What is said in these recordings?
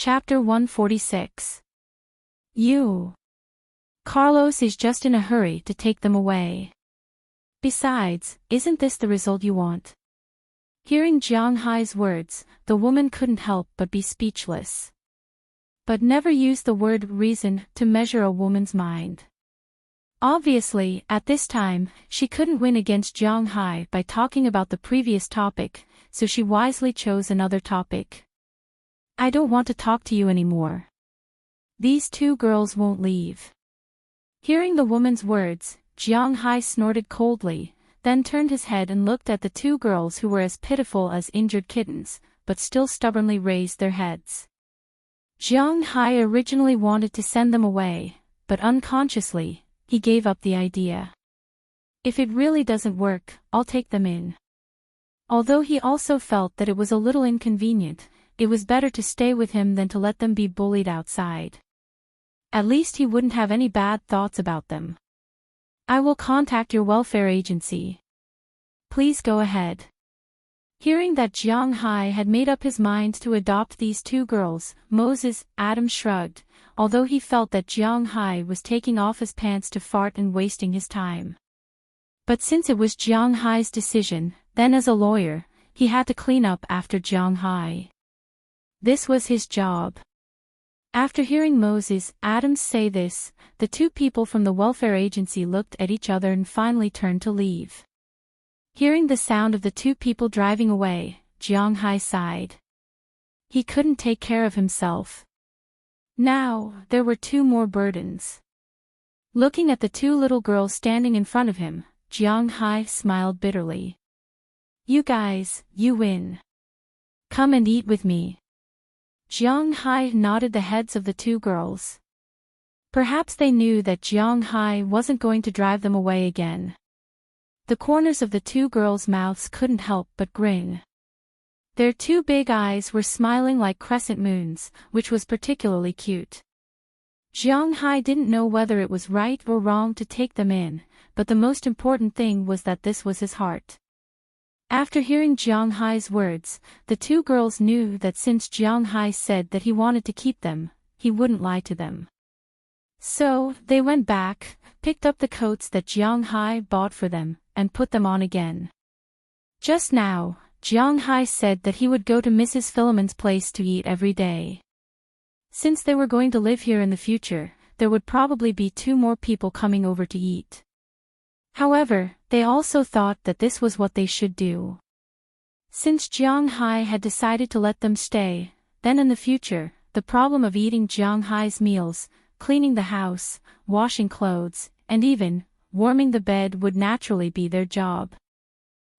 Chapter 146. Carlos is just in a hurry to take them away. Besides, isn't this the result you want? Hearing Jiang Hai's words, the woman couldn't help but be speechless. But never use the word reason to measure a woman's mind. Obviously, at this time, she couldn't win against Jiang Hai by talking about the previous topic, so she wisely chose another topic. I don't want to talk to you anymore. These two girls won't leave. Hearing the woman's words, Jiang Hai snorted coldly, then turned his head and looked at the two girls who were as pitiful as injured kittens, but still stubbornly raised their heads. Jiang Hai originally wanted to send them away, but unconsciously, he gave up the idea. If it really doesn't work, I'll take them in. Although he also felt that it was a little inconvenient, it was better to stay with him than to let them be bullied outside. At least he wouldn't have any bad thoughts about them. I will contact your welfare agency. Please go ahead. Hearing that Jiang Hai had made up his mind to adopt these two girls, Adam shrugged, although he felt that Jiang Hai was taking off his pants to fart and wasting his time. But since it was Jiang Hai's decision, then as a lawyer, he had to clean up after Jiang Hai. This was his job. After hearing Adam say this, the two people from the welfare agency looked at each other and finally turned to leave. Hearing the sound of the two people driving away, Jiang Hai sighed. He couldn't take care of himself. Now, there were two more burdens. Looking at the two little girls standing in front of him, Jiang Hai smiled bitterly. You guys, you win. Come and eat with me. Jiang Hai nodded the heads of the two girls. Perhaps they knew that Jiang Hai wasn't going to drive them away again. The corners of the two girls' mouths couldn't help but grin. Their two big eyes were smiling like crescent moons, which was particularly cute. Jiang Hai didn't know whether it was right or wrong to take them in, but the most important thing was that this was his heart. After hearing Jiang Hai's words, the two girls knew that since Jiang Hai said that he wanted to keep them, he wouldn't lie to them. So, they went back, picked up the coats that Jiang Hai bought for them, and put them on again. Just now, Jiang Hai said that he would go to Mrs. Philomon's place to eat every day. Since they were going to live here in the future, there would probably be two more people coming over to eat. However, they also thought that this was what they should do. Since Jiang Hai had decided to let them stay, then in the future, the problem of eating Jiang Hai's meals, cleaning the house, washing clothes, and even warming the bed would naturally be their job.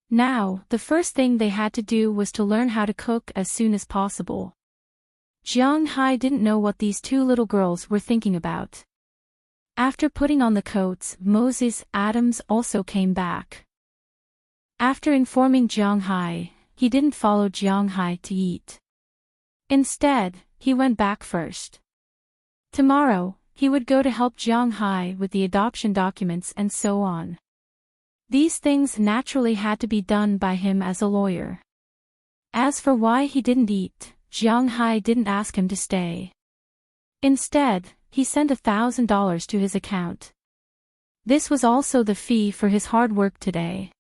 Now, the first thing they had to do was to learn how to cook as soon as possible. Jiang Hai didn't know what these two little girls were thinking about. After putting on the coats, Adams also came back. After informing Jiang Hai, he didn't follow Jiang Hai to eat. Instead, he went back first. Tomorrow, he would go to help Jiang Hai with the adoption documents and so on. These things naturally had to be done by him as a lawyer. As for why he didn't eat, Jiang Hai didn't ask him to stay. Instead, he sent $1,000 to his account. This was also the fee for his hard work today.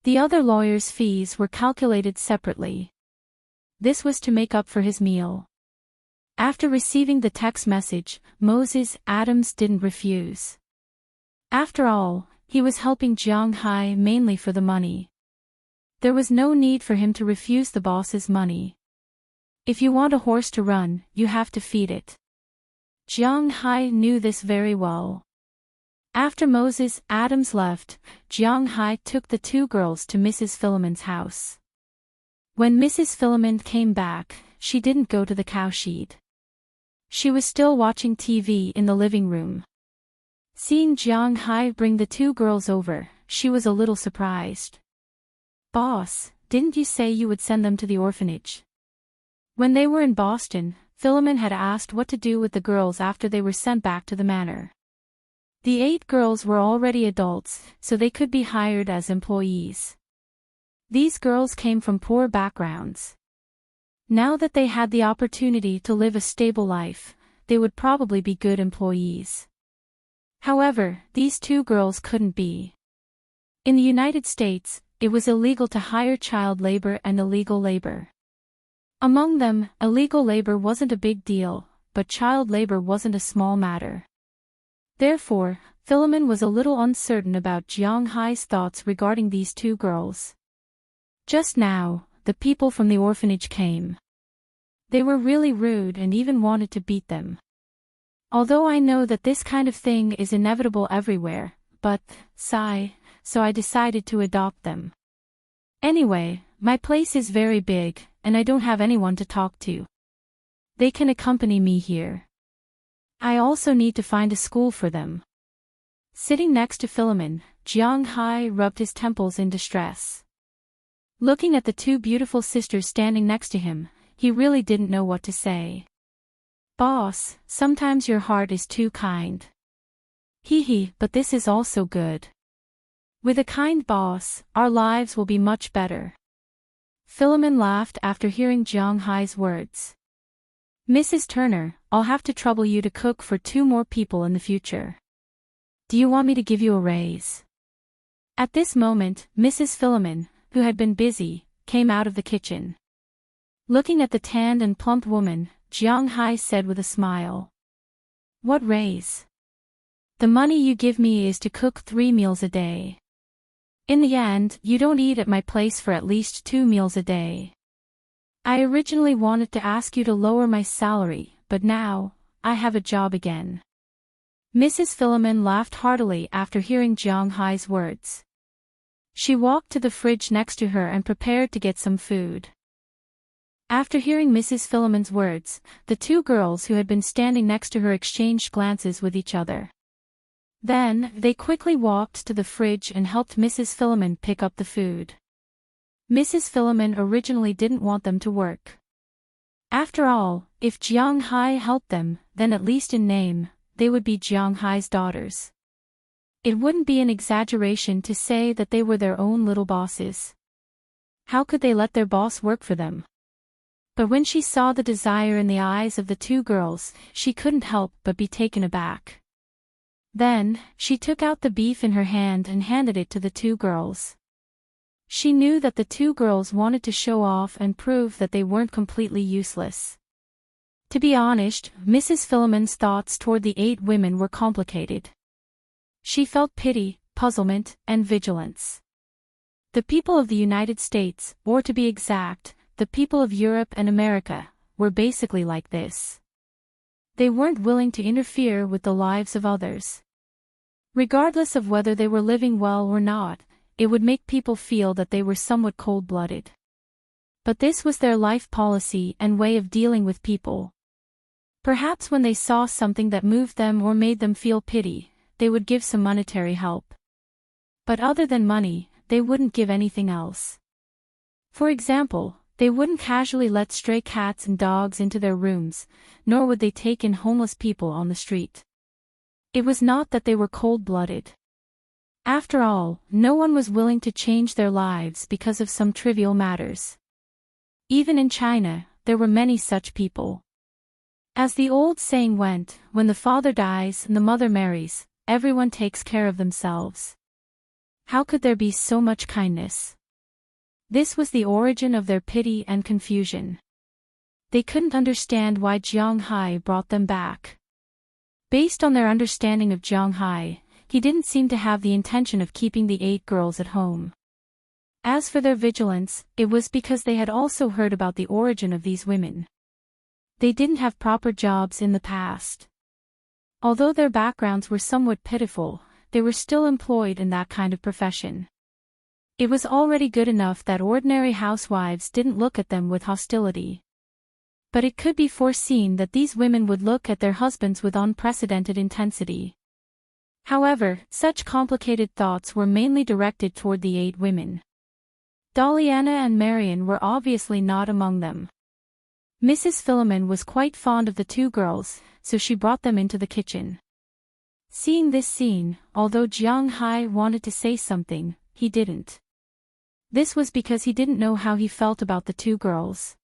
The other lawyers' fees were calculated separately. This was to make up for his meal. After receiving the text message, Adams didn't refuse. After all, he was helping Jiang Hai mainly for the money. There was no need for him to refuse the boss's money. If you want a horse to run, you have to feed it. Jiang Hai knew this very well. After Adams left, Jiang Hai took the two girls to Mrs. Philomon's house. When Mrs. Philomon came back, she didn't go to the cowshed. She was still watching TV in the living room. Seeing Jiang Hai bring the two girls over, she was a little surprised. Boss, didn't you say you would send them to the orphanage? When they were in Boston, Philomon had asked what to do with the girls after they were sent back to the manor. The 8 girls were already adults, so they could be hired as employees. These girls came from poor backgrounds. Now that they had the opportunity to live a stable life, they would probably be good employees. However, these two girls couldn't be. In the United States, it was illegal to hire child labor and illegal labor. Among them, illegal labor wasn't a big deal, but child labor wasn't a small matter. Therefore, Philemon was a little uncertain about Jiang Hai's thoughts regarding these two girls. Just now, the people from the orphanage came. They were really rude and even wanted to beat them. Although I know that this kind of thing is inevitable everywhere, but, so I decided to adopt them. Anyway, my place is very big, and I don't have anyone to talk to. They can accompany me here. I also need to find a school for them. Sitting next to Philemon, Jiang Hai rubbed his temples in distress. Looking at the two beautiful sisters standing next to him, he really didn't know what to say. Boss, sometimes your heart is too kind. Hee, but this is also good. With a kind boss, our lives will be much better. Philemon laughed after hearing Jiang Hai's words. Mrs. Turner, I'll have to trouble you to cook for 2 more people in the future. Do you want me to give you a raise? At this moment, Mrs. Philemon, who had been busy, came out of the kitchen. Looking at the tanned and plump woman, Jiang Hai said with a smile. What raise? The money you give me is to cook 3 meals a day. In the end, you don't eat at my place for at least 2 meals a day. I originally wanted to ask you to lower my salary, but now, I have a job again. Mrs. Philemon laughed heartily after hearing Jiang Hai's words. She walked to the fridge next to her and prepared to get some food. After hearing Mrs. Philemon's words, the two girls who had been standing next to her exchanged glances with each other. Then, they quickly walked to the fridge and helped Mrs. Philemon pick up the food. Mrs. Philemon originally didn't want them to work. After all, if Jiang Hai helped them, then at least in name, they would be Jiang Hai's daughters. It wouldn't be an exaggeration to say that they were their own little bosses. How could they let their boss work for them? But when she saw the desire in the eyes of the two girls, she couldn't help but be taken aback. Then, she took out the beef in her hand and handed it to the two girls. She knew that the two girls wanted to show off and prove that they weren't completely useless. To be honest, Mrs. Philemon's thoughts toward the 8 women were complicated. She felt pity, puzzlement, and vigilance. The people of the United States, or to be exact, the people of Europe and America, were basically like this. They weren't willing to interfere with the lives of others. Regardless of whether they were living well or not, it would make people feel that they were somewhat cold-blooded. But this was their life policy and way of dealing with people. Perhaps when they saw something that moved them or made them feel pity, they would give some monetary help. But other than money, they wouldn't give anything else. For example, they wouldn't casually let stray cats and dogs into their rooms, nor would they take in homeless people on the street. It was not that they were cold-blooded. After all, no one was willing to change their lives because of some trivial matters. Even in China, there were many such people. As the old saying went, when the father dies and the mother marries, everyone takes care of themselves. How could there be so much kindness? This was the origin of their pity and confusion. They couldn't understand why Jiang Hai brought them back. Based on their understanding of Jiang Hai, he didn't seem to have the intention of keeping the 8 girls at home. As for their vigilance, it was because they had also heard about the origin of these women. They didn't have proper jobs in the past. Although their backgrounds were somewhat pitiful, they were still employed in that kind of profession. It was already good enough that ordinary housewives didn't look at them with hostility. But it could be foreseen that these women would look at their husbands with unprecedented intensity. However, such complicated thoughts were mainly directed toward the 8 women. Doliana and Marian were obviously not among them. Mrs. Philemon was quite fond of the 2 girls, so she brought them into the kitchen. Seeing this scene, although Jiang Hai wanted to say something, he didn't. This was because he didn't know how he felt about the 2 girls.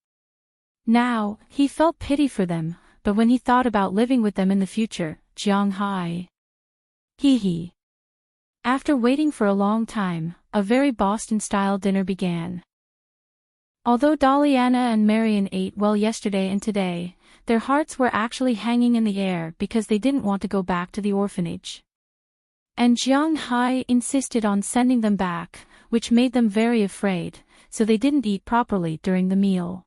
Now, he felt pity for them, but when he thought about living with them in the future, Jiang Hai. Hee. After waiting for a long time, a very Boston-style dinner began. Although Daliana and Marian ate well yesterday and today, their hearts were actually hanging in the air because they didn't want to go back to the orphanage. And Jiang Hai insisted on sending them back, which made them very afraid, so they didn't eat properly during the meal.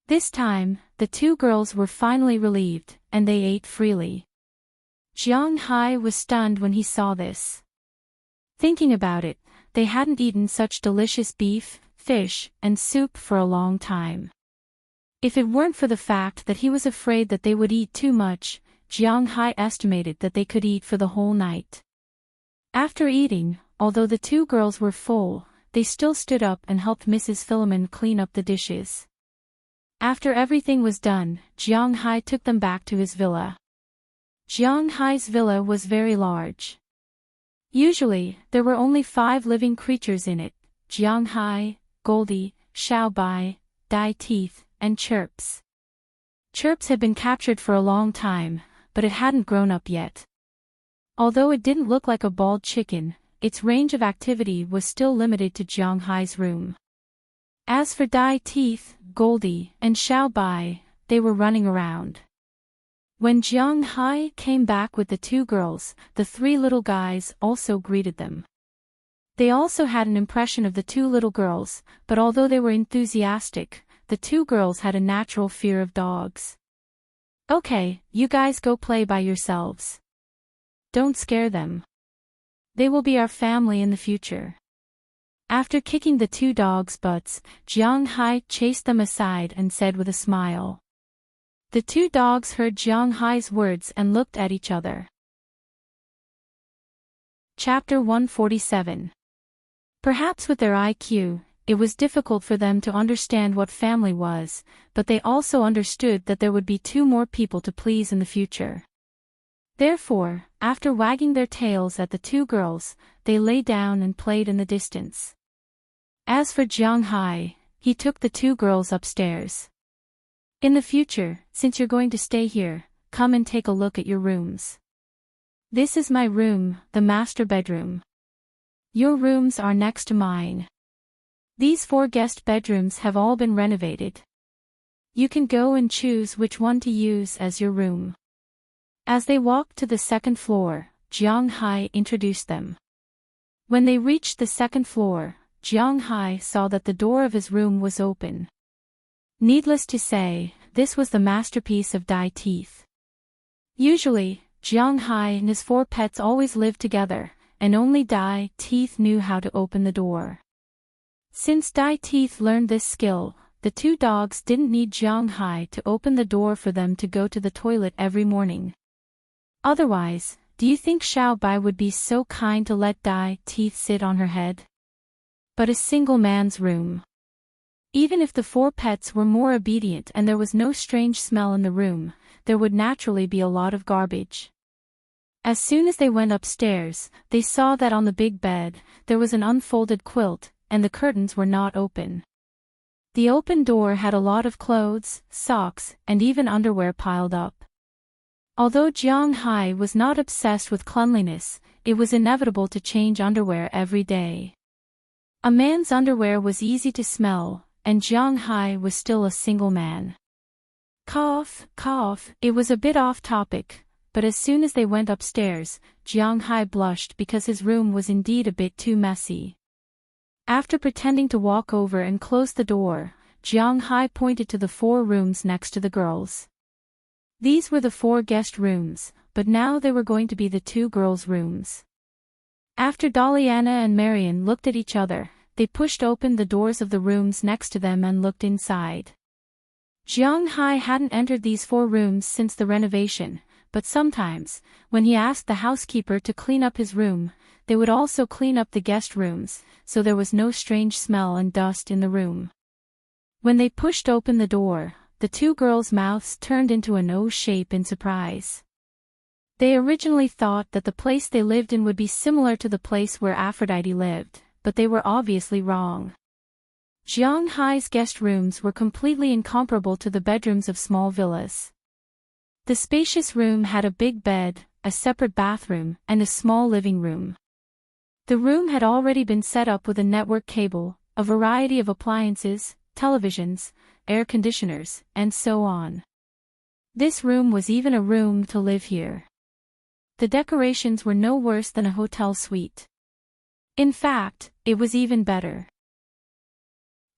This time, the two girls were finally relieved, and they ate freely. Jiang Hai was stunned when he saw this. Thinking about it, they hadn't eaten such delicious beef, fish, and soup for a long time. If it weren't for the fact that he was afraid that they would eat too much, Jiang Hai estimated that they could eat for the whole night. After eating, although the two girls were full, they still stood up and helped Mrs. Philemon clean up the dishes. After everything was done, Jiang Hai took them back to his villa. Jiang Hai's villa was very large. Usually, there were only 5 living creatures in it: Jiang Hai, Goldie, Xiaobai, Dai Teeth, and Chirps. Chirps had been captured for a long time, but it hadn't grown up yet. Although it didn't look like a bald chicken, its range of activity was still limited to Jiang Hai's room. As for Dai Teeth, Goldie, and Xiaobai, they were running around. When Jiang Hai came back with the 2 girls, the 3 little guys also greeted them. They also had an impression of the 2 little girls, but although they were enthusiastic, the 2 girls had a natural fear of dogs. "Okay, you guys go play by yourselves. Don't scare them. They will be our family in the future." After kicking the 2 dogs' butts, Jiang Hai chased them aside and said with a smile. The 2 dogs heard Jiang Hai's words and looked at each other. Chapter 147. Perhaps with their IQ, it was difficult for them to understand what family was, but they also understood that there would be 2 more people to please in the future. Therefore, after wagging their tails at the 2 girls, they lay down and played in the distance. As for Jiang Hai, he took the 2 girls upstairs. "In the future, since you're going to stay here, come and take a look at your rooms. This is my room, the master bedroom. Your rooms are next to mine. These 4 guest bedrooms have all been renovated. You can go and choose which one to use as your room." As they walked to the 2nd floor, Jiang Hai introduced them. When they reached the 2nd floor, Jiang Hai saw that the door of his room was open. Needless to say, this was the masterpiece of Dai Teeth. Usually, Jiang Hai and his 4 pets always lived together, and only Dai Teeth knew how to open the door. Since Dai Teeth learned this skill, the 2 dogs didn't need Jiang Hai to open the door for them to go to the toilet every morning. Otherwise, do you think Xiaobai would be so kind to let Dai Teeth sit on her head? But a single man's room. Even if the 4 pets were more obedient and there was no strange smell in the room, there would naturally be a lot of garbage. As soon as they went upstairs, they saw that on the big bed, there was an unfolded quilt, and the curtains were not open. The open door had a lot of clothes, socks, and even underwear piled up. Although Jiang Hai was not obsessed with cleanliness, it was inevitable to change underwear every day. A man's underwear was easy to smell, and Jiang Hai was still a single man. Cough, it was a bit off topic, but as soon as they went upstairs, Jiang Hai blushed because his room was indeed a bit too messy. After pretending to walk over and close the door, Jiang Hai pointed to the 4 rooms next to the girls. These were the 4 guest rooms, but now they were going to be the 2 girls' rooms. After Daliana and Marian looked at each other, they pushed open the doors of the rooms next to them and looked inside. Jiang Hai hadn't entered these 4 rooms since the renovation, but sometimes, when he asked the housekeeper to clean up his room, they would also clean up the guest rooms, so there was no strange smell and dust in the room. When they pushed open the door, the 2 girls' mouths turned into an O shape in surprise. They originally thought that the place they lived in would be similar to the place where Aphrodite lived, but they were obviously wrong. Jiang Hai's guest rooms were completely incomparable to the bedrooms of small villas. The spacious room had a big bed, a separate bathroom, and a small living room. The room had already been set up with a network cable, a variety of appliances, televisions, air conditioners, and so on. This room was even a room to live here. The decorations were no worse than a hotel suite. In fact, it was even better.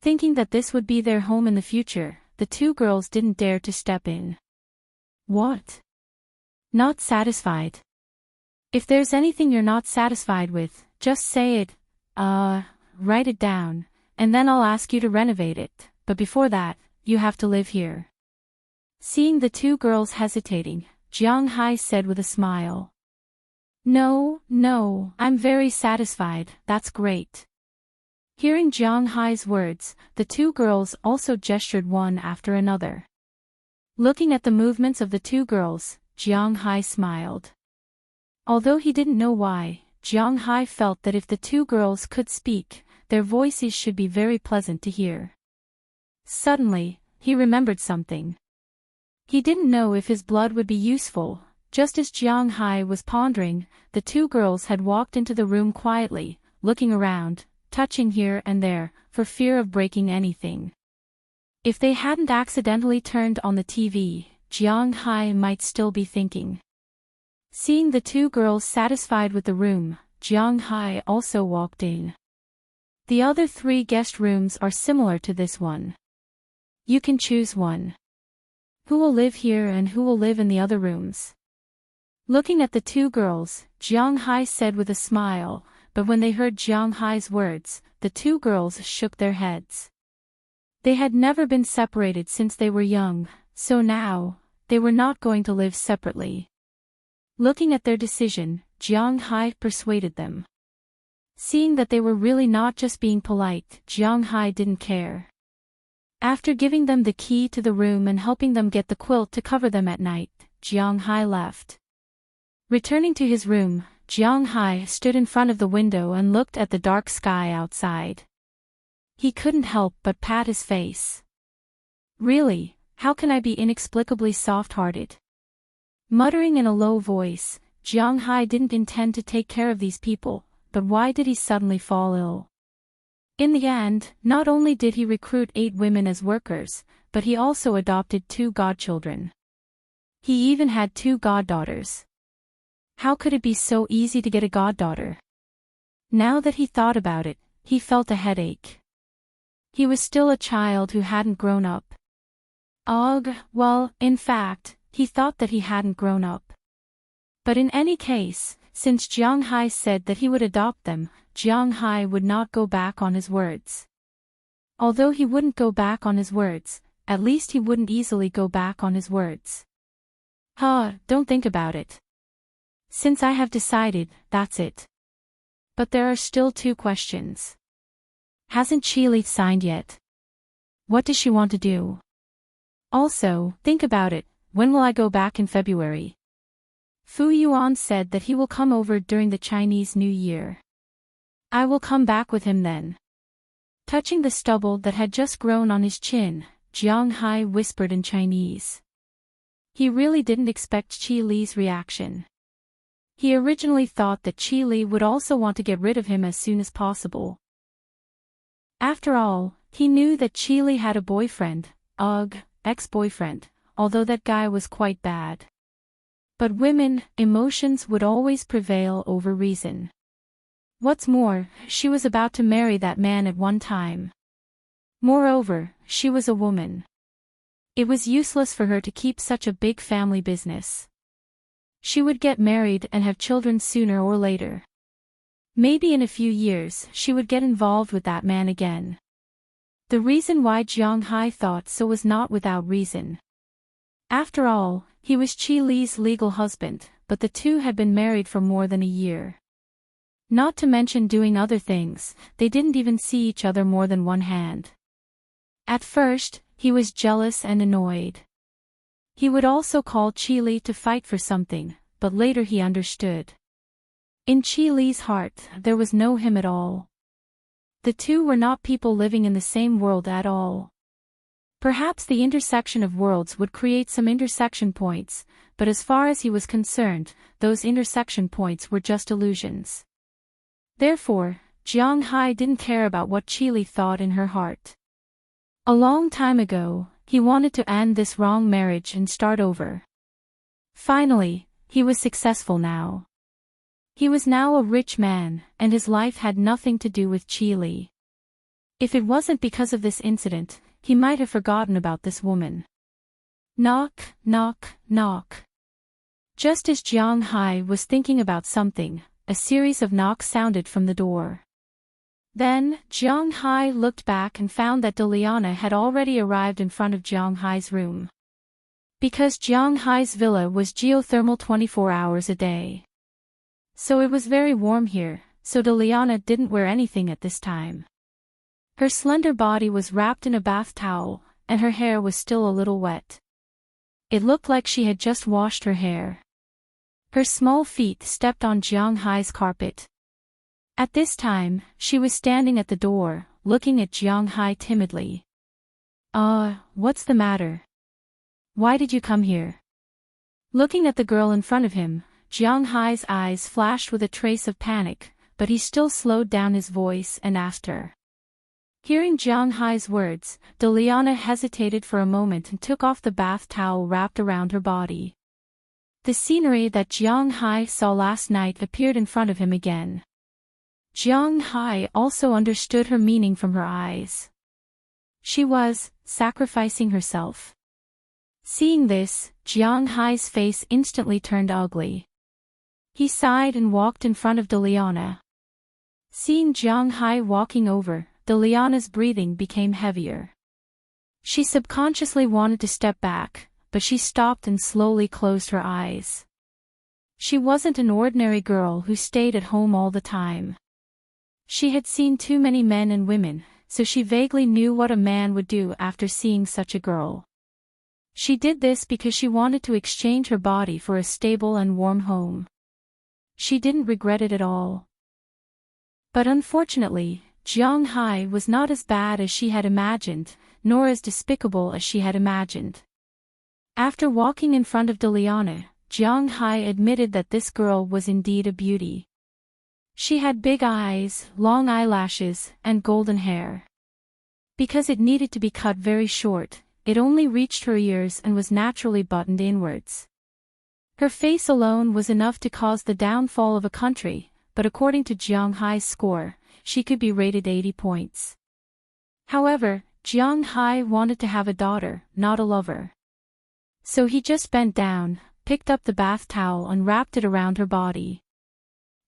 Thinking that this would be their home in the future, the two girls didn't dare to step in. What? Not satisfied? If there's anything you're not satisfied with, just say it, write it down, and then I'll ask you to renovate it, but before that, you have to live here. Seeing the two girls hesitating, Jiang Hai said with a smile. No, I'm very satisfied, that's great. Hearing Jiang Hai's words, the two girls also gestured one after another. Looking at the movements of the two girls, Jiang Hai smiled. Although he didn't know why, Jiang Hai felt that if the two girls could speak, their voices should be very pleasant to hear. Suddenly, he remembered something. He didn't know if his blood would be useful. Just as Jiang Hai was pondering, the two girls had walked into the room quietly, looking around, touching here and there, for fear of breaking anything. If they hadn't accidentally turned on the TV, Jiang Hai might still be thinking. Seeing the two girls satisfied with the room, Jiang Hai also walked in. The other 3 guest rooms are similar to this one. You can choose one. Who will live here and who will live in the other rooms? Looking at the two girls, Jiang Hai said with a smile, but when they heard Jiang Hai's words, the two girls shook their heads. They had never been separated since they were young, so now, they were not going to live separately. Looking at their decision, Jiang Hai persuaded them. Seeing that they were really not just being polite, Jiang Hai didn't care. After giving them the key to the room and helping them get the quilt to cover them at night, Jiang Hai left. Returning to his room, Jiang Hai stood in front of the window and looked at the dark sky outside. He couldn't help but pat his face. Really, how can I be inexplicably soft-hearted? Muttering in a low voice, Jiang Hai didn't intend to take care of these people, but why did he suddenly fall ill? In the end, not only did he recruit 8 women as workers, but he also adopted 2 godchildren. He even had 2 goddaughters. How could it be so easy to get a goddaughter? Now that he thought about it, he felt a headache. He was still a child who hadn't grown up. Well, in fact, he thought that he hadn't grown up. But in any case, since Jiang Hai said that he would adopt them, Jiang Hai would not go back on his words. Although he wouldn't go back on his words, at least he wouldn't easily go back on his words. Don't think about it. Since I have decided, that's it. But there are still 2 questions. Hasn't Qili signed yet? What does she want to do? Also, think about it, when will I go back in February? Fu Yuan said that he will come over during the Chinese New Year. I will come back with him then. Touching the stubble that had just grown on his chin, Jiang Hai whispered in Chinese. He really didn't expect Qili's reaction. He originally thought that Qili would also want to get rid of him as soon as possible. After all, he knew that Qili had a boyfriend, ex-boyfriend, although that guy was quite bad. But women, emotions would always prevail over reason. What's more, she was about to marry that man at one time. Moreover, she was a woman. It was useless for her to keep such a big family business. She would get married and have children sooner or later. Maybe in a few years she would get involved with that man again. The reason why Jiang Hai thought so was not without reason. After all, he was Qili's legal husband, but the two had been married for more than a year. Not to mention doing other things, they didn't even see each other more than one hand. At first, he was jealous and annoyed. He would also call Qili to fight for something, but later he understood. In Qili's heart, there was no him at all. The two were not people living in the same world at all. Perhaps the intersection of worlds would create some intersection points, but as far as he was concerned, those intersection points were just illusions. Therefore, Jiang Hai didn't care about what Qili thought in her heart. A long time ago, he wanted to end this wrong marriage and start over. Finally, he was successful now. He was now a rich man, and his life had nothing to do with Qili. If it wasn't because of this incident, he might have forgotten about this woman. Knock, knock, knock. Just as Jiang Hai was thinking about something, a series of knocks sounded from the door. Then, Jiang Hai looked back and found that Deliana had already arrived in front of Jiang Hai's room. Because Jiang Hai's villa was geothermal 24 hours a day. So it was very warm here, so Deliana didn't wear anything at this time. Her slender body was wrapped in a bath towel, and her hair was still a little wet. It looked like she had just washed her hair. Her small feet stepped on Jiang Hai's carpet. At this time, she was standing at the door, looking at Jiang Hai timidly. What's the matter? Why did you come here? Looking at the girl in front of him, Jiang Hai's eyes flashed with a trace of panic, but he still slowed down his voice and asked her. Hearing Jiang Hai's words, Deliana hesitated for a moment and took off the bath towel wrapped around her body. The scenery that Jiang Hai saw last night appeared in front of him again. Jiang Hai also understood her meaning from her eyes. She was sacrificing herself. Seeing this, Jiang Hai's face instantly turned ugly. He sighed and walked in front of Deliana. Seeing Jiang Hai walking over, Deliana's breathing became heavier. She subconsciously wanted to step back, but she stopped and slowly closed her eyes. She wasn't an ordinary girl who stayed at home all the time. She had seen too many men and women, so she vaguely knew what a man would do after seeing such a girl. She did this because she wanted to exchange her body for a stable and warm home. She didn't regret it at all. But unfortunately, Jiang Hai was not as bad as she had imagined, nor as despicable as she had imagined. After walking in front of Deliana, Jiang Hai admitted that this girl was indeed a beauty. She had big eyes, long eyelashes, and golden hair. Because it needed to be cut very short, it only reached her ears and was naturally buttoned inwards. Her face alone was enough to cause the downfall of a country, but according to Jiang Hai's score, she could be rated 80 points. However, Jiang Hai wanted to have a daughter, not a lover. So he just bent down, picked up the bath towel and wrapped it around her body.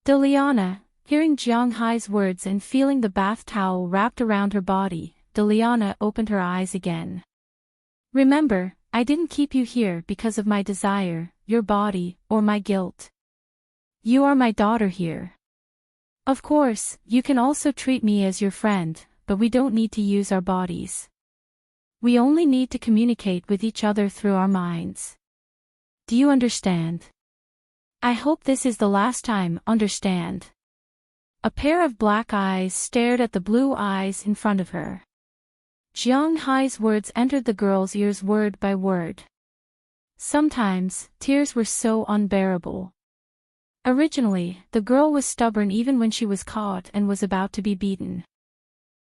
Deliana, hearing Jiang Hai's words and feeling the bath towel wrapped around her body, Deliana opened her eyes again. Remember, I didn't keep you here because of my desire, your body, or my guilt. You are my daughter here. Of course, you can also treat me as your friend, but we don't need to use our bodies. We only need to communicate with each other through our minds. Do you understand? I hope this is the last time, understand? A pair of black eyes stared at the blue eyes in front of her. Jiang Hai's words entered the girl's ears word by word. Sometimes, tears were so unbearable. Originally, the girl was stubborn even when she was caught and was about to be beaten.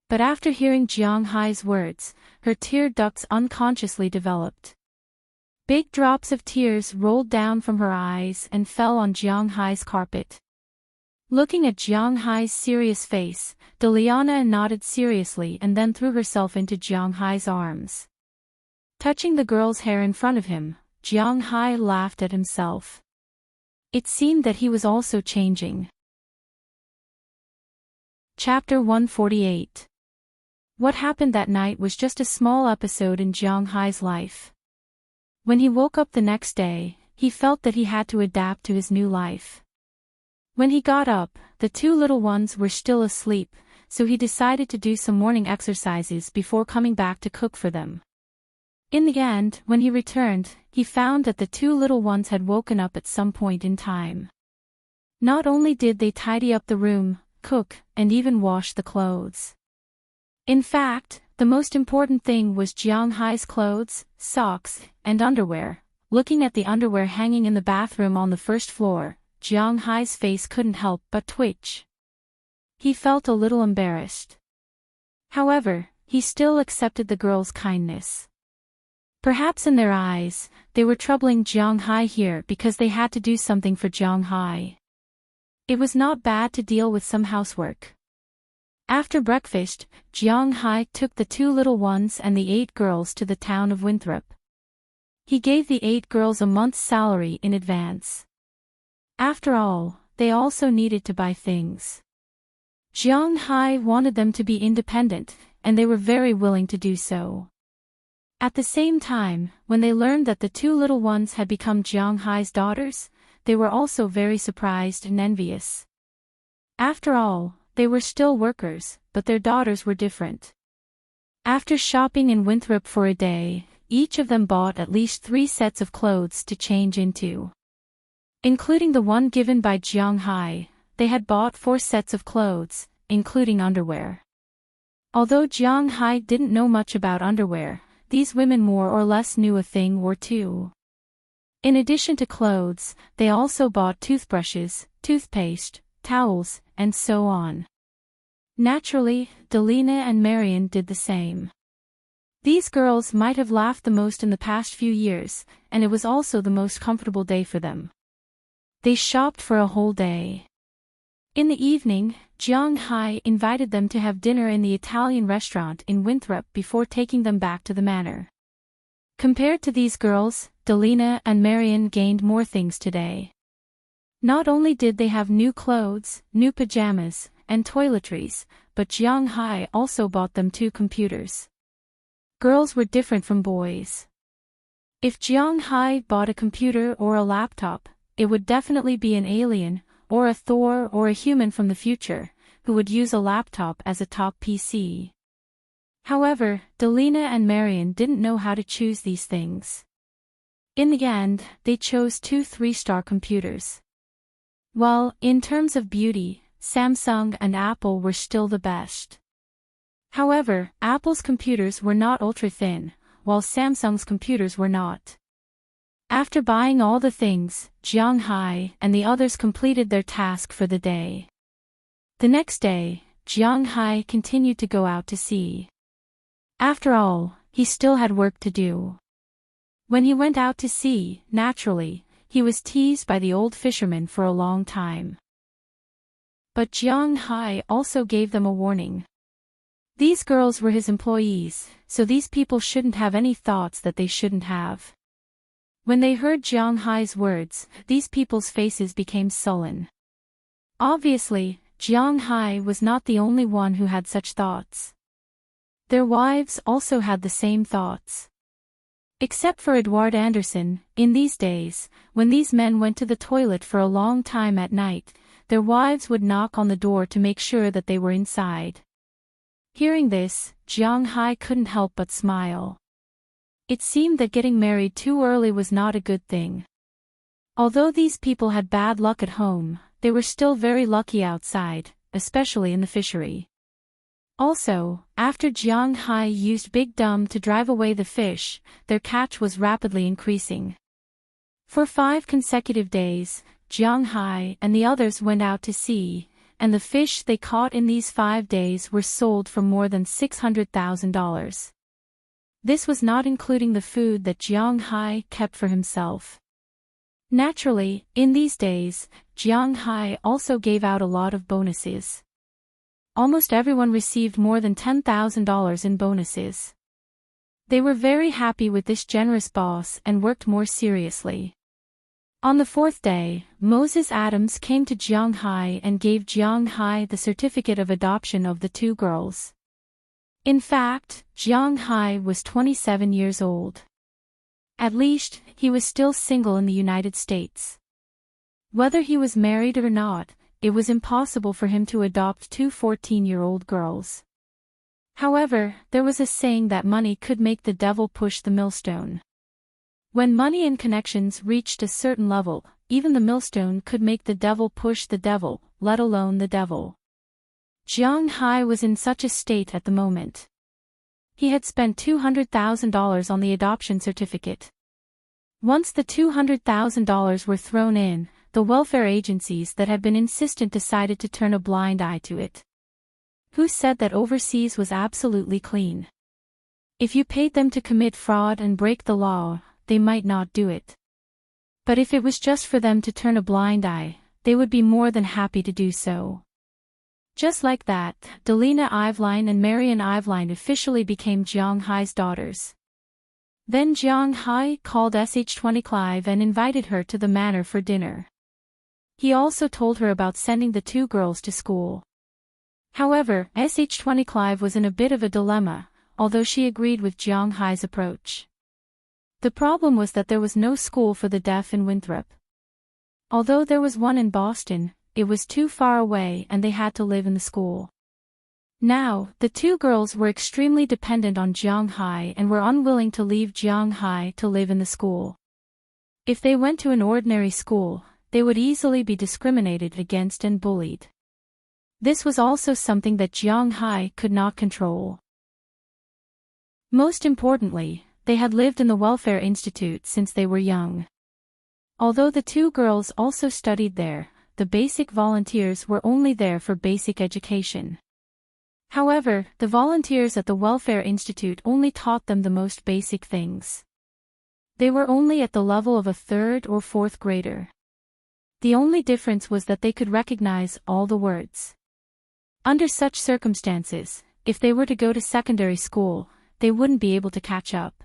But after hearing Jiang Hai's words, her tear ducts unconsciously developed. Big drops of tears rolled down from her eyes and fell on Jiang Hai's carpet. Looking at Jiang Hai's serious face, Deliana nodded seriously and then threw herself into Jiang Hai's arms. Touching the girl's hair in front of him, Jiang Hai laughed at himself. It seemed that he was also changing. Chapter 148. What happened that night was just a small episode in Jiang Hai's life. When he woke up the next day, he felt that he had to adapt to his new life. When he got up, the two little ones were still asleep, so he decided to do some morning exercises before coming back to cook for them. In the end, when he returned, he found that the two little ones had woken up at some point in time. Not only did they tidy up the room, cook, and even wash the clothes. In fact, the most important thing was Jiang Hai's clothes, socks, and underwear. Looking at the underwear hanging in the bathroom on the first floor, Jiang Hai's face couldn't help but twitch. He felt a little embarrassed. However, he still accepted the girls' kindness. Perhaps in their eyes, they were troubling Jiang Hai here because they had to do something for Jiang Hai. It was not bad to deal with some housework. After breakfast, Jiang Hai took the 2 little ones and the 8 girls to the town of Winthrop. He gave the 8 girls a month's salary in advance. After all, they also needed to buy things. Jiang Hai wanted them to be independent, and they were very willing to do so. At the same time, when they learned that the 2 little ones had become Jiang Hai's daughters, they were also very surprised and envious. After all, they were still workers, but their daughters were different. After shopping in Winthrop for a day, each of them bought at least 3 sets of clothes to change into. Including the one given by Jiang Hai, they had bought 4 sets of clothes, including underwear. Although Jiang Hai didn't know much about underwear, these women more or less knew a thing or two. In addition to clothes, they also bought toothbrushes, toothpaste, towels, and so on. Naturally, Delina and Marion did the same. These girls might have laughed the most in the past few years, and it was also the most comfortable day for them. They shopped for a whole day. In the evening, Jiang Hai invited them to have dinner in the Italian restaurant in Winthrop before taking them back to the manor. Compared to these girls, Delina and Marion gained more things today. Not only did they have new clothes, new pajamas, and toiletries, but Jiang Hai also bought them 2 computers. Girls were different from boys. If Jiang Hai bought a computer or a laptop, it would definitely be an alien, or a Thor or a human from the future, who would use a laptop as a top PC. However, Delina and Marion didn't know how to choose these things. In the end, they chose 2 3-star computers. Well, in terms of beauty, Samsung and Apple were still the best. However, Apple's computers were not ultra-thin, while Samsung's computers were not. After buying all the things, Jiang Hai and the others completed their task for the day. The next day, Jiang Hai continued to go out to sea. After all, he still had work to do. When he went out to sea, naturally, he was teased by the old fisherman for a long time. But Jiang Hai also gave them a warning. These girls were his employees, so these people shouldn't have any thoughts that they shouldn't have. When they heard Jiang Hai's words, these people's faces became sullen. Obviously, Jiang Hai was not the only one who had such thoughts. Their wives also had the same thoughts. Except for Edward Anderson, in these days, when these men went to the toilet for a long time at night, their wives would knock on the door to make sure that they were inside. Hearing this, Jiang Hai couldn't help but smile. It seemed that getting married too early was not a good thing. Although these people had bad luck at home, they were still very lucky outside, especially in the fishery. Also, after Jiang Hai used Big Dumb to drive away the fish, their catch was rapidly increasing. For 5 consecutive days, Jiang Hai and the others went out to sea, and the fish they caught in these 5 days were sold for more than $600,000. This was not including the food that Jiang Hai kept for himself. Naturally, in these days, Jiang Hai also gave out a lot of bonuses. Almost everyone received more than $10,000 in bonuses. They were very happy with this generous boss and worked more seriously. On the 4th day, Moses Adams came to Jiang Hai and gave Jiang Hai the certificate of adoption of the 2 girls. In fact, Jiang Hai was 27 years old. At least, he was still single in the United States. Whether he was married or not, it was impossible for him to adopt 2 14-year-old girls. However, there was a saying that money could make the devil push the millstone. When money and connections reached a certain level, even the millstone could make the devil push the devil, let alone the devil. Jiang Hai was in such a state at the moment. He had spent $200,000 on the adoption certificate. Once the $200,000 were thrown in, the welfare agencies that had been insistent decided to turn a blind eye to it. Who said that overseas was absolutely clean? If you paid them to commit fraud and break the law, they might not do it. But if it was just for them to turn a blind eye, they would be more than happy to do so. Just like that, Delina Iveline and Marion Iveline officially became Jiang Hai's daughters. Then Jiang Hai called Sh20 Clive and invited her to the manor for dinner. He also told her about sending the two girls to school. However, Sh20 Clive was in a bit of a dilemma, although she agreed with Jiang Hai's approach. The problem was that there was no school for the deaf in Winthrop. Although there was one in Boston, it was too far away and they had to live in the school. Now, the two girls were extremely dependent on Jiang Hai and were unwilling to leave Jiang Hai to live in the school. If they went to an ordinary school, they would easily be discriminated against and bullied. This was also something that Jiang Hai could not control. Most importantly, they had lived in the Welfare Institute since they were young. Although the two girls also studied there, the basic volunteers were only there for basic education. However, the volunteers at the Welfare Institute only taught them the most basic things. They were only at the level of a 3rd or 4th grader. The only difference was that they could recognize all the words. Under such circumstances, if they were to go to secondary school, they wouldn't be able to catch up.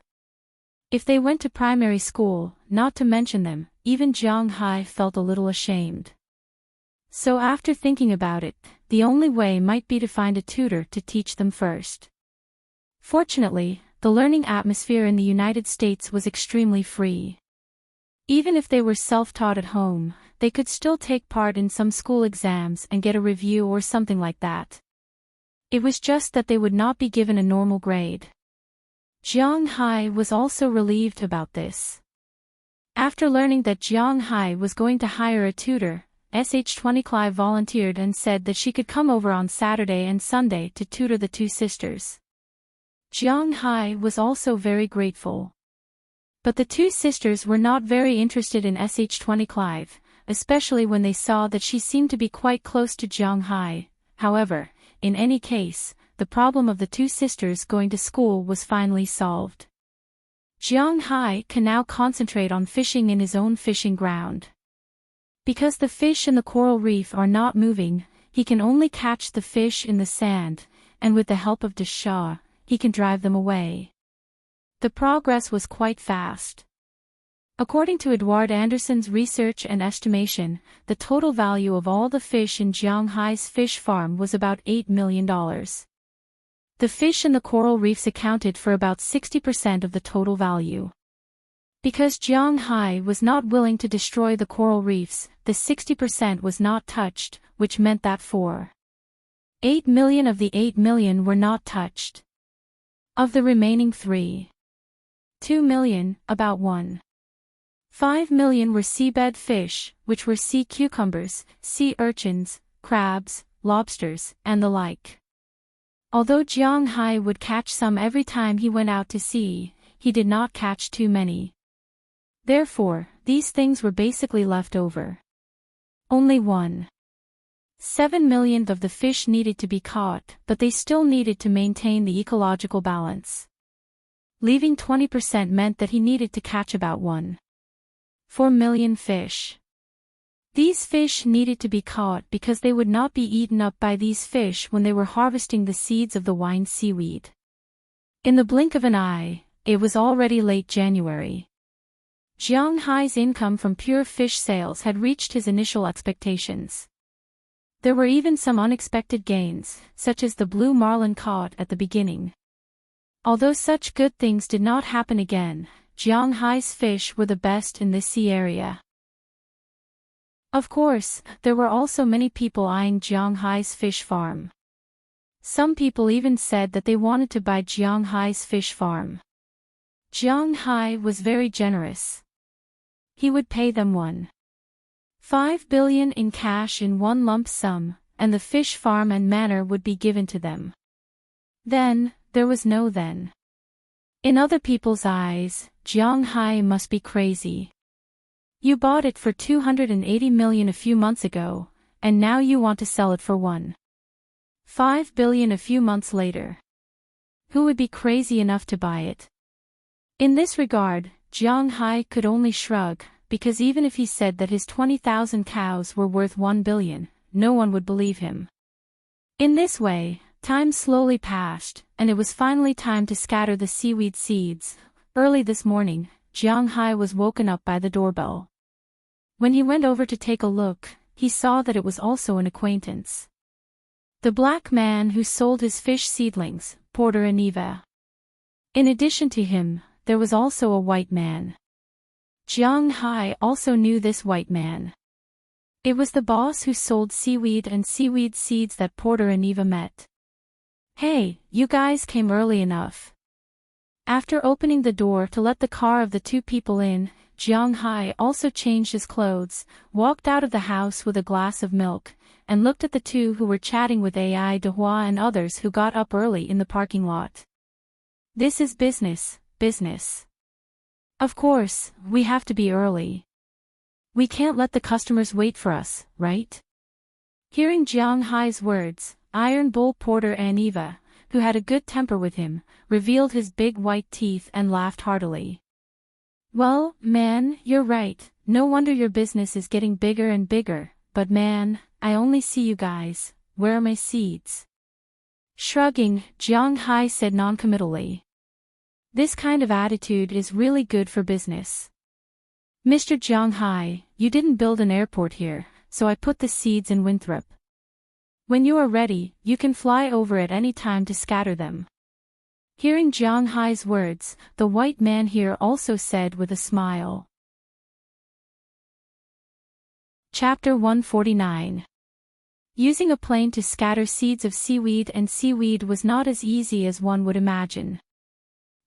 If they went to primary school, not to mention them, even Jiang Hai felt a little ashamed. So after thinking about it, the only way might be to find a tutor to teach them first. Fortunately, the learning atmosphere in the United States was extremely free. Even if they were self-taught at home, they could still take part in some school exams and get a review or something like that. It was just that they would not be given a normal grade. Jiang Hai was also relieved about this. After learning that Jiang Hai was going to hire a tutor, Sh20 Clive volunteered and said that she could come over on Saturday and Sunday to tutor the two sisters. Jiang Hai was also very grateful. But the two sisters were not very interested in Sh20 Clive, especially when they saw that she seemed to be quite close to Jiang Hai. However, in any case, the problem of the two sisters going to school was finally solved. Jiang Hai can now concentrate on fishing in his own fishing ground. Because the fish in the coral reef are not moving, he can only catch the fish in the sand, and with the help of Dasha, he can drive them away. The progress was quite fast. According to Edward Anderson's research and estimation, the total value of all the fish in Jiang Hai's fish farm was about $8 million. The fish in the coral reefs accounted for about 60% of the total value. Because Jiang Hai was not willing to destroy the coral reefs, the 60% was not touched, which meant that 8 million of the 8 million were not touched. Of the remaining 2 million, about 1.5 million were seabed fish, which were sea cucumbers, sea urchins, crabs, lobsters, and the like. Although Jiang Hai would catch some every time he went out to sea, he did not catch too many. Therefore, these things were basically left over. Only 1.7 million of the fish needed to be caught, but they still needed to maintain the ecological balance. Leaving 20% meant that he needed to catch about 1.4 million fish. These fish needed to be caught because they would not be eaten up by these fish when they were harvesting the seeds of the wine seaweed. In the blink of an eye, it was already late January. Jiang Hai's income from pure fish sales had reached his initial expectations. There were even some unexpected gains, such as the blue marlin caught at the beginning. Although such good things did not happen again, Jiang Hai's fish were the best in this sea area. Of course, there were also many people eyeing Jiang Hai's fish farm. Some people even said that they wanted to buy Jiang Hai's fish farm. Jiang Hai was very generous. He would pay them 1.5 billion in cash in one lump sum, and the fish farm and manor would be given to them. Then, there was no then. In other people's eyes, Jiang Hai must be crazy. You bought it for 280 million a few months ago, and now you want to sell it for 1.5 billion a few months later. Who would be crazy enough to buy it? In this regard, Jiang Hai could only shrug, because even if he said that his 20,000 cows were worth 1 billion, no one would believe him. In this way, time slowly passed, and it was finally time to scatter the seaweed seeds. Early this morning, Jiang Hai was woken up by the doorbell. When he went over to take a look, he saw that it was also an acquaintance. The black man who sold his fish seedlings, Porter and Eva. In addition to him, there was also a white man. Jiang Hai also knew this white man. It was the boss who sold seaweed and seaweed seeds that Porter and Eva met. "Hey, you guys came early enough." After opening the door to let the car of the two people in, Jiang Hai also changed his clothes, walked out of the house with a glass of milk, and looked at the two who were chatting with Ai Dehua and others who got up early in the parking lot. "This is business, business. Of course, we have to be early. We can't let the customers wait for us, right?" Hearing Jiang Hai's words, Iron Bull Porter and Eva, who had a good temper with him, revealed his big white teeth and laughed heartily. "Well, man, you're right, no wonder your business is getting bigger and bigger, but man, I only see you guys, where are my seeds?" Shrugging, Jiang Hai said noncommittally. "This kind of attitude is really good for business. Mr. Jiang Hai, you didn't build an airport here, so I put the seeds in Winthrop. When you are ready, you can fly over at any time to scatter them." Hearing Jiang Hai's words, the white man here also said with a smile. Chapter 149. Using a plane to scatter seeds of seaweed and seaweed was not as easy as one would imagine.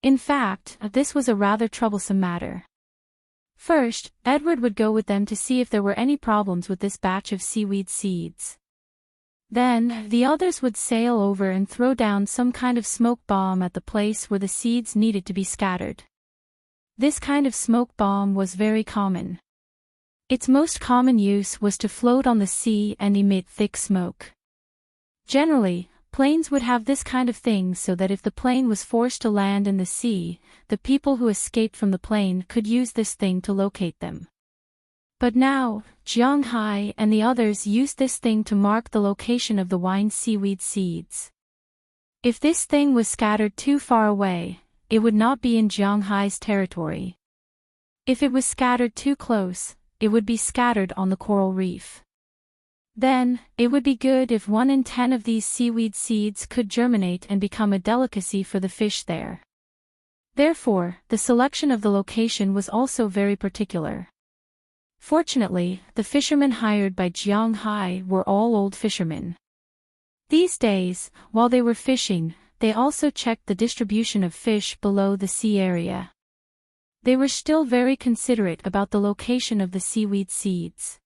In fact, this was a rather troublesome matter. First, Edward would go with them to see if there were any problems with this batch of seaweed seeds. Then, the others would sail over and throw down some kind of smoke bomb at the place where the seeds needed to be scattered. This kind of smoke bomb was very common. Its most common use was to float on the sea and emit thick smoke. Generally, planes would have this kind of thing so that if the plane was forced to land in the sea, the people who escaped from the plane could use this thing to locate them. But now, Jiang Hai and the others used this thing to mark the location of the wine seaweed seeds. If this thing was scattered too far away, it would not be in Jiang Hai's territory. If it was scattered too close, it would be scattered on the coral reef. Then, it would be good if 1 in 10 of these seaweed seeds could germinate and become a delicacy for the fish there. Therefore, the selection of the location was also very particular. Fortunately, the fishermen hired by Jiang Hai were all old fishermen. These days, while they were fishing, they also checked the distribution of fish below the sea area. They were still very considerate about the location of the seaweed seeds.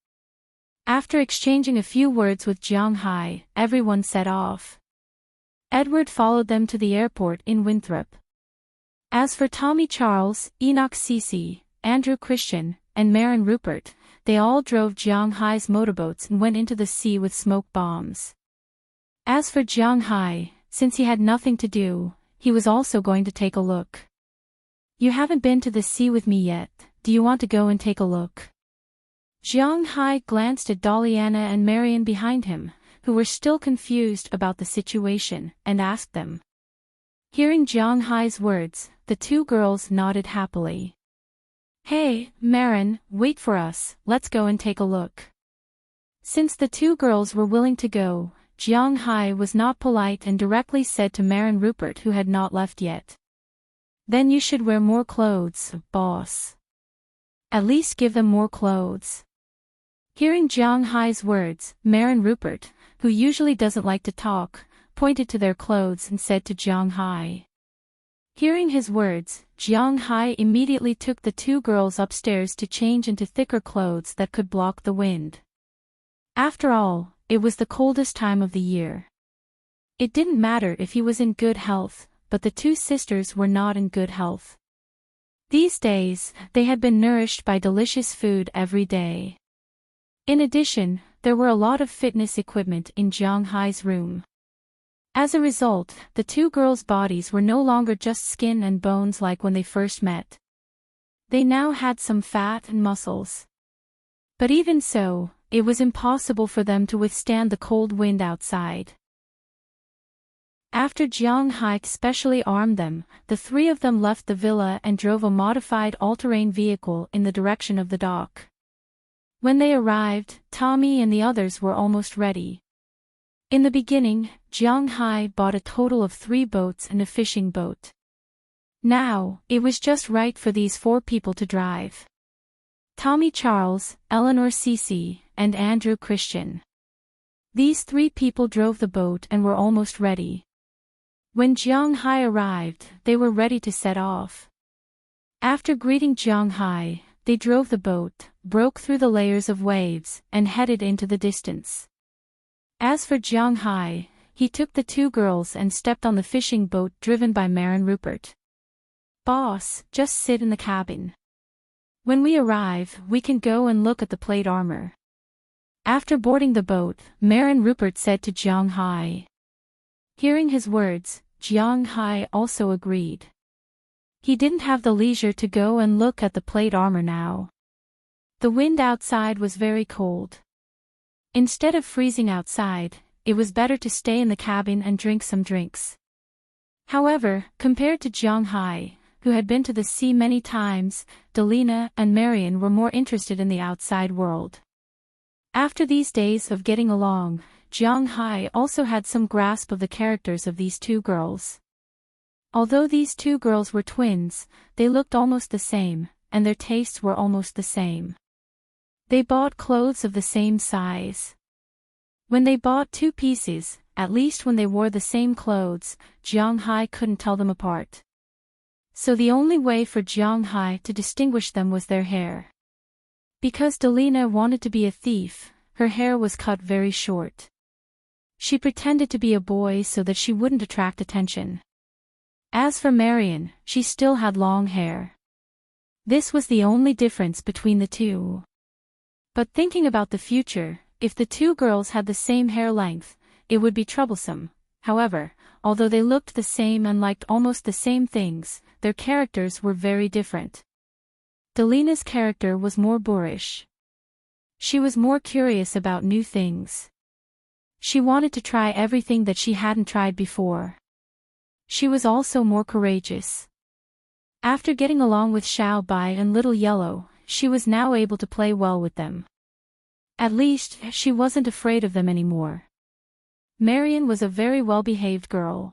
After exchanging a few words with Jiang Hai, everyone set off. Edward followed them to the airport in Winthrop. As for Tommy Charles, Enoch Cece, Andrew Christian, and Marin Rupert, they all drove Jiang Hai's motorboats and went into the sea with smoke bombs. As for Jiang Hai, since he had nothing to do, he was also going to take a look. "You haven't been to the sea with me yet, do you want to go and take a look?" Jiang Hai glanced at Doliana and Marian behind him, who were still confused about the situation, and asked them. Hearing Jiang Hai's words, the two girls nodded happily. "Hey, Marin, wait for us, let's go and take a look." Since the two girls were willing to go, Jiang Hai was not polite and directly said to Marin Rupert, who had not left yet. "Then you should wear more clothes, boss. At least give them more clothes." Hearing Jiang Hai's words, Marin Rupert, who usually doesn't like to talk, pointed to their clothes and said to Jiang Hai. Hearing his words, Jiang Hai immediately took the two girls upstairs to change into thicker clothes that could block the wind. After all, it was the coldest time of the year. It didn't matter if he was in good health, but the two sisters were not in good health. These days, they had been nourished by delicious food every day. In addition, there were a lot of fitness equipment in Jiang Hai's room. As a result, the two girls' bodies were no longer just skin and bones like when they first met. They now had some fat and muscles. But even so, it was impossible for them to withstand the cold wind outside. After Jiang Hai specially armed them, the three of them left the villa and drove a modified all-terrain vehicle in the direction of the dock. When they arrived, Tommy and the others were almost ready. In the beginning, Jiang Hai bought a total of 3 boats and a fishing boat. Now, it was just right for these 4 people to drive. Tommy Charles, Eleanor Cece, and Andrew Christian. These 3 people drove the boat and were almost ready. When Jiang Hai arrived, they were ready to set off. After greeting Jiang Hai, they drove the boat, broke through the layers of waves, and headed into the distance. As for Jiang Hai, he took the 2 girls and stepped on the fishing boat driven by Marin Rupert. "Boss, just sit in the cabin. When we arrive, we can go and look at the plate armor." After boarding the boat, Marin Rupert said to Jiang Hai. Hearing his words, Jiang Hai also agreed. He didn't have the leisure to go and look at the plate armor now. The wind outside was very cold. Instead of freezing outside, it was better to stay in the cabin and drink some drinks. However, compared to Jiang Hai, who had been to the sea many times, Delina and Marion were more interested in the outside world. After these days of getting along, Jiang Hai also had some grasp of the characters of these 2 girls. Although these 2 girls were twins, they looked almost the same, and their tastes were almost the same. They bought clothes of the same size. When they bought 2 pieces, at least when they wore the same clothes, Jiang Hai couldn't tell them apart. So the only way for Jiang Hai to distinguish them was their hair. Because Delina wanted to be a thief, her hair was cut very short. She pretended to be a boy so that she wouldn't attract attention. As for Marion, she still had long hair. This was the only difference between the 2. But thinking about the future, if the 2 girls had the same hair length, it would be troublesome. However, although they looked the same and liked almost the same things, their characters were very different. Delina's character was more boorish. She was more curious about new things. She wanted to try everything that she hadn't tried before. She was also more courageous. After getting along with Xiao Bai and Little Yellow, she was now able to play well with them. At least, she wasn't afraid of them anymore. Marion was a very well-behaved girl.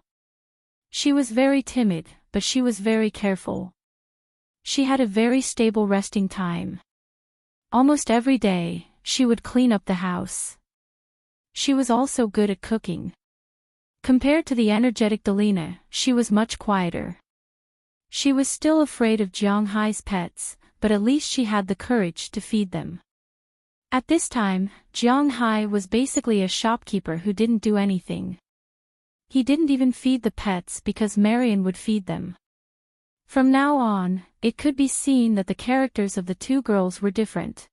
She was very timid, but she was very careful. She had a very stable resting time. Almost every day, she would clean up the house. She was also good at cooking. Compared to the energetic Delina, she was much quieter. She was still afraid of Jiang Hai's pets, but at least she had the courage to feed them. At this time, Jiang Hai was basically a shopkeeper who didn't do anything. He didn't even feed the pets because Marion would feed them. From now on, it could be seen that the characters of the 2 girls were different.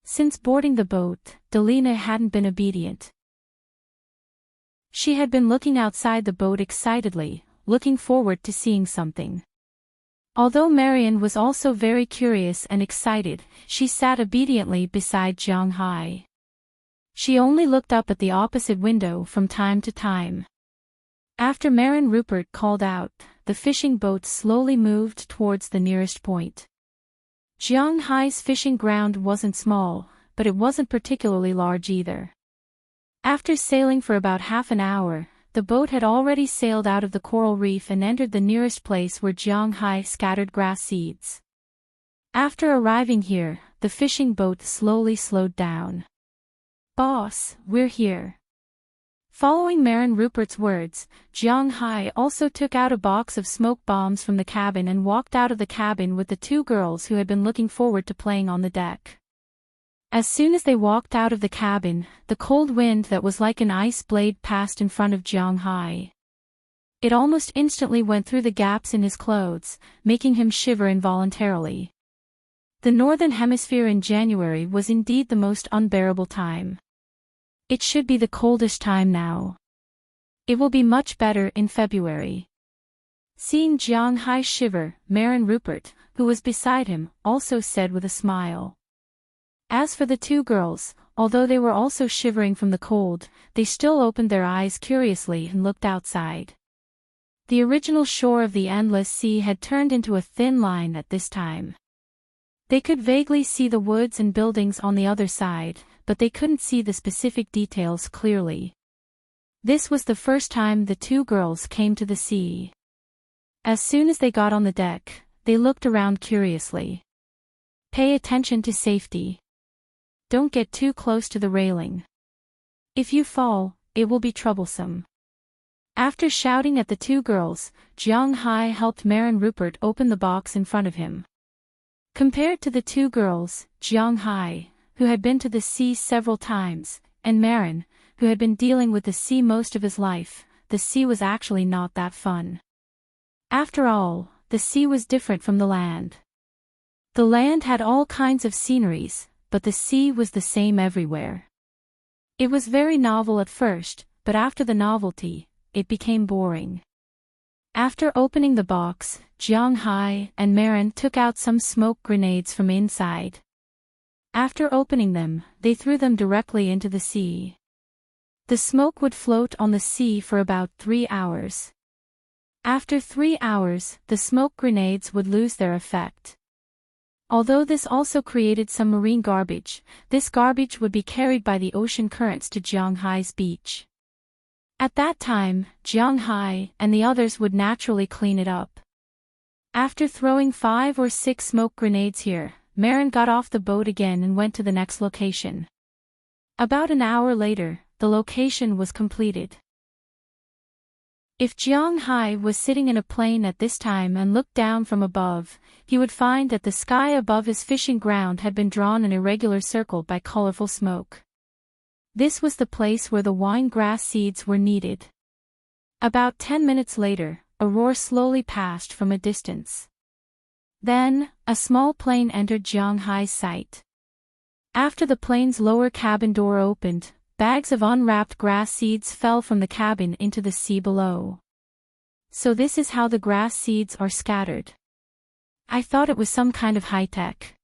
Since boarding the boat, Delina hadn't been obedient. She had been looking outside the boat excitedly, looking forward to seeing something. Although Marion was also very curious and excited, she sat obediently beside Jiang Hai. She only looked up at the opposite window from time to time. After Marin Rupert called out, the fishing boat slowly moved towards the nearest point. Jiang Hai's fishing ground wasn't small, but it wasn't particularly large either. After sailing for about half an hour, the boat had already sailed out of the coral reef and entered the nearest place where Jiang Hai scattered grass seeds. After arriving here, the fishing boat slowly slowed down. "Boss, we're here." Following Marin Rupert's words, Jiang Hai also took out a box of smoke bombs from the cabin and walked out of the cabin with the 2 girls who had been looking forward to playing on the deck. As soon as they walked out of the cabin, the cold wind that was like an ice blade passed in front of Jiang Hai. It almost instantly went through the gaps in his clothes, making him shiver involuntarily. The Northern Hemisphere in January was indeed the most unbearable time. It should be the coldest time now. It will be much better in February. Seeing Jiang Hai shiver, Marin Rupert, who was beside him, also said with a smile. As for the two girls, although they were also shivering from the cold, they still opened their eyes curiously and looked outside. The original shore of the endless sea had turned into a thin line at this time. They could vaguely see the woods and buildings on the other side, but they couldn't see the specific details clearly. This was the first time the two girls came to the sea. As soon as they got on the deck, they looked around curiously. Pay attention to safety. Don't get too close to the railing. If you fall, it will be troublesome. After shouting at the two girls, Jiang Hai helped Marin Rupert open the box in front of him. Compared to the two girls, Jiang Hai, who had been to the sea several times, and Marin, who had been dealing with the sea most of his life, the sea was actually not that fun. After all, the sea was different from the land. The land had all kinds of sceneries, but the sea was the same everywhere. It was very novel at first, but after the novelty, it became boring. After opening the box, Jiang Hai and Marin took out some smoke grenades from inside. After opening them, they threw them directly into the sea. The smoke would float on the sea for about 3 hours. After 3 hours, the smoke grenades would lose their effect. Although this also created some marine garbage, this garbage would be carried by the ocean currents to Jiang Hai's beach. At that time, Jiang Hai and the others would naturally clean it up. After throwing 5 or 6 smoke grenades here, Marin got off the boat again and went to the next location. About an hour later, the location was completed. If Jiang Hai was sitting in a plane at this time and looked down from above, he would find that the sky above his fishing ground had been drawn an irregular circle by colorful smoke. This was the place where the wine grass seeds were needed. About 10 minutes later, a roar slowly passed from a distance. Then, a small plane entered Jiang Hai's sight. After the plane's lower cabin door opened, bags of unwrapped grass seeds fell from the cabin into the sea below. So this is how the grass seeds are scattered. I thought it was some kind of high-tech.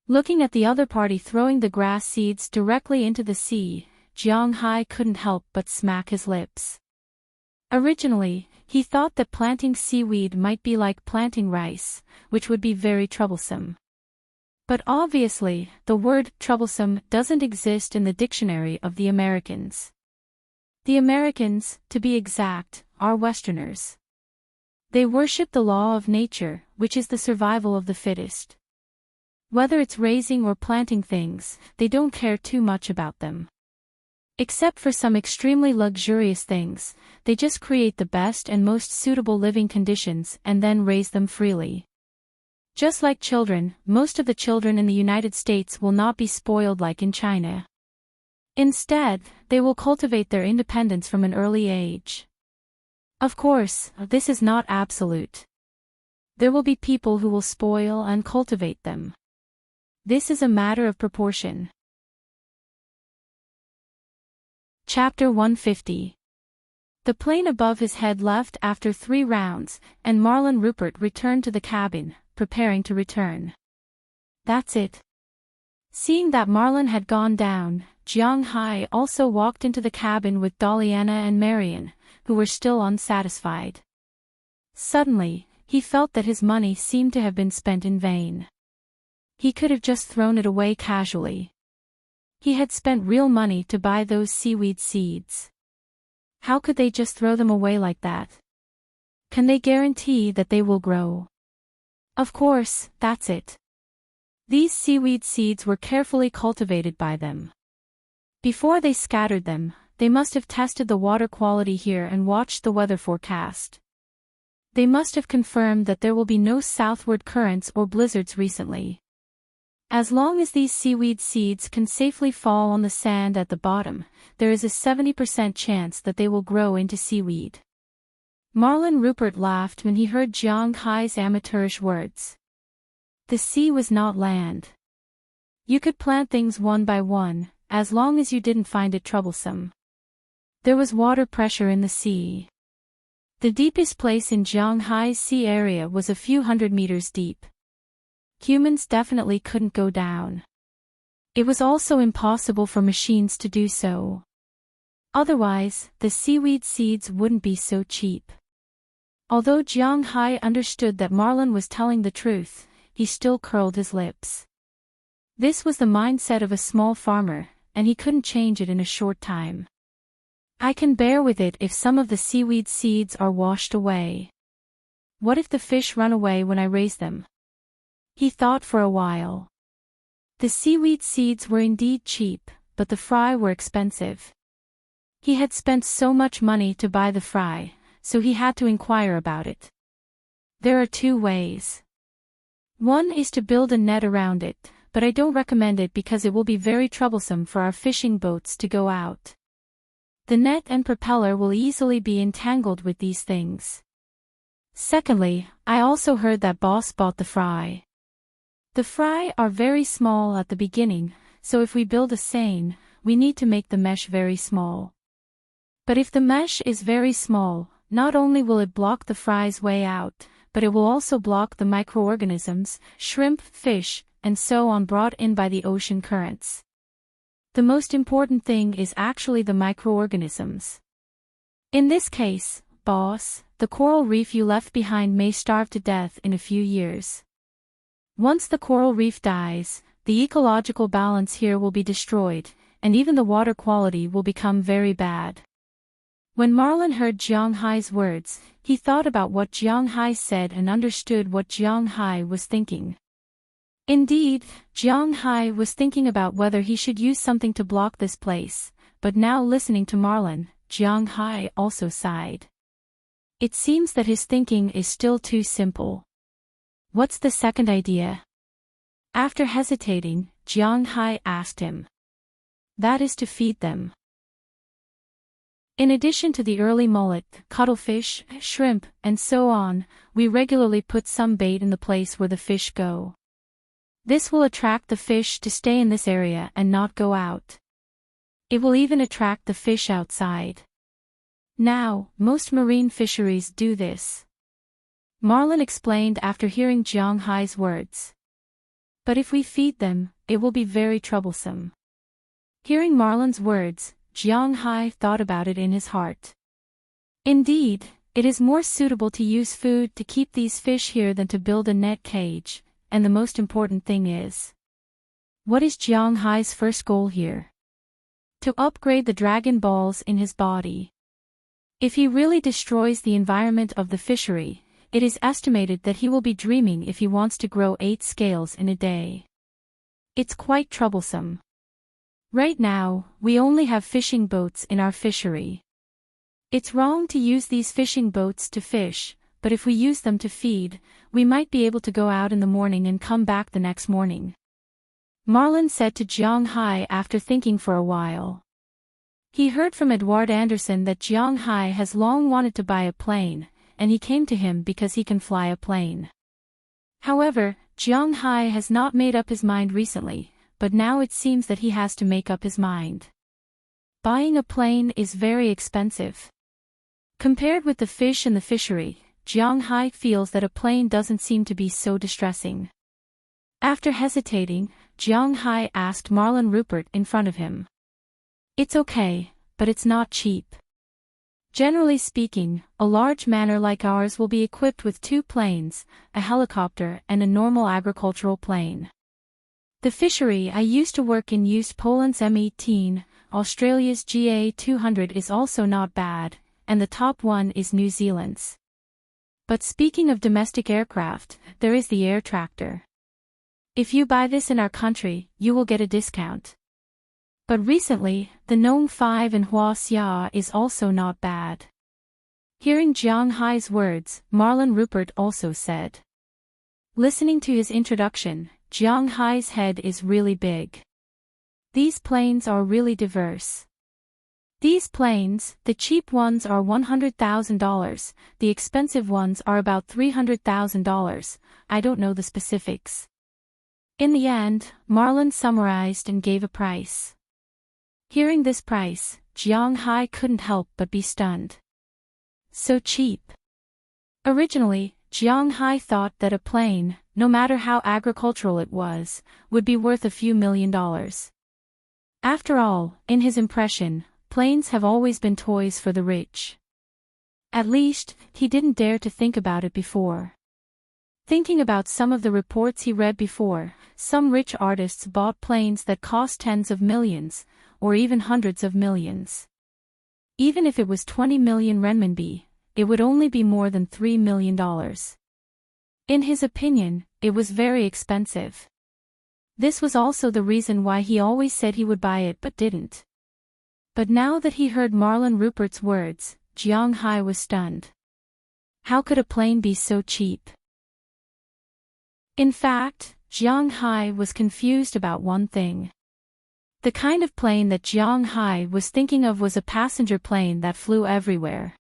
Looking at the other party throwing the grass seeds directly into the sea, Jiang Hai couldn't help but smack his lips. Originally, he thought that planting seaweed might be like planting rice, which would be very troublesome. But obviously, the word troublesome doesn't exist in the dictionary of the Americans. The Americans, to be exact, are Westerners. They worship the law of nature, which is the survival of the fittest. Whether it's raising or planting things, they don't care too much about them. Except for some extremely luxurious things, they just create the best and most suitable living conditions and then raise them freely. Just like children, most of the children in the United States will not be spoiled like in China. Instead, they will cultivate their independence from an early age. Of course, this is not absolute. There will be people who will spoil and cultivate them. This is a matter of proportion. Chapter 150. The plane above his head left after 3 rounds, and Marin Rupert returned to the cabin, preparing to return. That's it. Seeing that Marlin had gone down, Jiang Hai also walked into the cabin with Doliana and Marian, who were still unsatisfied. Suddenly, he felt that his money seemed to have been spent in vain. He could have just thrown it away casually. He had spent real money to buy those seaweed seeds. How could they just throw them away like that? Can they guarantee that they will grow? Of course, that's it. These seaweed seeds were carefully cultivated by them. Before they scattered them, they must have tested the water quality here and watched the weather forecast. They must have confirmed that there will be no southward currents or blizzards recently. As long as these seaweed seeds can safely fall on the sand at the bottom, there is a 70% chance that they will grow into seaweed. Marlon Rupert laughed when he heard Jiang Hai's amateurish words. The sea was not land. You could plant things one by one, as long as you didn't find it troublesome. There was water pressure in the sea. The deepest place in Jiang Hai's sea area was a few hundred meters deep. Humans definitely couldn't go down. It was also impossible for machines to do so. Otherwise, the seaweed seeds wouldn't be so cheap. Although Jiang Hai understood that Marlon was telling the truth, he still curled his lips. This was the mindset of a small farmer, and he couldn't change it in a short time. I can bear with it if some of the seaweed seeds are washed away. What if the fish run away when I raise them? He thought for a while. The seaweed seeds were indeed cheap, but the fry were expensive. He had spent so much money to buy the fry, so he had to inquire about it. There are two ways. One is to build a net around it, but I don't recommend it because it will be very troublesome for our fishing boats to go out. The net and propeller will easily be entangled with these things. Secondly, I also heard that boss bought the fry. The fry are very small at the beginning, so if we build a seine, we need to make the mesh very small. But if the mesh is very small, not only will it block the fry's way out, but it will also block the microorganisms, shrimp, fish, and so on brought in by the ocean currents. The most important thing is actually the microorganisms. In this case, boss, the coral reef you left behind may starve to death in a few years. Once the coral reef dies, the ecological balance here will be destroyed, and even the water quality will become very bad. When Marlon heard Jiang Hai's words, he thought about what Jiang Hai said and understood what Jiang Hai was thinking. Indeed, Jiang Hai was thinking about whether he should use something to block this place, but now listening to Marlon, Jiang Hai also sighed. It seems that his thinking is still too simple. What's the second idea? After hesitating, Jiang Hai asked him. That is to feed them. In addition to the early mullet, cuttlefish, shrimp, and so on, we regularly put some bait in the place where the fish go. This will attract the fish to stay in this area and not go out. It will even attract the fish outside. Now, most marine fisheries do this. Marlon explained after hearing Jiang Hai's words. But if we feed them, it will be very troublesome. Hearing Marlon's words, Jiang Hai thought about it in his heart. Indeed, it is more suitable to use food to keep these fish here than to build a net cage, and the most important thing is. What is Jiang Hai's first goal here? To upgrade the dragon balls in his body. If he really destroys the environment of the fishery, it is estimated that he will be dreaming if he wants to grow 8 scales in a day. It's quite troublesome. Right now, we only have fishing boats in our fishery. It's wrong to use these fishing boats to fish, but if we use them to feed, we might be able to go out in the morning and come back the next morning. Marlon said to Jiang Hai after thinking for a while. He heard from Edward Anderson that Jiang Hai has long wanted to buy a plane, and he came to him because he can fly a plane. However, Jiang Hai has not made up his mind recently, but now it seems that he has to make up his mind. Buying a plane is very expensive. Compared with the fish in the fishery, Jiang Hai feels that a plane doesn't seem to be so distressing. After hesitating, Jiang Hai asked Marlon Rupert in front of him. It's okay, but it's not cheap. Generally speaking, a large manor like ours will be equipped with 2 planes, a helicopter and a normal agricultural plane. The fishery I used to work in used Poland's M18, Australia's GA200 is also not bad, and the top one is New Zealand's. But speaking of domestic aircraft, there is the air tractor. If you buy this in our country, you will get a discount. But recently, the Gnome 5 in Hua Xia is also not bad. Hearing Jiang Hai's words, Marlon Rupert also said. Listening to his introduction, Jiang Hai's head is really big. These planes are really diverse. These planes, the cheap ones are $100,000, the expensive ones are about $300,000, I don't know the specifics. In the end, Marlon summarized and gave a price. Hearing this price, Jiang Hai couldn't help but be stunned. So cheap. Originally, Jiang Hai thought that a plane, no matter how agricultural it was, would be worth a few $1,000,000. After all, in his impression, planes have always been toys for the rich. At least, he didn't dare to think about it before. Thinking about some of the reports he read before, some rich artists bought planes that cost tens of millions, or even hundreds of millions. Even if it was 20 million renminbi, it would only be more than $3 million. In his opinion, it was very expensive. This was also the reason why he always said he would buy it but didn't. But now that he heard Marlon Rupert's words, Jiang Hai was stunned. How could a plane be so cheap? In fact, Jiang Hai was confused about one thing. The kind of plane that Jiang Hai was thinking of was a passenger plane that flew everywhere.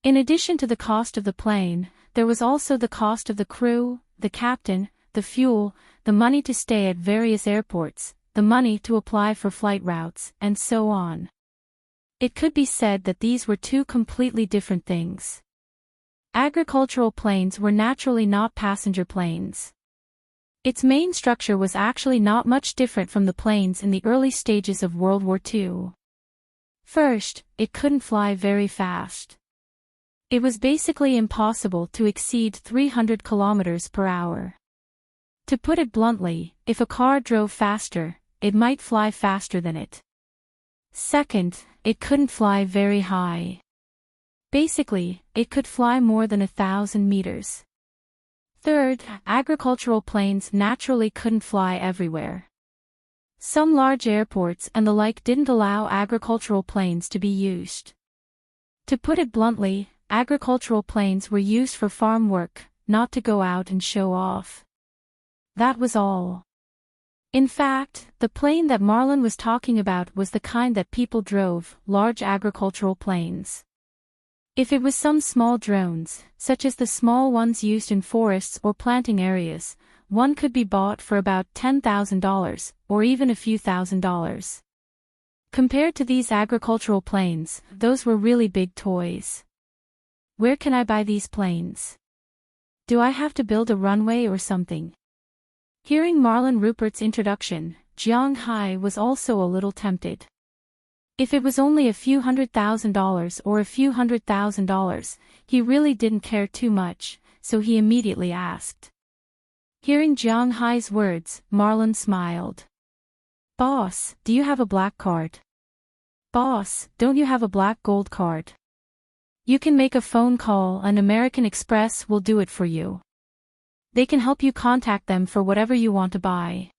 In addition to the cost of the plane, there was also the cost of the crew, the captain, the fuel, the money to stay at various airports, the money to apply for flight routes, and so on. It could be said that these were two completely different things. Agricultural planes were naturally not passenger planes. Its main structure was actually not much different from the planes in the early stages of World War II. First, it couldn't fly very fast. It was basically impossible to exceed 300 kilometers per hour. To put it bluntly, if a car drove faster, it might fly faster than it. Second, it couldn't fly very high. Basically, it could fly more than 1,000 meters. Third, agricultural planes naturally couldn't fly everywhere. Some large airports and the like didn't allow agricultural planes to be used. To put it bluntly, agricultural planes were used for farm work, not to go out and show off. That was all. In fact, the plane that Marlon was talking about was the kind that people drove, large agricultural planes. If it was some small drones, such as the small ones used in forests or planting areas, one could be bought for about $10,000, or even a few $1,000s. Compared to these agricultural planes, those were really big toys. Where can I buy these planes? Do I have to build a runway or something? Hearing Marlon Rupert's introduction, Jiang Hai was also a little tempted. If it was only a few $100,000 or a few $100,000, he really didn't care too much, so he immediately asked. Hearing Jiang Hai's words, Marlon smiled. Boss, do you have a black card? Boss, don't you have a black gold card? You can make a phone call and American Express will do it for you. They can help you contact them for whatever you want to buy.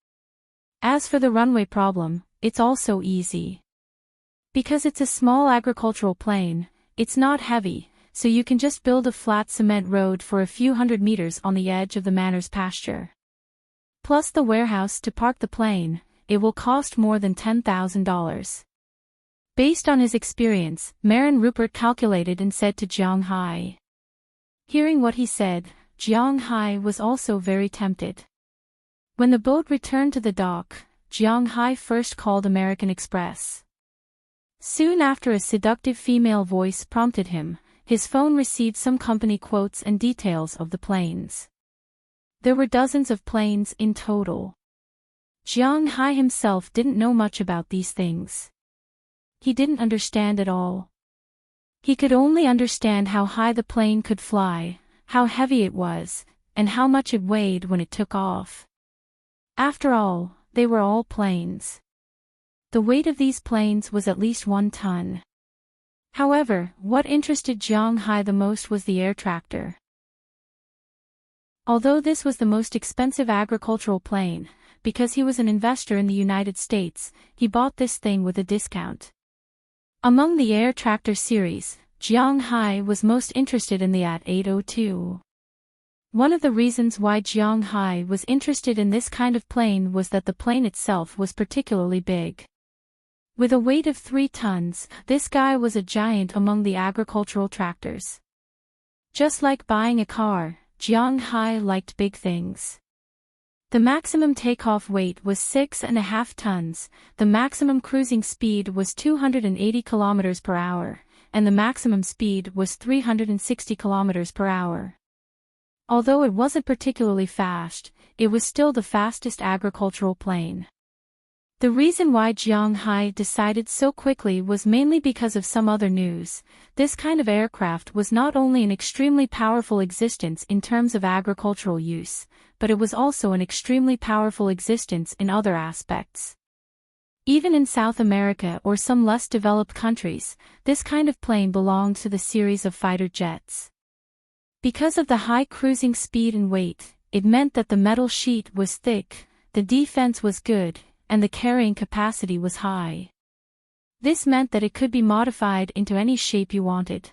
As for the runway problem, it's also easy. Because it's a small agricultural plane, it's not heavy, so you can just build a flat cement road for a few hundred meters on the edge of the manor's pasture. Plus the warehouse to park the plane, it will cost more than $10,000. Based on his experience, Marlon Rupert calculated and said to Jiang Hai. Hearing what he said, Jiang Hai was also very tempted. When the boat returned to the dock, Jiang Hai first called American Express. Soon after a seductive female voice prompted him, his phone received some company quotes and details of the planes. There were dozens of planes in total. Jiang Hai himself didn't know much about these things. He didn't understand at all. He could only understand how high the plane could fly, how heavy it was, and how much it weighed when it took off. After all, they were all planes. The weight of these planes was at least 1 ton. However, what interested Jiang Hai the most was the air tractor. Although this was the most expensive agricultural plane, because he was an investor in the United States, he bought this thing with a discount. Among the air tractor series, Jiang Hai was most interested in the AT-802. One of the reasons why Jiang Hai was interested in this kind of plane was that the plane itself was particularly big. With a weight of 3 tons, this guy was a giant among the agricultural tractors. Just like buying a car, Jiang Hai liked big things. The maximum takeoff weight was 6.5 tons, the maximum cruising speed was 280 kilometers per hour, and the maximum speed was 360 kilometers per hour. Although it wasn't particularly fast, it was still the fastest agricultural plane. The reason why Jiang Hai decided so quickly was mainly because of some other news. This kind of aircraft was not only an extremely powerful existence in terms of agricultural use, but it was also an extremely powerful existence in other aspects. Even in South America or some less developed countries, this kind of plane belonged to the series of fighter jets. Because of the high cruising speed and weight, it meant that the metal sheet was thick, the defense was good, and the carrying capacity was high. This meant that it could be modified into any shape you wanted.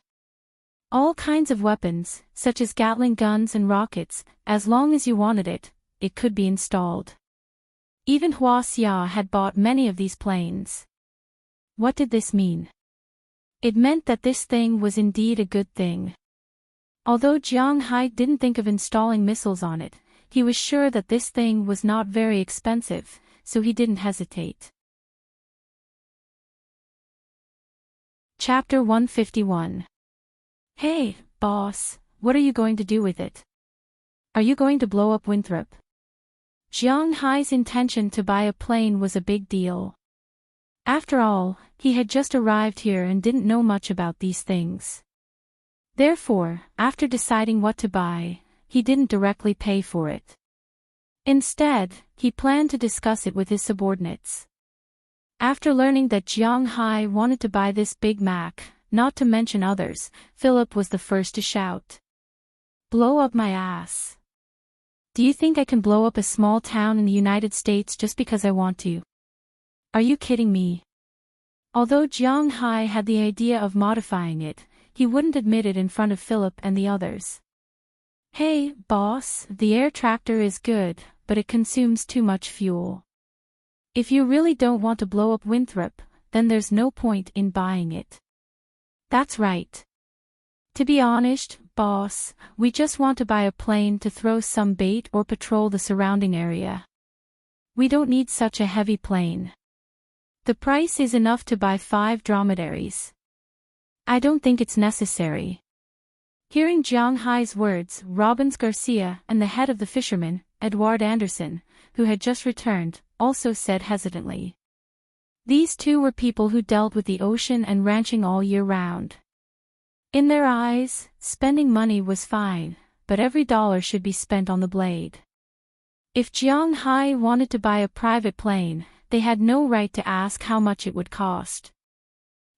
All kinds of weapons, such as Gatling guns and rockets, as long as you wanted it, it could be installed. Even Hua Xia had bought many of these planes. What did this mean? It meant that this thing was indeed a good thing. Although Jiang Hai didn't think of installing missiles on it, he was sure that this thing was not very expensive, so he didn't hesitate. Chapter 151. Hey, boss, what are you going to do with it? Are you going to blow up Winthrop? Jiang Hai's intention to buy a plane was a big deal. After all, he had just arrived here and didn't know much about these things. Therefore, after deciding what to buy, he didn't directly pay for it. Instead, he planned to discuss it with his subordinates. After learning that Jiang Hai wanted to buy this Big Mac, not to mention others, Philip was the first to shout. Blow up my ass. Do you think I can blow up a small town in the United States just because I want to? Are you kidding me? Although Jiang Hai had the idea of modifying it, he wouldn't admit it in front of Philip and the others. Hey, boss, the air tractor is good, but it consumes too much fuel. If you really don't want to blow up Winthrop, then there's no point in buying it. That's right. To be honest, boss, we just want to buy a plane to throw some bait or patrol the surrounding area. We don't need such a heavy plane. The price is enough to buy 5 dromedaries. I don't think it's necessary. Hearing Jiang Hai's words, Robbins Garcia and the head of the fishermen, Edward Anderson, who had just returned, also said hesitantly. These two were people who dealt with the ocean and ranching all year round. In their eyes, spending money was fine, but every dollar should be spent on the blade. If Jiang Hai wanted to buy a private plane, they had no right to ask how much it would cost.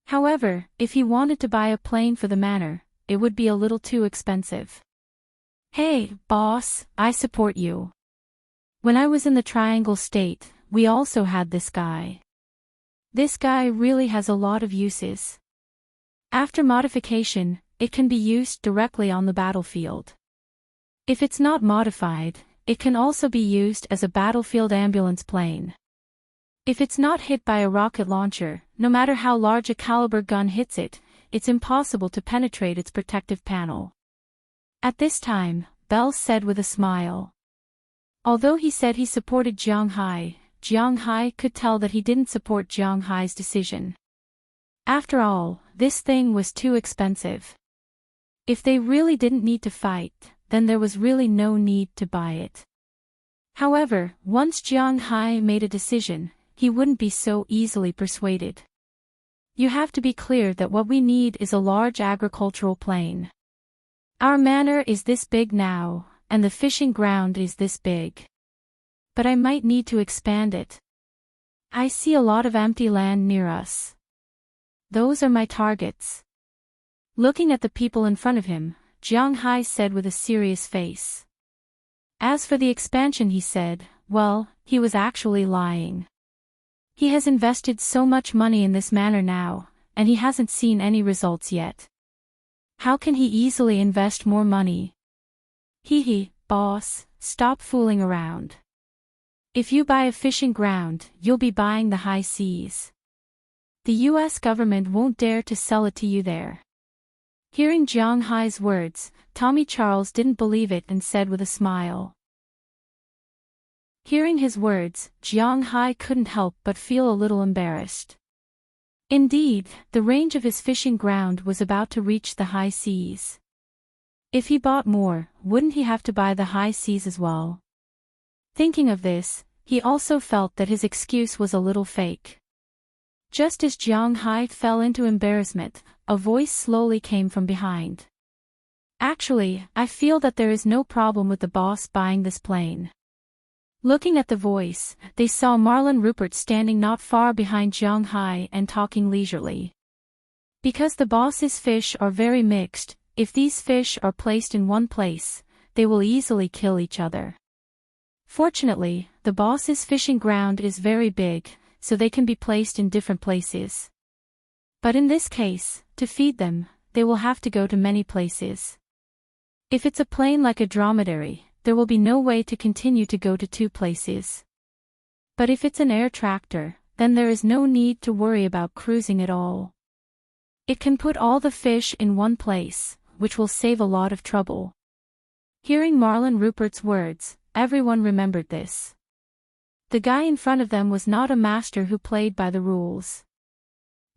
However, if he wanted to buy a plane for the manor, it would be a little too expensive. Hey, boss, I support you. When I was in the Triangle State, we also had this guy. This guy really has a lot of uses. After modification, it can be used directly on the battlefield. If it's not modified, it can also be used as a battlefield ambulance plane. If it's not hit by a rocket launcher, no matter how large a caliber gun hits it, it's impossible to penetrate its protective panel. At this time, Bell said with a smile. Although he said he supported Jiang Hai could tell that he didn't support Jiang Hai's decision. After all, this thing was too expensive. If they really didn't need to fight, then there was really no need to buy it. However, once Jiang Hai made a decision, he wouldn't be so easily persuaded. You have to be clear that what we need is a large agricultural plane. Our manor is this big now, and the fishing ground is this big. But I might need to expand it. I see a lot of empty land near us. Those are my targets. Looking at the people in front of him, Jiang Hai said with a serious face. As for the expansion, he said, well, he was actually lying. He has invested so much money in this manor now, and he hasn't seen any results yet. How can he easily invest more money? Hee hee, boss, stop fooling around. If you buy a fishing ground, you'll be buying the high seas. The US government won't dare to sell it to you there. Hearing Jiang Hai's words, Tommy Charles didn't believe it and said with a smile. Hearing his words, Jiang Hai couldn't help but feel a little embarrassed. Indeed, the range of his fishing ground was about to reach the high seas. If he bought more, wouldn't he have to buy the high seas as well? Thinking of this, he also felt that his excuse was a little fake. Just as Jiang Hai fell into embarrassment, a voice slowly came from behind. Actually, I feel that there is no problem with the boss buying this plane. Looking at the voice, they saw Marlon Rupert standing not far behind Jiang Hai and talking leisurely. Because the boss's fish are very mixed, if these fish are placed in one place, they will easily kill each other. Fortunately, the boss's fishing ground is very big, so they can be placed in different places. But in this case, to feed them, they will have to go to many places. If it's a plane like a dromedary, there will be no way to continue to go to 2 places. But if it's an air tractor, then there is no need to worry about cruising at all. It can put all the fish in one place, which will save a lot of trouble. Hearing Marlon Rupert's words, everyone remembered this. The guy in front of them was not a master who played by the rules.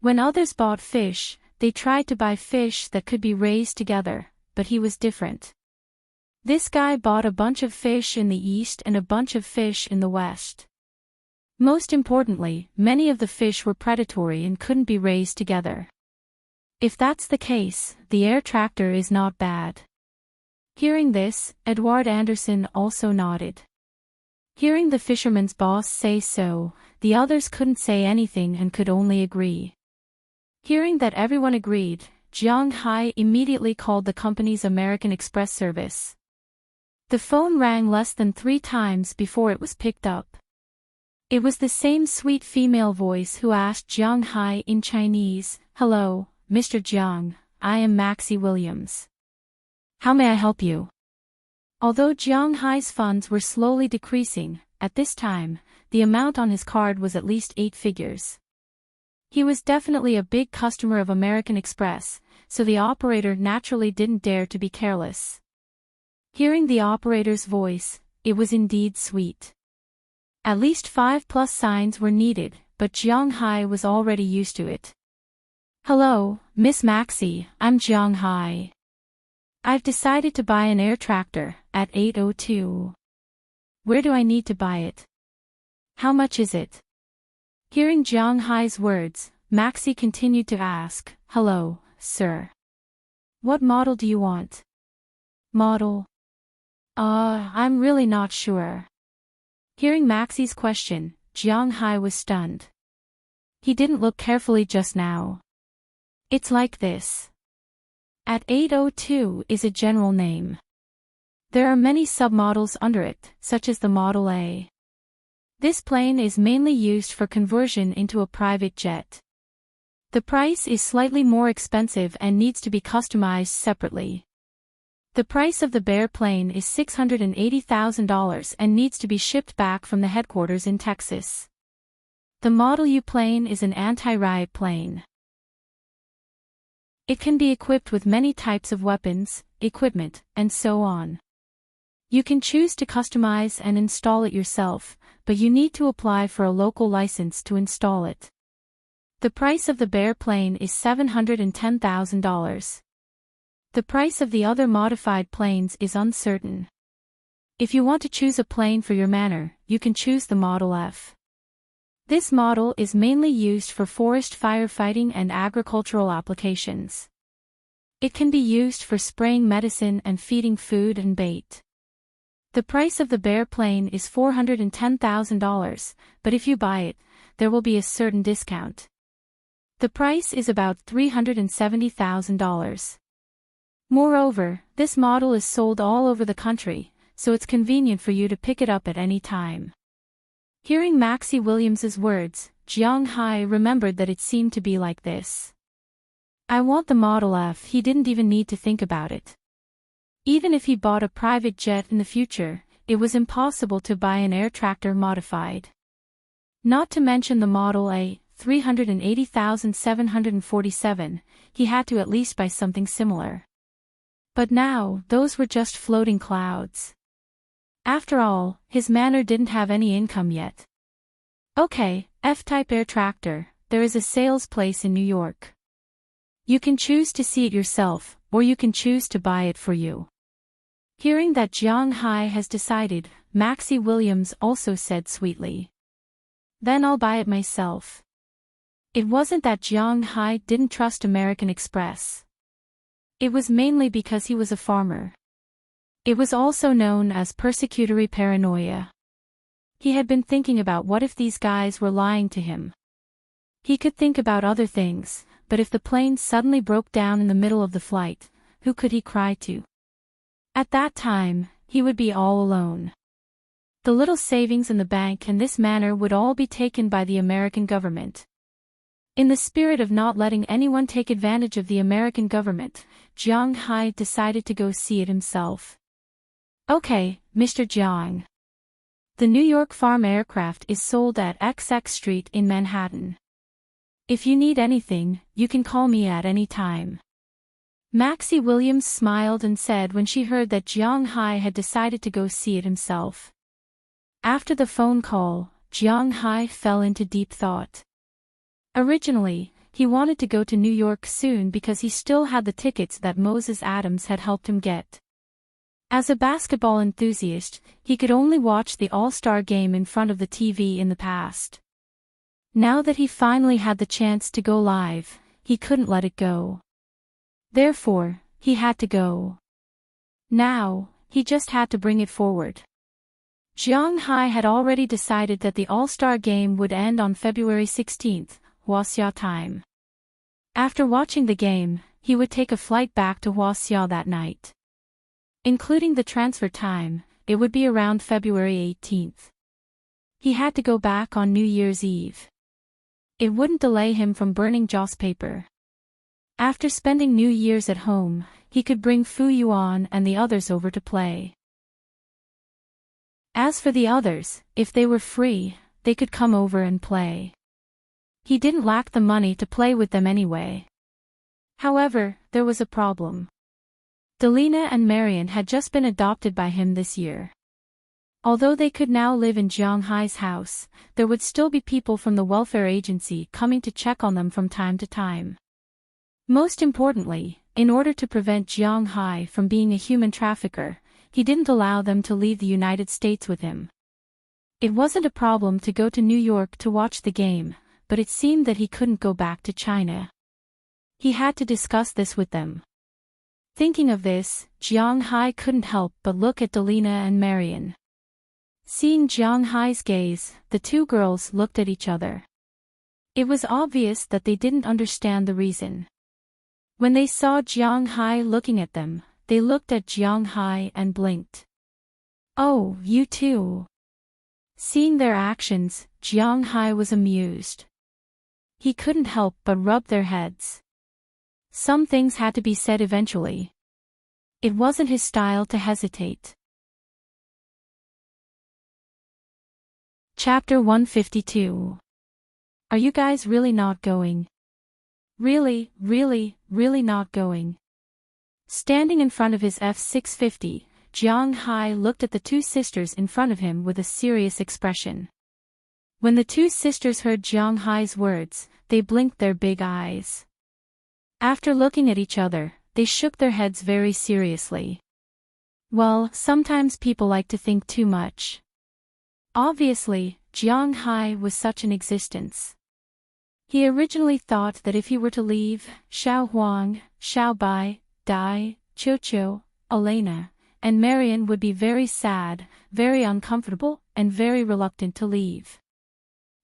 When others bought fish, they tried to buy fish that could be raised together, but he was different. This guy bought a bunch of fish in the east and a bunch of fish in the west. Most importantly, many of the fish were predatory and couldn't be raised together. If that's the case, the air tractor is not bad. Hearing this, Edward Anderson also nodded. Hearing the fisherman's boss say so, the others couldn't say anything and could only agree. Hearing that everyone agreed, Jiang Hai immediately called the company's American Express service. The phone rang less than 3 times before it was picked up. It was the same sweet female voice who asked Jiang Hai in Chinese, "Hello, Mr. Jiang, I am Maxie Williams. How may I help you?" Although Jiang Hai's funds were slowly decreasing, at this time, the amount on his card was at least 8 figures. He was definitely a big customer of American Express, so the operator naturally didn't dare to be careless. Hearing the operator's voice, it was indeed sweet. At least 5 plus signs were needed, but Jiang Hai was already used to it. "Hello, Miss Maxie, I'm Jiang Hai. I've decided to buy an air tractor at 802. Where do I need to buy it? How much is it?" Hearing Jiang Hai's words, Maxie continued to ask, "Hello, sir. What model do you want?" "Model? I'm really not sure." Hearing Maxie's question, Jiang Hai was stunned. He didn't look carefully just now. "It's like this. At 802 is a general name. There are many submodels under it, such as the Model A. This plane is mainly used for conversion into a private jet. The price is slightly more expensive and needs to be customized separately. The price of the bare plane is $680,000 and needs to be shipped back from the headquarters in Texas. The Model U plane is an anti-riot plane. It can be equipped with many types of weapons, equipment, and so on. You can choose to customize and install it yourself, but you need to apply for a local license to install it. The price of the bare plane is $710,000. The price of the other modified planes is uncertain. If you want to choose a plane for your manor, you can choose the Model F. This model is mainly used for forest firefighting and agricultural applications. It can be used for spraying medicine and feeding food and bait. The price of the bare plane is $410,000, but if you buy it, there will be a certain discount. The price is about $370,000. Moreover, this model is sold all over the country, so it's convenient for you to pick it up at any time. Hearing Maxie Williams's words, Jiang Hai remembered that it seemed to be like this. "I want the Model F." He didn't even need to think about it. Even if he bought a private jet in the future, it was impossible to buy an air tractor modified. Not to mention the Model A, 380,747, he had to at least buy something similar. But now, those were just floating clouds. After all, his manor didn't have any income yet. Okay, F-type air tractor, there is a sales place in New York. You can choose to see it yourself, or you can choose to buy it for you. Hearing that Jiang Hai has decided, Maxie Williams also said sweetly. Then I'll buy it myself. It wasn't that Jiang Hai didn't trust American Express. It was mainly because he was a farmer. It was also known as persecutory paranoia. He had been thinking about what if these guys were lying to him. He could think about other things, but if the plane suddenly broke down in the middle of the flight, who could he cry to? At that time, he would be all alone. The little savings in the bank and this manor would all be taken by the American government. In the spirit of not letting anyone take advantage of the American government, Jiang Hai decided to go see it himself. Okay, Mr. Jiang. The New York Farm aircraft is sold at XX Street in Manhattan. If you need anything, you can call me at any time. Maxie Williams smiled and said when she heard that Jiang Hai had decided to go see it himself. After the phone call, Jiang Hai fell into deep thought. Originally, he wanted to go to New York soon because he still had the tickets that Moses Adams had helped him get. As a basketball enthusiast, he could only watch the All-Star game in front of the TV in the past. Now that he finally had the chance to go live, he couldn't let it go. Therefore, he had to go. Now, he just had to bring it forward. Jiang Hai had already decided that the All-Star game would end on February 16th, Huaxia time. After watching the game, he would take a flight back to Huaxia that night. Including the transfer time, it would be around February 18th. He had to go back on New Year's Eve. It wouldn't delay him from burning joss paper. After spending New Year's at home, he could bring Fu Yuan and the others over to play. As for the others, if they were free, they could come over and play. He didn't lack the money to play with them anyway. However, there was a problem. Delina and Marian had just been adopted by him this year. Although they could now live in Jiang Hai's house, there would still be people from the welfare agency coming to check on them from time to time. Most importantly, in order to prevent Jiang Hai from being a human trafficker, he didn't allow them to leave the United States with him. It wasn't a problem to go to New York to watch the game, but it seemed that he couldn't go back to China. He had to discuss this with them. Thinking of this, Jiang Hai couldn't help but look at Delina and Marian. Seeing Jiang Hai's gaze, the two girls looked at each other. It was obvious that they didn't understand the reason. When they saw Jiang Hai looking at them, they looked at Jiang Hai and blinked. Oh, you too. Seeing their actions, Jiang Hai was amused. He couldn't help but rub their heads. Some things had to be said eventually. It wasn't his style to hesitate. Chapter 152. Are you guys really not going? Really not going? Standing in front of his F-650, Jiang Hai looked at the two sisters in front of him with a serious expression. When the two sisters heard Jiang Hai's words, they blinked their big eyes. After looking at each other, they shook their heads very seriously. Well, sometimes people like to think too much. Obviously, Jiang Hai was such an existence. He originally thought that if he were to leave, Xiao Huang, Xiao Bai, Dai, Qiu, Elena, and Marian would be very sad, very uncomfortable, and very reluctant to leave.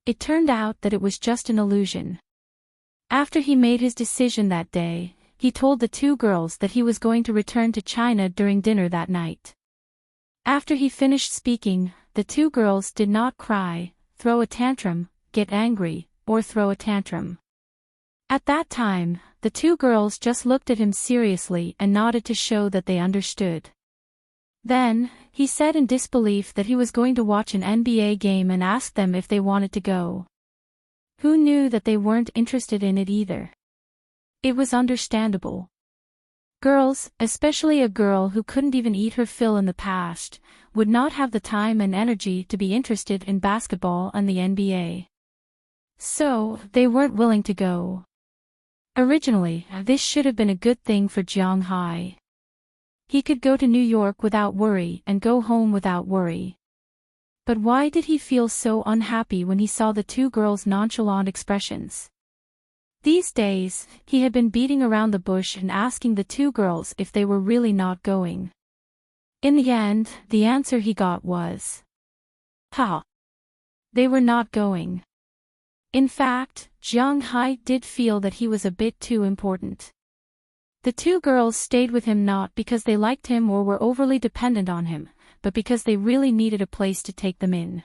It turned out that it was just an illusion. After he made his decision that day, he told the two girls that he was going to return to China during dinner that night. After he finished speaking, the two girls did not cry, throw a tantrum, get angry, or throw a tantrum. At that time, the two girls just looked at him seriously and nodded to show that they understood. Then, he said in disbelief that he was going to watch an NBA game and asked them if they wanted to go. Who knew that they weren't interested in it either? It was understandable. Girls, especially a girl who couldn't even eat her fill in the past, would not have the time and energy to be interested in basketball and the NBA. So, they weren't willing to go. Originally, this should have been a good thing for Jiang Hai. He could go to New York without worry and go home without worry. But why did he feel so unhappy when he saw the two girls' nonchalant expressions? These days, he had been beating around the bush and asking the two girls if they were really not going. In the end, the answer he got was, "Ha! They were not going." In fact, Jiang Hai did feel that he was a bit too important. The two girls stayed with him not because they liked him or were overly dependent on him, but because they really needed a place to take them in.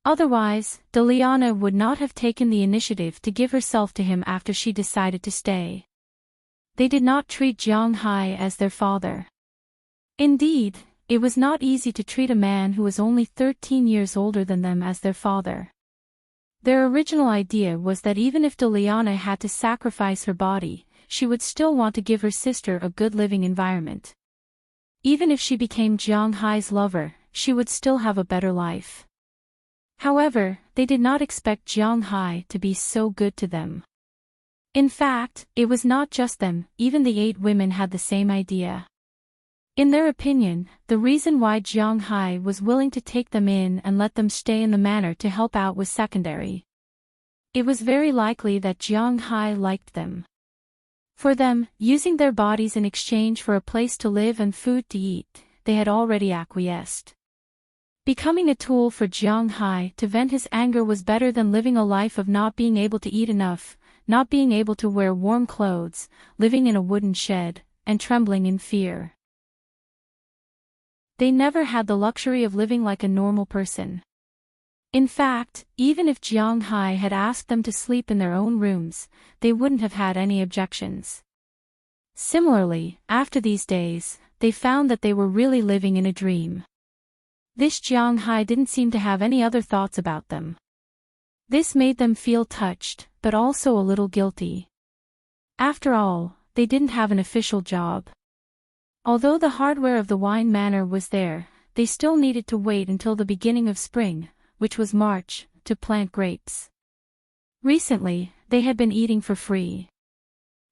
Otherwise, Deliana would not have taken the initiative to give herself to him after she decided to stay. They did not treat Jiang Hai as their father. Indeed, it was not easy to treat a man who was only 13 years older than them as their father. Their original idea was that even if Deliana had to sacrifice her body, she would still want to give her sister a good living environment. Even if she became Jiang Hai's lover, she would still have a better life. However, they did not expect Jiang Hai to be so good to them. In fact, it was not just them, even the 8 women had the same idea. In their opinion, the reason why Jiang Hai was willing to take them in and let them stay in the manor to help out was secondary. It was very likely that Jiang Hai liked them. For them, using their bodies in exchange for a place to live and food to eat, they had already acquiesced. Becoming a tool for Jiang Hai to vent his anger was better than living a life of not being able to eat enough, not being able to wear warm clothes, living in a wooden shed, and trembling in fear. They never had the luxury of living like a normal person. In fact, even if Jiang Hai had asked them to sleep in their own rooms, they wouldn't have had any objections. Similarly, after these days, they found that they were really living in a dream. This Jiang Hai didn't seem to have any other thoughts about them. This made them feel touched, but also a little guilty. After all, they didn't have an official job. Although the hardware of the wine manor was there, they still needed to wait until the beginning of spring, which was March, to plant grapes. Recently, they had been eating for free.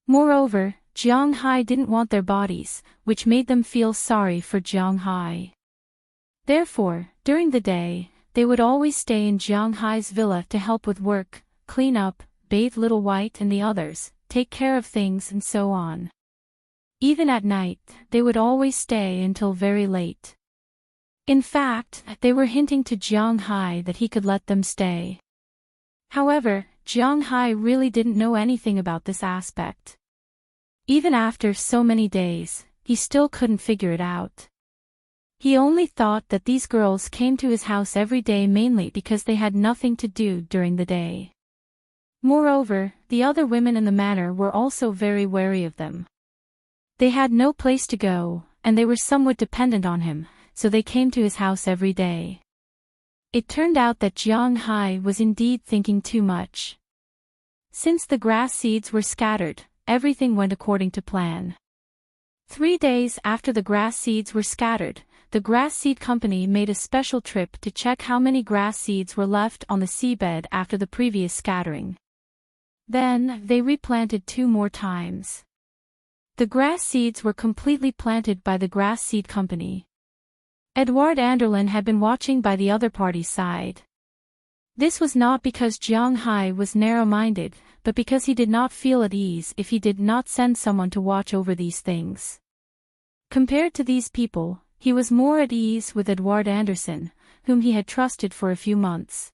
Moreover, Jiang Hai didn't want their bodies, which made them feel sorry for Jiang Hai. Therefore, during the day, they would always stay in Jiang Hai's villa to help with work, clean up, bathe Little White and the others, take care of things and so on. Even at night, they would always stay until very late. In fact, they were hinting to Jiang Hai that he could let them stay. However, Jiang Hai really didn't know anything about this aspect. Even after so many days, he still couldn't figure it out. He only thought that these girls came to his house every day mainly because they had nothing to do during the day. Moreover, the other women in the manor were also very wary of them. They had no place to go, and they were somewhat dependent on him, so they came to his house every day. It turned out that Jiang Hai was indeed thinking too much. Since the grass seeds were scattered, everything went according to plan. 3 days after the grass seeds were scattered, the grass seed company made a special trip to check how many grass seeds were left on the seabed after the previous scattering. Then, they replanted 2 more times. The grass seeds were completely planted by the grass seed company. Edouard Anderlin had been watching by the other party's side. This was not because Jiang Hai was narrow-minded, but because he did not feel at ease if he did not send someone to watch over these things. Compared to these people, he was more at ease with Edouard Anderson, whom he had trusted for a few months.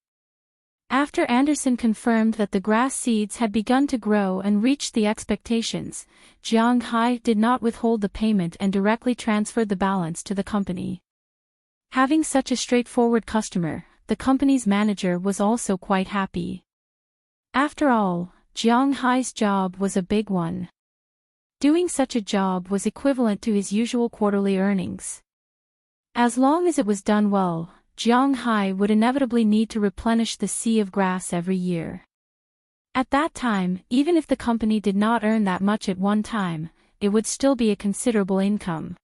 After Anderson confirmed that the grass seeds had begun to grow and reached the expectations, Jiang Hai did not withhold the payment and directly transferred the balance to the company. Having such a straightforward customer, the company's manager was also quite happy. After all, Jiang Hai's job was a big one. Doing such a job was equivalent to his usual quarterly earnings. As long as it was done well, Jiang Hai would inevitably need to replenish the sea of grass every year. At that time, even if the company did not earn that much at one time, it would still be a considerable income.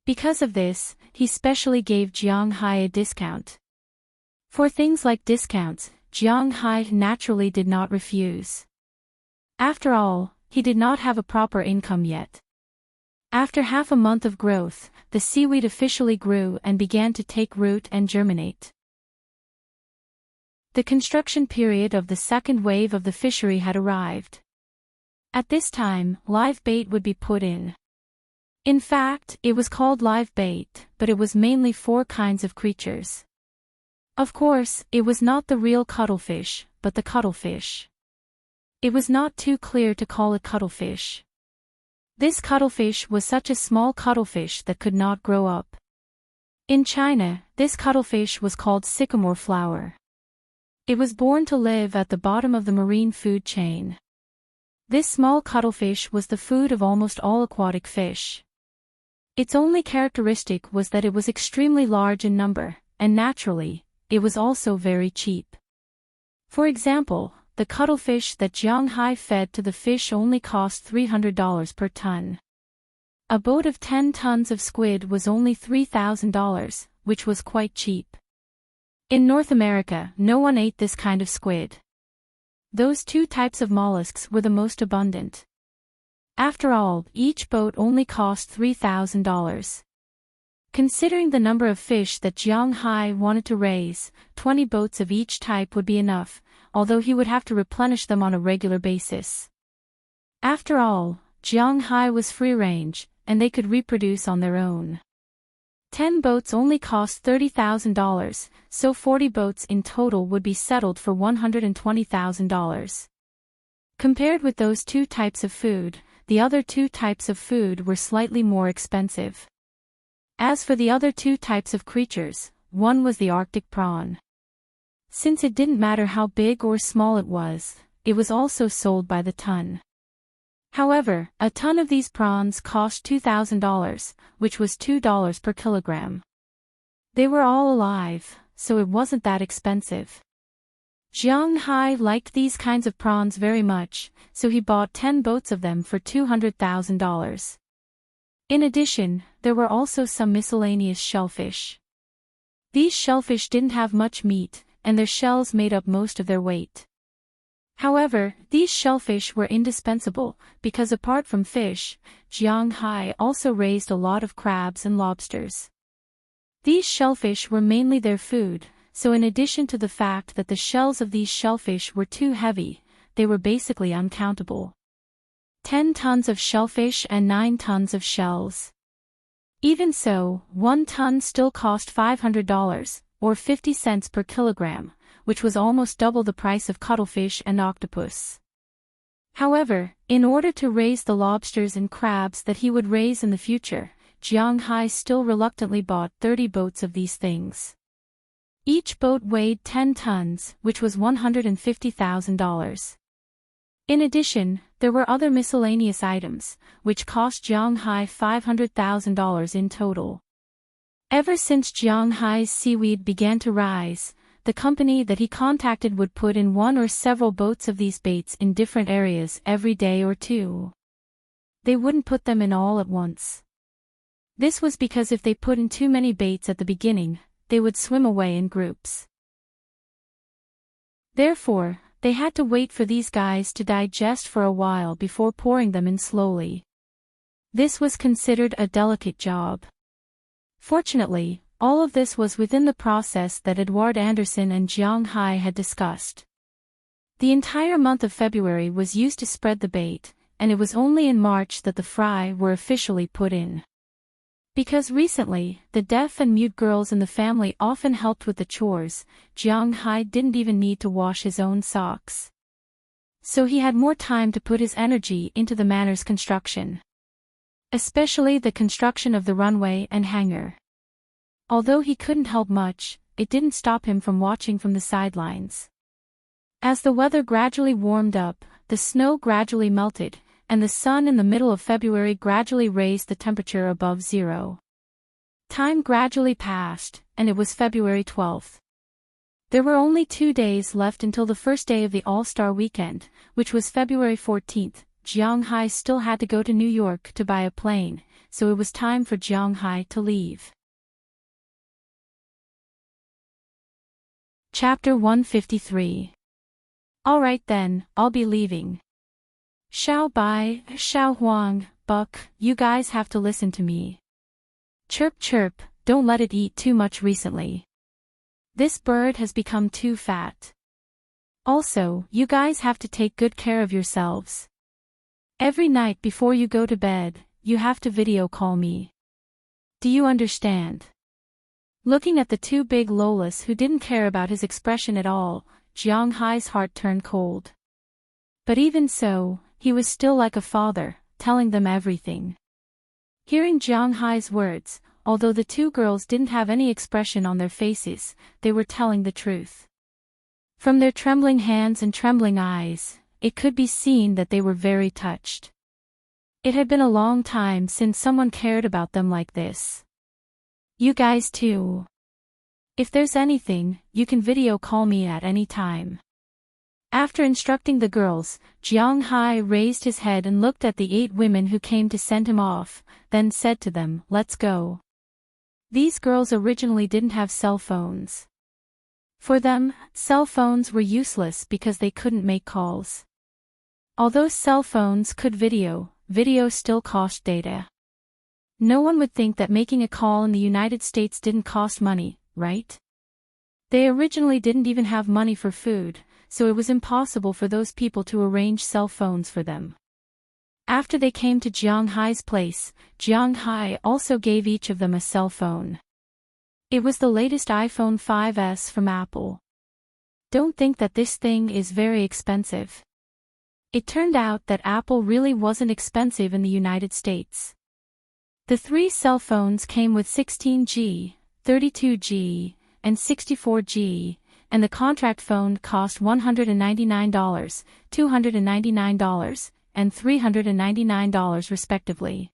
Because of this, he specially gave Jiang Hai a discount. For things like discounts, Jiang Hai naturally did not refuse. After all, he did not have a proper income yet. After half a month of growth, the seaweed officially grew and began to take root and germinate. The construction period of the second wave of the fishery had arrived. At this time, live bait would be put in. In fact, it was called live bait, but it was mainly 4 kinds of creatures. Of course, it was not the real cuttlefish, but the cuttlefish. It was not too clear to call it cuttlefish. This cuttlefish was such a small cuttlefish that could not grow up. In China, this cuttlefish was called sycamore flower. It was born to live at the bottom of the marine food chain. This small cuttlefish was the food of almost all aquatic fish. Its only characteristic was that it was extremely large in number, and naturally, it was also very cheap. For example, the cuttlefish that Jiang Hai fed to the fish only cost $300 per ton. A boat of 10 tons of squid was only $3,000, which was quite cheap. In North America, no one ate this kind of squid. Those 2 types of mollusks were the most abundant. After all, each boat only cost $3,000. Considering the number of fish that Jiang Hai wanted to raise, 20 boats of each type would be enough, although he would have to replenish them on a regular basis. After all, Jiang Hai was free-range, and they could reproduce on their own. 10 boats only cost $30,000, so 40 boats in total would be settled for $120,000. Compared with those 2 types of food, the other 2 types of food were slightly more expensive. As for the other 2 types of creatures, one was the Arctic prawn. Since it didn't matter how big or small it was also sold by the ton. However, a ton of these prawns cost $2,000, which was $2 per kilogram. They were all alive, so it wasn't that expensive. Jiang Hai liked these kinds of prawns very much, so he bought 10 boats of them for $200,000. In addition, there were also some miscellaneous shellfish. These shellfish didn't have much meat, and their shells made up most of their weight. However, these shellfish were indispensable, because apart from fish, Jiang Hai also raised a lot of crabs and lobsters. These shellfish were mainly their food, so in addition to the fact that the shells of these shellfish were too heavy, they were basically uncountable. 10 tons of shellfish and 9 tons of shells. Even so, 1 ton still cost $500, or 50 cents per kilogram, which was almost double the price of cuttlefish and octopus. However, in order to raise the lobsters and crabs that he would raise in the future, Jiang Hai still reluctantly bought 30 boats of these things. Each boat weighed 10 tons, which was $150,000. In addition, there were other miscellaneous items, which cost Jiang Hai $500,000 in total. Ever since Jiang Hai's seaweed began to rise, the company that he contacted would put in 1 or several boats of these baits in different areas every day or 2. They wouldn't put them in all at once. This was because if they put in too many baits at the beginning, they would swim away in groups. Therefore, they had to wait for these guys to digest for a while before pouring them in slowly. This was considered a delicate job. Fortunately, all of this was within the process that Edward Anderson and Jiang Hai had discussed. The entire month of February was used to spread the bait, and it was only in March that the fry were officially put in. Because recently, the deaf and mute girls in the family often helped with the chores, Jiang Hai didn't even need to wash his own socks. So he had more time to put his energy into the manor's construction. Especially the construction of the runway and hangar. Although he couldn't help much, it didn't stop him from watching from the sidelines. As the weather gradually warmed up, the the snow gradually melted, and the sun in the middle of February gradually raised the temperature above zero. Time gradually passed, and it was February 12th. There were only 2 days left until the first day of the All-Star Weekend, which was February 14th. Jiang Hai still had to go to New York to buy a plane, so it was time for Jiang Hai to leave. Chapter 153. Alright then, I'll be leaving. Xiao Bai, Xiao Huang, Buck, you guys have to listen to me. Chirp chirp, don't let it eat too much recently. This bird has become too fat. Also, you guys have to take good care of yourselves. Every night before you go to bed, you have to video call me. Do you understand? Looking at the two big Lolas who didn't care about his expression at all, Jiang Hai's heart turned cold. But even so, he was still like a father, telling them everything. Hearing Jiang Hai's words, although the two girls didn't have any expression on their faces, they were telling the truth. From their trembling hands and trembling eyes, it could be seen that they were very touched. It had been a long time since someone cared about them like this. You guys too. If there's anything, you can video call me at any time. After instructing the girls, Jiang Hai raised his head and looked at the 8 women who came to send him off, then said to them, "Let's go." These girls originally didn't have cell phones. For them, cell phones were useless because they couldn't make calls. Although cell phones could video still cost data. No one would think that making a call in the United States didn't cost money, right? They originally didn't even have money for food, so it was impossible for those people to arrange cell phones for them. After they came to Jiang Hai's place, Jiang Hai also gave each of them a cell phone. It was the latest iPhone 5S from Apple. Don't think that this thing is very expensive. It turned out that Apple really wasn't expensive in the United States. The 3 cell phones came with 16G, 32G, and 64G, and the contract phone cost $199, $299, and $399 respectively.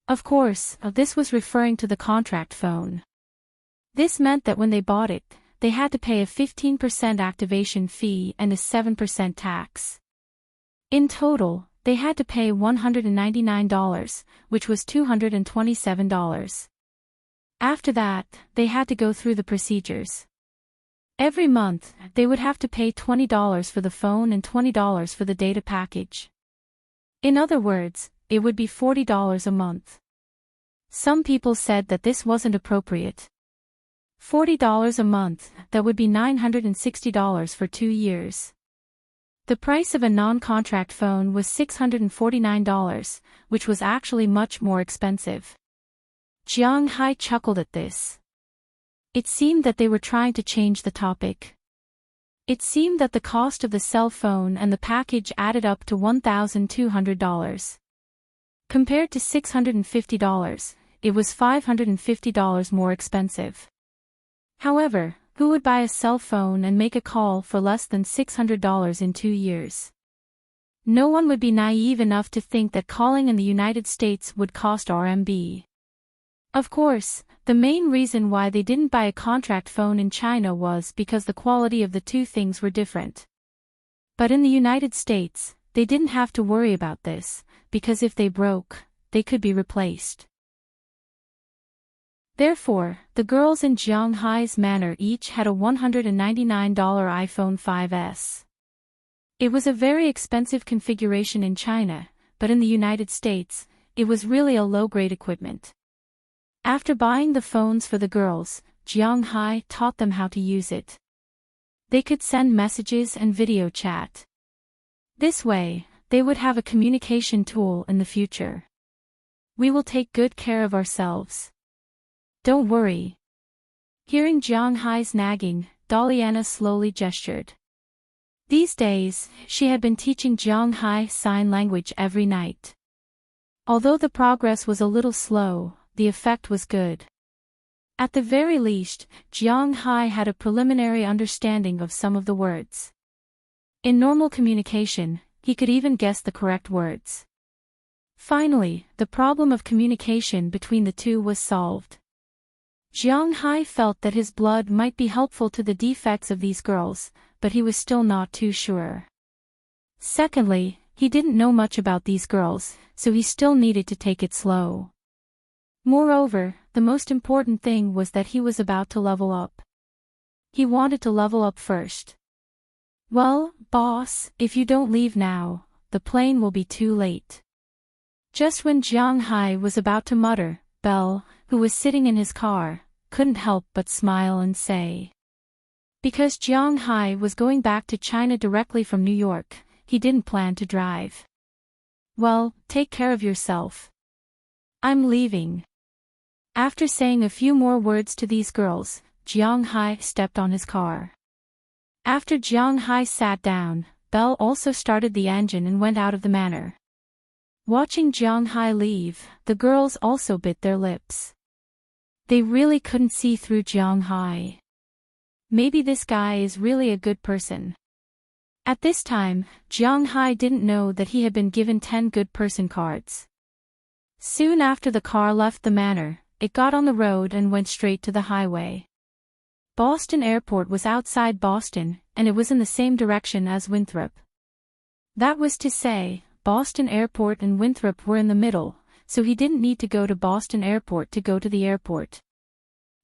Of course, this was referring to the contract phone. This meant that when they bought it, they had to pay a 15% activation fee and a 7% tax. In total, they had to pay $199, which was $227. After that, they had to go through the procedures. Every month, they would have to pay $20 for the phone and $20 for the data package. In other words, it would be $40 a month. Some people said that this wasn't appropriate. $40 a month, that would be $960 for 2 years. The price of a non-contract phone was $649, which was actually much more expensive. Jiang Hai chuckled at this. It seemed that they were trying to change the topic. It seemed that the cost of the cell phone and the package added up to $1,200. Compared to $650, it was $550 more expensive. However, who would buy a cell phone and make a call for less than $600 in 2 years? No one would be naive enough to think that calling in the United States would cost RMB. Of course, the main reason why they didn't buy a contract phone in China was because the quality of the two things were different. But in the United States, they didn't have to worry about this, because if they broke, they could be replaced. Therefore, the girls in Jiang Hai's manor each had a $199 iPhone 5S. It was a very expensive configuration in China, but in the United States, it was really a low-grade equipment. After buying the phones for the girls, Jiang Hai taught them how to use it. They could send messages and video chat. This way, they would have a communication tool in the future. We will take good care of ourselves. Don't worry. Hearing Jiang Hai's nagging, Daliana slowly gestured. These days, she had been teaching Jiang Hai sign language every night. Although the progress was a little slow, the effect was good. At the very least, Jiang Hai had a preliminary understanding of some of the words. In normal communication, he could even guess the correct words. Finally, the problem of communication between the two was solved. Jiang Hai felt that his blood might be helpful to the defects of these girls, but he was still not too sure. Secondly, he didn't know much about these girls, so he still needed to take it slow. Moreover, the most important thing was that he was about to level up. He wanted to level up first. Well, boss, if you don't leave now, the plane will be too late. Just when Jiang Hai was about to mutter, Belle, who was sitting in his car, couldn't help but smile and say. Because Jiang Hai was going back to China directly from New York, he didn't plan to drive. Well, take care of yourself. I'm leaving. After saying a few more words to these girls, Jiang Hai stepped on his car. After Jiang Hai sat down, Belle also started the engine and went out of the manor. Watching Jiang Hai leave, the girls also bit their lips. They really couldn't see through Jiang Hai. Maybe this guy is really a good person. At this time, Jiang Hai didn't know that he had been given 10 good person cards. Soon after the car left the manor, it got on the road and went straight to the highway. Boston Airport was outside Boston, and it was in the same direction as Winthrop. That was to say, Boston Airport and Winthrop were in the middle, so he didn't need to go to Boston Airport to go to the airport.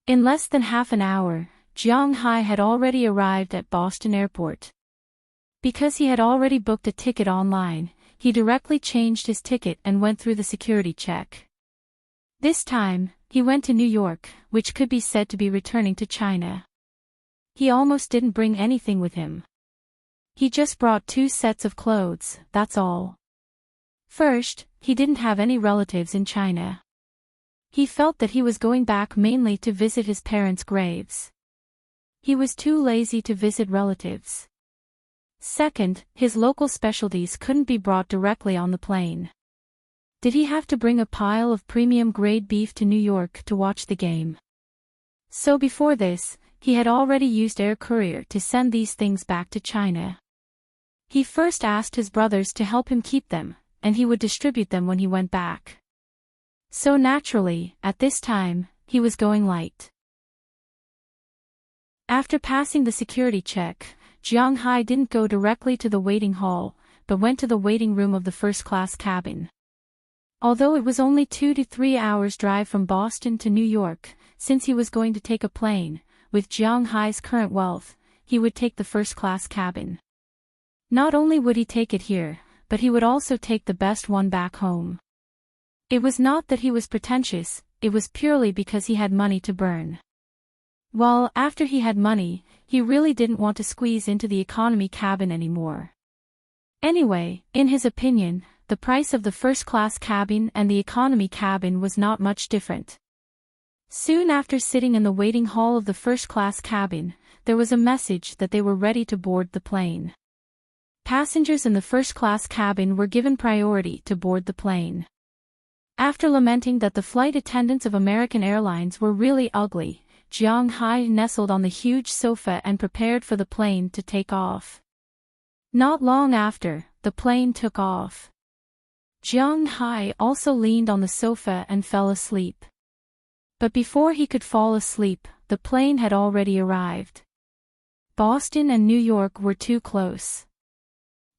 In less than half an hour, Jiang Hai had already arrived at Boston Airport. Because he had already booked a ticket online, he directly changed his ticket and went through the security check. This time, he went to New York, which could be said to be returning to China. He almost didn't bring anything with him. He just brought 2 sets of clothes, that's all. First, he didn't have any relatives in China. He felt that he was going back mainly to visit his parents' graves. He was too lazy to visit relatives. Second, his local specialties couldn't be brought directly on the plane. Did he have to bring a pile of premium-grade beef to New York to watch the game? So before this, he had already used air courier to send these things back to China. He first asked his brothers to help him keep them, and he would distribute them when he went back. So naturally, at this time, he was going light. After passing the security check, Jiang Hai didn't go directly to the waiting hall, but went to the waiting room of the first-class cabin. Although it was only 2 to 3 hours drive from Boston to New York, since he was going to take a plane, with Jiang Hai's current wealth, he would take the first-class cabin. Not only would he take it here, but he would also take the best one back home. It was not that he was pretentious, it was purely because he had money to burn. Well, after he had money, he really didn't want to squeeze into the economy cabin anymore. Anyway, in his opinion, the price of the first-class cabin and the economy cabin was not much different. Soon after sitting in the waiting hall of the first-class cabin, there was a message that they were ready to board the plane. Passengers in the first-class cabin were given priority to board the plane. After lamenting that the flight attendants of American Airlines were really ugly, Jiang Hai nestled on the huge sofa and prepared for the plane to take off. Not long after, the plane took off. Jiang Hai also leaned on the sofa and fell asleep. But before he could fall asleep, the plane had already arrived. Boston and New York were too close.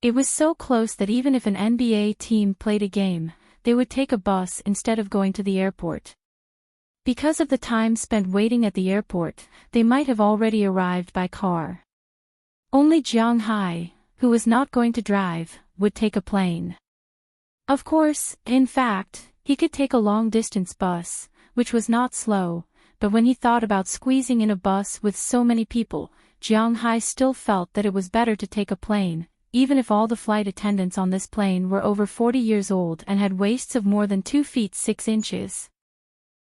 It was so close that even if an NBA team played a game, they would take a bus instead of going to the airport. Because of the time spent waiting at the airport, they might have already arrived by car. Only Jiang Hai, who was not going to drive, would take a plane. Of course, in fact, he could take a long-distance bus, which was not slow, but when he thought about squeezing in a bus with so many people, Jiang Hai still felt that it was better to take a plane, even if all the flight attendants on this plane were over 40 years old and had waists of more than 2 feet 6 inches.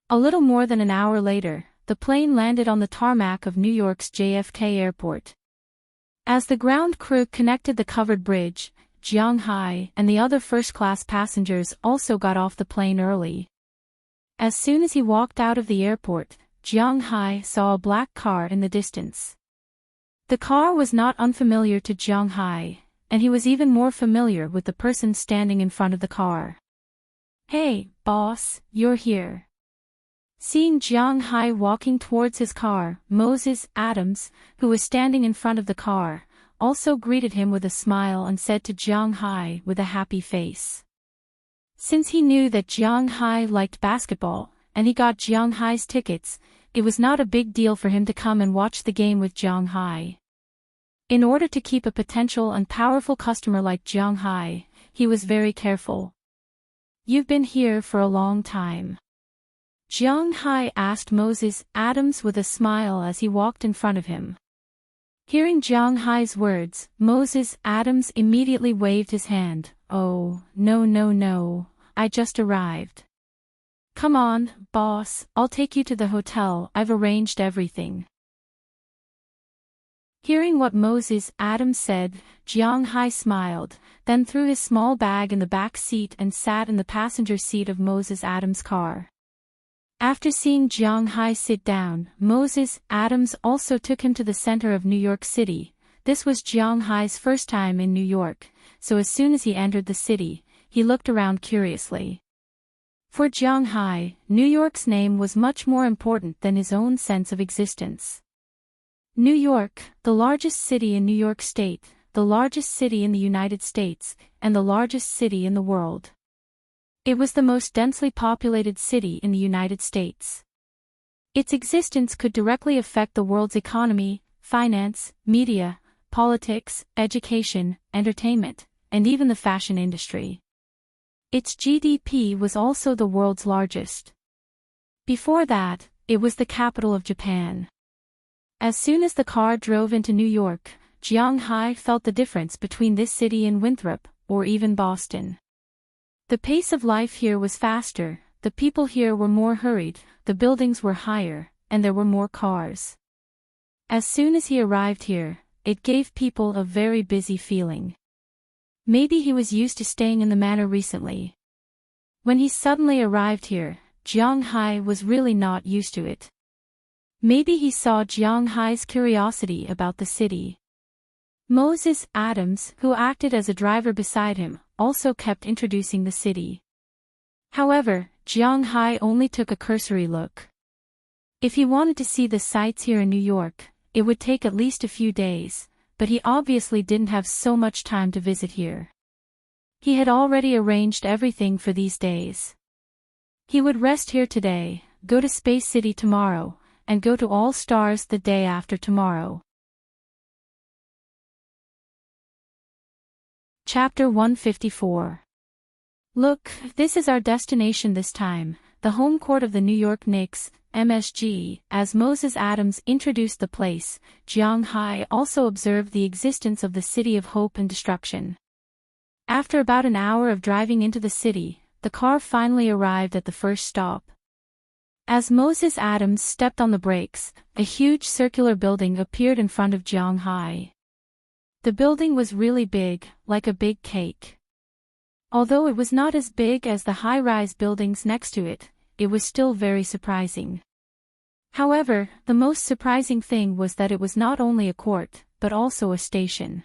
A little more than an hour later, the plane landed on the tarmac of New York's JFK Airport. As the ground crew connected the covered bridge, Jiang Hai and the other first-class passengers also got off the plane early. As soon as he walked out of the airport, Jiang Hai saw a black car in the distance. The car was not unfamiliar to Jiang Hai. and he was even more familiar with the person standing in front of the car. "Hey, boss, you're here." Seeing Jiang Hai walking towards his car, Moses Adams, who was standing in front of the car, also greeted him with a smile and said to Jiang Hai with a happy face. Since he knew that Jiang Hai liked basketball, and he got Jiang Hai's tickets, it was not a big deal for him to come and watch the game with Jiang Hai. In order to keep a potential and powerful customer like Jiang Hai, he was very careful. "You've been here for a long time?" Jiang Hai asked Moses Adams with a smile as he walked in front of him. Hearing Jiang Hai's words, Moses Adams immediately waved his hand. "Oh, no, I just arrived." "Come on, boss, I'll take you to the hotel, I've arranged everything." Hearing what Moses Adams said, Jiang Hai smiled, then threw his small bag in the back seat and sat in the passenger seat of Moses Adams' car. After seeing Jiang Hai sit down, Moses Adams also took him to the center of New York City. This was Jiang Hai's first time in New York, so as soon as he entered the city, he looked around curiously. For Jiang Hai, New York's name was much more important than his own sense of existence. New York, the largest city in New York State, the largest city in the United States, and the largest city in the world. It was the most densely populated city in the United States. Its existence could directly affect the world's economy, finance, media, politics, education, entertainment, and even the fashion industry. Its GDP was also the world's largest. Before that, it was the capital of Japan. As soon as the car drove into New York, Jiang Hai felt the difference between this city and Winthrop, or even Boston. The pace of life here was faster, the people here were more hurried, the buildings were higher, and there were more cars. As soon as he arrived here, it gave people a very busy feeling. Maybe he was used to staying in the manor recently. When he suddenly arrived here, Jiang Hai was really not used to it. Maybe he saw Jiang Hai's curiosity about the city. Moses Adams, who acted as a driver beside him, also kept introducing the city. However, Jiang Hai only took a cursory look. If he wanted to see the sights here in New York, it would take at least a few days, but he obviously didn't have so much time to visit here. He had already arranged everything for these days. He would rest here today, go to Space City tomorrow, and go to All Stars the day after tomorrow. Chapter 154. Look, this is our destination this time, the home court of the New York Knicks, MSG. As Moses Adams introduced the place, Jiang Hai also observed the existence of the City of Hope and Destruction. After about an hour of driving into the city, the car finally arrived at the first stop. As Moses Adams stepped on the brakes, a huge circular building appeared in front of Jiang Hai. The building was really big, like a big cake. Although it was not as big as the high-rise buildings next to it, it was still very surprising. However, the most surprising thing was that it was not only a court, but also a station.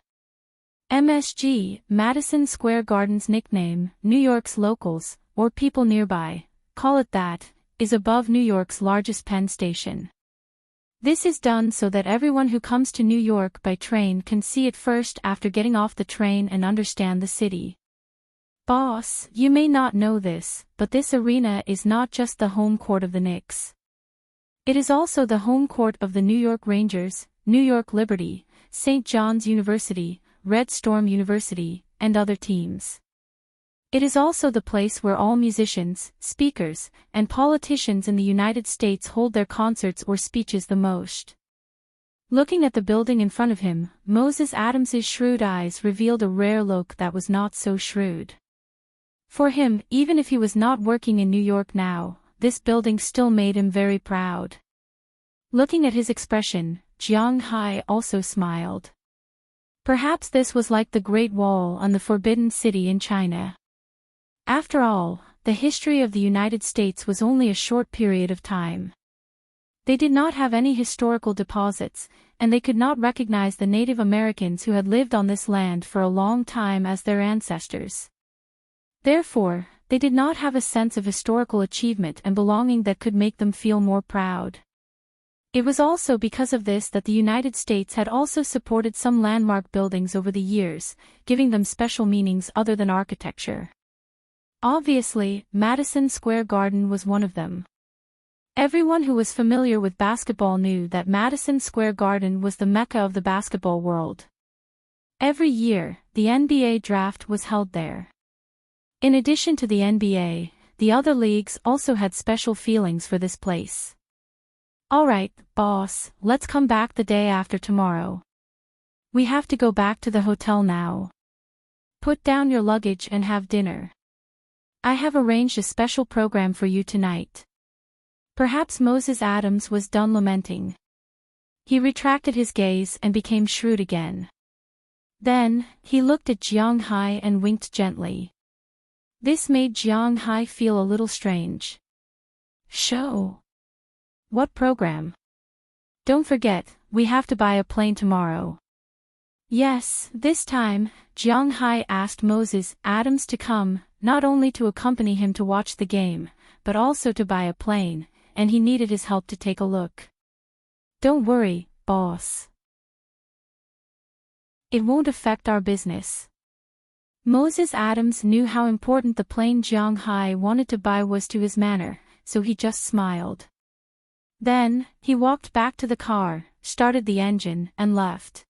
MSG, Madison Square Garden's nickname, New York's locals, or people nearby, call it that, is above New York's largest Penn station. This is done so that everyone who comes to New York by train can see it first after getting off the train and understand the city. Boss, you may not know this, but this arena is not just the home court of the Knicks. It is also the home court of the New York Rangers, New York Liberty, St. John's University, Red Storm University, and other teams. It is also the place where all musicians, speakers, and politicians in the United States hold their concerts or speeches the most. Looking at the building in front of him, Moses Adams's shrewd eyes revealed a rare look that was not so shrewd. For him, even if he was not working in New York now, this building still made him very proud. Looking at his expression, Jiang Hai also smiled. Perhaps this was like the Great Wall on the Forbidden City in China. After all, the history of the United States was only a short period of time. They did not have any historical deposits, and they could not recognize the Native Americans who had lived on this land for a long time as their ancestors. Therefore, they did not have a sense of historical achievement and belonging that could make them feel more proud. It was also because of this that the United States had also supported some landmark buildings over the years, giving them special meanings other than architecture. Obviously, Madison Square Garden was one of them. Everyone who was familiar with basketball knew that Madison Square Garden was the mecca of the basketball world. Every year, the NBA draft was held there. In addition to the NBA, the other leagues also had special feelings for this place. "Alright, boss, let's come back the day after tomorrow. We have to go back to the hotel now. Put down your luggage and have dinner. I have arranged a special program for you tonight." Perhaps Moses Adams was done lamenting. He retracted his gaze and became shrewd again. Then, he looked at Jiang Hai and winked gently. This made Jiang Hai feel a little strange. "Show? What program? Don't forget, we have to buy a plane tomorrow." Yes, this time, Jiang Hai asked Moses Adams to come, not only to accompany him to watch the game, but also to buy a plane, and he needed his help to take a look. "Don't worry, boss. It won't affect our business." Moses Adams knew how important the plane Jiang Hai wanted to buy was to his manner, so he just smiled. Then, he walked back to the car, started the engine, and left.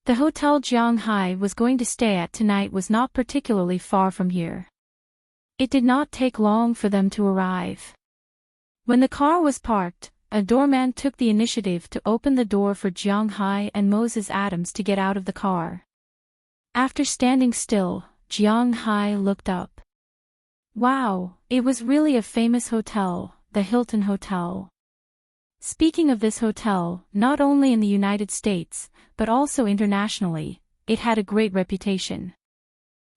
The hotel Jiang Hai was going to stay at tonight was not particularly far from here. It did not take long for them to arrive. When the car was parked, a doorman took the initiative to open the door for Jiang Hai and Moses Adams to get out of the car. After standing still, Jiang Hai looked up. Wow, it was really a famous hotel, the Hilton Hotel. Speaking of this hotel, not only in the United States, but also internationally, it had a great reputation.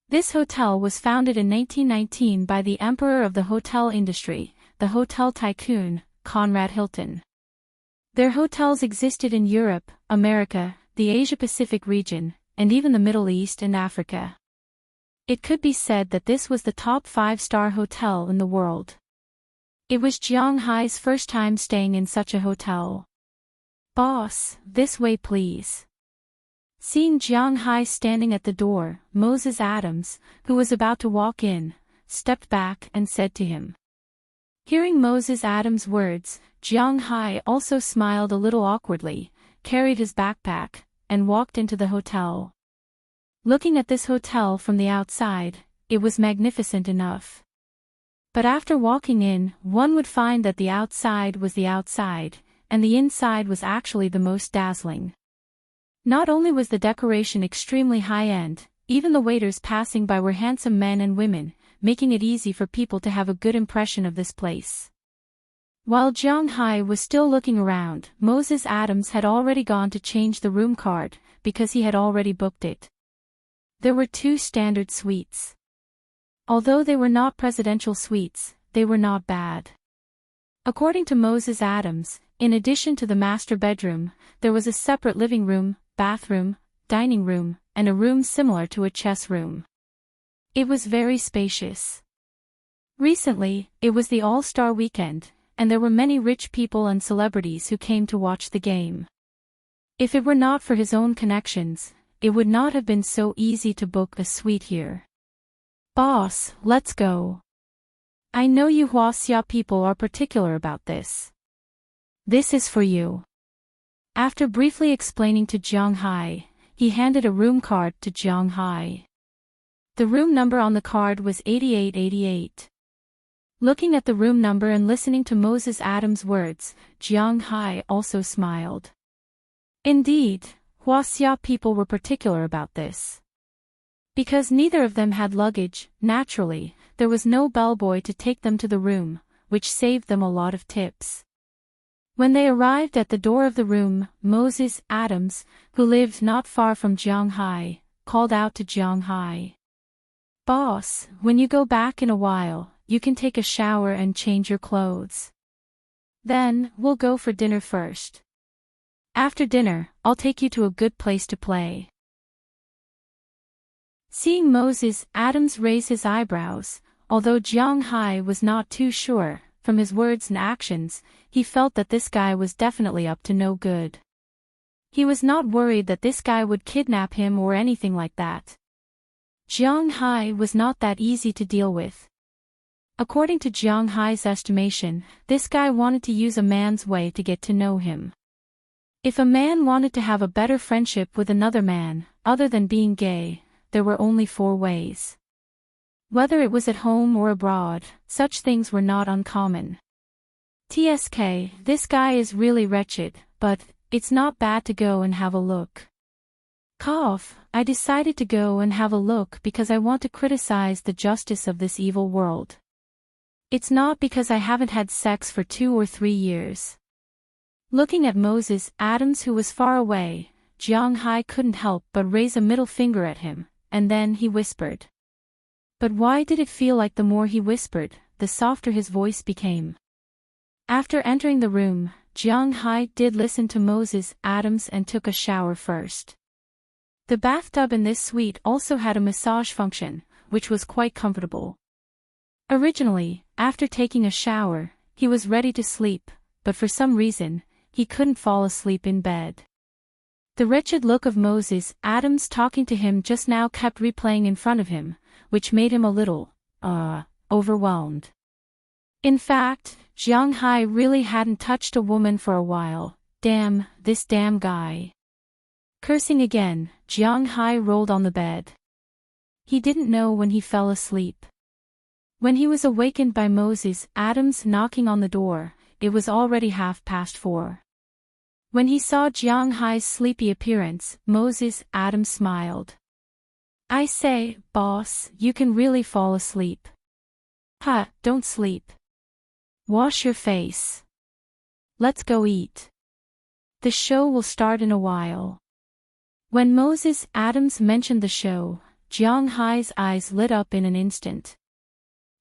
This hotel was founded in 1919 by the emperor of the hotel industry, the hotel tycoon, Conrad Hilton. Their hotels existed in Europe, America, the Asia-Pacific region, and even the Middle East and Africa. It could be said that this was the top 5-star hotel in the world. It was Jiang Hai's first time staying in such a hotel. "Boss, this way please." Seeing Jiang Hai standing at the door, Moses Adams, who was about to walk in, stepped back and said to him. Hearing Moses Adams' words, Jiang Hai also smiled a little awkwardly, carried his backpack, and walked into the hotel. Looking at this hotel from the outside, it was magnificent enough. But after walking in, one would find that the outside was the outside, and the inside was actually the most dazzling. Not only was the decoration extremely high-end, even the waiters passing by were handsome men and women, making it easy for people to have a good impression of this place. While Jiang Hai was still looking around, Moses Adams had already gone to change the room card, because he had already booked it. There were 2 standard suites. Although they were not presidential suites, they were not bad. According to Moses Adams, in addition to the master bedroom, there was a separate living room, bathroom, dining room, and a room similar to a chess room. It was very spacious. Recently, it was the All-Star weekend, and there were many rich people and celebrities who came to watch the game. If it were not for his own connections, it would not have been so easy to book a suite here. "Boss, let's go. I know you Huaxia people are particular about this. This is for you." After briefly explaining to Jiang Hai, he handed a room card to Jiang Hai. The room number on the card was 8888. Looking at the room number and listening to Moses Adams' words, Jiang Hai also smiled. Indeed, Huaxia people were particular about this. Because neither of them had luggage, naturally, there was no bellboy to take them to the room, which saved them a lot of tips. When they arrived at the door of the room, Moses Adams, who lived not far from Jiang Hai, called out to Jiang Hai. "Boss, when you go back in a while, you can take a shower and change your clothes. Then, we'll go for dinner first." After dinner, I'll take you to a good place to play. Seeing Moses, Adams raise his eyebrows. Although Jiang Hai was not too sure, from his words and actions, he felt that this guy was definitely up to no good. He was not worried that this guy would kidnap him or anything like that. Jiang Hai was not that easy to deal with. According to Jiang Hai's estimation, this guy wanted to use a man's way to get to know him. If a man wanted to have a better friendship with another man, other than being gay, there were only 4 ways. Whether it was at home or abroad, such things were not uncommon. TSK, this guy is really wretched, but it's not bad to go and have a look. Cough, I decided to go and have a look because I want to criticize the justice of this evil world. It's not because I haven't had sex for 2 or 3 years. Looking at Moses, Adams, who was far away, Jiang Hai couldn't help but raise a middle finger at him, and then he whispered. But why did it feel like the more he whispered, the softer his voice became? After entering the room, Jiang Hai did listen to Moses, Adams, and took a shower first. The bathtub in this suite also had a massage function, which was quite comfortable. Originally, after taking a shower, he was ready to sleep, but for some reason, he couldn't fall asleep in bed. The wretched look of Moses, Adams talking to him just now kept replaying in front of him, which made him a little, overwhelmed. In fact, Jiang Hai really hadn't touched a woman for a while. Damn, this damn guy. Cursing again, Jiang Hai rolled on the bed. He didn't know when he fell asleep. When he was awakened by Moses, Adams knocking on the door, it was already 4:30. When he saw Jiang Hai's sleepy appearance, Moses, Adams smiled. I say, boss, you can really fall asleep. Ha, don't sleep. Wash your face. Let's go eat. The show will start in a while. When Moses, Adams mentioned the show, Jiang Hai's eyes lit up in an instant.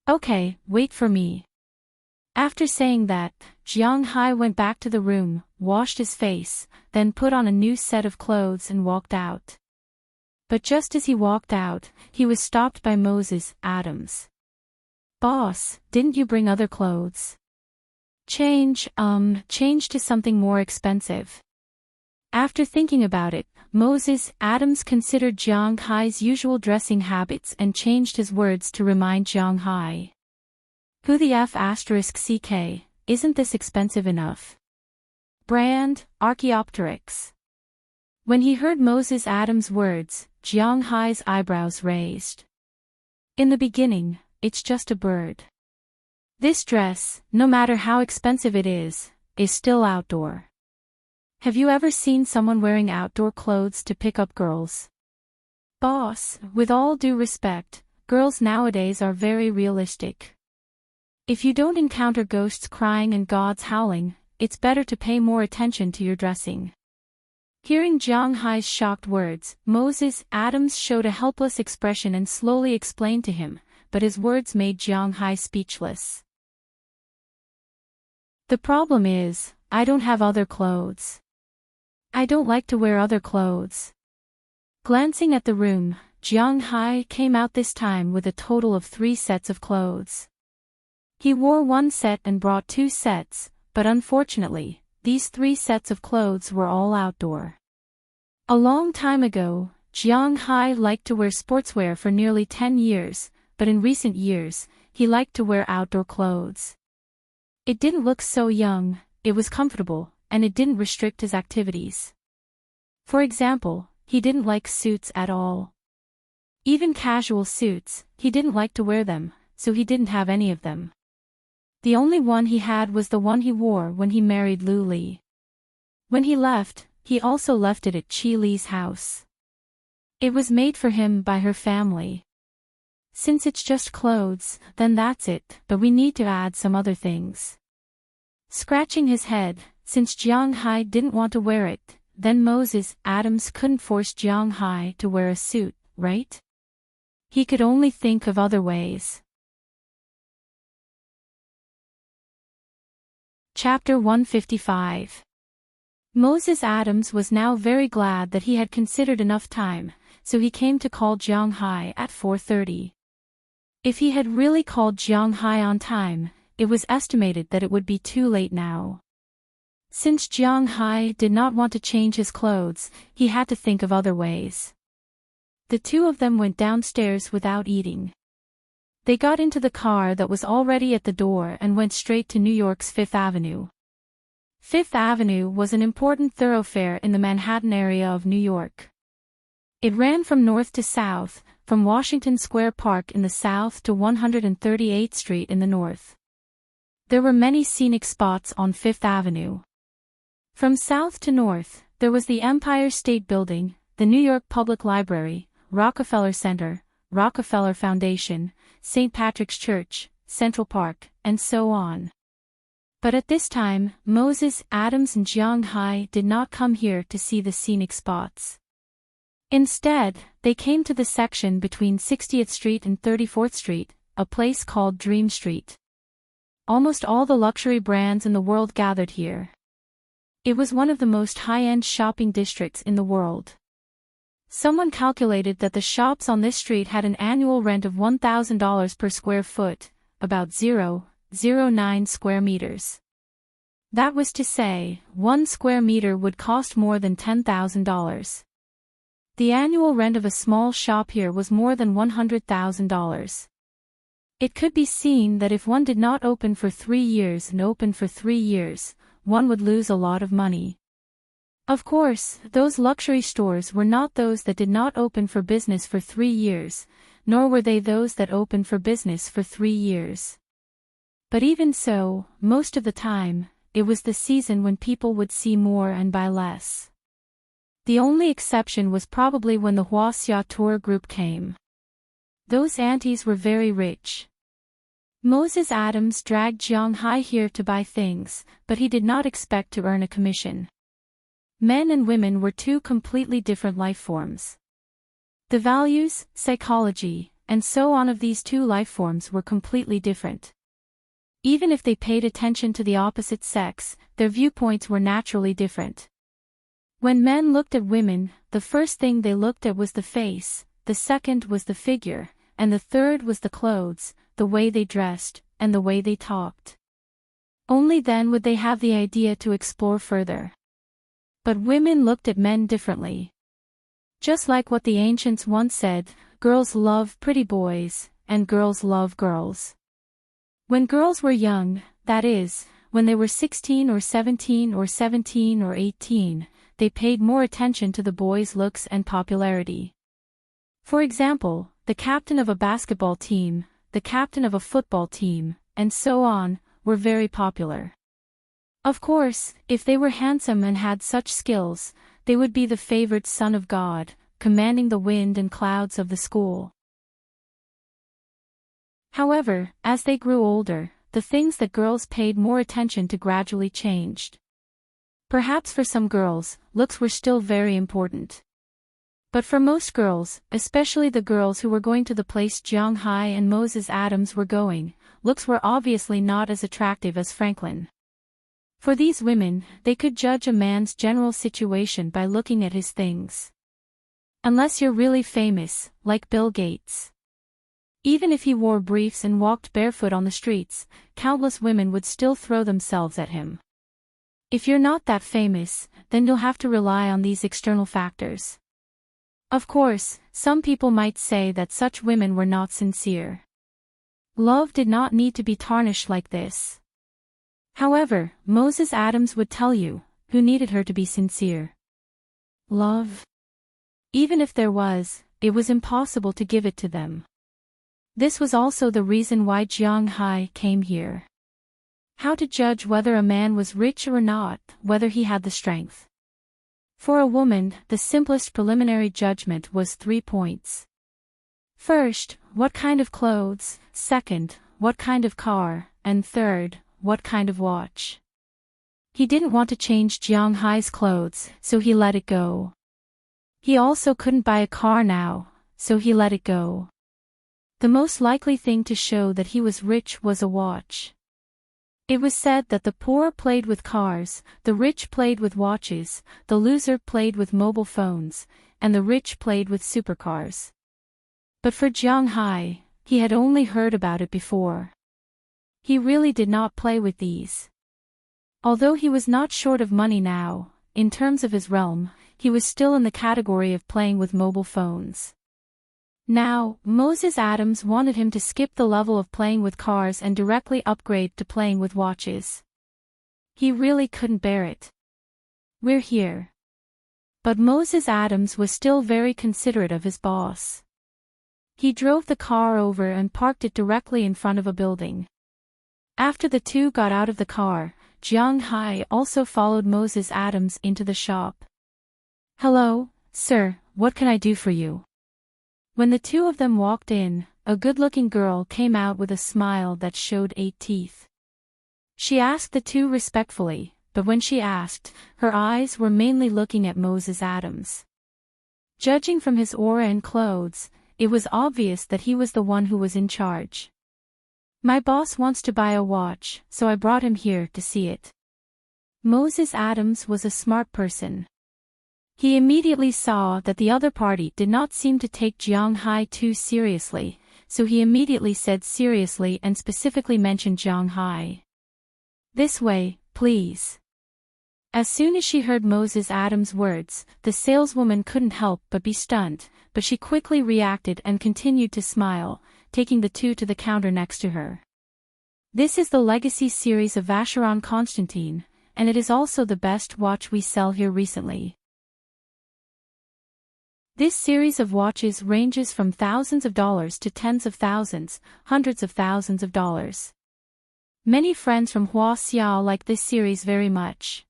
Okay, wait for me. After saying that, Jiang Hai went back to the room, washed his face, then put on a new set of clothes and walked out. But just as he walked out, he was stopped by Moses, Adams. Boss, didn't you bring other clothes? Change to something more expensive. After thinking about it, Moses, Adams considered Jiang Hai's usual dressing habits and changed his words to remind Jiang Hai. Who the F *CK, isn't this expensive enough? Brand, Archaeopteryx. When he heard Moses Adams' words, Jiang Hai's eyebrows raised. In the beginning, it's just a bird. This dress, no matter how expensive it is still outdoor. Have you ever seen someone wearing outdoor clothes to pick up girls? Boss, with all due respect, girls nowadays are very realistic. If you don't encounter ghosts crying and gods howling, it's better to pay more attention to your dressing. Hearing Jiang Hai's shocked words, Moses, Adams showed a helpless expression and slowly explained to him, but his words made Jiang Hai speechless. The problem is, I don't have other clothes. I don't like to wear other clothes. Glancing at the room, Jiang Hai came out this time with a total of 3 sets of clothes. He wore 1 set and brought 2 sets, but unfortunately, these 3 sets of clothes were all outdoor. A long time ago, Jiang Hai liked to wear sportswear for nearly 10 years, but in recent years, he liked to wear outdoor clothes. It didn't look so young, it was comfortable, and it didn't restrict his activities. For example, he didn't like suits at all. Even casual suits, he didn't like to wear them, so he didn't have any of them. The only one he had was the one he wore when he married Lu Li. When he left, he also left it at Qi Li's house. It was made for him by her family. Since it's just clothes, then that's it, but we need to add some other things. Scratching his head, since Jiang Hai didn't want to wear it, then Moses, Adams couldn't force Jiang Hai to wear a suit, right? He could only think of other ways. Chapter 155. Moses Adams was now very glad that he had considered enough time, so he came to call Jiang Hai at 4:30. If he had really called Jiang Hai on time, it was estimated that it would be too late now. Since Jiang Hai did not want to change his clothes, he had to think of other ways. The two of them went downstairs without eating. They got into the car that was already at the door and went straight to New York's Fifth Avenue. Fifth Avenue was an important thoroughfare in the Manhattan area of New York. It ran from north to south, from Washington Square Park in the south to 138th Street in the north. There were many scenic spots on Fifth Avenue. From south to north, there was the Empire State Building, the New York Public Library, Rockefeller Center, Rockefeller Foundation, St. Patrick's Church, Central Park, and so on. But at this time, Moses Adams and Jiang Hai did not come here to see the scenic spots. Instead, they came to the section between 60th Street and 34th Street, a place called Dream Street. Almost all the luxury brands in the world gathered here. It was one of the most high-end shopping districts in the world. Someone calculated that the shops on this street had an annual rent of $1,000 per square foot, about 0.09 square meters. That was to say, 1 square meter would cost more than $10,000. The annual rent of a small shop here was more than $100,000. It could be seen that if one did not open for 3 years and open for 3 years, one would lose a lot of money. Of course, those luxury stores were not those that did not open for business for 3 years, nor were they those that opened for business for 3 years. But even so, most of the time, it was the season when people would see more and buy less. The only exception was probably when the Huaxia tour group came. Those aunties were very rich. Moses Adams dragged Jiang Hai here to buy things, but he did not expect to earn a commission. Men and women were two completely different life forms. The values, psychology, and so on of these two life forms were completely different. Even if they paid attention to the opposite sex, their viewpoints were naturally different. When men looked at women, the first thing they looked at was the face, the second was the figure, and the third was the clothes, the way they dressed, and the way they talked. Only then would they have the idea to explore further. But women looked at men differently. Just like what the ancients once said, girls love pretty boys, and girls love girls. When girls were young, that is, when they were 16 or 17 or 17 or 18, they paid more attention to the boys' looks and popularity. For example, the captain of a basketball team, the captain of a football team, and so on, were very popular. Of course, if they were handsome and had such skills, they would be the favored son of God, commanding the wind and clouds of the school. However, as they grew older, the things that girls paid more attention to gradually changed. Perhaps for some girls, looks were still very important. But for most girls, especially the girls who were going to the place Jiang Hai and Moses Adams were going, looks were obviously not as attractive as Franklin. For these women, they could judge a man's general situation by looking at his things. Unless you're really famous, like Bill Gates. Even if he wore briefs and walked barefoot on the streets, countless women would still throw themselves at him. If you're not that famous, then you'll have to rely on these external factors. Of course, some people might say that such women were not sincere. Love did not need to be tarnished like this. However, Moses Adams would tell you, who needed her to be sincere? Love. Even if there was, it was impossible to give it to them. This was also the reason why Jiang Hai came here. How to judge whether a man was rich or not, whether he had the strength. For a woman, the simplest preliminary judgment was 3 points. First, what kind of clothes, second, what kind of car, and third, what kind of watch. He didn't want to change Jiang Hai's clothes, so he let it go. He also couldn't buy a car now, so he let it go. The most likely thing to show that he was rich was a watch. It was said that the poor played with cars, the rich played with watches, the loser played with mobile phones, and the rich played with supercars. But for Jiang Hai, he had only heard about it before. He really did not play with these. Although he was not short of money now, in terms of his realm, he was still in the category of playing with mobile phones. Now, Moses Adams wanted him to skip the level of playing with cars and directly upgrade to playing with watches. He really couldn't bear it. "We're here." But Moses Adams was still very considerate of his boss. He drove the car over and parked it directly in front of a building. After the two got out of the car, Jiang Hai also followed Moses Adams into the shop. "Hello, sir, what can I do for you?" When the two of them walked in, a good-looking girl came out with a smile that showed 8 teeth. She asked the two respectfully, but when she asked, her eyes were mainly looking at Moses Adams. Judging from his aura and clothes, it was obvious that he was the one who was in charge. "My boss wants to buy a watch, so I brought him here to see it." Moses Adams was a smart person. He immediately saw that the other party did not seem to take Jiang Hai too seriously, so he immediately said seriously and specifically mentioned Jiang Hai. "This way, please." As soon as she heard Moses Adams' words, the saleswoman couldn't help but be stunned, but she quickly reacted and continued to smile, taking the two to the counter next to her. "This is the Legacy series of Vacheron Constantin, and it is also the best watch we sell here recently. This series of watches ranges from thousands of dollars to tens of thousands, hundreds of thousands of dollars. Many friends from Huaxiao like this series very much.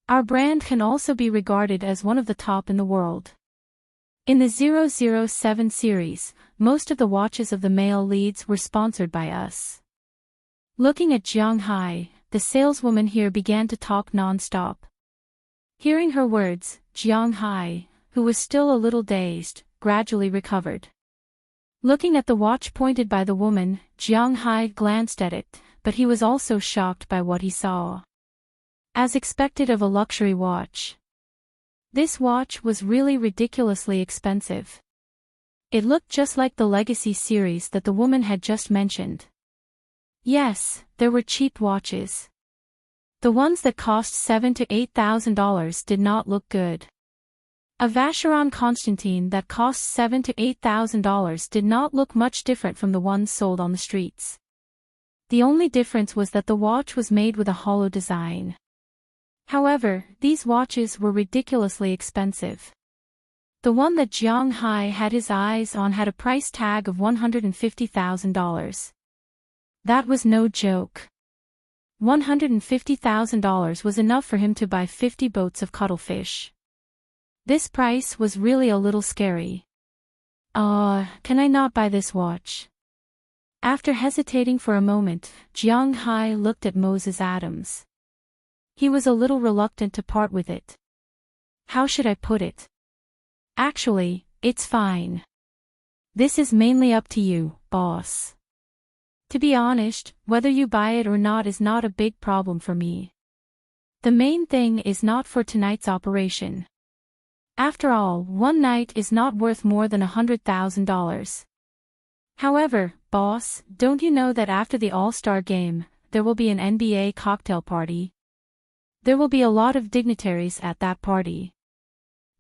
Our brand can also be regarded as one of the top in the world. In the 007 series, most of the watches of the male leads were sponsored by us." Looking at Jiang Hai, the saleswoman here began to talk non-stop. Hearing her words, Jiang Hai, who was still a little dazed, gradually recovered. Looking at the watch pointed by the woman, Jiang Hai glanced at it, but he was also shocked by what he saw. As expected of a luxury watch, this watch was really ridiculously expensive. It looked just like the Legacy series that the woman had just mentioned. Yes, there were cheap watches. The ones that cost $7,000 to $8,000 did not look good. A Vacheron Constantin that cost $7,000 to $8,000 did not look much different from the ones sold on the streets. The only difference was that the watch was made with a hollow design. However, these watches were ridiculously expensive. The one that Jiang Hai had his eyes on had a price tag of $150,000. That was no joke. $150,000 was enough for him to buy 50 boats of cuttlefish. This price was really a little scary. Can I not buy this watch?" After hesitating for a moment, Jiang Hai looked at Moses Adams. He was a little reluctant to part with it. "How should I put it? Actually, it's fine. This is mainly up to you, boss. To be honest, whether you buy it or not is not a big problem for me. The main thing is not for tonight's operation. After all, one night is not worth more than $100,000. However, boss, don't you know that after the All-Star game, there will be an NBA cocktail party? There will be a lot of dignitaries at that party.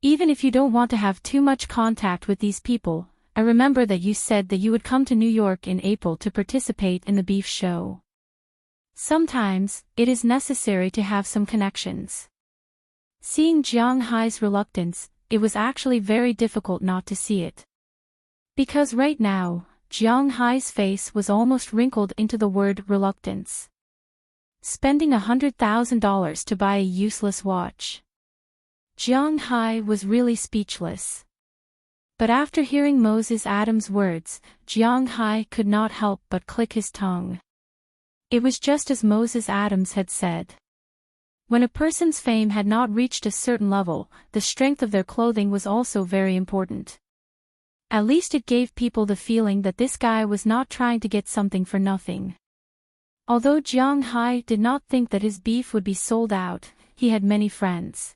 Even if you don't want to have too much contact with these people, I remember that you said that you would come to New York in April to participate in the beef show. Sometimes, it is necessary to have some connections." Seeing Jiang Hai's reluctance, it was actually very difficult not to see it. Because right now, Jiang Hai's face was almost wrinkled into the word reluctance. Spending $100,000 to buy a useless watch. Jiang Hai was really speechless. But after hearing Moses Adams' words, Jiang Hai could not help but click his tongue. It was just as Moses Adams had said. When a person's fame had not reached a certain level, the strength of their clothing was also very important. At least it gave people the feeling that this guy was not trying to get something for nothing. Although Jiang Hai did not think that his beef would be sold out, he had many friends.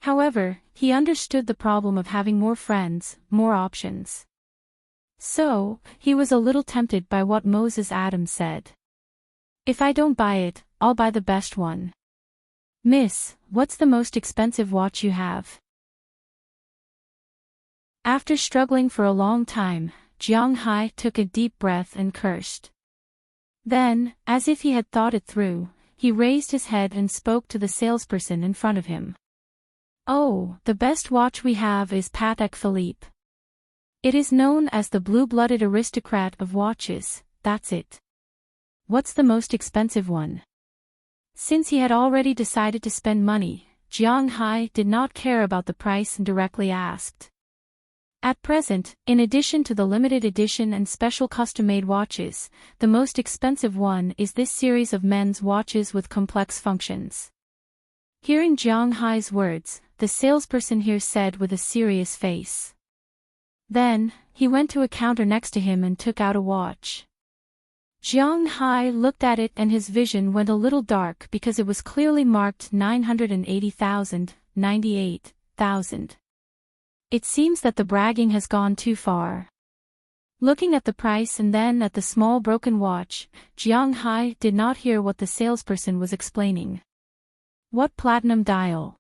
However, he understood the problem of having more friends, more options. So, he was a little tempted by what Moses Adams said. If I don't buy it, I'll buy the best one. Miss, what's the most expensive watch you have? After struggling for a long time, Jiang Hai took a deep breath and cursed. Then, as if he had thought it through, he raised his head and spoke to the salesperson in front of him. Oh, the best watch we have is Patek Philippe. It is known as the blue-blooded aristocrat of watches, that's it. What's the most expensive one? Since he had already decided to spend money, Jiang Hai did not care about the price and directly asked. At present, in addition to the limited edition and special custom-made watches, the most expensive one is this series of men's watches with complex functions. Hearing Jiang Hai's words, the salesperson here said with a serious face. Then, he went to a counter next to him and took out a watch. Jiang Hai looked at it and his vision went a little dark because it was clearly marked 980,000, 98,000. It seems that the bragging has gone too far. Looking at the price and then at the small broken watch, Jiang Hai did not hear what the salesperson was explaining. What platinum dial?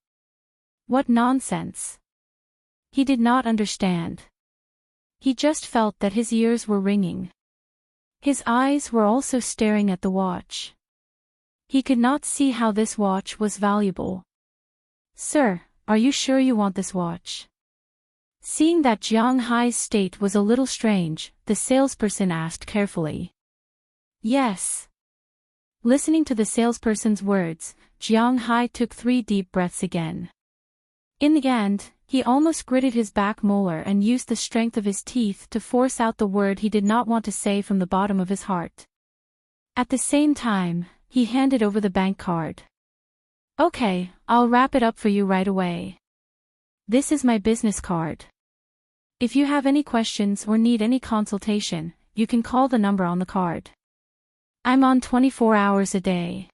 What nonsense! He did not understand. He just felt that his ears were ringing. His eyes were also staring at the watch. He could not see how this watch was valuable. Sir, are you sure you want this watch? Seeing that Jiang Hai's state was a little strange, the salesperson asked carefully. Yes. Listening to the salesperson's words, Jiang Hai took 3 deep breaths again. In the end, he almost gritted his back molar and used the strength of his teeth to force out the word he did not want to say from the bottom of his heart. At the same time, he handed over the bank card. Okay, I'll wrap it up for you right away. This is my business card. If you have any questions or need any consultation, you can call the number on the card. I'm on 24 hours a day.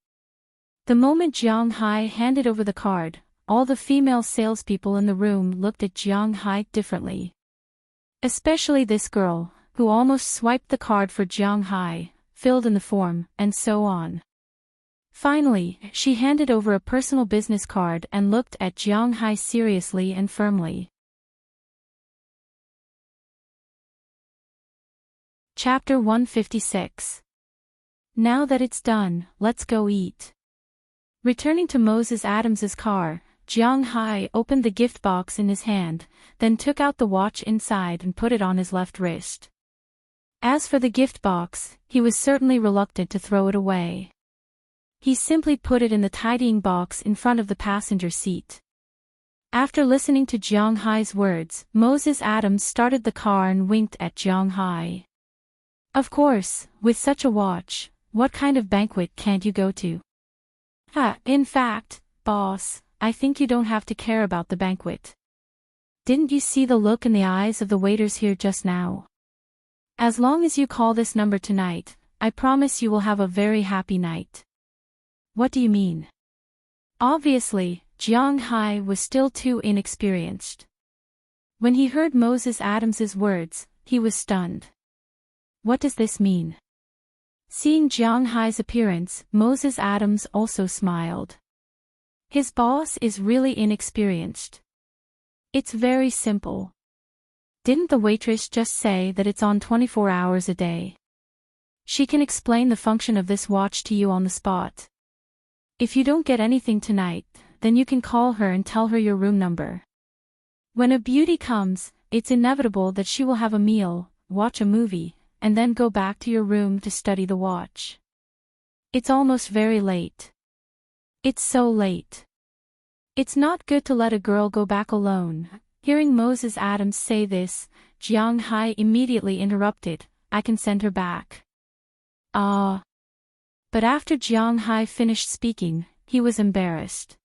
The moment Jiang Hai handed over the card, all the female salespeople in the room looked at Jiang Hai differently. Especially this girl, who almost swiped the card for Jiang Hai, filled in the form, and so on. Finally, she handed over a personal business card and looked at Jiang Hai seriously and firmly. Chapter 156. Now that it's done, let's go eat. Returning to Moses Adams's car, Jiang Hai opened the gift box in his hand, then took out the watch inside and put it on his left wrist. As for the gift box, he was certainly reluctant to throw it away. He simply put it in the tidying box in front of the passenger seat. After listening to Jiang Hai's words, Moses Adams started the car and winked at Jiang Hai. Of course, with such a watch, what kind of banquet can't you go to? In fact, boss, I think you don't have to care about the banquet. Didn't you see the look in the eyes of the waiters here just now? As long as you call this number tonight, I promise you will have a very happy night. What do you mean? Obviously, Jiang Hai was still too inexperienced. When he heard Moses Adams's words, he was stunned. What does this mean? Seeing Jiang Hai's appearance, Moses Adams also smiled. His boss is really inexperienced. It's very simple. Didn't the waitress just say that it's on 24 hours a day? She can explain the function of this watch to you on the spot. If you don't get anything tonight, then you can call her and tell her your room number. When a beauty comes, it's inevitable that she will have a meal, watch a movie, and then go back to your room to study the watch. It's almost very late. It's so late. It's not good to let a girl go back alone. Hearing Moses Adams say this, Jiang Hai immediately interrupted, I can send her back. But after Jiang Hai finished speaking, he was embarrassed.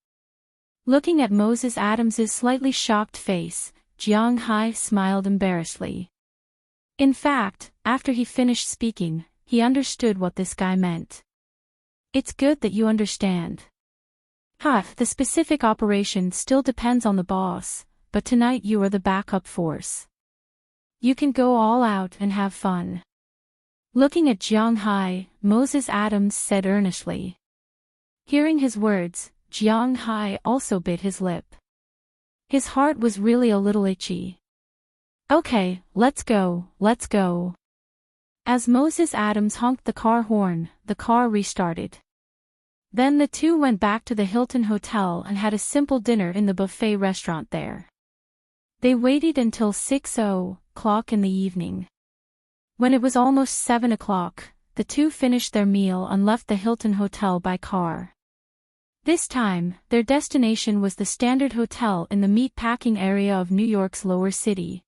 Looking at Moses Adams's slightly shocked face, Jiang Hai smiled embarrassedly. In fact, after he finished speaking, he understood what this guy meant. It's good that you understand. The specific operation still depends on the boss, but tonight you are the backup force. You can go all out and have fun. Looking at Jiang Hai, Moses Adams said earnestly. Hearing his words, Jiang Hai also bit his lip. His heart was really a little itchy. Okay, let's go, let's go. As Moses Adams honked the car horn, the car restarted. Then the two went back to the Hilton Hotel and had a simple dinner in the buffet restaurant there. They waited until 6:00 in the evening. When it was almost 7 o'clock, the two finished their meal and left the Hilton Hotel by car. This time, their destination was the Standard Hotel in the meat-packing area of New York's Lower City.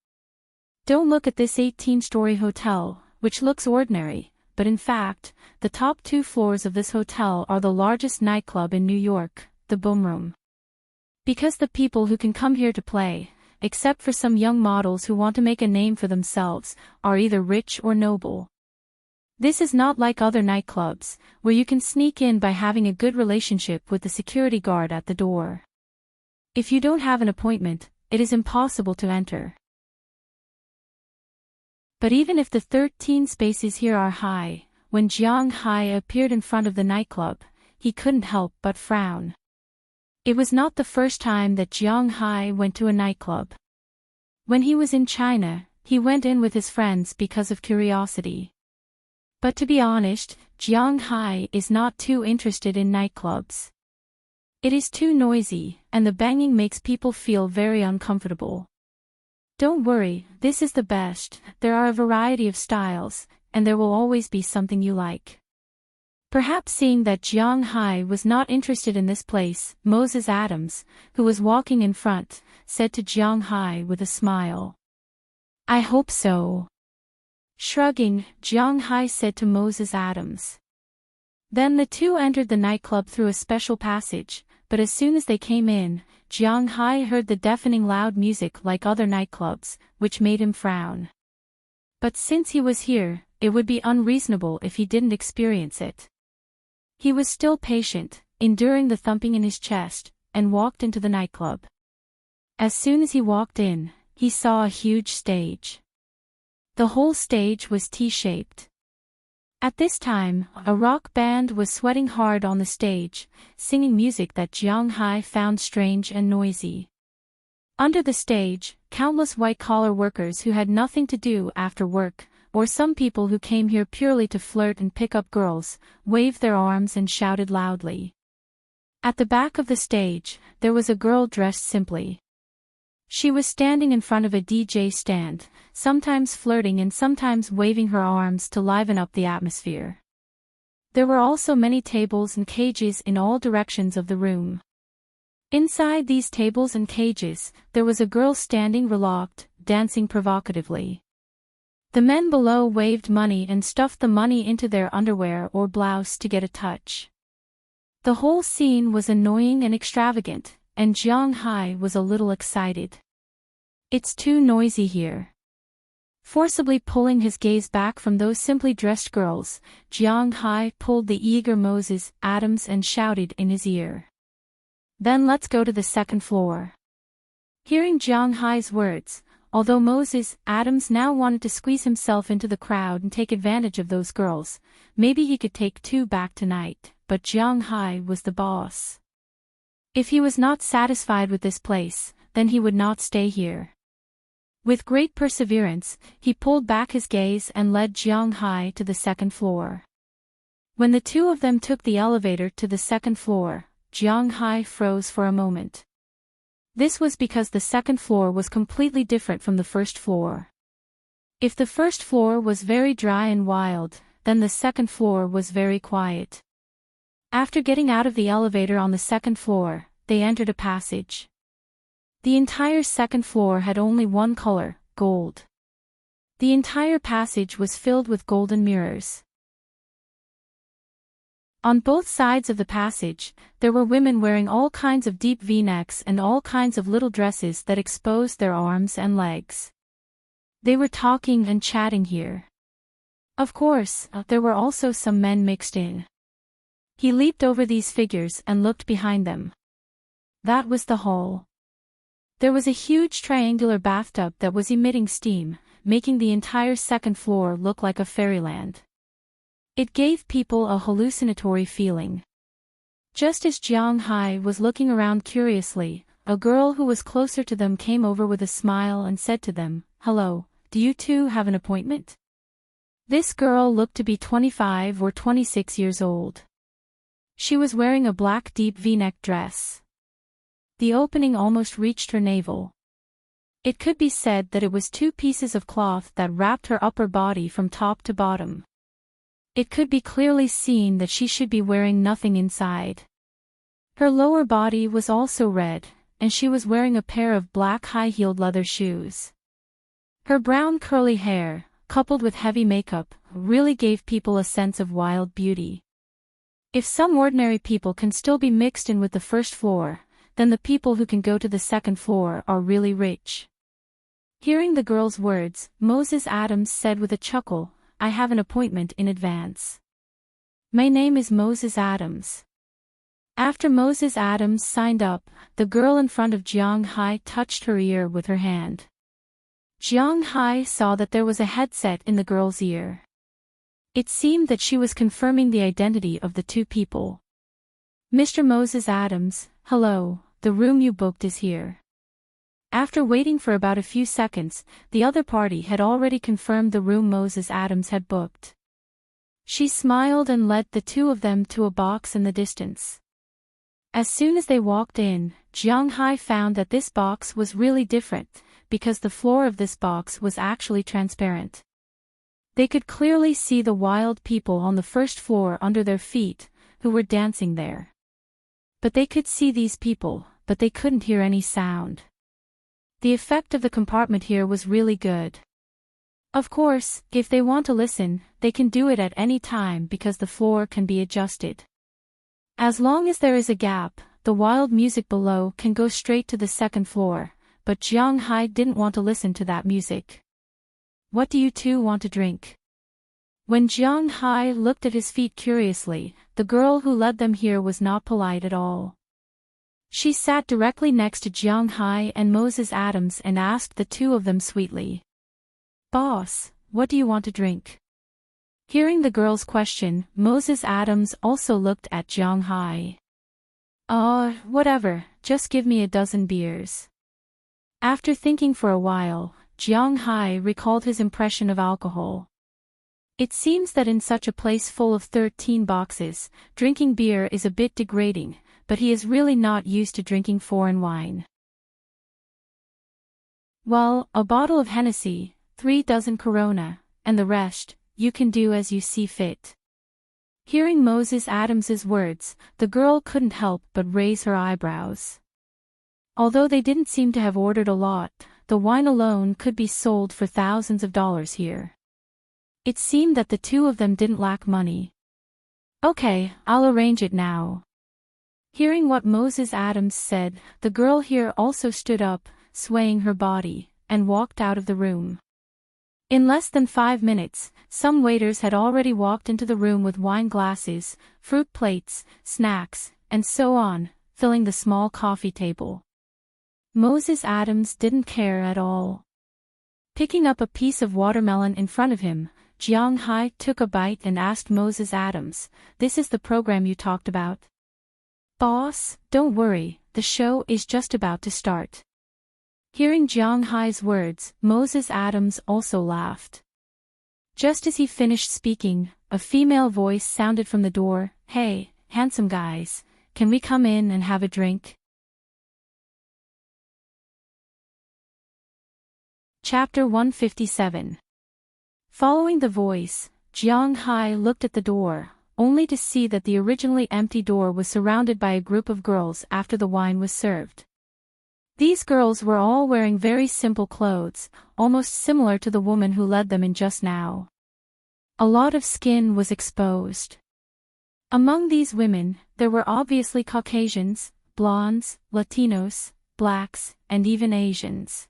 Don't look at this 18-story hotel, which looks ordinary, but in fact, the top 2 floors of this hotel are the largest nightclub in New York, the Boom Room. Because the people who can come here to play, except for some young models who want to make a name for themselves, are either rich or noble. This is not like other nightclubs, where you can sneak in by having a good relationship with the security guard at the door. If you don't have an appointment, it is impossible to enter. But even if the 13 spaces here are high, when Jiang Hai appeared in front of the nightclub, he couldn't help but frown. It was not the first time that Jiang Hai went to a nightclub. When he was in China, he went in with his friends because of curiosity. But to be honest, Jiang Hai is not too interested in nightclubs. It is too noisy, and the banging makes people feel very uncomfortable. Don't worry, this is the best, there are a variety of styles, and there will always be something you like. Perhaps seeing that Jiang Hai was not interested in this place, Moses Adams, who was walking in front, said to Jiang Hai with a smile. I hope so. Shrugging, Jiang Hai said to Moses Adams. Then the two entered the nightclub through a special passage, but as soon as they came in, Jiang Hai heard the deafening loud music like other nightclubs, which made him frown. But since he was here, it would be unreasonable if he didn't experience it. He was still patient, enduring the thumping in his chest, and walked into the nightclub. As soon as he walked in, he saw a huge stage. The whole stage was T-shaped. At this time, a rock band was sweating hard on the stage, singing music that Jiang Hai found strange and noisy. Under the stage, countless white-collar workers who had nothing to do after work, or some people who came here purely to flirt and pick up girls, waved their arms and shouted loudly. At the back of the stage, there was a girl dressed simply. She was standing in front of a DJ stand, sometimes flirting and sometimes waving her arms to liven up the atmosphere. There were also many tables and cages in all directions of the room. Inside these tables and cages, there was a girl standing relocked, dancing provocatively. The men below waved money and stuffed the money into their underwear or blouse to get a touch. The whole scene was annoying and extravagant, and Jiang Hai was a little excited. It's too noisy here. Forcibly pulling his gaze back from those simply dressed girls, Jiang Hai pulled the eager Moses Adams and shouted in his ear. Then let's go to the second floor. Hearing Jiang Hai's words, although Moses Adams now wanted to squeeze himself into the crowd and take advantage of those girls, maybe he could take 2 back tonight, but Jiang Hai was the boss. If he was not satisfied with this place, then he would not stay here. With great perseverance, he pulled back his gaze and led Jiang Hai to the second floor. When the two of them took the elevator to the second floor, Jiang Hai froze for a moment. This was because the second floor was completely different from the first floor. If the first floor was very dry and wild, then the second floor was very quiet. After getting out of the elevator on the second floor, they entered a passage. The entire second floor had only one color, gold. The entire passage was filled with golden mirrors. On both sides of the passage, there were women wearing all kinds of deep V-necks and all kinds of little dresses that exposed their arms and legs. They were talking and chatting here. Of course, there were also some men mixed in. He leaped over these figures and looked behind them. That was the hall. There was a huge triangular bathtub that was emitting steam, making the entire second floor look like a fairyland. It gave people a hallucinatory feeling. Just as Jiang Hai was looking around curiously, a girl who was closer to them came over with a smile and said to them, "Hello, do you two have an appointment?" This girl looked to be 25 or 26 years old. She was wearing a black deep V-neck dress. The opening almost reached her navel. It could be said that it was two pieces of cloth that wrapped her upper body from top to bottom. It could be clearly seen that she should be wearing nothing inside. Her lower body was also red, and she was wearing a pair of black high-heeled leather shoes. Her brown curly hair, coupled with heavy makeup, really gave people a sense of wild beauty. If some ordinary people can still be mixed in with the first floor, then the people who can go to the second floor are really rich. Hearing the girl's words, Moses Adams said with a chuckle, "I have an appointment in advance. My name is Moses Adams." After Moses Adams signed up, the girl in front of Jiang Hai touched her ear with her hand. Jiang Hai saw that there was a headset in the girl's ear. It seemed that she was confirming the identity of the two people. "Mr. Moses Adams, hello, the room you booked is here." After waiting for about a few seconds, the other party had already confirmed the room Moses Adams had booked. She smiled and led the two of them to a box in the distance. As soon as they walked in, Jiang Hai found that this box was really different, because the floor of this box was actually transparent. They could clearly see the wild people on the first floor under their feet, who were dancing there. But they could see these people, but they couldn't hear any sound. The effect of the compartment here was really good. Of course, if they want to listen, they can do it at any time because the floor can be adjusted. As long as there is a gap, the wild music below can go straight to the second floor, but Jiang Hai didn't want to listen to that music. "What do you two want to drink?" When Jiang Hai looked at his feet curiously, the girl who led them here was not polite at all. She sat directly next to Jiang Hai and Moses Adams and asked the two of them sweetly, "Boss, what do you want to drink?" Hearing the girl's question, Moses Adams also looked at Jiang Hai. Whatever, just give me a dozen beers." After thinking for a while, Jiang Hai recalled his impression of alcohol. It seems that in such a place full of 13 boxes, drinking beer is a bit degrading, but he is really not used to drinking foreign wine. "Well, a bottle of Hennessy, 3 dozen Corona, and the rest, you can do as you see fit." Hearing Moses Adams's words, the girl couldn't help but raise her eyebrows. Although they didn't seem to have ordered a lot, the wine alone could be sold for thousands of dollars here. It seemed that the two of them didn't lack money. "Okay, I'll arrange it now." Hearing what Moses Adams said, the girl here also stood up, swaying her body, and walked out of the room. In less than 5 minutes, some waiters had already walked into the room with wine glasses, fruit plates, snacks, and so on, filling the small coffee table. Moses Adams didn't care at all. Picking up a piece of watermelon in front of him, Jiang Hai took a bite and asked Moses Adams, "This is the program you talked about?" "Boss, don't worry, the show is just about to start." Hearing Jiang Hai's words, Moses Adams also laughed. Just as he finished speaking, a female voice sounded from the door, "Hey, handsome guys, can we come in and have a drink?" Chapter 157. Following the voice, Jiang Hai looked at the door, only to see that the originally empty door was surrounded by a group of girls after the wine was served. These girls were all wearing very simple clothes, almost similar to the woman who led them in just now. A lot of skin was exposed. Among these women, there were obviously Caucasians, blondes, Latinos, blacks, and even Asians.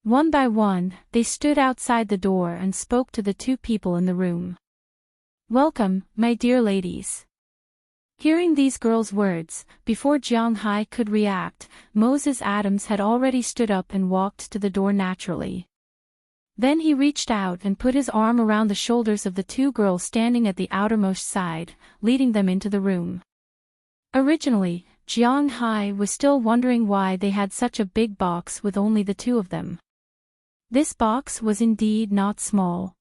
One by one, they stood outside the door and spoke to the two people in the room. "Welcome, my dear ladies. Hearing these girls' words, before Jiang Hai could react, Moses Adams had already stood up and walked to the door naturally. Then he reached out and put his arm around the shoulders of the two girls standing at the outermost side, leading them into the room. Originally, Jiang Hai was still wondering why they had such a big box with only the two of them. This box was indeed not small.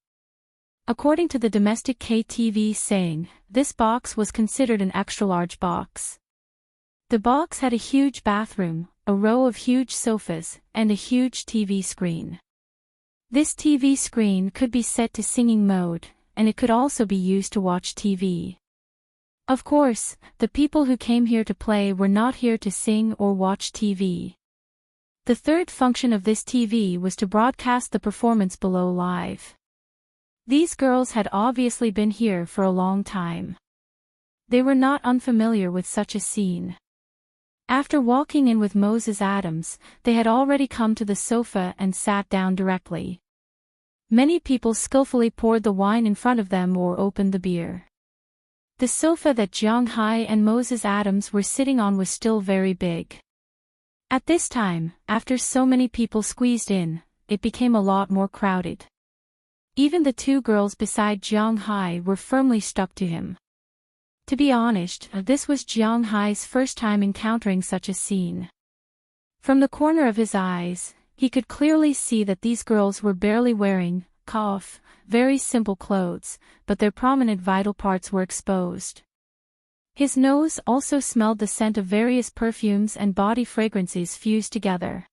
According to the domestic KTV saying, this box was considered an extra-large box. The box had a huge bathroom, a row of huge sofas, and a huge TV screen. This TV screen could be set to singing mode, and it could also be used to watch TV. Of course, the people who came here to play were not here to sing or watch TV. The third function of this TV was to broadcast the performance below live. These girls had obviously been here for a long time. They were not unfamiliar with such a scene. After walking in with Moses Adams, they had already come to the sofa and sat down directly. Many people skillfully poured the wine in front of them or opened the beer. The sofa that Jiang Hai and Moses Adams were sitting on was still very big. At this time, after so many people squeezed in, it became a lot more crowded. Even the two girls beside Jiang Hai were firmly stuck to him. To be honest, this was Jiang Hai's first time encountering such a scene. From the corner of his eyes, he could clearly see that these girls were barely wearing, very simple clothes, but their prominent vital parts were exposed. His nose also smelled the scent of various perfumes and body fragrances fused together.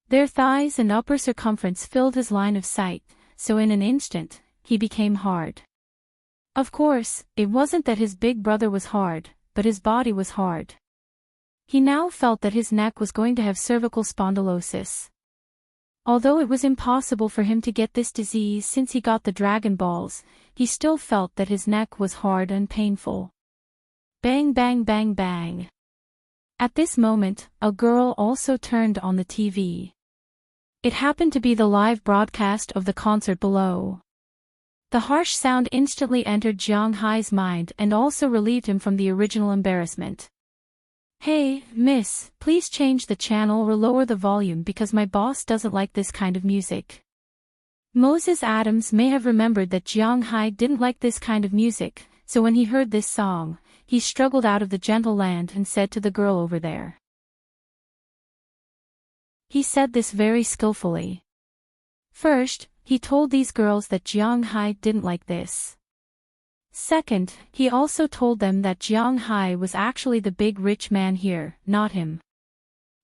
Their thighs and upper circumference filled his line of sight, so in an instant, he became hard. Of course, it wasn't that his big brother was hard, but his body was hard. He now felt that his neck was going to have cervical spondylosis. Although it was impossible for him to get this disease since he got the Dragon Balls, he still felt that his neck was hard and painful. Bang bang bang bang. At this moment, a girl also turned on the TV. It happened to be the live broadcast of the concert below. The harsh sound instantly entered Jiang Hai's mind and also relieved him from the original embarrassment. "Hey, miss, please change the channel or lower the volume because my boss doesn't like this kind of music." Moses Adams may have remembered that Jiang Hai didn't like this kind of music, so when he heard this song, he struggled out of the gentle land and said to the girl over there. He said this very skillfully. First, he told these girls that Jiang Hai didn't like this. Second, he also told them that Jiang Hai was actually the big rich man here, not him.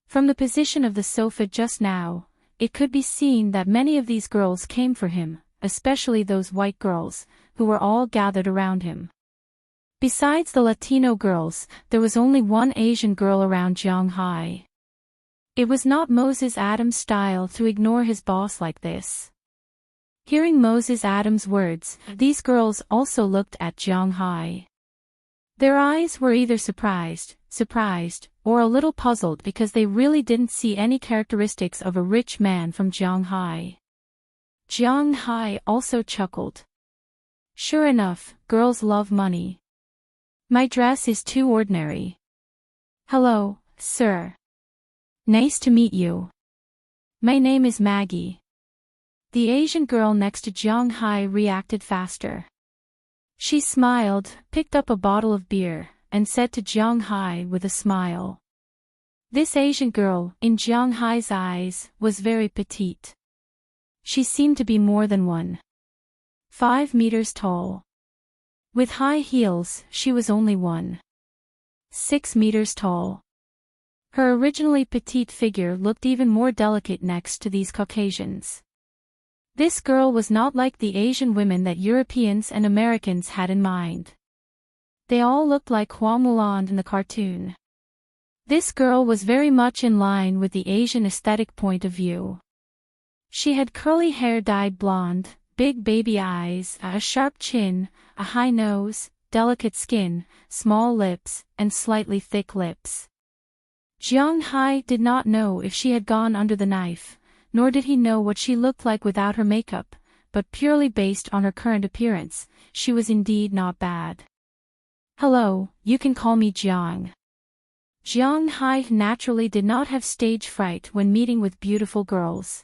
From the position of the sofa just now, it could be seen that many of these girls came for him, especially those white girls, who were all gathered around him. Besides the Latino girls, there was only one Asian girl around Jiang Hai. It was not Moses Adams' style to ignore his boss like this. Hearing Moses Adams' words, these girls also looked at Jiang Hai. Their eyes were either surprised, or a little puzzled because they really didn't see any characteristics of a rich man from Jiang Hai. Jiang Hai also chuckled. Sure enough, girls love money. My dress is too ordinary. Hello, sir. Nice to meet you. My name is Maggie. The Asian girl next to Jiang Hai reacted faster. She smiled, picked up a bottle of beer, and said to Jiang Hai with a smile. This Asian girl, in Jiang Hai's eyes, was very petite. She seemed to be more than 1.5 meters tall. With high heels, she was only 1.6 meters tall. Her originally petite figure looked even more delicate next to these Caucasians. This girl was not like the Asian women that Europeans and Americans had in mind. They all looked like Hua Mulan in the cartoon. This girl was very much in line with the Asian aesthetic point of view. She had curly hair dyed blonde, big baby eyes, a sharp chin, a high nose, delicate skin, small lips, and slightly thick lips. Jiang Hai did not know if she had gone under the knife, nor did he know what she looked like without her makeup, but purely based on her current appearance, she was indeed not bad. Hello, you can call me Jiang. Jiang Hai naturally did not have stage fright when meeting with beautiful girls.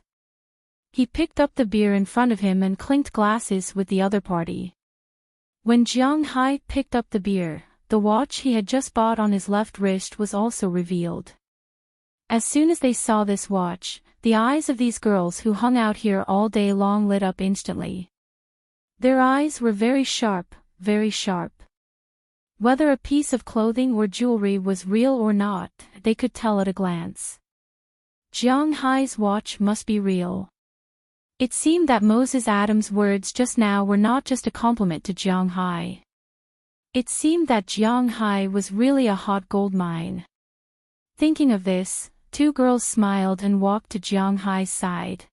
He picked up the beer in front of him and clinked glasses with the other party. When Jiang Hai picked up the beer, the watch he had just bought on his left wrist was also revealed. As soon as they saw this watch, the eyes of these girls who hung out here all day long lit up instantly. Their eyes were very sharp, very sharp. Whether a piece of clothing or jewelry was real or not, they could tell at a glance. Jiang Hai's watch must be real. It seemed that Moses Adams' words just now were not just a compliment to Jiang Hai. It seemed that Jiang Hai was really a hot gold mine. Thinking of this, two girls smiled and walked to Jiang Hai's side.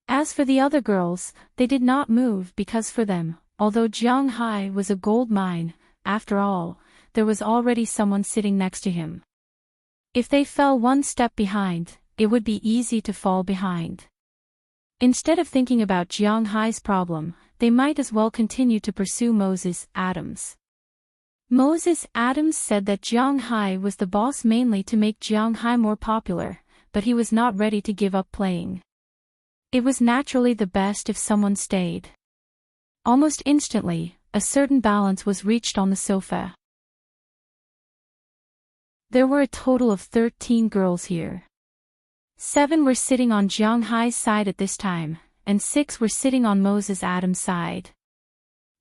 As for the other girls, they did not move because for them, although Jiang Hai was a gold mine, after all, there was already someone sitting next to him. If they fell one step behind, it would be easy to fall behind. Instead of thinking about Jiang Hai's problem, they might as well continue to pursue Moses Adams. Moses Adams said that Jiang Hai was the boss mainly to make Jiang Hai more popular, but he was not ready to give up playing. It was naturally the best if someone stayed. Almost instantly, a certain balance was reached on the sofa. There were a total of 13 girls here. 7 were sitting on Jiang Hai's side at this time, and 6 were sitting on Moses Adams' side.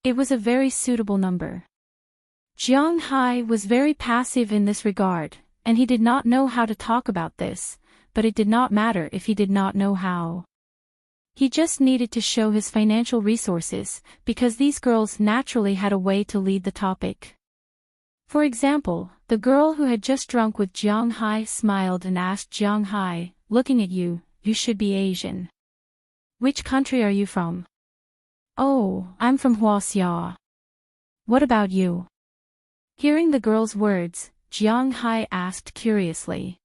It was a very suitable number. Jiang Hai was very passive in this regard, and he did not know how to talk about this, but it did not matter if he did not know how. He just needed to show his financial resources, because these girls naturally had a way to lead the topic. For example, the girl who had just drunk with Jiang Hai smiled and asked Jiang Hai, "Looking at you, you should be Asian. Which country are you from?" "Oh, I'm from Huaxia." "What about you?" Hearing the girl's words, Jiang Hai asked curiously.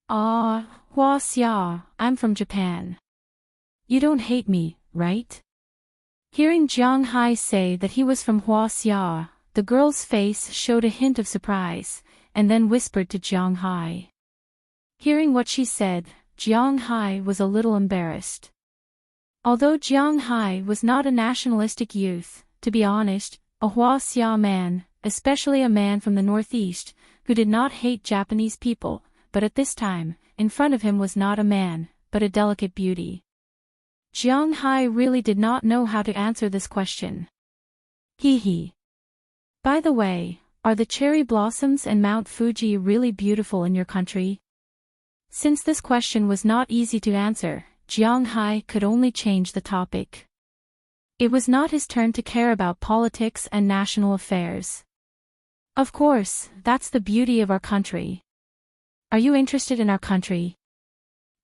Huaxia, I'm from Japan." "You don't hate me, right?" Hearing Jiang Hai say that he was from Huaxia, the girl's face showed a hint of surprise, and then whispered to Jiang Hai. Hearing what she said, Jiang Hai was a little embarrassed. Although Jiang Hai was not a nationalistic youth, to be honest, a Huaxia man, especially a man from the northeast, who did not hate Japanese people, but at this time, in front of him was not a man, but a delicate beauty. Jiang Hai really did not know how to answer this question. Hee. By the way, are the cherry blossoms and Mount Fuji really beautiful in your country? Since this question was not easy to answer, Jiang Hai could only change the topic. It was not his turn to care about politics and national affairs. Of course, that's the beauty of our country. Are you interested in our country?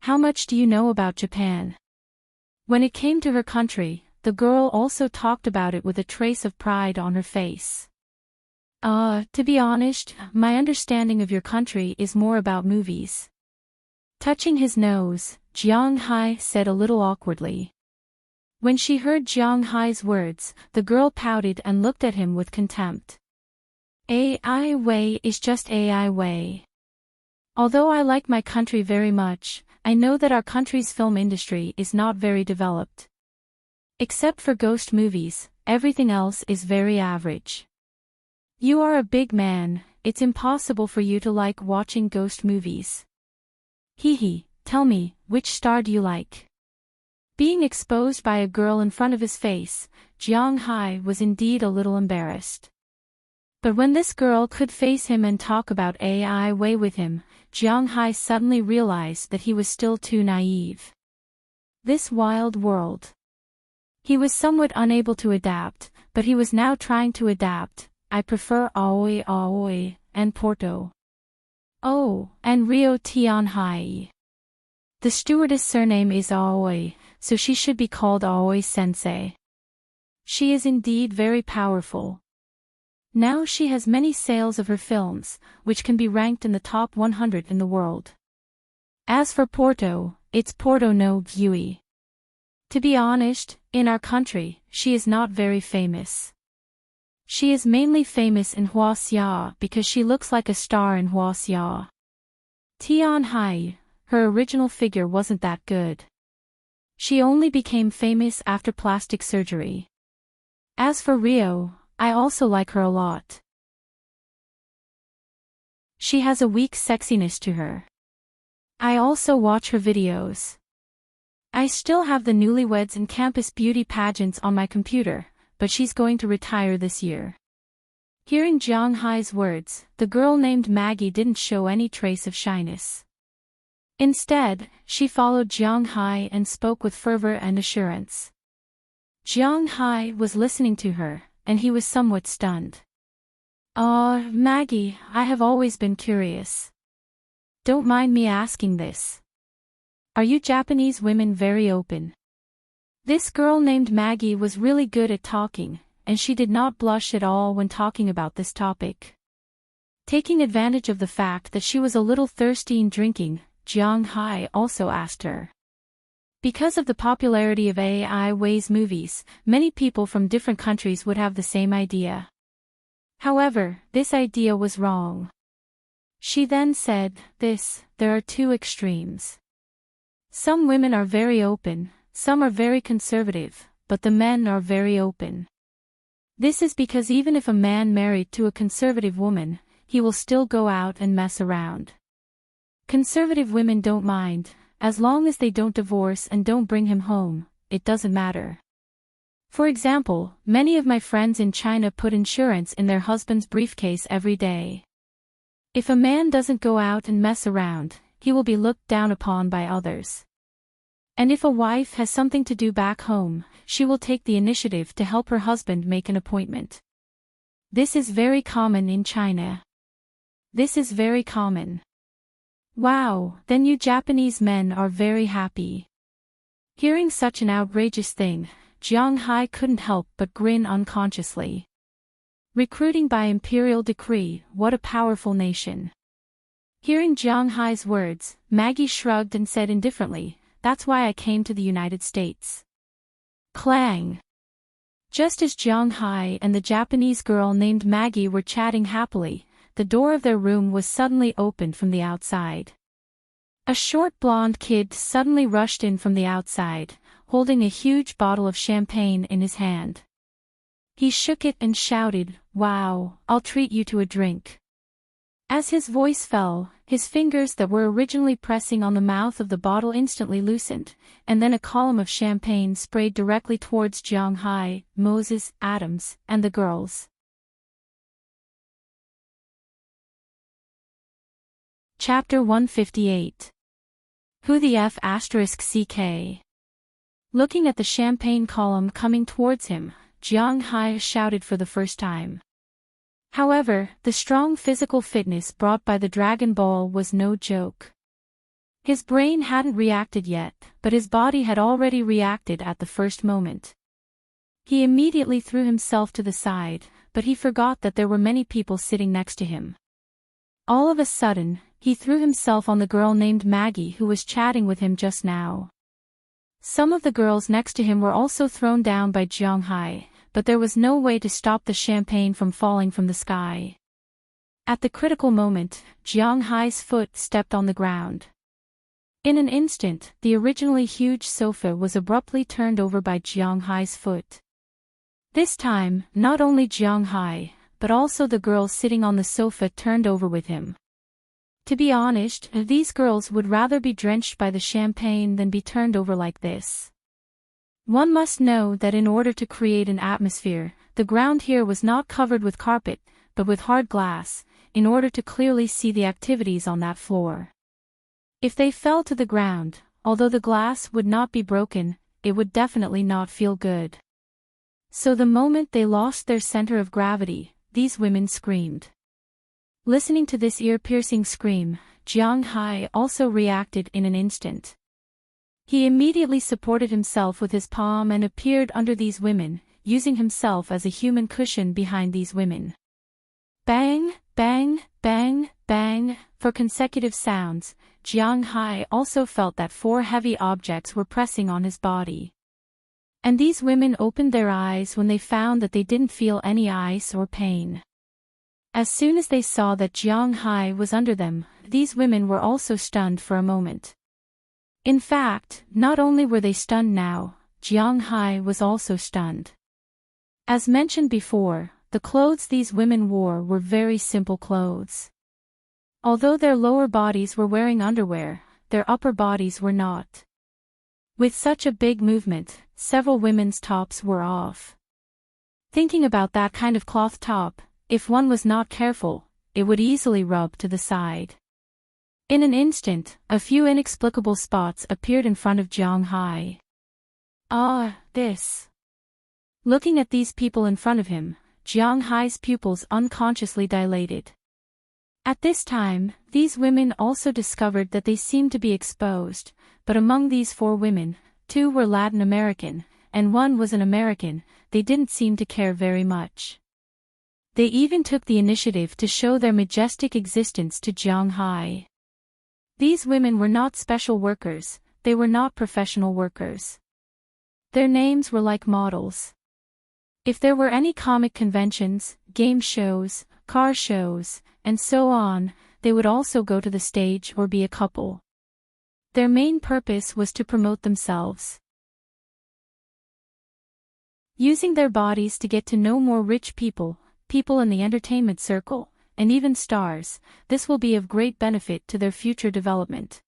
How much do you know about Japan? When it came to her country, the girl also talked about it with a trace of pride on her face. To be honest, my understanding of your country is more about movies. Touching his nose, Jiang Hai said a little awkwardly. When she heard Jiang Hai's words, the girl pouted and looked at him with contempt. AI way is just AI way. Although I like my country very much, I know that our country's film industry is not very developed. Except for ghost movies, everything else is very average. You are a big man, it's impossible for you to like watching ghost movies. Hee, tell me, which star do you like? Being exposed by a girl in front of his face, Jiang Hai was indeed a little embarrassed. But when this girl could face him and talk about AI way with him, Jiang Hai suddenly realized that he was still too naive. This wild world. He was somewhat unable to adapt, but he was now trying to adapt. I prefer Aoi, and Porto. Oh, and Rio Tianhai. The stewardess' surname is Aoi, so she should be called Aoi-sensei. She is indeed very powerful. Now she has many sales of her films, which can be ranked in the top 100 in the world. As for Porto, it's Porto no Gui. To be honest, in our country, she is not very famous. She is mainly famous in Huaxia because she looks like a star in Huaxia. Tian Hai, her original figure wasn't that good. She only became famous after plastic surgery. As for Rio, I also like her a lot. She has a weak sexiness to her. I also watch her videos. I still have the newlyweds and campus beauty pageants on my computer, but she's going to retire this year. Hearing Jiang Hai's words, the girl named Maggie didn't show any trace of shyness. Instead, she followed Jiang Hai and spoke with fervor and assurance. Jiang Hai was listening to her, and he was somewhat stunned. Maggie, I have always been curious. Don't mind me asking this. Are you Japanese women very open? This girl named Maggie was really good at talking, and she did not blush at all when talking about this topic. Taking advantage of the fact that she was a little thirsty in drinking, Jiang Hai also asked her. Because of the popularity of AI Wei's movies, many people from different countries would have the same idea. However, this idea was wrong. She then said, there are two extremes. Some women are very open, some are very conservative, but the men are very open. This is because even if a man married to a conservative woman, he will still go out and mess around. Conservative women don't mind, as long as they don't divorce and don't bring him home, it doesn't matter. For example, many of my friends in China put insurance in their husband's briefcase every day. If a man doesn't go out and mess around, he will be looked down upon by others. And if a wife has something to do back home, she will take the initiative to help her husband make an appointment. This is very common in China. This is very common. Wow, then you Japanese men are very happy. Hearing such an outrageous thing, Jiang Hai couldn't help but grin unconsciously. Recruiting by imperial decree, what a powerful nation. Hearing Jiang Hai's words, Maggie shrugged and said indifferently, that's why I came to the United States. Clang! Just as Jiang Hai and the Japanese girl named Maggie were chatting happily, the door of their room was suddenly opened from the outside. A short blonde kid suddenly rushed in from the outside, holding a huge bottle of champagne in his hand. He shook it and shouted, "Wow, I'll treat you to a drink." As his voice fell, his fingers that were originally pressing on the mouth of the bottle instantly loosened, and then a column of champagne sprayed directly towards Jiang Hai, Moses, Adams, and the girls. Chapter 158. Who the F*** CK? Looking at the champagne column coming towards him, Jiang Hai shouted for the first time. However, the strong physical fitness brought by the Dragon Ball was no joke. His brain hadn't reacted yet, but his body had already reacted at the first moment. He immediately threw himself to the side, but he forgot that there were many people sitting next to him. All of a sudden, he threw himself on the girl named Maggie who was chatting with him just now. Some of the girls next to him were also thrown down by Jiang Hai, but there was no way to stop the champagne from falling from the sky. At the critical moment, Jiang Hai's foot stepped on the ground. In an instant, the originally huge sofa was abruptly turned over by Jiang Hai's foot. This time, not only Jiang Hai, but also the girls sitting on the sofa turned over with him. To be honest, these girls would rather be drenched by the champagne than be turned over like this. One must know that in order to create an atmosphere, the ground here was not covered with carpet, but with hard glass, in order to clearly see the activities on that floor. If they fell to the ground, although the glass would not be broken, it would definitely not feel good. So the moment they lost their center of gravity, these women screamed. Listening to this ear-piercing scream, Jiang Hai also reacted in an instant. He immediately supported himself with his palm and appeared under these women, using himself as a human cushion behind these women. Bang, bang, bang, bang, for consecutive sounds, Jiang Hai also felt that 4 heavy objects were pressing on his body. And these women opened their eyes when they found that they didn't feel any ice or pain. As soon as they saw that Jiang Hai was under them, these women were also stunned for a moment. In fact, not only were they stunned now, Jiang Hai was also stunned. As mentioned before, the clothes these women wore were very simple clothes. Although their lower bodies were wearing underwear, their upper bodies were not. With such a big movement, several women's tops were off. Thinking about that kind of cloth top, if one was not careful, it would easily rub to the side. In an instant, a few inexplicable spots appeared in front of Jiang Hai. This. Looking at these people in front of him, Jiang Hai's pupils unconsciously dilated. At this time, these women also discovered that they seemed to be exposed, but among these 4 women, 2 were Latin American, and 1 was an American. They didn't seem to care very much. They even took the initiative to show their majestic existence to Jiang Hai. These women were not special workers, they were not professional workers. Their names were like models. If there were any comic conventions, game shows, car shows, and so on, they would also go to the stage or be a couple. Their main purpose was to promote themselves. Using their bodies to get to know more rich people, people in the entertainment circle, and even stars, this will be of great benefit to their future development.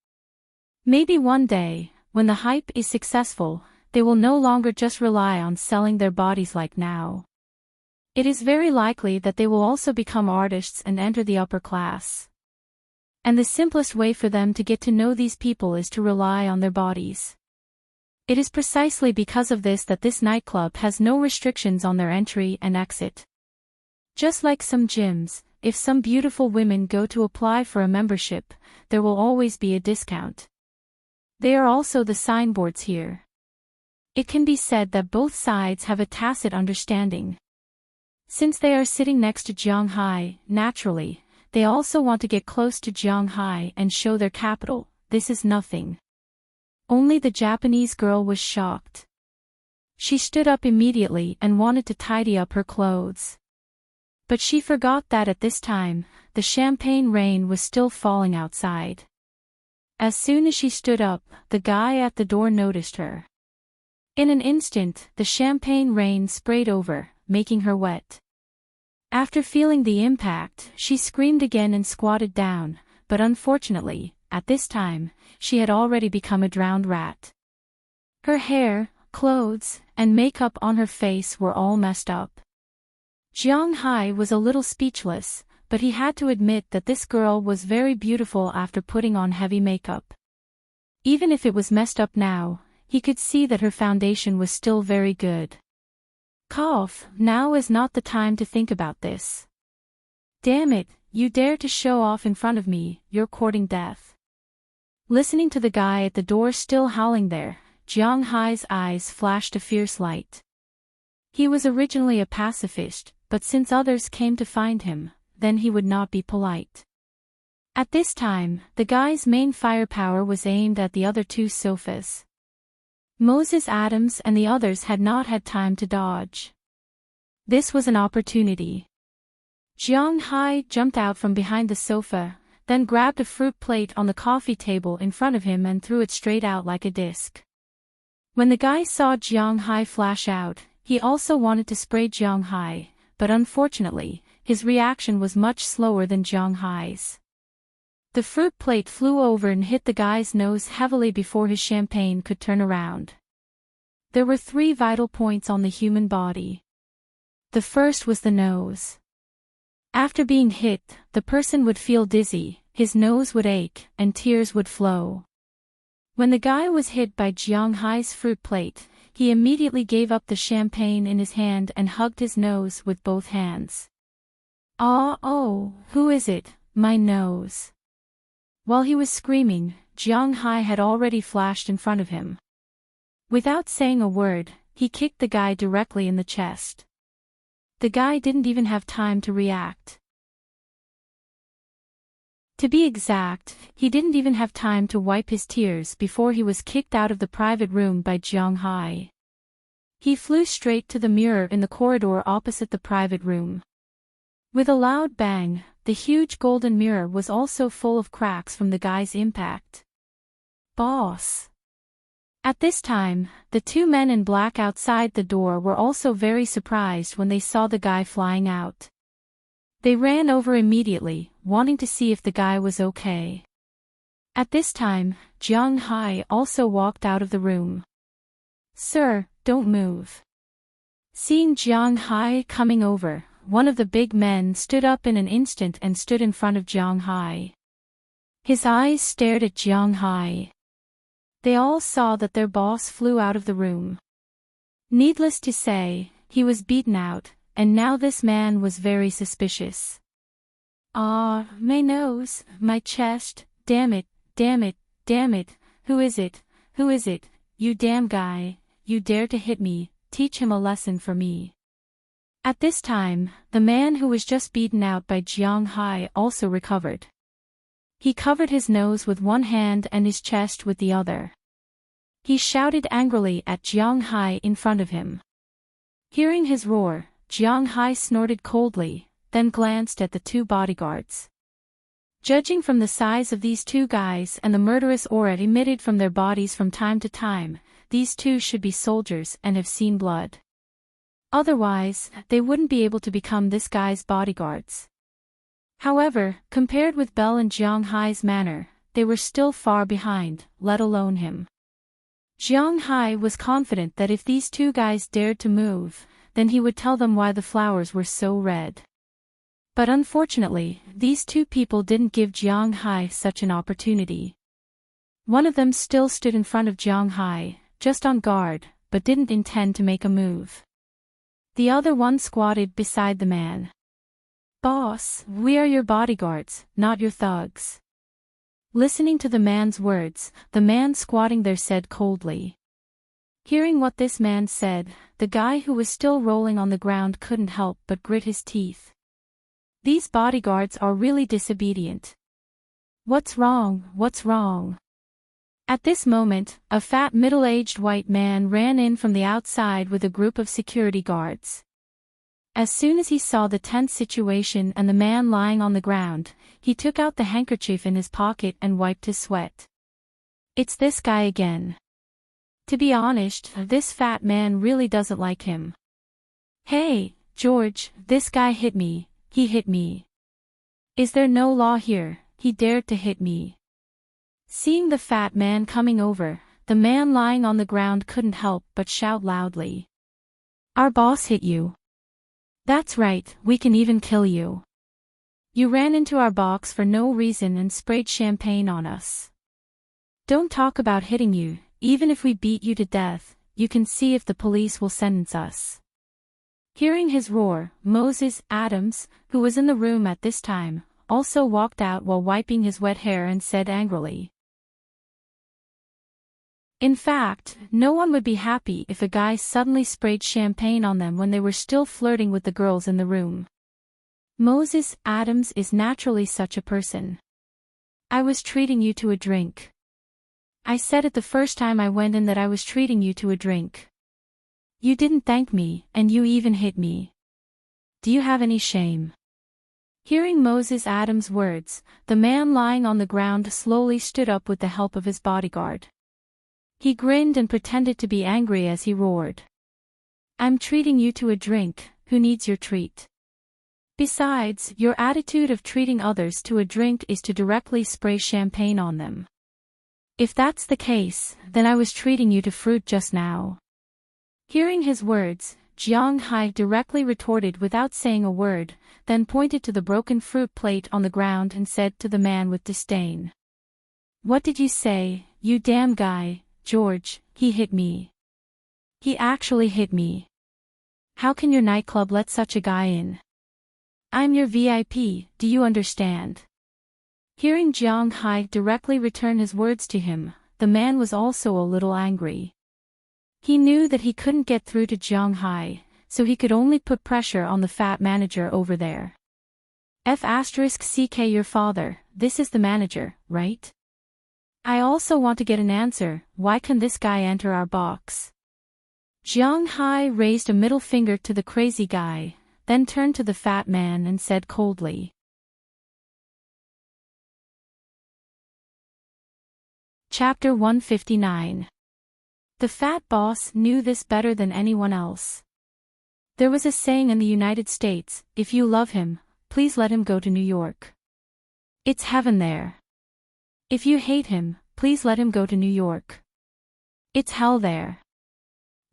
Maybe one day, when the hype is successful, they will no longer just rely on selling their bodies like now. It is very likely that they will also become artists and enter the upper class. And the simplest way for them to get to know these people is to rely on their bodies. It is precisely because of this that this nightclub has no restrictions on their entry and exit. Just like some gyms, if some beautiful women go to apply for a membership, there will always be a discount. They are also the signboards here. It can be said that both sides have a tacit understanding. Since they are sitting next to Jiang Hai, naturally, they also want to get close to Jiang Hai and show their capital. This is nothing. Only the Japanese girl was shocked. She stood up immediately and wanted to tidy up her clothes. But she forgot that at this time, the champagne rain was still falling outside. As soon as she stood up, the guy at the door noticed her. In an instant, the champagne rain sprayed over, making her wet. After feeling the impact, she screamed again and squatted down, but unfortunately, at this time, she had already become a drowned rat. Her hair, clothes, and makeup on her face were all messed up. Jiang Hai was a little speechless, but he had to admit that this girl was very beautiful after putting on heavy makeup. Even if it was messed up now, he could see that her foundation was still very good. Cough, now is not the time to think about this. Damn it, you dare to show off in front of me, you're courting death. Listening to the guy at the door still howling there, Jiang Hai's eyes flashed a fierce light. He was originally a pacifist, but since others came to find him, then he would not be polite. At this time, the guy's main firepower was aimed at the other 2 sofas. Moses Adams and the others had not had time to dodge. This was an opportunity. Jiang Hai jumped out from behind the sofa, then grabbed a fruit plate on the coffee table in front of him and threw it straight out like a disc. When the guy saw Jiang Hai flash out, he also wanted to spray Jiang Hai, but unfortunately, his reaction was much slower than Jiang Hai's. The fruit plate flew over and hit the guy's nose heavily before his champagne could turn around. There were 3 vital points on the human body. The first was the nose. After being hit, the person would feel dizzy, his nose would ache, and tears would flow. When the guy was hit by Jiang Hai's fruit plate, he immediately gave up the champagne in his hand and hugged his nose with both hands. Oh, who is it, my nose? While he was screaming, Jiang Hai had already flashed in front of him. Without saying a word, he kicked the guy directly in the chest. The guy didn't even have time to react. To be exact, he didn't even have time to wipe his tears before he was kicked out of the private room by Jiang Hai. He flew straight to the mirror in the corridor opposite the private room. With a loud bang, the huge golden mirror was also full of cracks from the guy's impact. Boss! At this time, the two men in black outside the door were also very surprised when they saw the guy flying out. They ran over immediately, wanting to see if the guy was okay. At this time, Jiang Hai also walked out of the room. Sir, don't move. Seeing Jiang Hai coming over, one of the big men stood up in an instant and stood in front of Jiang Hai. His eyes stared at Jiang Hai. They all saw that their boss flew out of the room. Needless to say, he was beaten out, and now this man was very suspicious. Ah, my nose, my chest, damn it, damn it, damn it, who is it, you damn guy, you dare to hit me, teach him a lesson for me. At this time, the man who was just beaten out by Jiang Hai also recovered. He covered his nose with one hand and his chest with the other. He shouted angrily at Jiang Hai in front of him. Hearing his roar, Jiang Hai snorted coldly, then glanced at the two bodyguards. Judging from the size of these two guys and the murderous aura emitted from their bodies from time to time, these two should be soldiers and have seen blood. Otherwise, they wouldn't be able to become this guy's bodyguards. However, compared with Bell and Jiang Hai's manner, they were still far behind, let alone him. Jiang Hai was confident that if these two guys dared to move, then he would tell them why the flowers were so red. But unfortunately, these two people didn't give Jiang Hai such an opportunity. One of them still stood in front of Jiang Hai, just on guard, but didn't intend to make a move. The other one squatted beside the man. Boss, we are your bodyguards, not your thugs. Listening to the man's words, the man squatting there said coldly. Hearing what this man said, the guy who was still rolling on the ground couldn't help but grit his teeth. These bodyguards are really disobedient. What's wrong, what's wrong? At this moment, a fat middle-aged white man ran in from the outside with a group of security guards. As soon as he saw the tense situation and the man lying on the ground, he took out the handkerchief in his pocket and wiped his sweat. It's this guy again. To be honest, this fat man really doesn't like him. Hey, George, this guy hit me, he hit me. Is there no law here? He dared to hit me. Seeing the fat man coming over, the man lying on the ground couldn't help but shout loudly. Our boss hit you. That's right, we can even kill you. You ran into our box for no reason and sprayed champagne on us. Don't talk about hitting you, even if we beat you to death, you can see if the police will sentence us. Hearing his roar, Moses Adams, who was in the room at this time, also walked out while wiping his wet hair and said angrily. In fact, no one would be happy if a guy suddenly sprayed champagne on them when they were still flirting with the girls in the room. Moses Adams is naturally such a person. I was treating you to a drink. I said it the first time I went in that I was treating you to a drink. You didn't thank me, and you even hit me. Do you have any shame? Hearing Moses Adams' words, the man lying on the ground slowly stood up with the help of his bodyguard. He grinned and pretended to be angry as he roared. I'm treating you to a drink, who needs your treat? Besides, your attitude of treating others to a drink is to directly spray champagne on them. If that's the case, then I was treating you to fruit just now. Hearing his words, Jiang Hai directly retorted without saying a word, then pointed to the broken fruit plate on the ground and said to the man with disdain. What did you say, you damn guy? George, he hit me. He actually hit me. How can your nightclub let such a guy in? I'm your VIP, do you understand? Hearing Jiang Hai directly return his words to him, the man was also a little angry. He knew that he couldn't get through to Jiang Hai, so he could only put pressure on the fat manager over there. F***ck your father, this is the manager, right? I also want to get an answer, why can this guy enter our box? Jiang Hai raised a middle finger to the crazy guy, then turned to the fat man and said coldly. Chapter 159. The fat boss knew this better than anyone else. There was a saying in the United States, if you love him, please let him go to New York. It's heaven there. If you hate him, please let him go to New York. It's hell there.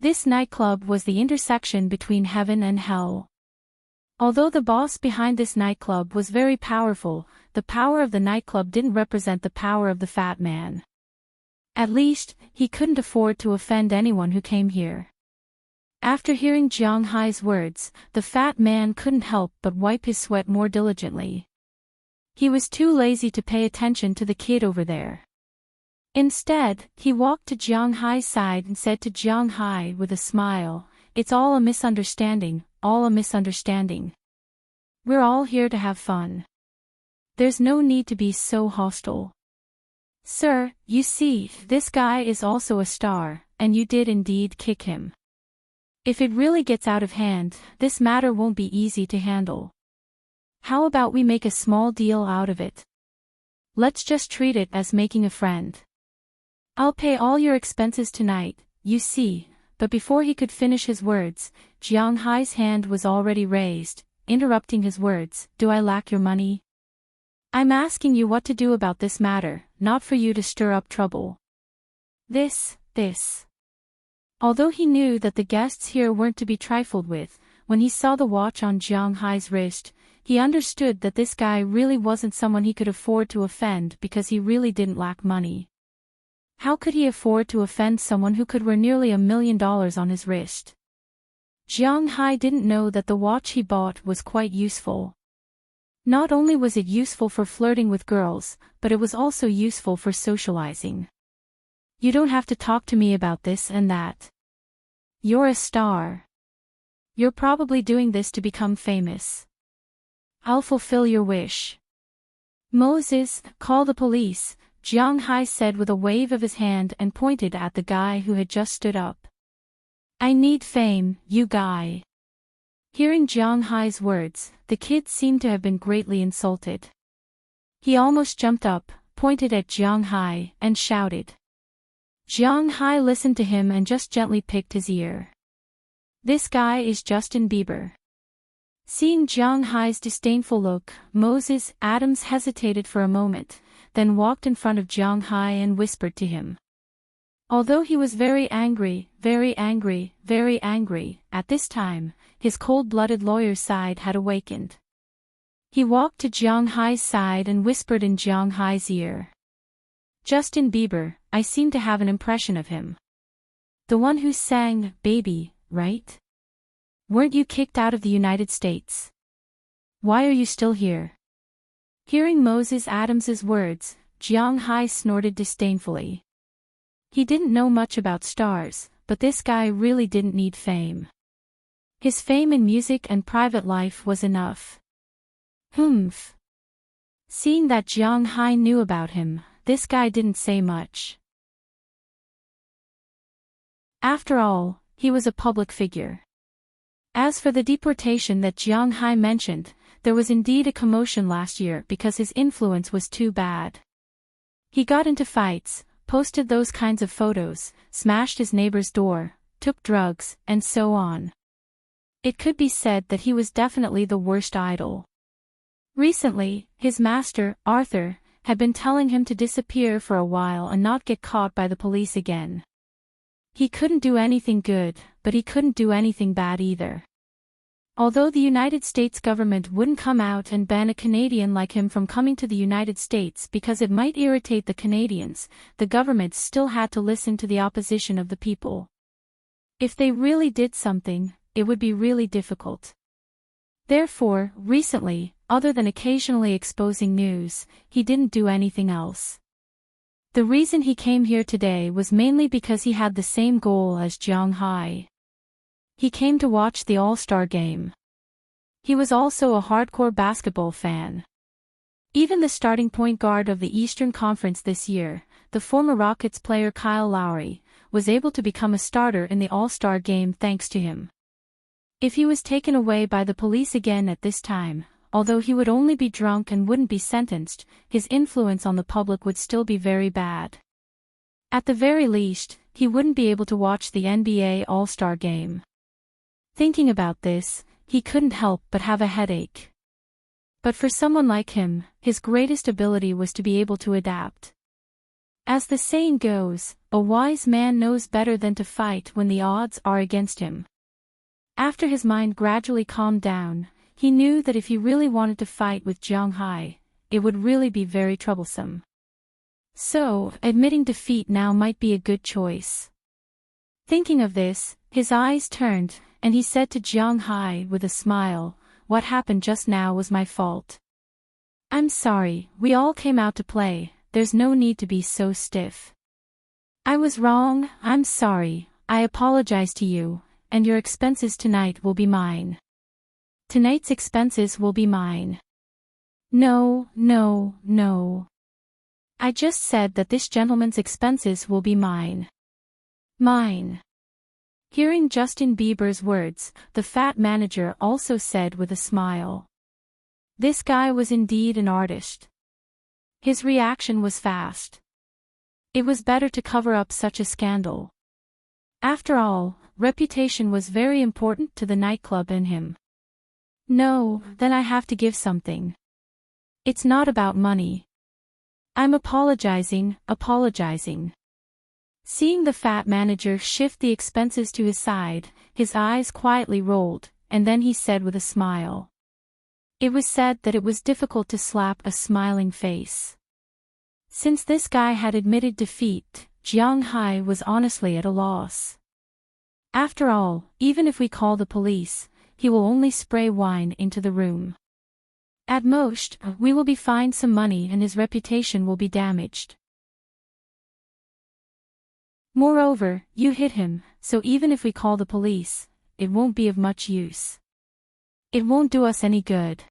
This nightclub was the intersection between heaven and hell. Although the boss behind this nightclub was very powerful, the power of the nightclub didn't represent the power of the fat man. At least, he couldn't afford to offend anyone who came here. After hearing Jiang Hai's words, the fat man couldn't help but wipe his sweat more diligently. He was too lazy to pay attention to the kid over there. Instead, he walked to Jiang Hai's side and said to Jiang Hai with a smile, "It's all a misunderstanding, all a misunderstanding. We're all here to have fun. There's no need to be so hostile. Sir, you see, this guy is also a star, and you did indeed kick him. If it really gets out of hand, this matter won't be easy to handle. How about we make a small deal out of it? Let's just treat it as making a friend. I'll pay all your expenses tonight, you see." But before he could finish his words, Jiang Hai's hand was already raised, interrupting his words. "Do I lack your money? I'm asking you what to do about this matter, not for you to stir up trouble. This. Although he knew that the guests here weren't to be trifled with, when he saw the watch on Jiang Hai's wrist, he understood that this guy really wasn't someone he could afford to offend because he really didn't lack money. How could he afford to offend someone who could wear nearly $1 million on his wrist? Jiang Hai didn't know that the watch he bought was quite useful. Not only was it useful for flirting with girls, but it was also useful for socializing. "You don't have to talk to me about this and that. You're a star. You're probably doing this to become famous. I'll fulfill your wish." "Moses, call the police," Jiang Hai said with a wave of his hand and pointed at the guy who had just stood up. "I need fame, you guy." Hearing Jiang Hai's words, the kid seemed to have been greatly insulted. He almost jumped up, pointed at Jiang Hai, and shouted. Jiang Hai listened to him and just gently picked his ear. "This guy is Justin Bieber." Seeing Jiang Hai's disdainful look, Moses Adams hesitated for a moment, then walked in front of Jiang Hai and whispered to him. Although he was very angry, at this time, his cold-blooded lawyer's side had awakened. He walked to Jiang Hai's side and whispered in Jiang Hai's ear. "Justin Bieber, I seem to have an impression of him. The one who sang, Baby, right? Weren't you kicked out of the United States? Why are you still here?" Hearing Moses Adams's words, Jiang Hai snorted disdainfully. He didn't know much about stars, but this guy really didn't need fame. His fame in music and private life was enough. Humph. Seeing that Jiang Hai knew about him, this guy didn't say much. After all, he was a public figure. As for the deportation that Jiang Hai mentioned, there was indeed a commotion last year because his influence was too bad. He got into fights, posted those kinds of photos, smashed his neighbor's door, took drugs, and so on. It could be said that he was definitely the worst idol. Recently, his master, Arthur, had been telling him to disappear for a while and not get caught by the police again. He couldn't do anything good, but he couldn't do anything bad either. Although the United States government wouldn't come out and ban a Canadian like him from coming to the United States because it might irritate the Canadians, the government still had to listen to the opposition of the people. If they really did something, it would be really difficult. Therefore, recently, other than occasionally exposing news, he didn't do anything else. The reason he came here today was mainly because he had the same goal as Jiang Hai. He came to watch the All-Star game. He was also a hardcore basketball fan. Even the starting point guard of the Eastern Conference this year, the former Rockets player Kyle Lowry, was able to become a starter in the All-Star game thanks to him. If he was taken away by the police again at this time, although he would only be drunk and wouldn't be sentenced, his influence on the public would still be very bad. At the very least, he wouldn't be able to watch the NBA All-Star game. Thinking about this, he couldn't help but have a headache. But for someone like him, his greatest ability was to be able to adapt. As the saying goes, a wise man knows better than to fight when the odds are against him. After his mind gradually calmed down, he knew that if he really wanted to fight with Jiang Hai, it would really be very troublesome. So, admitting defeat now might be a good choice. Thinking of this, his eyes turned, and he said to Jiang Hai with a smile, "What happened just now was my fault. I'm sorry, we all came out to play, there's no need to be so stiff. I was wrong, I'm sorry, I apologize to you, and your expenses tonight will be mine." Tonight's expenses will be mine. No, no, no. I just said that this gentleman's expenses will be mine. Mine. Hearing Justin Bieber's words, the fat manager also said with a smile. This guy was indeed an artist. His reaction was fast. It was better to cover up such a scandal. After all, reputation was very important to the nightclub and him. No, then I have to give something. It's not about money. I'm apologizing. Seeing the fat manager shift the expenses to his side, his eyes quietly rolled, and then he said with a smile. It was said that it was difficult to slap a smiling face. Since this guy had admitted defeat, Jiang Hai was honestly at a loss. After all, even if we call the police, he will only spray wine into the room. At most, we will be fined some money and his reputation will be damaged. Moreover, you hit him, so even if we call the police, it won't be of much use. It won't do us any good.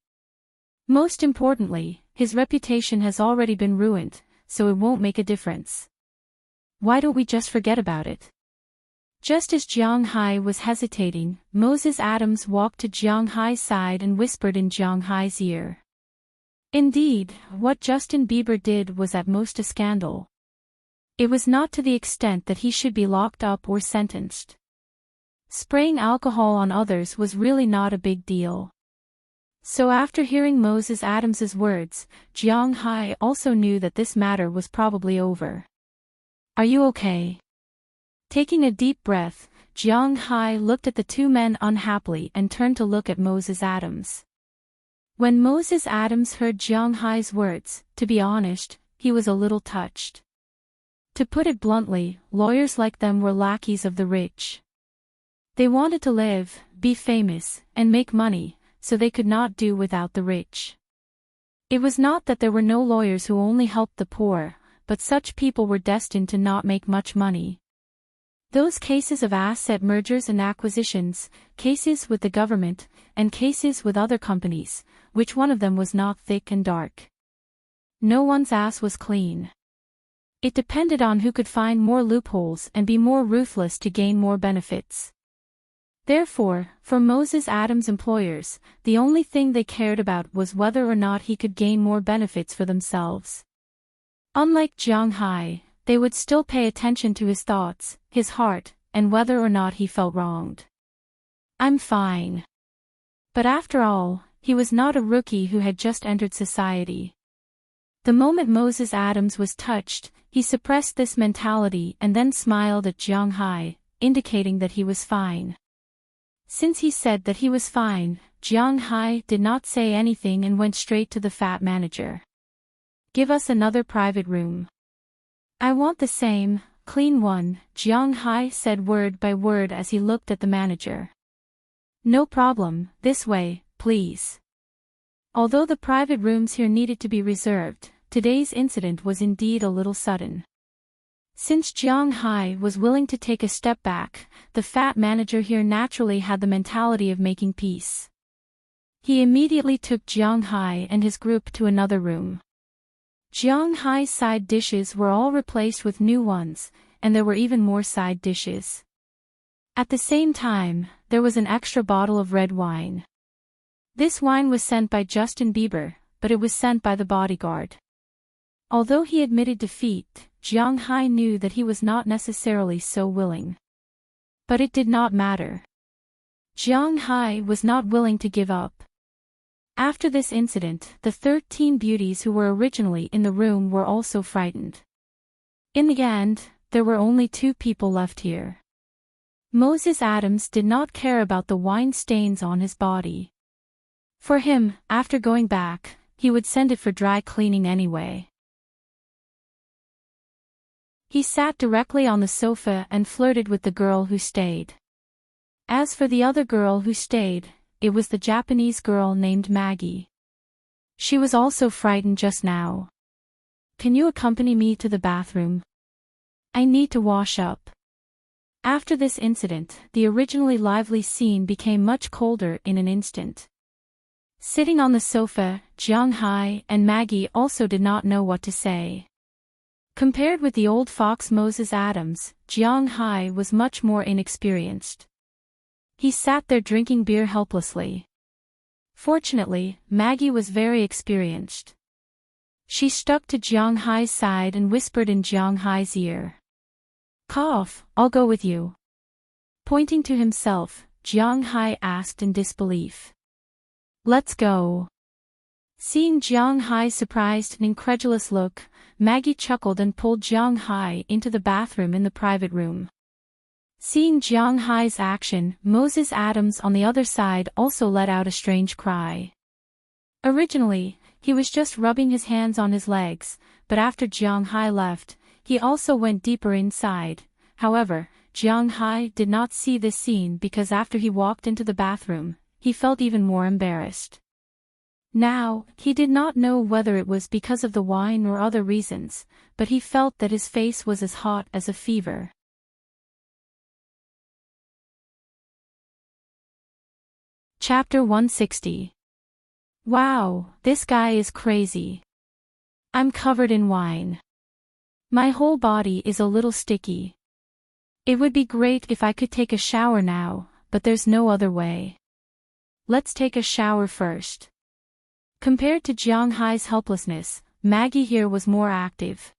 Most importantly, his reputation has already been ruined, so it won't make a difference. Why don't we just forget about it? Just as Jiang Hai was hesitating, Moses Adams walked to Jiang Hai's side and whispered in Jiang Hai's ear. Indeed, what Justin Bieber did was at most a scandal. It was not to the extent that he should be locked up or sentenced. Spraying alcohol on others was really not a big deal. So after hearing Moses Adams's words, Jiang Hai also knew that this matter was probably over. Are you okay? Taking a deep breath, Jiang Hai looked at the two men unhappily and turned to look at Moses Adams. When Moses Adams heard Jiang Hai's words, to be honest, he was a little touched. To put it bluntly, lawyers like them were lackeys of the rich. They wanted to live, be famous, and make money, so they could not do without the rich. It was not that there were no lawyers who only helped the poor, but such people were destined to not make much money. Those cases of asset mergers and acquisitions, cases with the government, and cases with other companies, which one of them was not thick and dark? No one's ass was clean. It depended on who could find more loopholes and be more ruthless to gain more benefits. Therefore, for Moses Adams' employers, the only thing they cared about was whether or not he could gain more benefits for themselves. Unlike Jiang Hai, they would still pay attention to his thoughts, his heart, and whether or not he felt wronged. I'm fine. But after all, he was not a rookie who had just entered society. The moment Moses Adams was touched, he suppressed this mentality and then smiled at Jiang Hai, indicating that he was fine. Since he said that he was fine, Jiang Hai did not say anything and went straight to the fat manager. Give us another private room. I want the same, clean one, Jiang Hai said word by word as he looked at the manager. No problem, this way, please. Although the private rooms here needed to be reserved, today's incident was indeed a little sudden. Since Jiang Hai was willing to take a step back, the fat manager here naturally had the mentality of making peace. He immediately took Jiang Hai and his group to another room. Jiang Hai's side dishes were all replaced with new ones, and there were even more side dishes. At the same time, there was an extra bottle of red wine. This wine was sent by Justin Bieber, but it was sent by the bodyguard. Although he admitted defeat, Jiang Hai knew that he was not necessarily so willing. But it did not matter. Jiang Hai was not willing to give up. After this incident, the 13 beauties who were originally in the room were also frightened. In the end, there were only 2 people left here. Moses Adams did not care about the wine stains on his body. For him, after going back, he would send it for dry cleaning anyway. He sat directly on the sofa and flirted with the girl who stayed. As for the other girl who stayed, it was the Japanese girl named Maggie. She was also frightened just now. "Can you accompany me to the bathroom? I need to wash up." After this incident, the originally lively scene became much colder in an instant. Sitting on the sofa, Jiang Hai and Maggie also did not know what to say. Compared with the old fox Moses Adams, Jiang Hai was much more inexperienced. He sat there drinking beer helplessly. Fortunately, Maggie was very experienced. She stuck to Jiang Hai's side and whispered in Jiang Hai's ear. "Cough, I'll go with you." Pointing to himself, Jiang Hai asked in disbelief. "Let's go." Seeing Jiang Hai's surprised and incredulous look, Maggie chuckled and pulled Jiang Hai into the bathroom in the private room. Seeing Jiang Hai's action, Moses Adams on the other side also let out a strange cry. Originally, he was just rubbing his hands on his legs, but after Jiang Hai left, he also went deeper inside. However, Jiang Hai did not see this scene because after he walked into the bathroom, he felt even more embarrassed. Now, he did not know whether it was because of the wine or other reasons, but he felt that his face was as hot as a fever. Chapter 160. Wow, this guy is crazy. I'm covered in wine. My whole body is a little sticky. It would be great if I could take a shower now, but there's no other way. Let's take a shower first. Compared to Jiang Hai's helplessness, Maggie here was more active.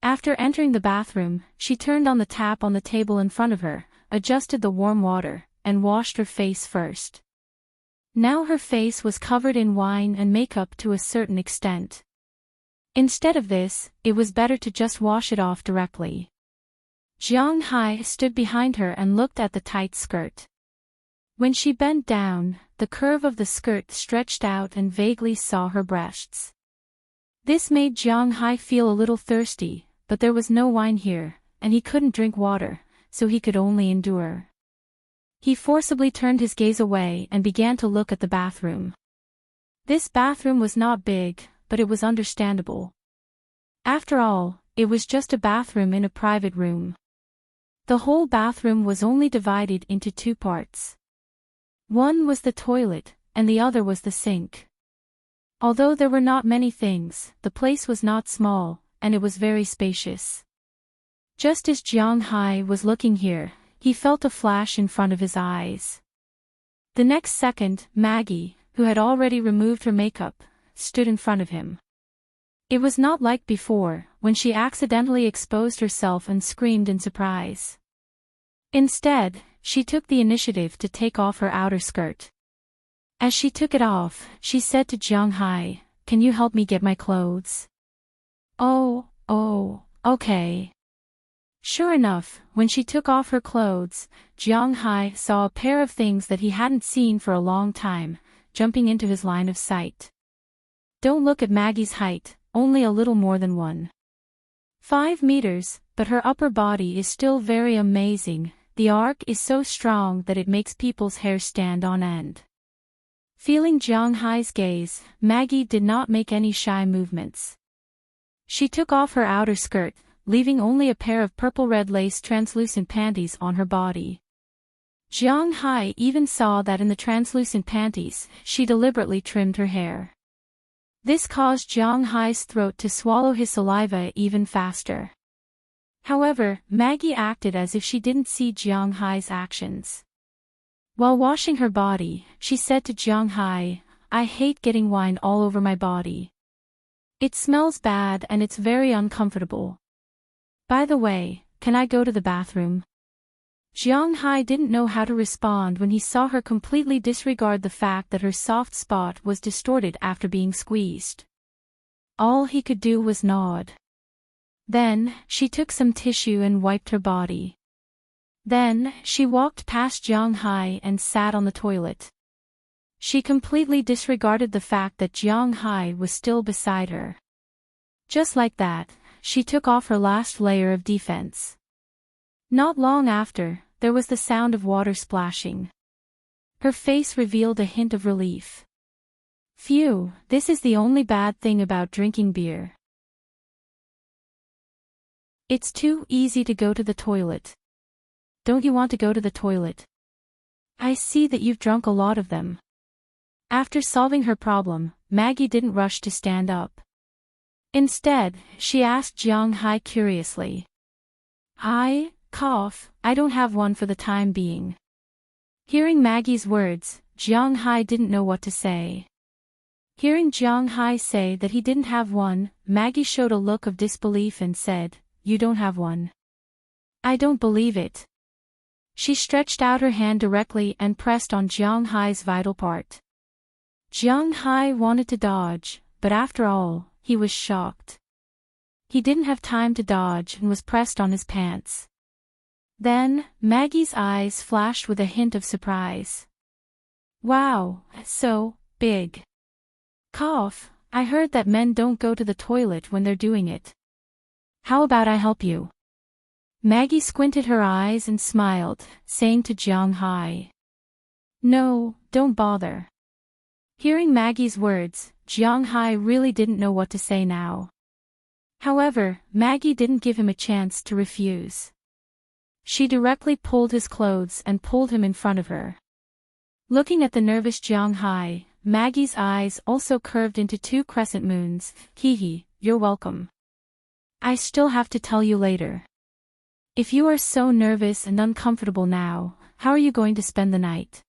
After entering the bathroom, she turned on the tap on the table in front of her, adjusted the warm water, and washed her face first. Now her face was covered in wine and makeup to a certain extent. Instead of this, it was better to just wash it off directly. Jiang Hai stood behind her and looked at the tight skirt. When she bent down, the curve of the skirt stretched out and vaguely saw her breasts. This made Jiang Hai feel a little thirsty, but there was no wine here, and he couldn't drink water, so he could only endure. He forcibly turned his gaze away and began to look at the bathroom. This bathroom was not big, but it was understandable. After all, it was just a bathroom in a private room. The whole bathroom was only divided into 2 parts. One was the toilet, and the other was the sink. Although there were not many things, the place was not small, and it was very spacious. Just as Jiang Hai was looking here, he felt a flash in front of his eyes. The next second, Maggie, who had already removed her makeup, stood in front of him. It was not like before, when she accidentally exposed herself and screamed in surprise. Instead, she took the initiative to take off her outer skirt. As she took it off, she said to Jiang Hai, "Can you help me get my clothes?" Oh, okay. Sure enough, when she took off her clothes, Jiang Hai saw a pair of things that he hadn't seen for a long time, jumping into his line of sight. Don't look at Maggie's height, only a little more than 1.5 meters, but her upper body is still very amazing. The arc is so strong that it makes people's hair stand on end. Feeling Jiang Hai's gaze, Maggie did not make any shy movements. She took off her outer skirt, leaving only a pair of purple-red lace translucent panties on her body. Jiang Hai even saw that in the translucent panties, she deliberately trimmed her hair. This caused Jiang Hai's throat to swallow his saliva even faster. However, Maggie acted as if she didn't see Jiang Hai's actions. While washing her body, she said to Jiang Hai, "I hate getting wine all over my body. It smells bad and it's very uncomfortable. By the way, can I go to the bathroom?" Jiang Hai didn't know how to respond when he saw her completely disregard the fact that her soft spot was distorted after being squeezed. All he could do was nod. Then, she took some tissue and wiped her body. Then, she walked past Jiang Hai and sat on the toilet. She completely disregarded the fact that Jiang Hai was still beside her. Just like that, she took off her last layer of defense. Not long after, there was the sound of water splashing. Her face revealed a hint of relief. Phew, this is the only bad thing about drinking beer. It's too easy to go to the toilet. Don't you want to go to the toilet? I see that you've drunk a lot of them. After solving her problem, Maggie didn't rush to stand up. Instead, she asked Jiang Hai curiously. I don't have one for the time being. Hearing Maggie's words, Jiang Hai didn't know what to say. Hearing Jiang Hai say that he didn't have one, Maggie showed a look of disbelief and said, "You don't have one? I don't believe it." She stretched out her hand directly and pressed on Jiang Hai's vital part. Jiang Hai wanted to dodge, but after all, he was shocked. He didn't have time to dodge and was pressed on his pants. Then, Maggie's eyes flashed with a hint of surprise. "Wow, so big. I heard that men don't go to the toilet when they're doing it. How about I help you?" Maggie squinted her eyes and smiled, saying to Jiang Hai, "No, don't bother." Hearing Maggie's words, Jiang Hai really didn't know what to say now. However, Maggie didn't give him a chance to refuse. She directly pulled his clothes and pulled him in front of her. Looking at the nervous Jiang Hai, Maggie's eyes also curved into two crescent moons. "Hee, you're welcome. I still have to tell you later. If you are so nervous and uncomfortable now, how are you going to spend the night?"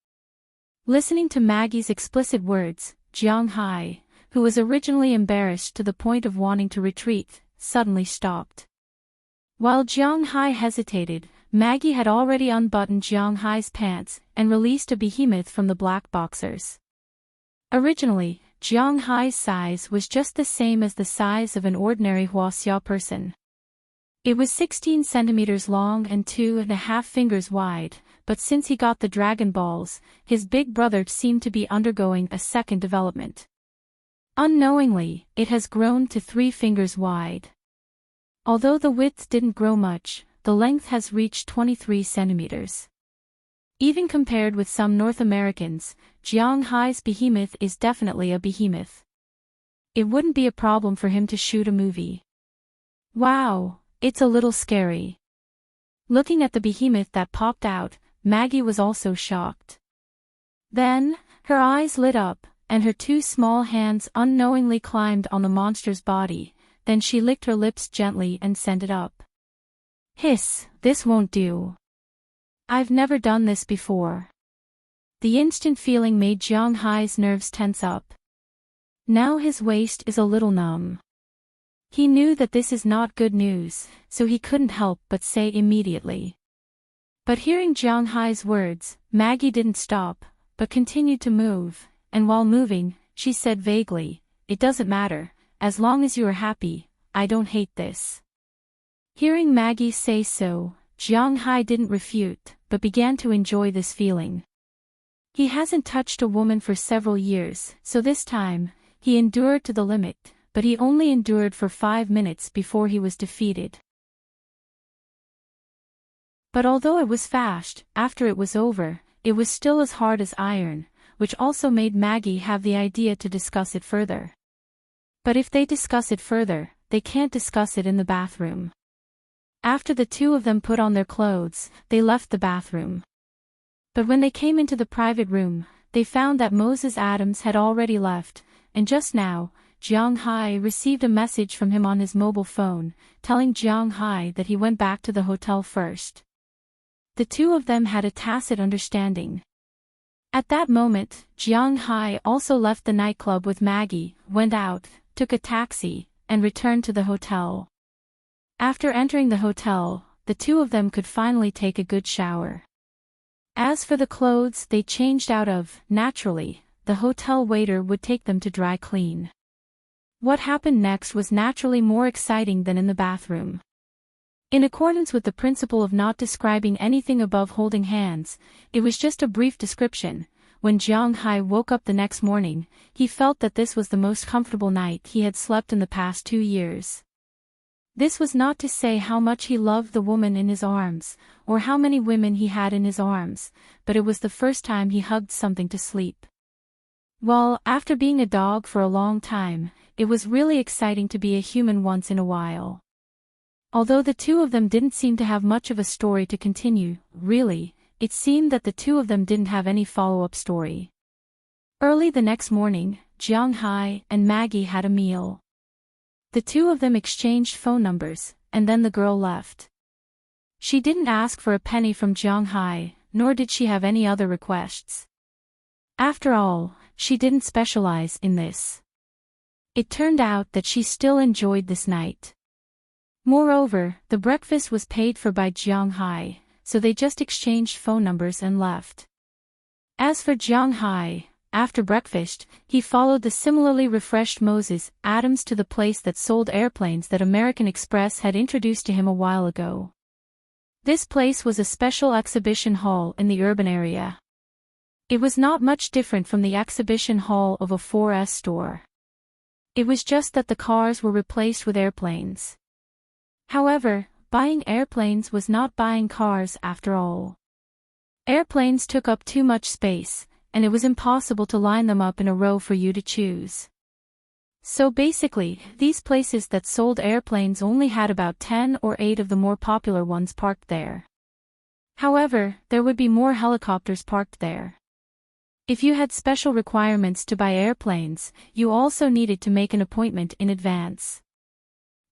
Listening to Maggie's explicit words, Jiang Hai, who was originally embarrassed to the point of wanting to retreat, suddenly stopped. While Jiang Hai hesitated, Maggie had already unbuttoned Jiang Hai's pants and released a behemoth from the black boxers. Originally, Jiang Hai's size was just the same as the size of an ordinary Huaxia person. It was 16 centimeters long and 2.5 fingers wide, but since he got the Dragon Balls, his big brother seemed to be undergoing a second development. Unknowingly, it has grown to 3 fingers wide. Although the width didn't grow much, the length has reached 23 centimeters. Even compared with some North Americans, Jiang Hai's behemoth is definitely a behemoth. It wouldn't be a problem for him to shoot a movie. Wow, it's a little scary. Looking at the behemoth that popped out, Maggie was also shocked. Then, her eyes lit up, and her 2 small hands unknowingly climbed on the monster's body, then she licked her lips gently and sent it up. Hiss, this won't do. I've never done this before. The instant feeling made Jiang Hai's nerves tense up. Now his waist is a little numb. He knew that this is not good news, so he couldn't help but say immediately. But hearing Jiang Hai's words, Maggie didn't stop, but continued to move, and while moving, she said vaguely, "It doesn't matter, as long as you are happy, I don't hate this." Hearing Maggie say so, Jiang Hai didn't refute, but began to enjoy this feeling. He hasn't touched a woman for several years, so this time, he endured to the limit, but he only endured for 5 minutes before he was defeated. But although it was fast, after it was over, it was still as hard as iron, which also made Maggie have the idea to discuss it further. But if they discuss it further, they can't discuss it in the bathroom. After the 2 of them put on their clothes, they left the bathroom. But when they came into the private room, they found that Moses Adams had already left, and just now, Jiang Hai received a message from him on his mobile phone, telling Jiang Hai that he went back to the hotel first. The two of them had a tacit understanding. At that moment, Jiang Hai also left the nightclub with Maggie, went out, took a taxi, and returned to the hotel. After entering the hotel, the two of them could finally take a good shower. As for the clothes they changed out of, naturally, the hotel waiter would take them to dry clean. What happened next was naturally more exciting than in the bathroom. In accordance with the principle of not describing anything above holding hands, it was just a brief description. When Jiang Hai woke up the next morning, he felt that this was the most comfortable night he had slept in the past 2 years. This was not to say how much he loved the woman in his arms, or how many women he had in his arms, but it was the first time he hugged something to sleep. Well, after being a dog for a long time, it was really exciting to be a human once in a while. Although the two of them didn't seem to have much of a story to continue, really, it seemed that the two of them didn't have any follow-up story. Early the next morning, Jiang Hai and Maggie had a meal. The two of them exchanged phone numbers, and then the girl left. She didn't ask for a penny from Jiang Hai, nor did she have any other requests. After all, she didn't specialize in this. It turned out that she still enjoyed this night. Moreover, the breakfast was paid for by Jiang Hai, so they just exchanged phone numbers and left. As for Jiang Hai, after breakfast, he followed the similarly refreshed Moses Adams to the place that sold airplanes that American Express had introduced to him a while ago. This place was a special exhibition hall in the urban area. It was not much different from the exhibition hall of a 4S store. It was just that the cars were replaced with airplanes. However, buying airplanes was not buying cars after all. Airplanes took up too much space, and it was impossible to line them up in a row for you to choose. So basically, these places that sold airplanes only had about 10 or 8 of the more popular ones parked there. However, there would be more helicopters parked there. If you had special requirements to buy airplanes, you also needed to make an appointment in advance.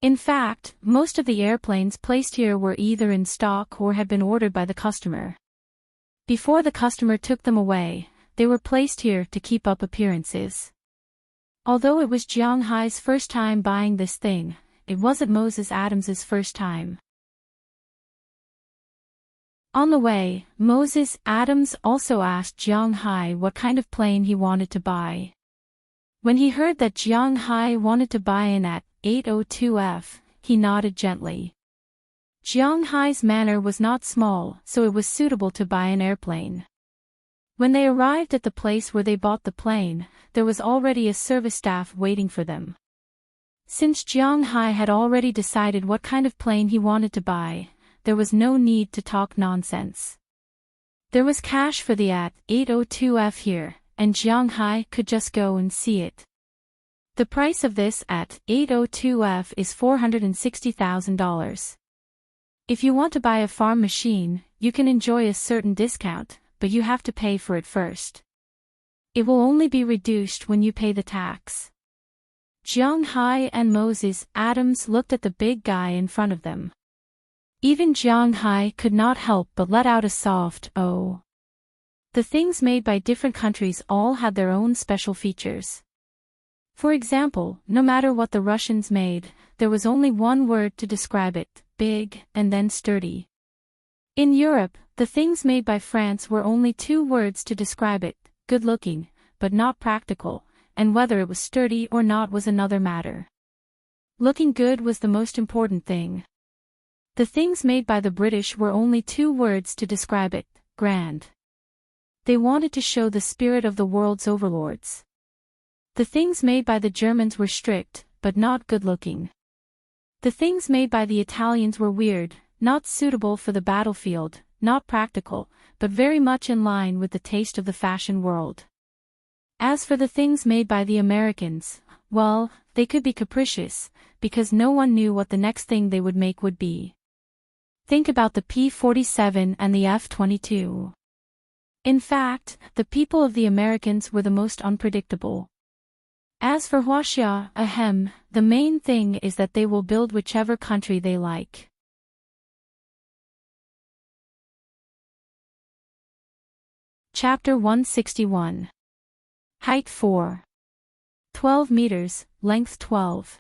In fact, most of the airplanes placed here were either in stock or had been ordered by the customer. Before the customer took them away, they were placed here to keep up appearances. Although it was Jiang Hai's first time buying this thing, it wasn't Moses Adams's first time. On the way, Moses Adams also asked Jiang Hai what kind of plane he wanted to buy. When he heard that Jiang Hai wanted to buy an AT-802F, he nodded gently. Jiang Hai's manner was not small, so it was suitable to buy an airplane. When they arrived at the place where they bought the plane, there was already a service staff waiting for them. Since Jiang Hai had already decided what kind of plane he wanted to buy, there was no need to talk nonsense. There was cash for the AT-802F here, and Jiang Hai could just go and see it. The price of this AT-802F is $460,000. If you want to buy a farm machine, you can enjoy a certain discount, but you have to pay for it first. It will only be reduced when you pay the tax. Jiang Hai and Moses Adams looked at the big guy in front of them. Even Jiang Hai could not help but let out a soft "oh." The things made by different countries all had their own special features. For example, no matter what the Russians made, there was only one word to describe it: big, and then sturdy. In Europe, the things made by France were only 2 words to describe it: good-looking, but not practical, and whether it was sturdy or not was another matter. Looking good was the most important thing. The things made by the British were only 2 words to describe it: grand. They wanted to show the spirit of the world's overlords. The things made by the Germans were strict, but not good-looking. The things made by the Italians were weird, not suitable for the battlefield, not practical, but very much in line with the taste of the fashion world. As for the things made by the Americans, well, they could be capricious, because no one knew what the next thing they would make would be. Think about the P-47 and the F-22. In fact, the people of the Americans were the most unpredictable. As for Huaxia, the main thing is that they will build whichever country they like. Chapter 161. Height 4. 12 meters, length 12.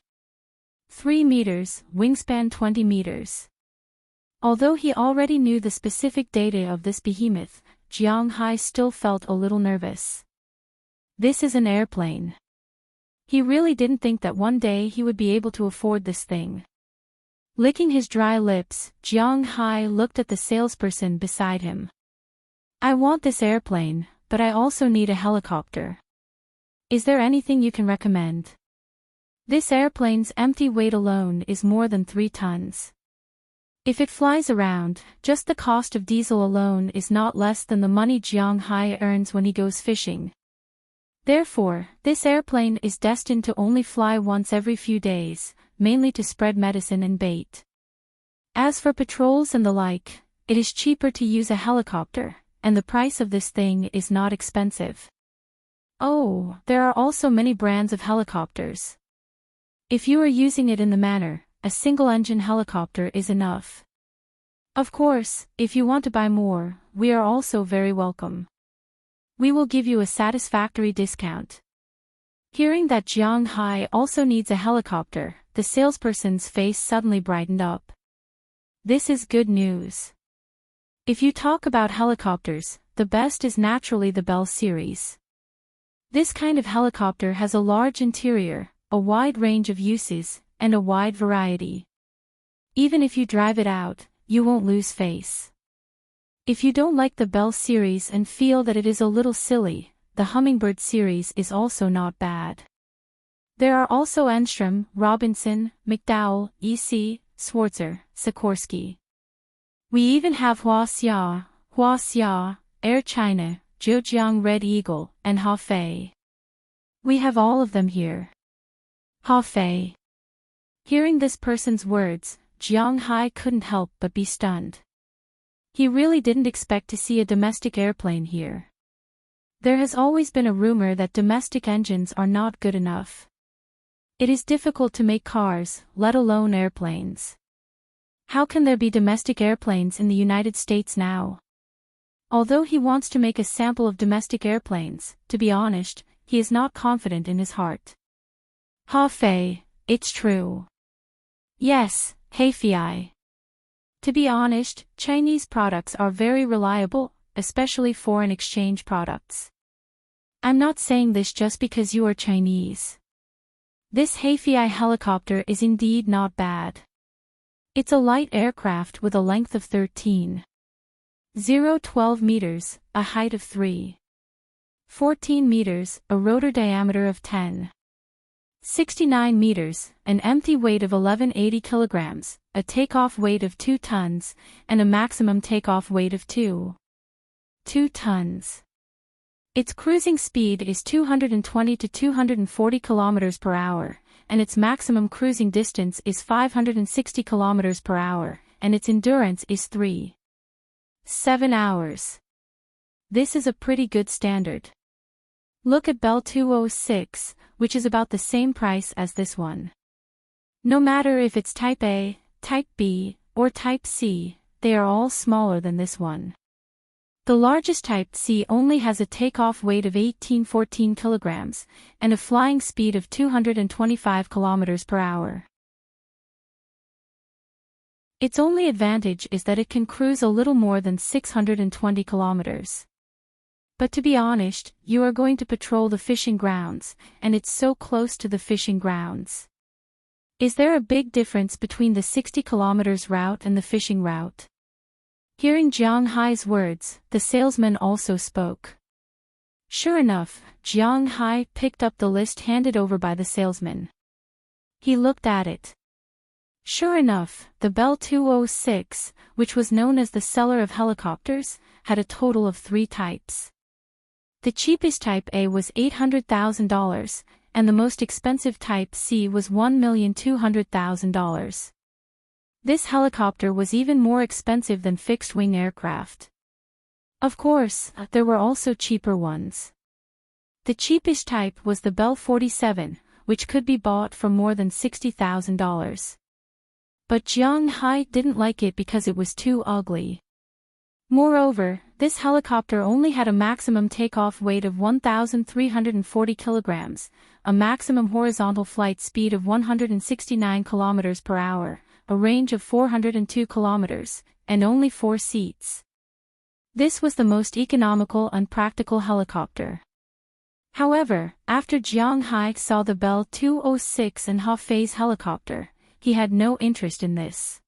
3 meters, wingspan 20 meters. Although he already knew the specific data of this behemoth, Jiang Hai still felt a little nervous. This is an airplane. He really didn't think that one day he would be able to afford this thing. Licking his dry lips, Jiang Hai looked at the salesperson beside him. I want this airplane, but I also need a helicopter. Is there anything you can recommend? This airplane's empty weight alone is more than 3 tons. If it flies around, just the cost of diesel alone is not less than the money Jiang Hai earns when he goes fishing. Therefore, this airplane is destined to only fly once every few days, mainly to spread medicine and bait. As for patrols and the like, it is cheaper to use a helicopter, and the price of this thing is not expensive. Oh, there are also many brands of helicopters. If you are using it in the manner, a single-engine helicopter is enough. Of course, if you want to buy more, we are also very welcome. We will give you a satisfactory discount. Hearing that Jiang Hai also needs a helicopter, the salesperson's face suddenly brightened up. This is good news. If you talk about helicopters, the best is naturally the Bell series. This kind of helicopter has a large interior, a wide range of uses, and a wide variety. Even if you drive it out, you won't lose face. If you don't like the Bell series and feel that it is a little silly, the Hummingbird series is also not bad. There are also Enstrom, Robinson, McDowell, E.C., Schwarzer, Sikorsky. We even have Huaxia, Air China, Zhejiang Red Eagle, and Hefei. We have all of them here. Hefei. Hearing this person's words, Jiang Hai couldn't help but be stunned. He really didn't expect to see a domestic airplane here. There has always been a rumor that domestic engines are not good enough. It is difficult to make cars, let alone airplanes. How can there be domestic airplanes in the United States now? Although he wants to make a sample of domestic airplanes, to be honest, he is not confident in his heart. Hefei, it's true. Yes, Hefei. To be honest, Chinese products are very reliable, especially foreign exchange products. I'm not saying this just because you are Chinese. This Hefei helicopter is indeed not bad. It's a light aircraft with a length of 13.012 meters, a height of 3.14 meters, a rotor diameter of 10.69 meters, an empty weight of 1180 kilograms, a takeoff weight of 2 tons, and a maximum takeoff weight of 2 tons. Its cruising speed is 220 to 240 kilometers per hour, and its maximum cruising distance is 560 kilometers per hour, and its endurance is 3.7 hours. This is a pretty good standard. Look at Bell 206, which is about the same price as this one. No matter if it's Type A, Type B, or Type C, they are all smaller than this one. The largest Type C only has a takeoff weight of 1814 kilograms, and a flying speed of 225 kilometers per hour. Its only advantage is that it can cruise a little more than 620 kilometers. But to be honest, you are going to patrol the fishing grounds, and it's so close to the fishing grounds. Is there a big difference between the 60 kilometers route and the fishing route? Hearing Jiang Hai's words, the salesman also spoke. Sure enough, Jiang Hai picked up the list handed over by the salesman. He looked at it. Sure enough, the Bell 206, which was known as the seller of helicopters, had a total of 3 types. The cheapest Type A was $800,000, and the most expensive Type C was $1,200,000. This helicopter was even more expensive than fixed-wing aircraft. Of course, there were also cheaper ones. The cheapest type was the Bell 47, which could be bought for more than $60,000. But Jiang Hai didn't like it because it was too ugly. Moreover, this helicopter only had a maximum takeoff weight of 1,340 kilograms, a maximum horizontal flight speed of 169 kilometers per hour, a range of 402 kilometers, and only 4 seats. This was the most economical and practical helicopter. However, after Jiang Hai saw the Bell 206 and Hafei's helicopter, he had no interest in this.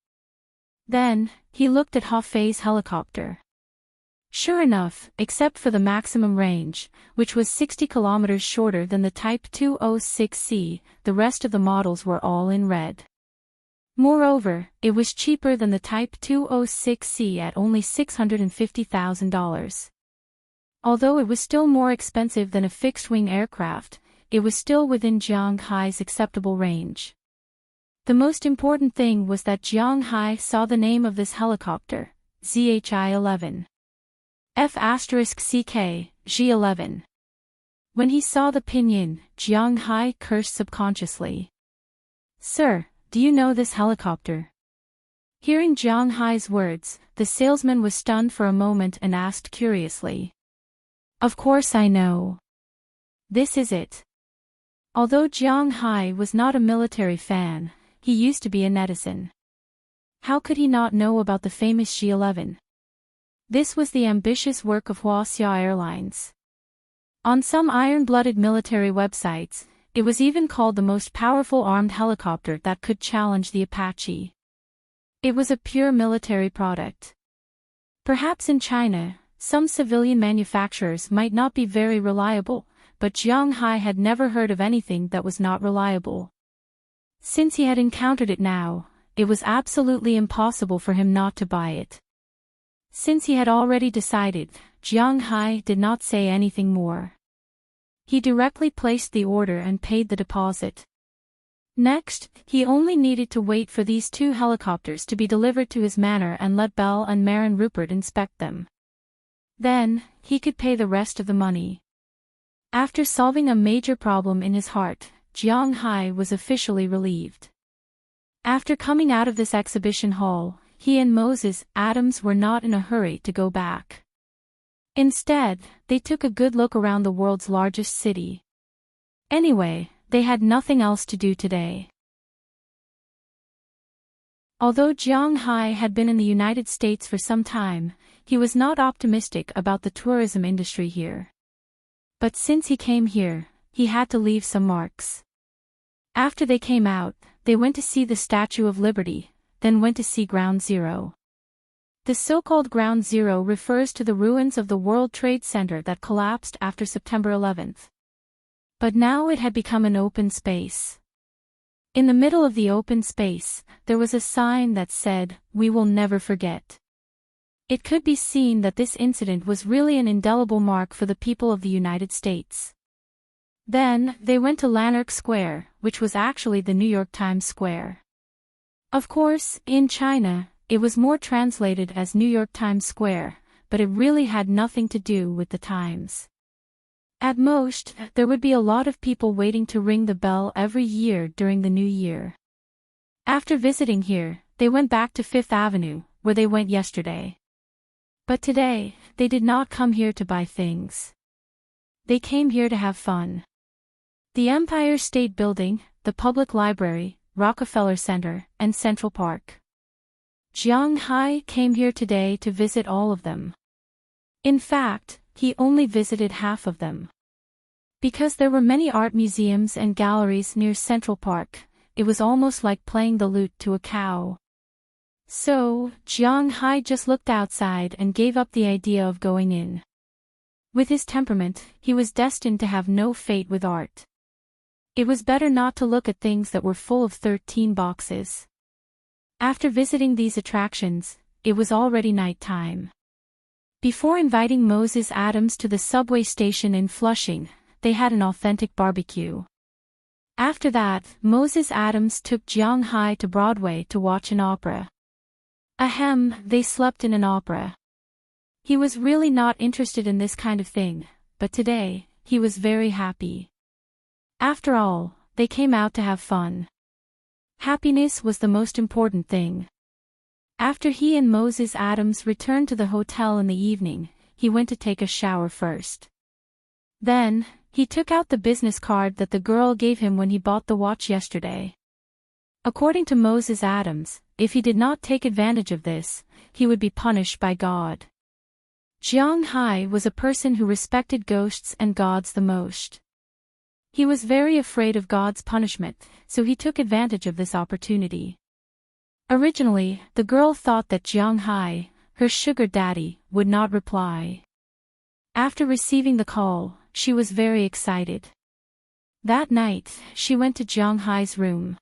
Then, he looked at Hafei's helicopter. Sure enough, except for the maximum range, which was 60 kilometers shorter than the Type 206C, the rest of the models were all in red. Moreover, it was cheaper than the Type 206C at only $650,000. Although it was still more expensive than a fixed-wing aircraft, it was still within Jiang Hai's acceptable range. The most important thing was that Jiang Hai saw the name of this helicopter, ZHI-11. F*CK, G11. When he saw the pinyin, Jiang Hai cursed subconsciously. "Sir, do you know this helicopter?" Hearing Jiang Hai's words, the salesman was stunned for a moment and asked curiously. "Of course I know. This is it." Although Jiang Hai was not a military fan, he used to be a netizen. How could he not know about the famous G11? This was the ambitious work of Huaxia Airlines. On some iron-blooded military websites, it was even called the most powerful armed helicopter that could challenge the Apache. It was a pure military product. Perhaps in China, some civilian manufacturers might not be very reliable, but Jiang Hai had never heard of anything that was not reliable. Since he had encountered it now, it was absolutely impossible for him not to buy it. Since he had already decided, Jiang Hai did not say anything more. He directly placed the order and paid the deposit. Next, he only needed to wait for these 2 helicopters to be delivered to his manor and let Bell and Marin Rupert inspect them. Then, he could pay the rest of the money. After solving a major problem in his heart, Jiang Hai was officially relieved. After coming out of this exhibition hall, he and Moses Adams were not in a hurry to go back. Instead, they took a good look around the world's largest city. Anyway, they had nothing else to do today. Although Jiang Hai had been in the United States for some time, he was not optimistic about the tourism industry here. But since he came here, he had to leave some marks. After they came out, they went to see the Statue of Liberty, then went to see Ground Zero. The so-called Ground Zero refers to the ruins of the World Trade Center that collapsed after September 11th. But now it had become an open space. In the middle of the open space, there was a sign that said, "We will never forget." It could be seen that this incident was really an indelible mark for the people of the United States. Then, they went to Lanark Square, which was actually the New York Times Square. Of course, in China, it was more translated as New York Times Square, but it really had nothing to do with the Times. At most, there would be a lot of people waiting to ring the bell every year during the New Year. After visiting here, they went back to Fifth Avenue, where they went yesterday. But today, they did not come here to buy things. They came here to have fun. The Empire State Building, the Public Library, Rockefeller Center, and Central Park. Jiang Hai came here today to visit all of them. In fact, he only visited half of them. Because there were many art museums and galleries near Central Park, it was almost like playing the lute to a cow. So, Jiang Hai just looked outside and gave up the idea of going in. With his temperament, he was destined to have no fate with art. It was better not to look at things that were full of 13 boxes. After visiting these attractions, it was already night time. Before inviting Moses Adams to the subway station in Flushing, they had an authentic barbecue. After that, Moses Adams took Jiang Hai to Broadway to watch an opera. Ahem, they slept in an opera. He was really not interested in this kind of thing, but today, he was very happy. After all, they came out to have fun. Happiness was the most important thing. After he and Moses Adams returned to the hotel in the evening, he went to take a shower first. Then, he took out the business card that the girl gave him when he bought the watch yesterday. According to Moses Adams, if he did not take advantage of this, he would be punished by God. Jiang Hai was a person who respected ghosts and gods the most. He was very afraid of God's punishment, so he took advantage of this opportunity. Originally, the girl thought that Jiang Hai, her sugar daddy, would not reply. After receiving the call, she was very excited. That night, she went to Jiang Hai's room.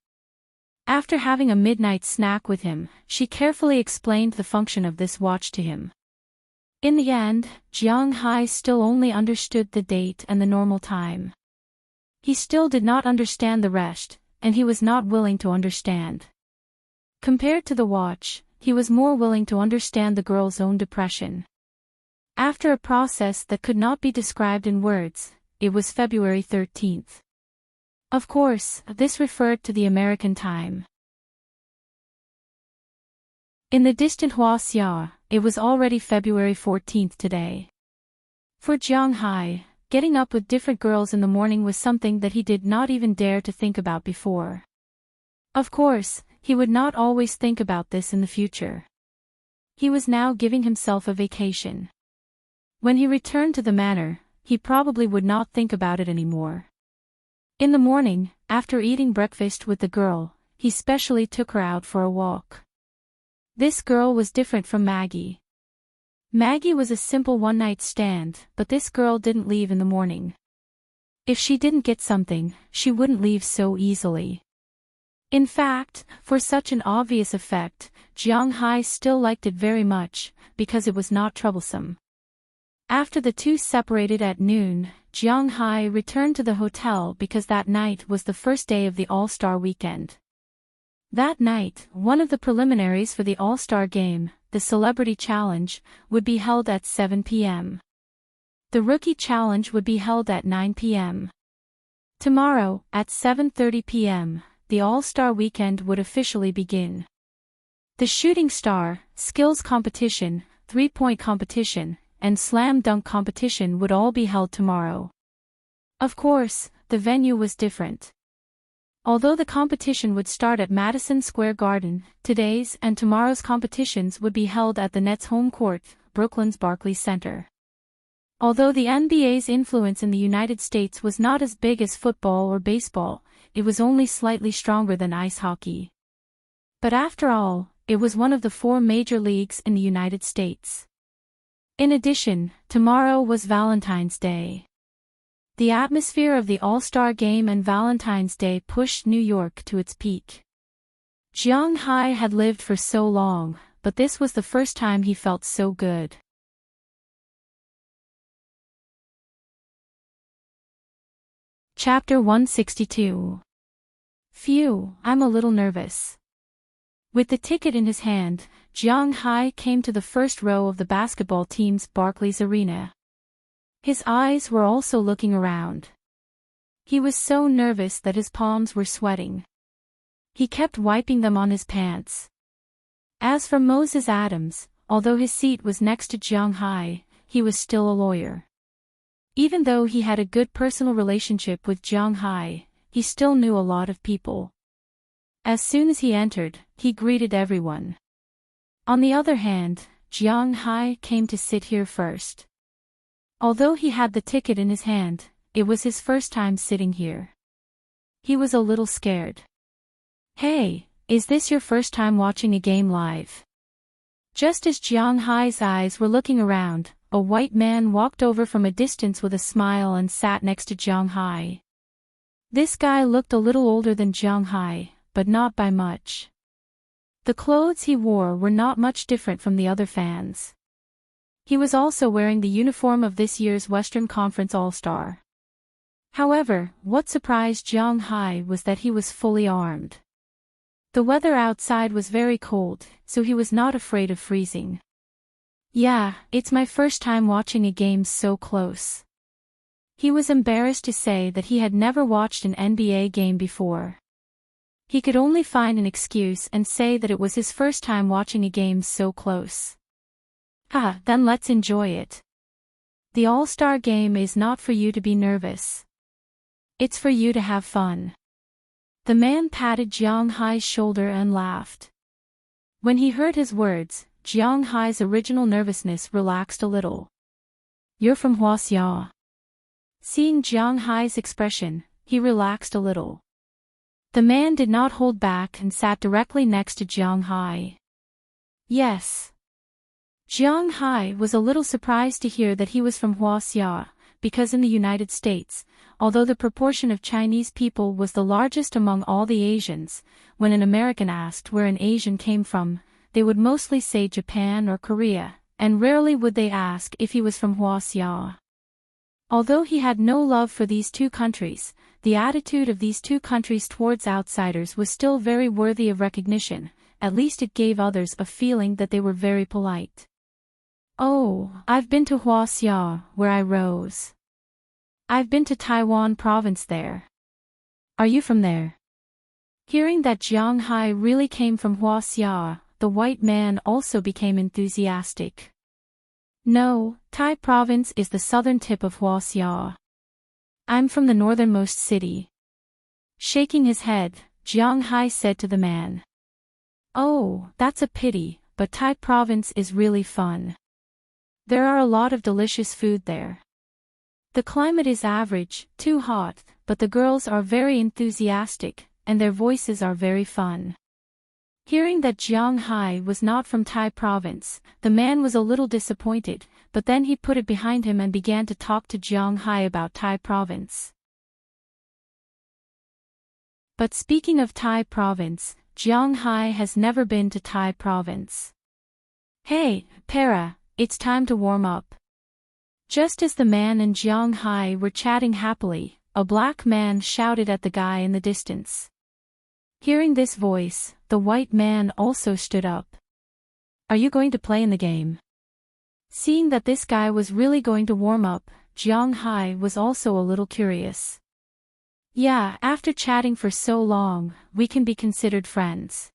After having a midnight snack with him, she carefully explained the function of this watch to him. In the end, Jiang Hai still only understood the date and the normal time. He still did not understand the rest, and he was not willing to understand. Compared to the watch, he was more willing to understand the girl's own depression. After a process that could not be described in words, it was February 13th. Of course, this referred to the American time. In the distant Huaxia, it was already February 14th today. For Jiang Hai, getting up with different girls in the morning was something that he did not even dare to think about before. Of course, he would not always think about this in the future. He was now giving himself a vacation. When he returned to the manor, he probably would not think about it anymore. In the morning, after eating breakfast with the girl, he specially took her out for a walk. This girl was different from Maggie. Maggie was a simple one-night stand, but this girl didn't leave in the morning. If she didn't get something, she wouldn't leave so easily. In fact, for such an obvious effect, Jiang Hai still liked it very much, because it was not troublesome. After the two separated at noon, Jiang Hai returned to the hotel because that night was the first day of the All-Star weekend. That night, one of the preliminaries for the All-Star game, the Celebrity Challenge, would be held at 7 p.m. The Rookie Challenge would be held at 9 p.m. Tomorrow, at 7:30 p.m., the All-Star weekend would officially begin. The Shooting Star, Skills Competition, Three-Point Competition, and Slam Dunk Competition would all be held tomorrow. Of course, the venue was different. Although the competition would start at Madison Square Garden, today's and tomorrow's competitions would be held at the Nets' home court, Brooklyn's Barclays Center. Although the NBA's influence in the United States was not as big as football or baseball, it was only slightly stronger than ice hockey. But after all, it was one of the 4 major leagues in the United States. In addition, tomorrow was Valentine's Day. The atmosphere of the All-Star Game and Valentine's Day pushed New York to its peak. Jiang Hai had lived for so long, but this was the first time he felt so good. Chapter 162. Phew, I'm a little nervous. With the ticket in his hand, Jiang Hai came to the first row of the basketball team's Barclays Arena. His eyes were also looking around. He was so nervous that his palms were sweating. He kept wiping them on his pants. As for Moses Adams, although his seat was next to Jiang Hai, he was still a lawyer. Even though he had a good personal relationship with Jiang Hai, he still knew a lot of people. As soon as he entered, he greeted everyone. On the other hand, Jiang Hai came to sit here first. Although he had the ticket in his hand, it was his first time sitting here. He was a little scared. Hey, is this your first time watching a game live? Just as Jiang Hai's eyes were looking around, a white man walked over from a distance with a smile and sat next to Jiang Hai. This guy looked a little older than Jiang Hai, but not by much. The clothes he wore were not much different from the other fans. He was also wearing the uniform of this year's Western Conference All-Star. However, what surprised Jiang Hai was that he was fully armed. The weather outside was very cold, so he was not afraid of freezing. Yeah, it's my first time watching a game so close. He was embarrassed to say that he had never watched an NBA game before. He could only find an excuse and say that it was his first time watching a game so close. Then let's enjoy it. The All-Star game is not for you to be nervous. It's for you to have fun. The man patted Jiang Hai's shoulder and laughed. When he heard his words, Jiang Hai's original nervousness relaxed a little. You're from Huaxia. Seeing Jiang Hai's expression, he relaxed a little. The man did not hold back and sat directly next to Jiang Hai. Yes. Jiang Hai was a little surprised to hear that he was from Huaxia, because in the United States, although the proportion of Chinese people was the largest among all the Asians, when an American asked where an Asian came from, they would mostly say Japan or Korea, and rarely would they ask if he was from Huaxia. Although he had no love for these two countries, the attitude of these two countries towards outsiders was still very worthy of recognition. At least it gave others a feeling that they were very polite. Oh, I've been to Huaxia, where I rose. I've been to Taiwan province there. Are you from there? Hearing that Jiang Hai really came from Huaxia, the white man also became enthusiastic. No, Tai province is the southern tip of Huaxia. I'm from the northernmost city. Shaking his head, Jiang Hai said to the man. Oh, that's a pity, but Tai province is really fun. There are a lot of delicious food there. The climate is average, too hot, but the girls are very enthusiastic, and their voices are very fun. Hearing that Jiang Hai was not from Tai province, the man was a little disappointed, but then he put it behind him and began to talk to Jiang Hai about Tai province. But speaking of Tai province, Jiang Hai has never been to Tai province. Hey, Para, it's time to warm up. Just as the man and Jiang Hai were chatting happily, a black man shouted at the guy in the distance. Hearing this voice, the white man also stood up. Are you going to play in the game? Seeing that this guy was really going to warm up, Jiang Hai was also a little curious. Yeah, after chatting for so long, we can be considered friends.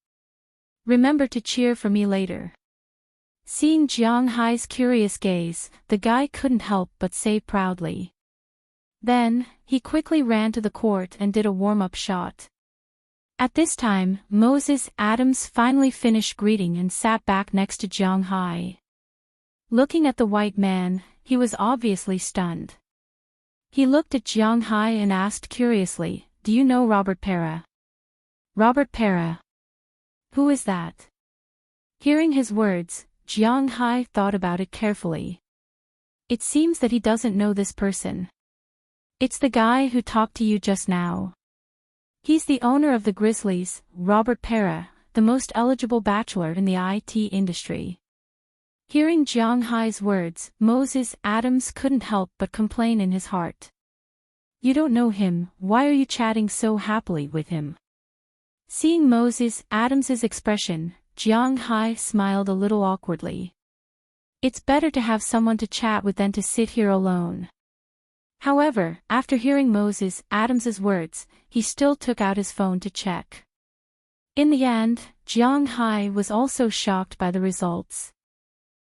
Remember to cheer for me later. Seeing Jiang Hai's curious gaze, the guy couldn't help but say proudly. Then, he quickly ran to the court and did a warm-up shot. At this time, Moses Adams finally finished greeting and sat back next to Jiang Hai. Looking at the white man, he was obviously stunned. He looked at Jiang Hai and asked curiously, Do you know Robert Para? Robert Para? Who is that? Hearing his words, Jiang Hai thought about it carefully. It seems that he doesn't know this person. It's the guy who talked to you just now. He's the owner of the Grizzlies, Robert Para, the most eligible bachelor in the IT industry. Hearing Jiang Hai's words, Moses Adams couldn't help but complain in his heart. You don't know him, why are you chatting so happily with him? Seeing Moses Adams's expression, Jiang Hai smiled a little awkwardly. It's better to have someone to chat with than to sit here alone. However, after hearing Moses Adams's words, he still took out his phone to check. In the end, Jiang Hai was also shocked by the results.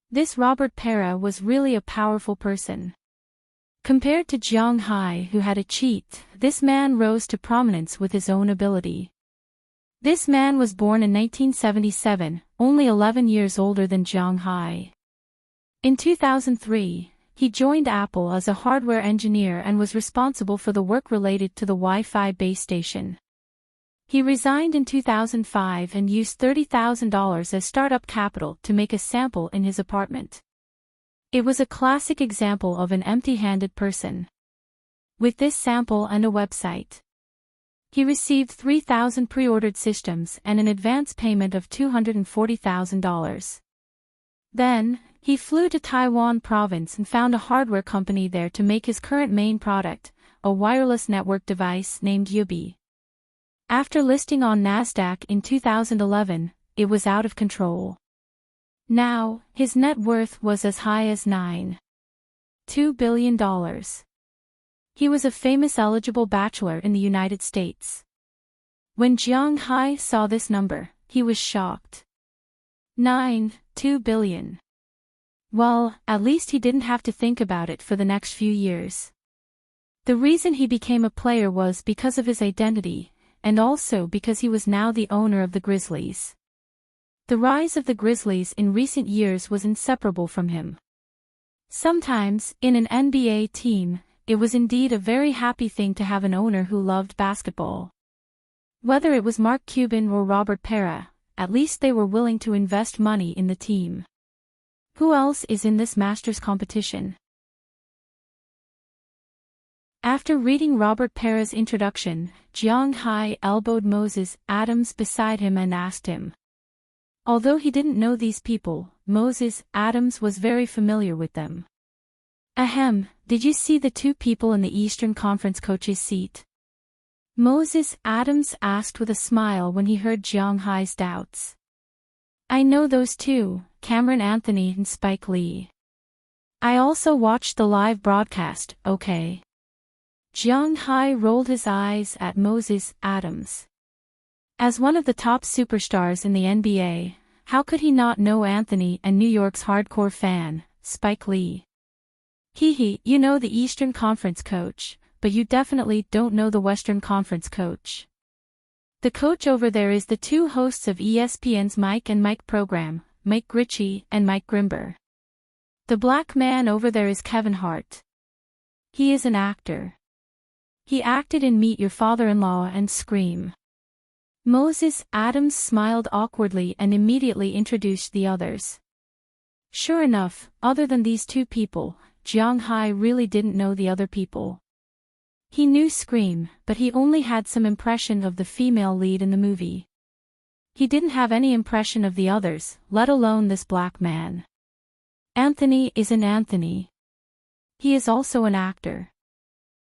This Robert Para was really a powerful person. Compared to Jiang Hai, who had a cheat, this man rose to prominence with his own ability. This man was born in 1977, only 11 years older than Jiang Hai. In 2003, he joined Apple as a hardware engineer and was responsible for the work related to the Wi-Fi base station. He resigned in 2005 and used $30,000 as startup capital to make a sample in his apartment. It was a classic example of an empty-handed person. With this sample and a website, he received 3,000 pre-ordered systems and an advance payment of $240,000. Then, he flew to Taiwan province and found a hardware company there to make his current main product, a wireless network device named Yubi. After listing on Nasdaq in 2011, it was out of control. Now, his net worth was as high as $9.2 billion. He was a famous eligible bachelor in the United States. When Jiang Hai saw this number, he was shocked. 2 billion. Well, at least he didn't have to think about it for the next few years. The reason he became a player was because of his identity, and also because he was now the owner of the Grizzlies. The rise of the Grizzlies in recent years was inseparable from him. Sometimes, in an NBA team, it was indeed a very happy thing to have an owner who loved basketball. Whether it was Mark Cuban or Robert Pera, at least they were willing to invest money in the team. Who else is in this Masters competition? After reading Robert Pera's introduction, Jiang Hai elbowed Moses Adams beside him and asked him. Although he didn't know these people, Moses Adams was very familiar with them. Ahem, did you see the two people in the Eastern Conference coach's seat? Moses Adams asked with a smile when he heard Jiang Hai's doubts. I know those two, Cameron Anthony and Spike Lee. I also watched the live broadcast, okay? Jiang Hai rolled his eyes at Moses Adams. As one of the top superstars in the NBA, how could he not know Anthony and New York's hardcore fan, Spike Lee? You know the Eastern Conference coach, but you definitely don't know the Western Conference coach. The coach over there is the two hosts of ESPN's Mike and Mike program, Mike Ritchie and Mike Grimber. The black man over there is Kevin Hart. He is an actor. He acted in Meet Your Father-in-Law and Scream. Moses Adams smiled awkwardly and immediately introduced the others. Sure enough, other than these two people, Jiang Hai really didn't know the other people. He knew Scream, but he only had some impression of the female lead in the movie. He didn't have any impression of the others, let alone this black man. Anthony isn't Anthony. He is also an actor.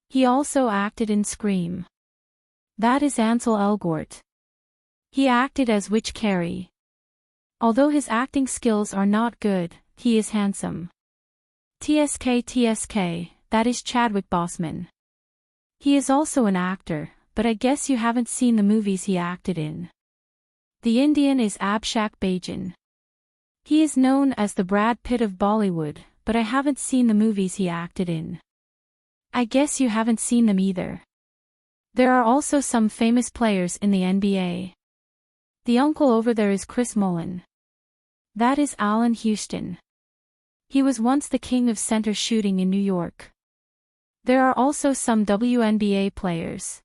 He also acted in Scream. That is Ansel Elgort. He acted as Witch Carey. Although his acting skills are not good, he is handsome. TSK, that is Chadwick Boseman. He is also an actor, but I guess you haven't seen the movies he acted in. The Indian is Abhishek Bachchan. He is known as the Brad Pitt of Bollywood, but I haven't seen the movies he acted in. I guess you haven't seen them either. There are also some famous players in the NBA. The uncle over there is Chris Mullin. That is Allen Houston. He was once the king of center shooting in New York. There are also some WNBA players.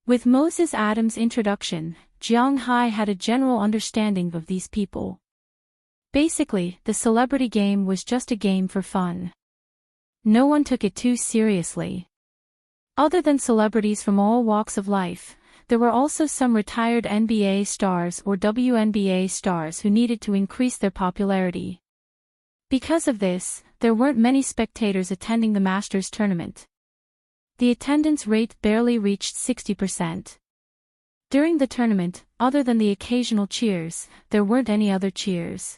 With Moses Adams' introduction, Jiang Hai had a general understanding of these people. Basically, the celebrity game was just a game for fun. No one took it too seriously. Other than celebrities from all walks of life, there were also some retired NBA stars or WNBA stars who needed to increase their popularity. Because of this, there weren't many spectators attending the Masters tournament. The attendance rate barely reached 60%. During the tournament, other than the occasional cheers, there weren't any other cheers.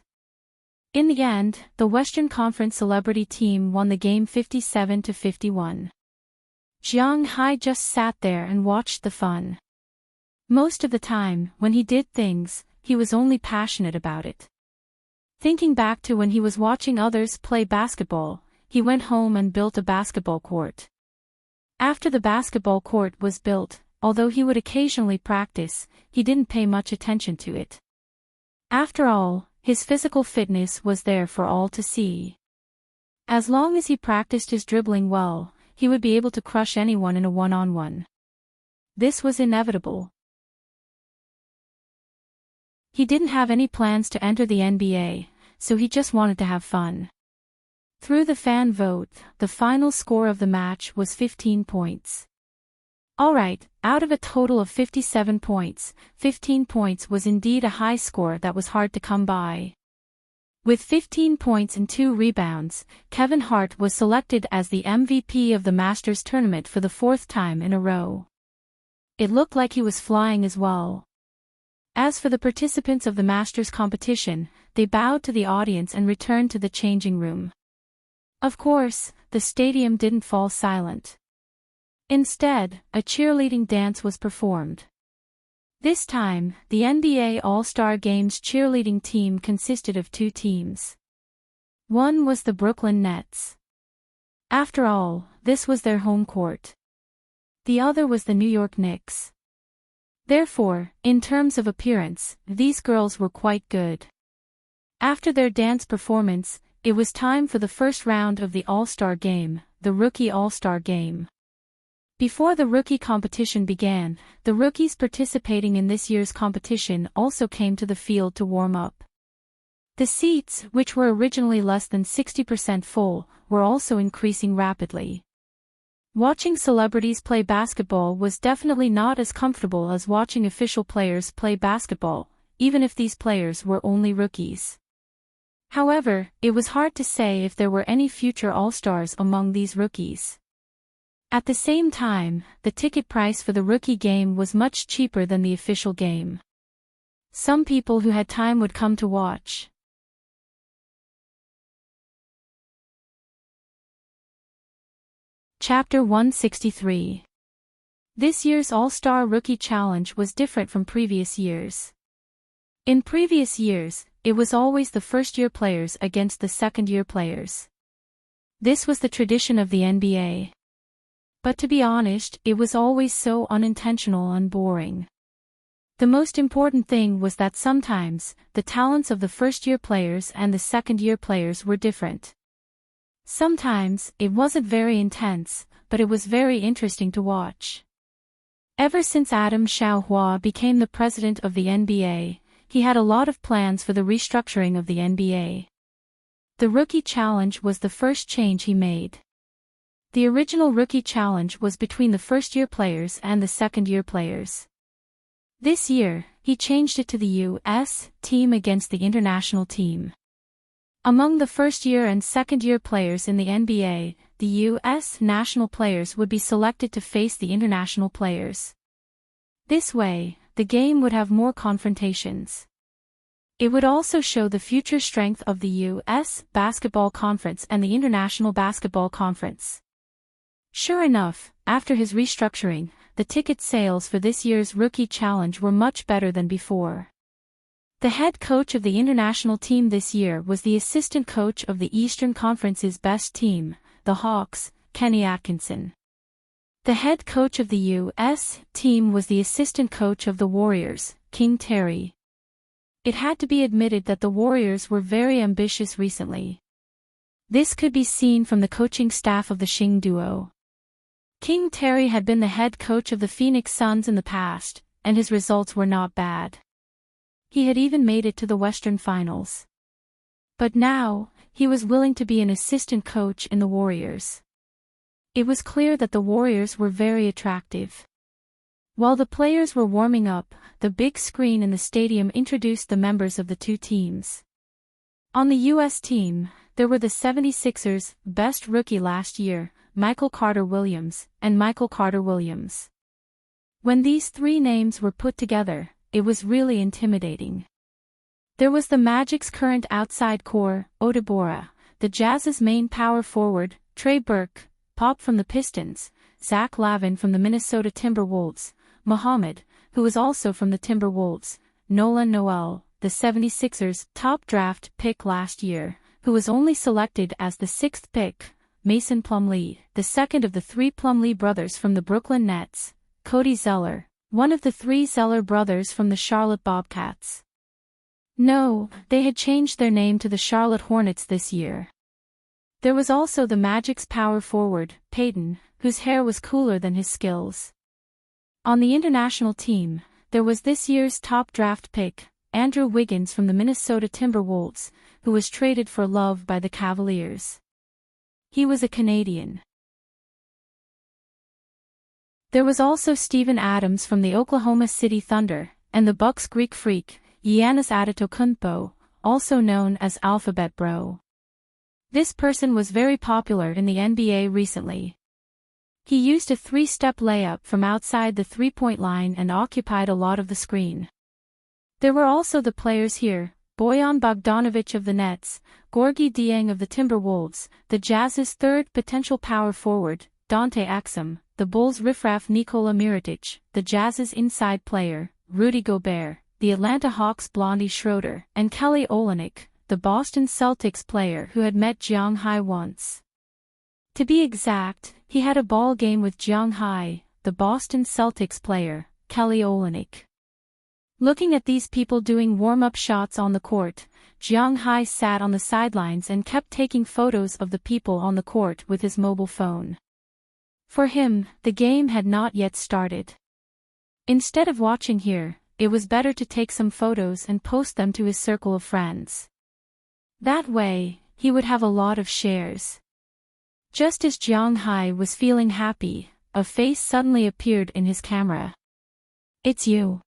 In the end, the Western Conference celebrity team won the game 57-51. Jiang Hai just sat there and watched the fun. Most of the time, when he did things, he was only passionate about it. Thinking back to when he was watching others play basketball, he went home and built a basketball court. After the basketball court was built, although he would occasionally practice, he didn't pay much attention to it. After all, his physical fitness was there for all to see. As long as he practiced his dribbling well, he would be able to crush anyone in a one-on-one. This was inevitable. He didn't have any plans to enter the NBA, so he just wanted to have fun. Through the fan vote, the final score of the match was 15 points. Alright, out of a total of 57 points, 15 points was indeed a high score that was hard to come by. With 15 points and 2 rebounds, Kevin Hart was selected as the MVP of the Masters tournament for the 4th time in a row. It looked like he was flying as well. As for the participants of the Masters competition, they bowed to the audience and returned to the changing room. Of course, the stadium didn't fall silent. Instead, a cheerleading dance was performed. This time, the NBA All-Star Games cheerleading team consisted of two teams. One was the Brooklyn Nets. After all, this was their home court. The other was the New York Knicks. Therefore, in terms of appearance, these girls were quite good. After their dance performance, it was time for the first round of the All-Star Game, the Rookie All-Star Game. Before the rookie competition began, the rookies participating in this year's competition also came to the field to warm up. The seats, which were originally less than 60% full, were also increasing rapidly. Watching celebrities play basketball was definitely not as comfortable as watching official players play basketball, even if these players were only rookies. However, it was hard to say if there were any future All-Stars among these rookies. At the same time, the ticket price for the rookie game was much cheaper than the official game. Some people who had time would come to watch. Chapter 163. This year's All-Star Rookie Challenge was different from previous years. In previous years, it was always the first-year players against the second-year players. This was the tradition of the NBA. But to be honest, it was always so unintentional and boring. The most important thing was that sometimes, the talents of the first-year players and the second-year players were different. Sometimes, it wasn't very intense, but it was very interesting to watch. Ever since Adam Xiaohua became the president of the NBA, he had a lot of plans for the restructuring of the NBA. The Rookie Challenge was the first change he made. The original Rookie Challenge was between the first-year players and the second-year players. This year, he changed it to the U.S. team against the international team. Among the first-year and second-year players in the NBA, the U.S. national players would be selected to face the international players. This way, the game would have more confrontations. It would also show the future strength of the U.S. Basketball Conference and the International Basketball Conference. Sure enough, after his restructuring, the ticket sales for this year's Rookie Challenge were much better than before. The head coach of the international team this year was the assistant coach of the Eastern Conference's best team, the Hawks, Kenny Atkinson. The head coach of the U.S. team was the assistant coach of the Warriors, King Terry. It had to be admitted that the Warriors were very ambitious recently. This could be seen from the coaching staff of the Xing duo. King Terry had been the head coach of the Phoenix Suns in the past, and his results were not bad. He had even made it to the Western Finals. But now, he was willing to be an assistant coach in the Warriors. It was clear that the Warriors were very attractive. While the players were warming up, the big screen in the stadium introduced the members of the two teams. On the U.S. team, there were the 76ers' best rookie last year, Michael Carter-Williams, and Michael Carter-Williams. When these three names were put together, it was really intimidating. There was the Magic's current outside core, Odubora, the Jazz's main power forward, Trey Burke, Pop from the Pistons, Zach Lavin from the Minnesota Timberwolves, Muhammad, who was also from the Timberwolves, Nolan Noel, the 76ers' top draft pick last year, who was only selected as the 6th pick, Mason Plumlee, the second of the three Plumlee brothers from the Brooklyn Nets, Cody Zeller, one of the three Zeller brothers from the Charlotte Bobcats. No, they had changed their name to the Charlotte Hornets this year. There was also the Magic's power forward, Peyton, whose hair was cooler than his skills. On the international team, there was this year's top draft pick, Andrew Wiggins from the Minnesota Timberwolves, who was traded for Love by the Cavaliers. He was a Canadian. There was also Steven Adams from the Oklahoma City Thunder, and the Bucks' Greek freak, Giannis Antetokounmpo, also known as Alphabet Bro. This person was very popular in the NBA recently. He used a three-step layup from outside the three-point line and occupied a lot of the screen. There were also the players here, Bojan Bogdanovic of the Nets, Gorgui Dieng of the Timberwolves, the Jazz's third potential power forward, Dante Exum, the Bulls' riffraff Nikola Mirotic, the Jazz's inside player, Rudy Gobert, the Atlanta Hawks' Blondie Schroeder, and Kelly Olynyk, the Boston Celtics player who had met Jiang Hai once. To be exact, he had a ball game with Jiang Hai, the Boston Celtics player, Kelly Olynyk. Looking at these people doing warm-up shots on the court, Jiang Hai sat on the sidelines and kept taking photos of the people on the court with his mobile phone. For him, the game had not yet started. Instead of watching here, it was better to take some photos and post them to his circle of friends. That way, he would have a lot of shares. Just as Jiang Hai was feeling happy, a face suddenly appeared in his camera. "It's you."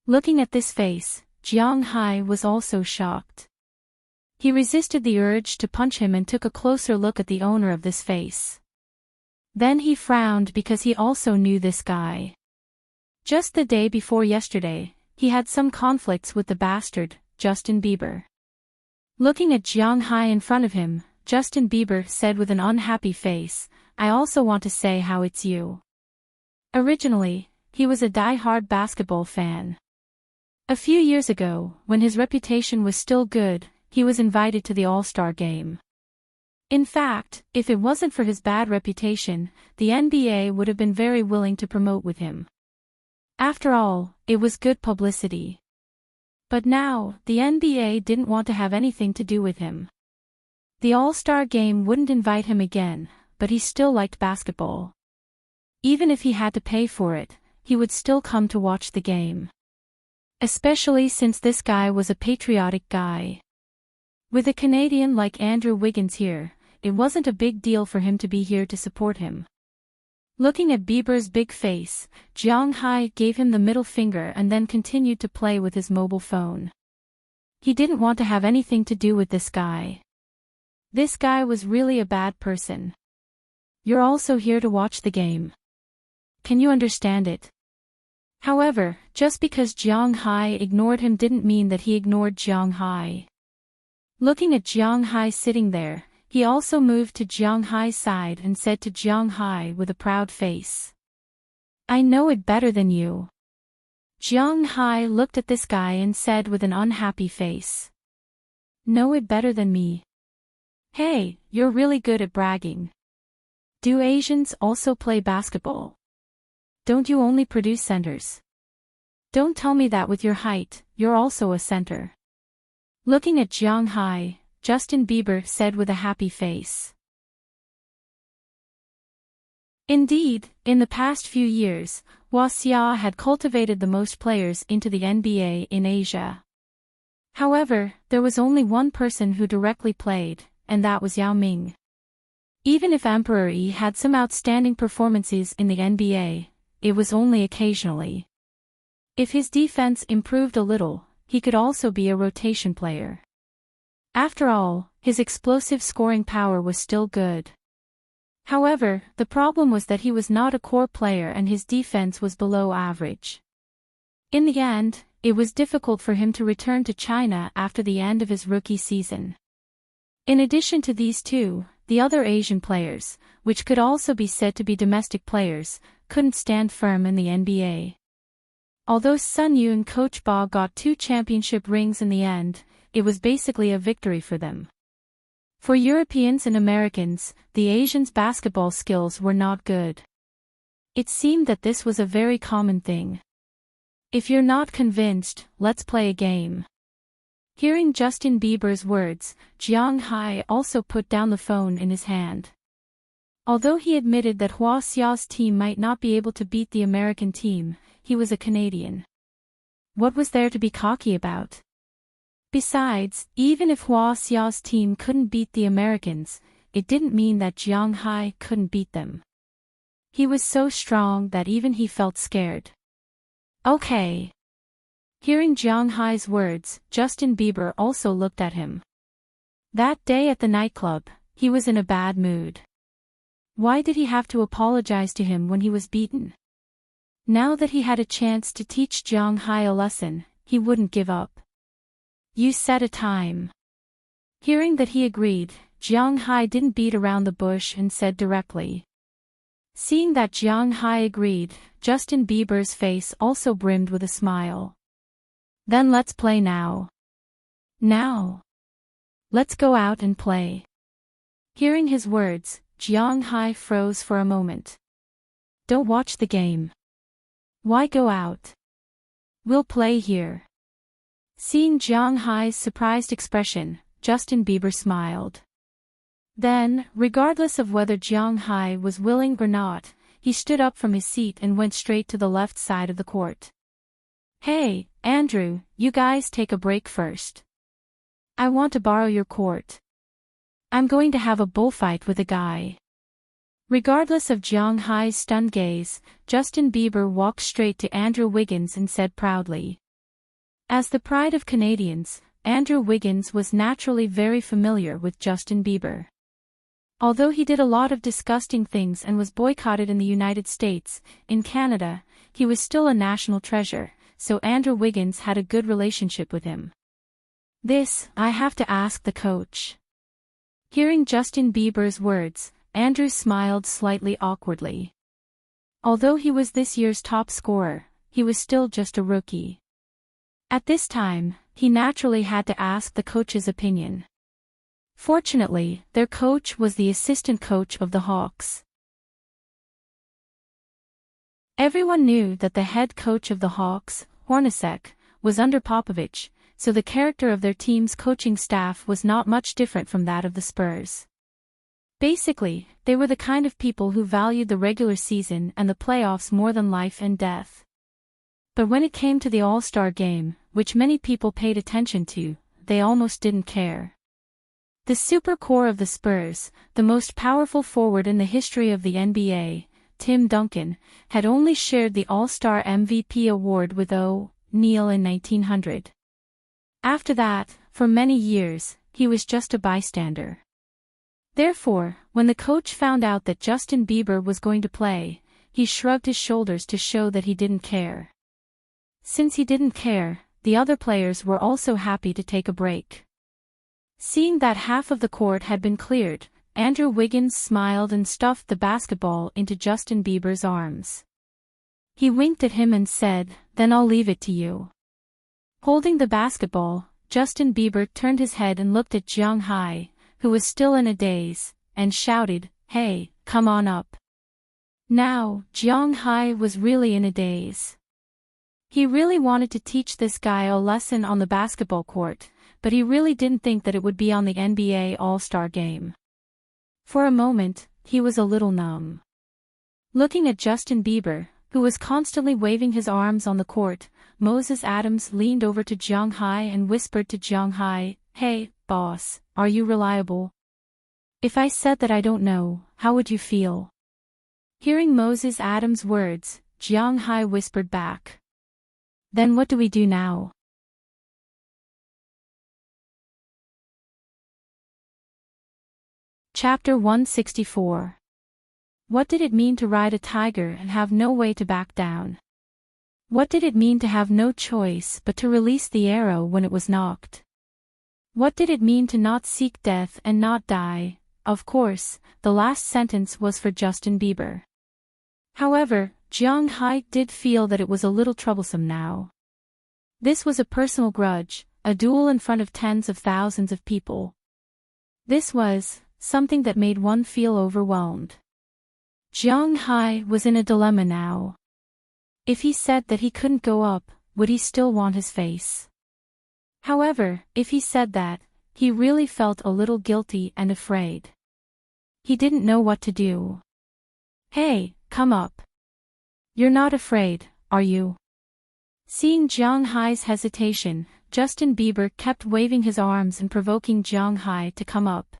Looking at this face, Jiang Hai was also shocked. He resisted the urge to punch him and took a closer look at the owner of this face. Then he frowned because he also knew this guy. Just the day before yesterday, he had some conflicts with the bastard, Justin Bieber. Looking at Jiang Hai in front of him, Justin Bieber said with an unhappy face, "I also want to say how it's you." Originally, he was a die-hard basketball fan. A few years ago, when his reputation was still good, he was invited to the All-Star game. In fact, if it wasn't for his bad reputation, the NBA would have been very willing to promote with him. After all, it was good publicity. But now, the NBA didn't want to have anything to do with him. The All-Star game wouldn't invite him again, but he still liked basketball. Even if he had to pay for it, he would still come to watch the game. Especially since this guy was a patriotic guy. With a Canadian like Andrew Wiggins here, it wasn't a big deal for him to be here to support him. Looking at Bieber's big face, Jiang Hai gave him the middle finger and then continued to play with his mobile phone. He didn't want to have anything to do with this guy. This guy was really a bad person. "You're also here to watch the game. Can you understand it?" However, just because Jiang Hai ignored him didn't mean that he ignored Jiang Hai. Looking at Jiang Hai sitting there, he also moved to Jiang Hai's side and said to Jiang Hai with a proud face, "I know it better than you." Jiang Hai looked at this guy and said with an unhappy face, "Know it better than me? Hey, you're really good at bragging. Do Asians also play basketball? Don't you only produce centers? Don't tell me that with your height, you're also a center." Looking at Jiang Hai, Justin Bieber said with a happy face. Indeed, in the past few years, Hua Xia had cultivated the most players into the NBA in Asia. However, there was only one person who directly played, and that was Yao Ming. Even if Emperor Yi had some outstanding performances in the NBA, it was only occasionally. If his defense improved a little, he could also be a rotation player. After all, his explosive scoring power was still good. However, the problem was that he was not a core player and his defense was below average. In the end, it was difficult for him to return to China after the end of his rookie season. In addition to these two, the other Asian players, which could also be said to be domestic players, couldn't stand firm in the NBA. Although Sun Yu and Coach Ba got 2 championship rings in the end, it was basically a victory for them. For Europeans and Americans, the Asians' basketball skills were not good. It seemed that this was a very common thing. If you're not convinced, let's play a game. Hearing Justin Bieber's words, Jiang Hai also put down the phone in his hand. Although he admitted that Hua Xia's team might not be able to beat the American team, he was a Canadian. What was there to be cocky about? Besides, even if Hua Xia's team couldn't beat the Americans, it didn't mean that Jiang Hai couldn't beat them. He was so strong that even he felt scared. Okay. Hearing Jiang Hai's words, Justin Bieber also looked at him. That day at the nightclub, he was in a bad mood. Why did he have to apologize to him when he was beaten? Now that he had a chance to teach Jiang Hai a lesson, he wouldn't give up. You set a time. Hearing that he agreed, Jiang Hai didn't beat around the bush and said directly. Seeing that Jiang Hai agreed, Justin Bieber's face also brimmed with a smile. Then let's play now. Now. Let's go out and play. Hearing his words, Jiang Hai froze for a moment. Don't watch the game. Why go out? We'll play here. Seeing Jiang Hai's surprised expression, Justin Bieber smiled. Then, regardless of whether Jiang Hai was willing or not, he stood up from his seat and went straight to the left side of the court. Hey, Andrew, you guys take a break first. I want to borrow your court. I'm going to have a bullfight with a guy. Regardless of Jiang Hai's stunned gaze, Justin Bieber walked straight to Andrew Wiggins and said proudly. As the pride of Canadians, Andrew Wiggins was naturally very familiar with Justin Bieber. Although he did a lot of disgusting things and was boycotted in the United States, in Canada, he was still a national treasure, so Andrew Wiggins had a good relationship with him. This, I have to ask the coach. Hearing Justin Bieber's words, Andrew smiled slightly awkwardly. Although he was this year's top scorer, he was still just a rookie. At this time, he naturally had to ask the coach's opinion. Fortunately, their coach was the assistant coach of the Hawks. Everyone knew that the head coach of the Hawks, Hornacek, was under Popovich, so the character of their team's coaching staff was not much different from that of the Spurs. Basically, they were the kind of people who valued the regular season and the playoffs more than life and death. But when it came to the All-Star game, which many people paid attention to, they almost didn't care. The super core of the Spurs, the most powerful forward in the history of the NBA, Tim Duncan, had only shared the All-Star MVP award with O'Neal in 1900. After that, for many years, he was just a bystander. Therefore, when the coach found out that Justin Bieber was going to play, he shrugged his shoulders to show that he didn't care. Since he didn't care, the other players were also happy to take a break. Seeing that half of the court had been cleared, Andrew Wiggins smiled and stuffed the basketball into Justin Bieber's arms. He winked at him and said, "Then I'll leave it to you." Holding the basketball, Justin Bieber turned his head and looked at Jiang Hai, who was still in a daze, and shouted, "Hey, come on up." Now, Jiang Hai was really in a daze. He really wanted to teach this guy a lesson on the basketball court, but he really didn't think that it would be on the NBA All-Star game. For a moment, he was a little numb. Looking at Justin Bieber, who was constantly waving his arms on the court, Moses Adams leaned over to Jiang Hai and whispered to Jiang Hai, "Hey, boss, are you reliable? If I said that I don't know, how would you feel?" Hearing Moses Adams' words, Jiang Hai whispered back, "Then what do we do now?" Chapter 164. What did it mean to ride a tiger and have no way to back down? What did it mean to have no choice but to release the arrow when it was nocked? What did it mean to not seek death and not die? Of course, the last sentence was for Justin Bieber. However, Jiang Hai did feel that it was a little troublesome now. This was a personal grudge, a duel in front of tens of thousands of people. This was something that made one feel overwhelmed. Jiang Hai was in a dilemma now. If he said that he couldn't go up, would he still want his face? However, if he said that, he really felt a little guilty and afraid. He didn't know what to do. "Hey, come up. You're not afraid, are you?" Seeing Jiang Hai's hesitation, Justin Bieber kept waving his arms and provoking Jiang Hai to come up.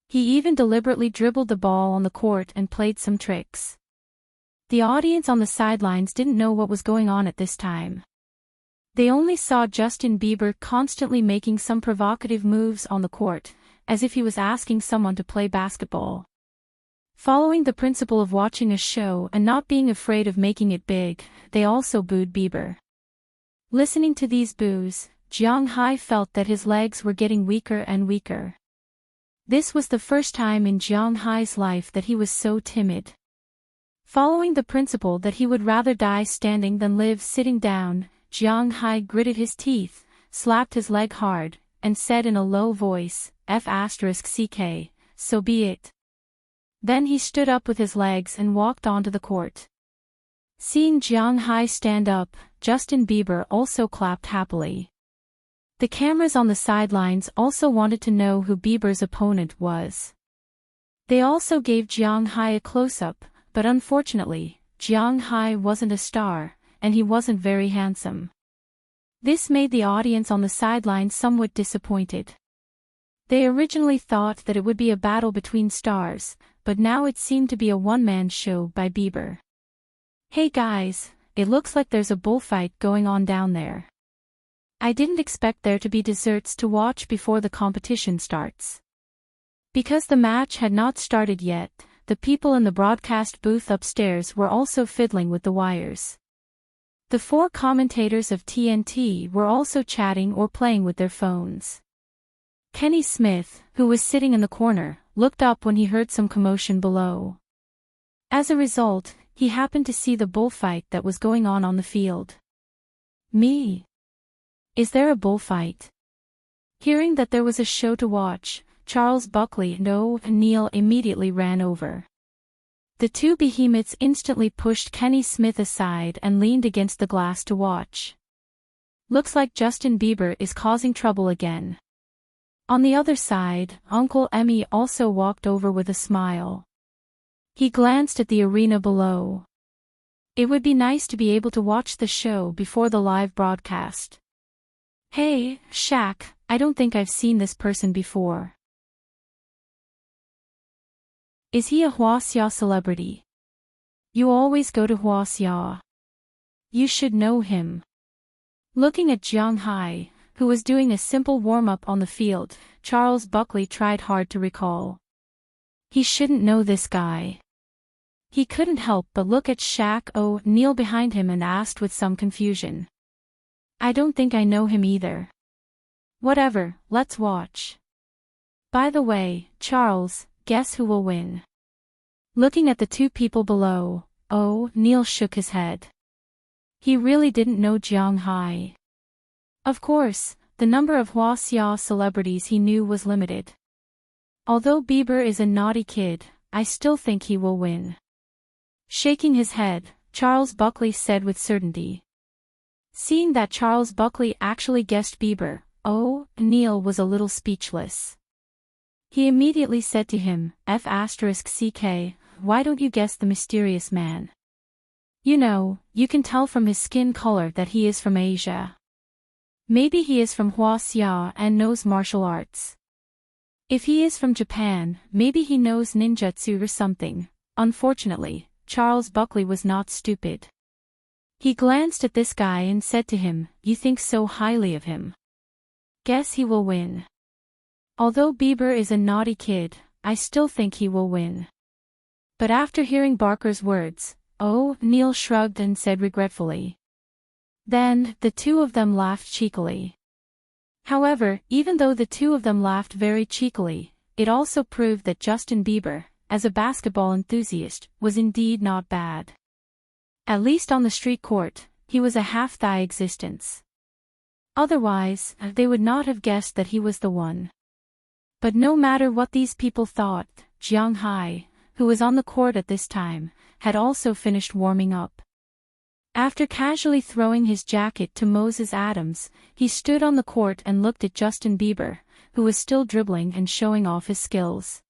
He even deliberately dribbled the ball on the court and played some tricks. The audience on the sidelines didn't know what was going on at this time. They only saw Justin Bieber constantly making some provocative moves on the court, as if he was asking someone to play basketball. Following the principle of watching a show and not being afraid of making it big, they also booed Bieber. Listening to these boos, Jiang Hai felt that his legs were getting weaker and weaker. This was the first time in Jiang Hai's life that he was so timid. Following the principle that he would rather die standing than live sitting down, Jiang Hai gritted his teeth, slapped his leg hard, and said in a low voice, F***ck, so be it. Then he stood up with his legs and walked onto the court. Seeing Jiang Hai stand up, Justin Bieber also clapped happily. The cameras on the sidelines also wanted to know who Bieber's opponent was. They also gave Jiang Hai a close-up, but unfortunately, Jiang Hai wasn't a star, and he wasn't very handsome. This made the audience on the sidelines somewhat disappointed. They originally thought that it would be a battle between stars, but now it seemed to be a one-man show by Bieber. Hey guys, it looks like there's a bullfight going on down there. I didn't expect there to be desserts to watch before the competition starts. Because the match had not started yet, the people in the broadcast booth upstairs were also fiddling with the wires. The 4 commentators of TNT were also chatting or playing with their phones. Kenny Smith, who was sitting in the corner, looked up when he heard some commotion below. As a result, he happened to see the bullfight that was going on the field. Me? Is there a bullfight? Hearing that there was a show to watch, Charles Buckley and O'Neill immediately ran over. The 2 behemoths instantly pushed Kenny Smith aside and leaned against the glass to watch. Looks like Justin Bieber is causing trouble again. On the other side, Uncle Emmy also walked over with a smile. He glanced at the arena below. It would be nice to be able to watch the show before the live broadcast. Hey, Shaq, I don't think I've seen this person before. Is he a Huaxia celebrity? You always go to Huaxia. You should know him. Looking at Jiang Hai, who was doing a simple warm-up on the field, Charles Buckley tried hard to recall. He shouldn't know this guy. He couldn't help but look at Shaq O'Neill behind him and asked with some confusion. I don't think I know him either. Whatever, let's watch. By the way, Charles, guess who will win? Looking at the 2 people below, O'Neill shook his head. He really didn't know Jiang Hai. Of course, the number of Huaxia celebrities he knew was limited. Although Bieber is a naughty kid, I still think he will win. Shaking his head, Charles Buckley said with certainty. Seeing that Charles Buckley actually guessed Bieber, O'Neill was a little speechless. He immediately said to him, F***ck, why don't you guess the mysterious man? You know, you can tell from his skin color that he is from Asia. Maybe he is from Huaxia and knows martial arts. If he is from Japan, maybe he knows ninjutsu or something. Unfortunately, Charles Buckley was not stupid. He glanced at this guy and said to him, You think so highly of him. Guess he will win. Although Bieber is a naughty kid, I still think he will win. But after hearing Barker's words, O'Neill shrugged and said regretfully. Then, the 2 of them laughed cheekily. However, even though the 2 of them laughed very cheekily, it also proved that Justin Bieber, as a basketball enthusiast, was indeed not bad. At least on the street court, he was a half-thigh existence. Otherwise, they would not have guessed that he was the one. But no matter what these people thought, Jiang Hai, who was on the court at this time, had also finished warming up. After casually throwing his jacket to Moses Adams, he stood on the court and looked at Justin Bieber, who was still dribbling and showing off his skills.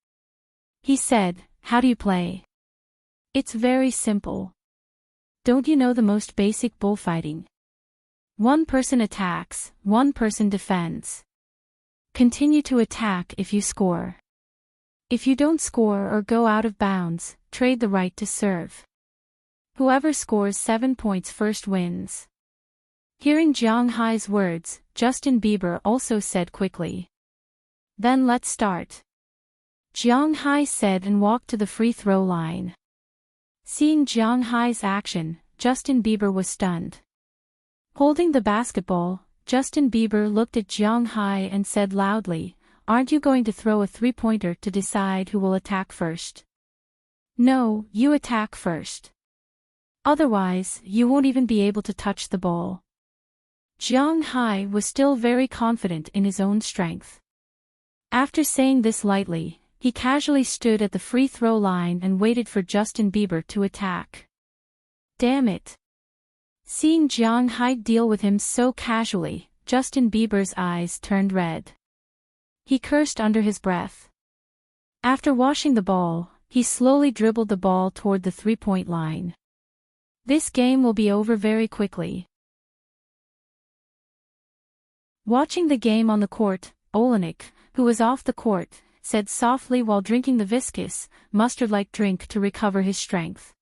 He said, How do you play? It's very simple. Don't you know the most basic bullfighting? One person attacks, one person defends. Continue to attack if you score. If you don't score or go out of bounds, trade the right to serve. Whoever scores 7 points first wins. Hearing Jiang Hai's words, Justin Bieber also said quickly. Then let's start. Jiang Hai said and walked to the free throw line. Seeing Jiang Hai's action, Justin Bieber was stunned. Holding the basketball, Justin Bieber looked at Jiang Hai and said loudly, Aren't you going to throw a 3-pointer to decide who will attack first? No, you attack first. Otherwise, you won't even be able to touch the ball. Jiang Hai was still very confident in his own strength. After saying this lightly, he casually stood at the free throw line and waited for Justin Bieber to attack. Damn it. Seeing Jiang Hai deal with him so casually, Justin Bieber's eyes turned red. He cursed under his breath. After washing the ball, he slowly dribbled the ball toward the three-point line. This game will be over very quickly. Watching the game on the court, Olenek, who was off the court, said softly while drinking the viscous, mustard-like drink to recover his strength.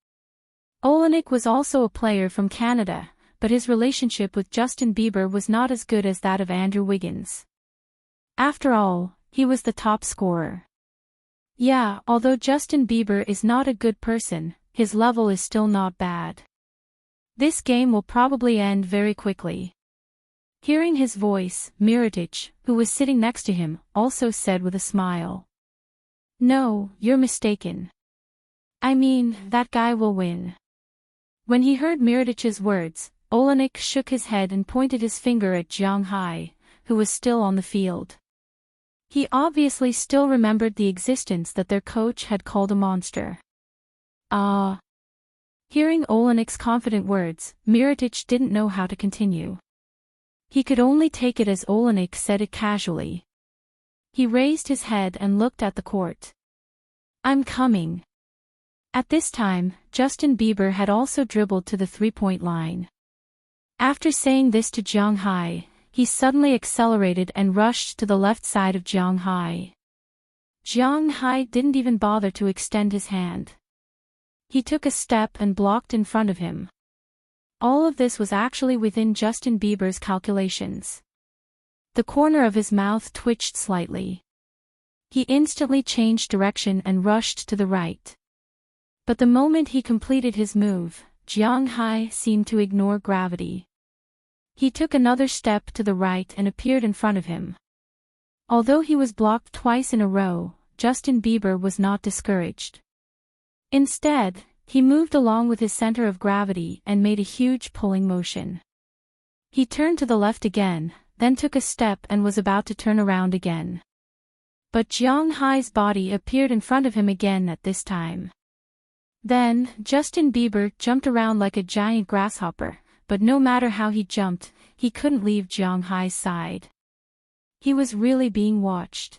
Olenek was also a player from Canada, but his relationship with Justin Bieber was not as good as that of Andrew Wiggins. After all, he was the top scorer. Yeah, although Justin Bieber is not a good person, his level is still not bad. This game will probably end very quickly. Hearing his voice, Mirotic, who was sitting next to him, also said with a smile. No, you're mistaken. I mean, that guy will win. When he heard Mirotic's words, Olenek shook his head and pointed his finger at Jiang Hai, who was still on the field. He obviously still remembered the existence that their coach had called a monster. Hearing Olenek's confident words, Mirotic didn't know how to continue. He could only take it as Olenek said it casually. He raised his head and looked at the court. I'm coming. At this time, Justin Bieber had also dribbled to the three-point line. After saying this to Jiang Hai, he suddenly accelerated and rushed to the left side of Jiang Hai. Jiang Hai didn't even bother to extend his hand. He took a step and blocked in front of him. All of this was actually within Justin Bieber's calculations. The corner of his mouth twitched slightly. He instantly changed direction and rushed to the right. But the moment he completed his move, Jiang Hai seemed to ignore gravity. He took another step to the right and appeared in front of him. Although he was blocked twice in a row, Justin Bieber was not discouraged. Instead, he moved along with his center of gravity and made a huge pulling motion. He turned to the left again, then took a step and was about to turn around again. But Jiang Hai's body appeared in front of him again at this time. Then, Justin Bieber jumped around like a giant grasshopper, but no matter how he jumped, he couldn't leave Jiang Hai's side. He was really being watched.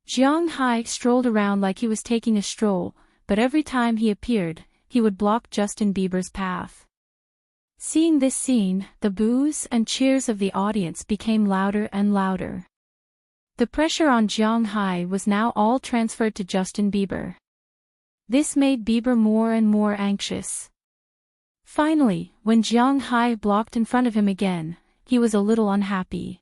Jiang Hai strolled around like he was taking a stroll, but every time he appeared, he would block Justin Bieber's path. Seeing this scene, the boos and cheers of the audience became louder and louder. The pressure on Jiang Hai was now all transferred to Justin Bieber. This made Bieber more and more anxious. Finally, when Jiang Hai blocked in front of him again, he was a little unhappy.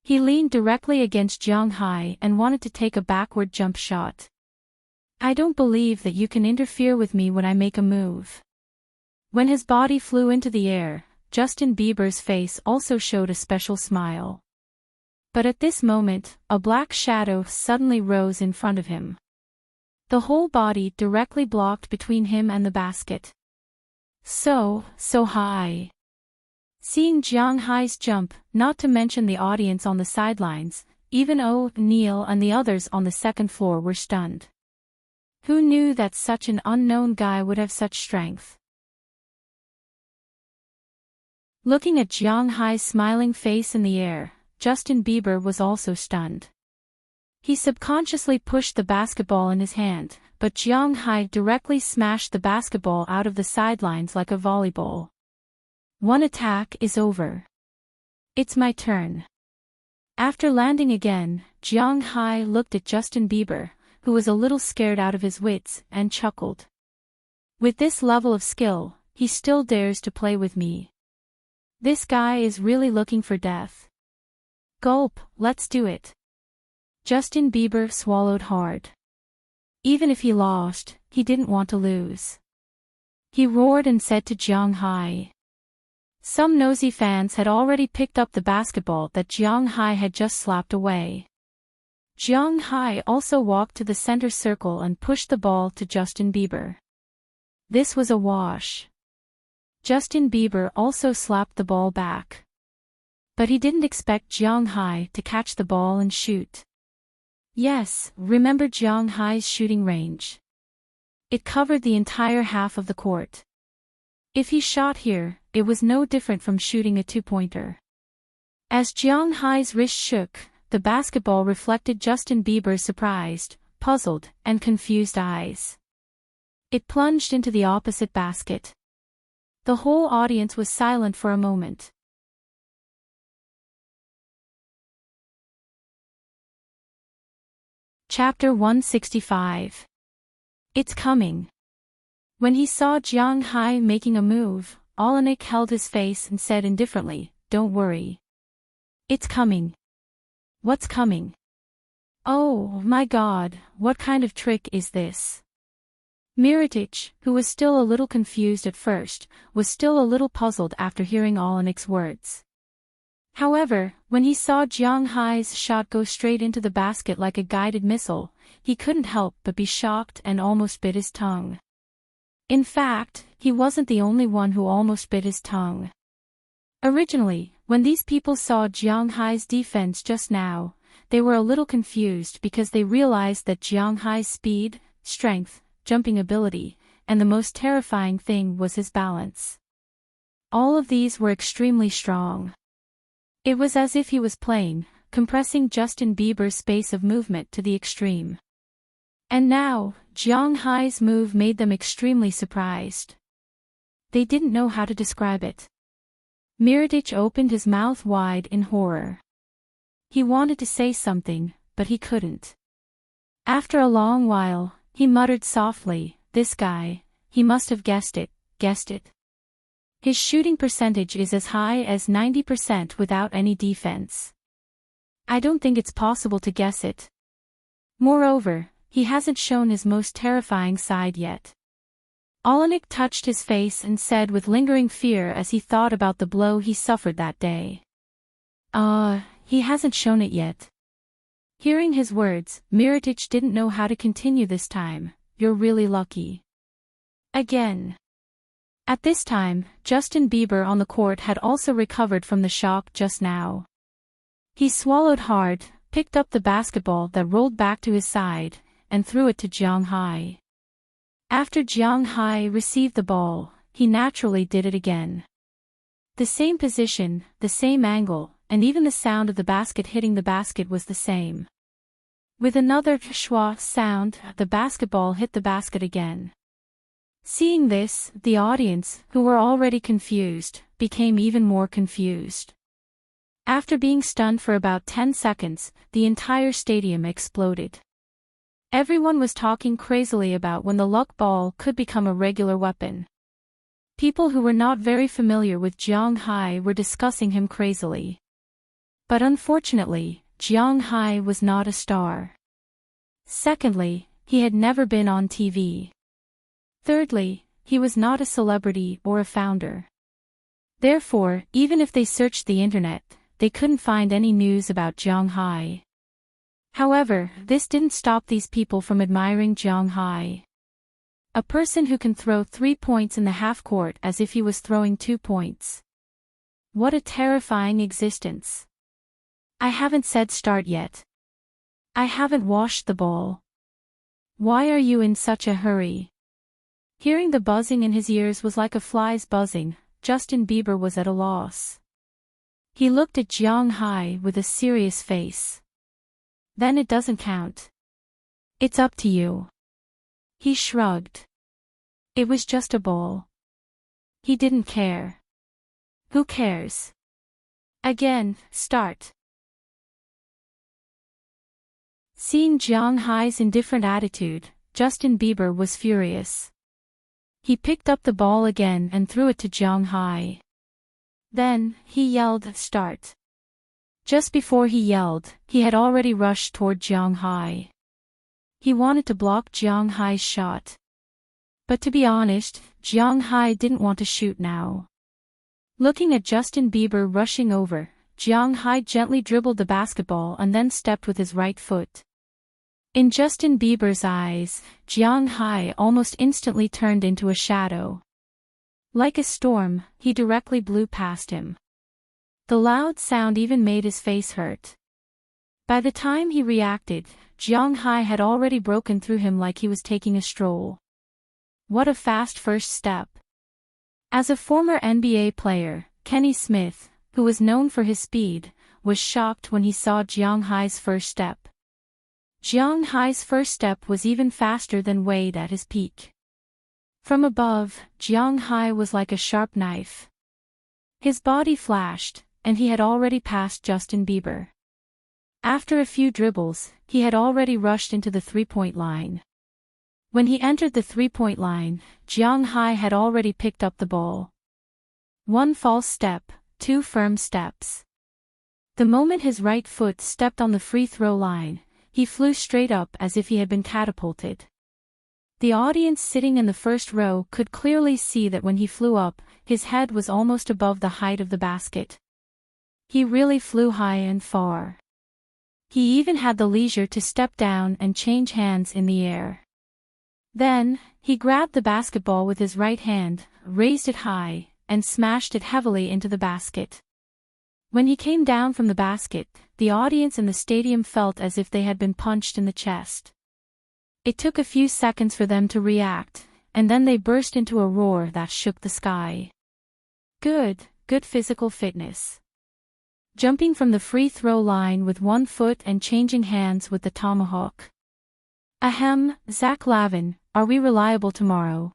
He leaned directly against Jiang Hai and wanted to take a backward jump shot. I don't believe that you can interfere with me when I make a move. When his body flew into the air, Justin Bieber's face also showed a special smile. But at this moment, a black shadow suddenly rose in front of him. The whole body directly blocked between him and the basket. So high. Seeing Jiang Hai's jump, not to mention the audience on the sidelines, even Neil and the others on the second floor were stunned. Who knew that such an unknown guy would have such strength? Looking at Jiang Hai's smiling face in the air, Justin Bieber was also stunned. He subconsciously pushed the basketball in his hand, but Jiang Hai directly smashed the basketball out of the sidelines like a volleyball. One attack is over. It's my turn. After landing again, Jiang Hai looked at Justin Bieber, who was a little scared out of his wits, and chuckled. With this level of skill, he still dares to play with me. This guy is really looking for death. Gulp, let's do it. Justin Bieber swallowed hard. Even if he lost, he didn't want to lose. He roared and said to Jiang Hai. Some nosy fans had already picked up the basketball that Jiang Hai had just slapped away. Jiang Hai also walked to the center circle and pushed the ball to Justin Bieber. This was a wash. Justin Bieber also slapped the ball back. But he didn't expect Jiang Hai to catch the ball and shoot. Yes, remember Jiang Hai's shooting range. It covered the entire half of the court. If he shot here, it was no different from shooting a two-pointer. As Jiang Hai's wrist shook, the basketball reflected Justin Bieber's surprised, puzzled, and confused eyes. It plunged into the opposite basket. The whole audience was silent for a moment. Chapter 165. It's coming. When he saw Jiang Hai making a move, Olenek held his face and said indifferently, "Don't worry. It's coming." "What's coming?" "Oh, my God, what kind of trick is this?" Miritich, who was still a little confused at first, was still a little puzzled after hearing Olenek's words. However, when he saw Jiang Hai's shot go straight into the basket like a guided missile, he couldn't help but be shocked and almost bit his tongue. In fact, he wasn't the only one who almost bit his tongue. Originally, when these people saw Jiang Hai's defense just now, they were a little confused because they realized that Jiang Hai's speed, strength, jumping ability, and the most terrifying thing was his balance. All of these were extremely strong. It was as if he was playing, compressing Justin Bieber's space of movement to the extreme. And now, Jiang Hai's move made them extremely surprised. They didn't know how to describe it. Miritich opened his mouth wide in horror. He wanted to say something, but he couldn't. After a long while, he muttered softly, "This guy, he must have guessed it. His shooting percentage is as high as 90% without any defense. I don't think it's possible to guess it. Moreover, he hasn't shown his most terrifying side yet." Olenek touched his face and said with lingering fear as he thought about the blow he suffered that day. He hasn't shown it yet." Hearing his words, Miritich didn't know how to continue this time. "You're really lucky." Again. At this time, Justin Bieber on the court had also recovered from the shock just now. He swallowed hard, picked up the basketball that rolled back to his side, and threw it to Jiang Hai. After Jiang Hai received the ball, he naturally did it again. The same position, the same angle, and even the sound of the basket hitting the basket was the same. With another schwa sound, the basketball hit the basket again. Seeing this, the audience, who were already confused, became even more confused. After being stunned for about 10 seconds, the entire stadium exploded. Everyone was talking crazily about when the luck ball could become a regular weapon. People who were not very familiar with Jiang Hai were discussing him crazily. But unfortunately, Jiang Hai was not a star. Secondly, he had never been on TV. Thirdly, he was not a celebrity or a founder. Therefore, even if they searched the internet, they couldn't find any news about Jiang Hai. However, this didn't stop these people from admiring Jiang Hai. A person who can throw 3 points in the half court as if he was throwing 2 points. What a terrifying existence. I haven't said start yet. I haven't washed the ball. Why are you in such a hurry? Hearing the buzzing in his ears was like a fly's buzzing. Justin Bieber was at a loss. He looked at Jiang Hai with a serious face. Then it doesn't count. It's up to you. He shrugged. It was just a ball. He didn't care. Who cares? Again, start. Seeing Jiang Hai's indifferent attitude, Justin Bieber was furious. He picked up the ball again and threw it to Jiang Hai. Then, he yelled, "Start." Just before he yelled, he had already rushed toward Jiang Hai. He wanted to block Jiang Hai's shot. But to be honest, Jiang Hai didn't want to shoot now. Looking at Justin Bieber rushing over, Jiang Hai gently dribbled the basketball and then stepped with his right foot. In Justin Bieber's eyes, Jiang Hai almost instantly turned into a shadow. Like a storm, he directly blew past him. The loud sound even made his face hurt. By the time he reacted, Jiang Hai had already broken through him like he was taking a stroll. What a fast first step. As a former NBA player, Kenny Smith, who was known for his speed, was shocked when he saw Jiang Hai's first step. Jiang Hai's first step was even faster than Wade at his peak. From above, Jiang Hai was like a sharp knife. His body flashed, and he had already passed Justin Bieber. After a few dribbles, he had already rushed into the three-point line. When he entered the three-point line, Jiang Hai had already picked up the ball. One false step, two firm steps. The moment his right foot stepped on the free throw line, he flew straight up as if he had been catapulted. The audience sitting in the first row could clearly see that when he flew up, his head was almost above the height of the basket. He really flew high and far. He even had the leisure to step down and change hands in the air. Then, he grabbed the basketball with his right hand, raised it high, and smashed it heavily into the basket. When he came down from the basket, the audience in the stadium felt as if they had been punched in the chest. It took a few seconds for them to react, and then they burst into a roar that shook the sky. Good physical fitness. Jumping from the free throw line with one foot and changing hands with the tomahawk. Ahem, Zach Lavin, are we reliable tomorrow?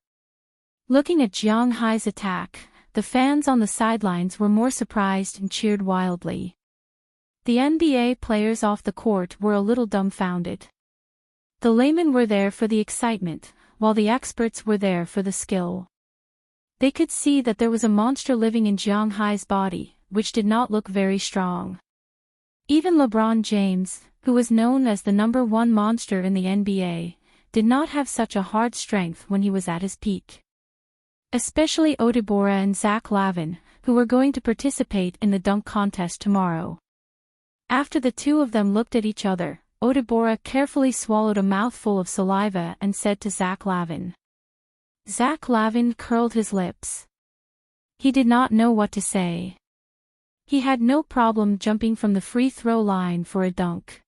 Looking at Jiang Hai's attack, the fans on the sidelines were more surprised and cheered wildly. The NBA players off the court were a little dumbfounded. The laymen were there for the excitement, while the experts were there for the skill. They could see that there was a monster living in Jiang Hai's body, which did not look very strong. Even LeBron James, who was known as the #1 monster in the NBA, did not have such a hard strength when he was at his peak. Especially Audiobook and Zach Lavin, who were going to participate in the dunk contest tomorrow. After the two of them looked at each other, Audiobook carefully swallowed a mouthful of saliva and said to Zach Lavin. Zach Lavin curled his lips. He did not know what to say. He had no problem jumping from the free throw line for a dunk.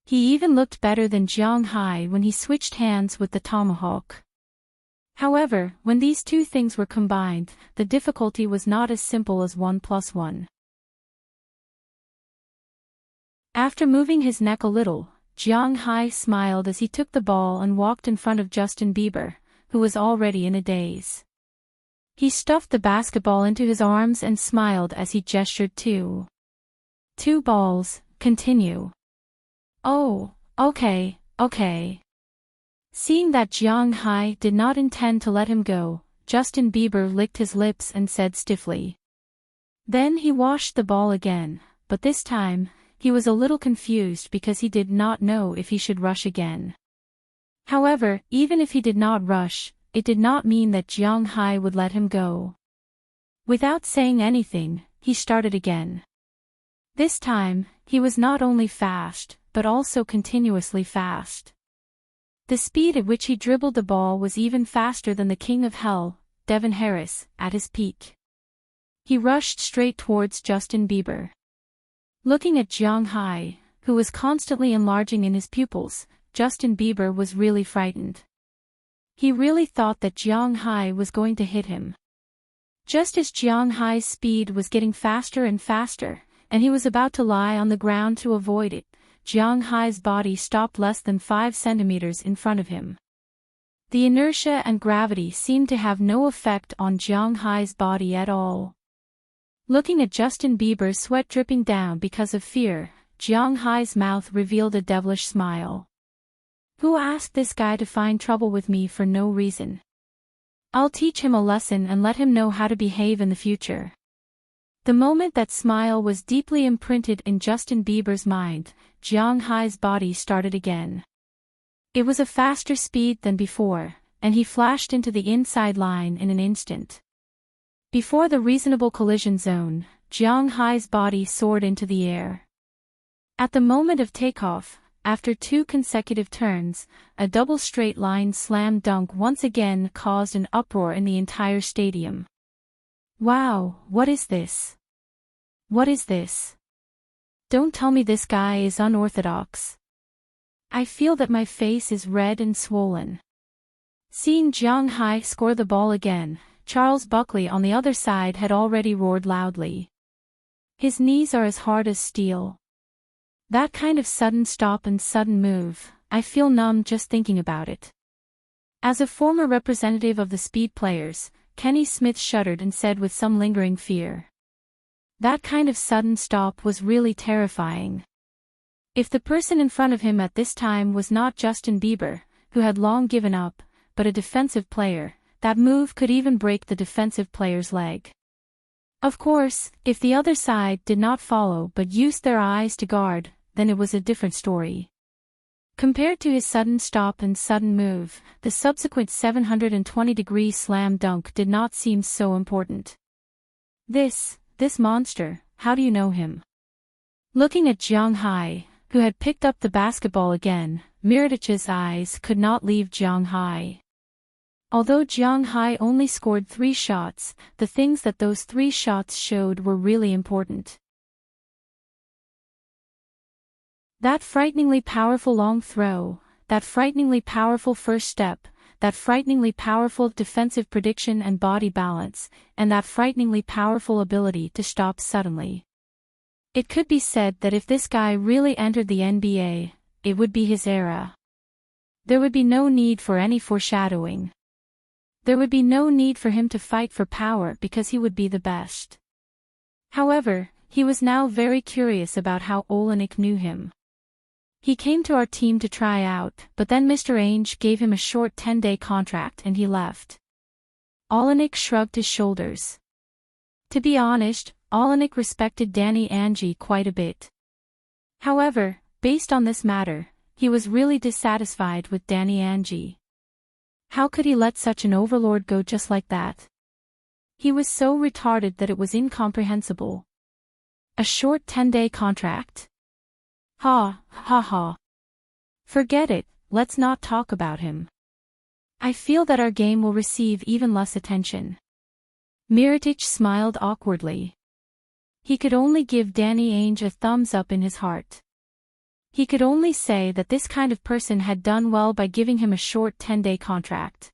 He even looked better than Jiang Hai when he switched hands with the tomahawk. However, when these two things were combined, the difficulty was not as simple as 1 + 1. After moving his neck a little, Jiang Hai smiled as he took the ball and walked in front of Justin Bieber, who was already in a daze. He stuffed the basketball into his arms and smiled as he gestured to. 2 balls, continue. Oh, okay. Seeing that Jiang Hai did not intend to let him go, Justin Bieber licked his lips and said stiffly. Then he washed the ball again, but this time, he was a little confused because he did not know if he should rush again. However, even if he did not rush, it did not mean that Jiang Hai would let him go. Without saying anything, he started again. This time, he was not only fast, but also continuously fast. The speed at which he dribbled the ball was even faster than the King of Hell, Devin Harris, at his peak. He rushed straight towards Justin Bieber. Looking at Jiang Hai, who was constantly enlarging in his pupils, Justin Bieber was really frightened. He really thought that Jiang Hai was going to hit him. Just as Jiang Hai's speed was getting faster and faster, and he was about to lie on the ground to avoid it, Jiang Hai's body stopped less than 5 centimeters in front of him. The inertia and gravity seemed to have no effect on Jiang Hai's body at all. Looking at Justin Bieber's sweat dripping down because of fear, Jiang Hai's mouth revealed a devilish smile. Who asked this guy to find trouble with me for no reason? I'll teach him a lesson and let him know how to behave in the future. The moment that smile was deeply imprinted in Justin Bieber's mind, Jiang Hai's body started again. It was a faster speed than before, and he flashed into the inside line in an instant. Before the reasonable collision zone, Jiang Hai's body soared into the air. At the moment of takeoff, after 2 consecutive turns, a double straight-line slam dunk once again caused an uproar in the entire stadium. Wow, what is this? What is this? Don't tell me this guy is unorthodox. I feel that my face is red and swollen. Seeing Jiang Hai score the ball again, Charles Buckley on the other side had already roared loudly. His knees are as hard as steel. That kind of sudden stop and sudden move, I feel numb just thinking about it. As a former representative of the speed players, Kenny Smith shuddered and said with some lingering fear. That kind of sudden stop was really terrifying. If the person in front of him at this time was not Justin Bieber, who had long given up, but a defensive player, that move could even break the defensive player's leg. Of course, if the other side did not follow but used their eyes to guard, then it was a different story. Compared to his sudden stop and sudden move, the subsequent 720-degree slam dunk did not seem so important. This monster, how do you know him? Looking at Jiang Hai, who had picked up the basketball again, Miritich's eyes could not leave Jiang Hai. Although Jiang Hai only scored 3 shots, the things that those 3 shots showed were really important. That frighteningly powerful long throw, that frighteningly powerful first step, that frighteningly powerful defensive prediction and body balance, and that frighteningly powerful ability to stop suddenly. It could be said that if this guy really entered the NBA, it would be his era. There would be no need for any foreshadowing. There would be no need for him to fight for power because he would be the best. However, he was now very curious about how Olenek knew him. He came to our team to try out, but then Mr. Ainge gave him a short 10-day contract and he left. Olenek shrugged his shoulders. To be honest, Olenek respected Danny Ainge quite a bit. However, based on this matter, he was really dissatisfied with Danny Ainge. How could he let such an overlord go just like that? He was so retarded that it was incomprehensible. A short 10-day contract? Ha, ha ha. Forget it, let's not talk about him. I feel that our game will receive even less attention. Miritich smiled awkwardly. He could only give Danny Ainge a thumbs up in his heart. He could only say that this kind of person had done well by giving him a short 10-day contract.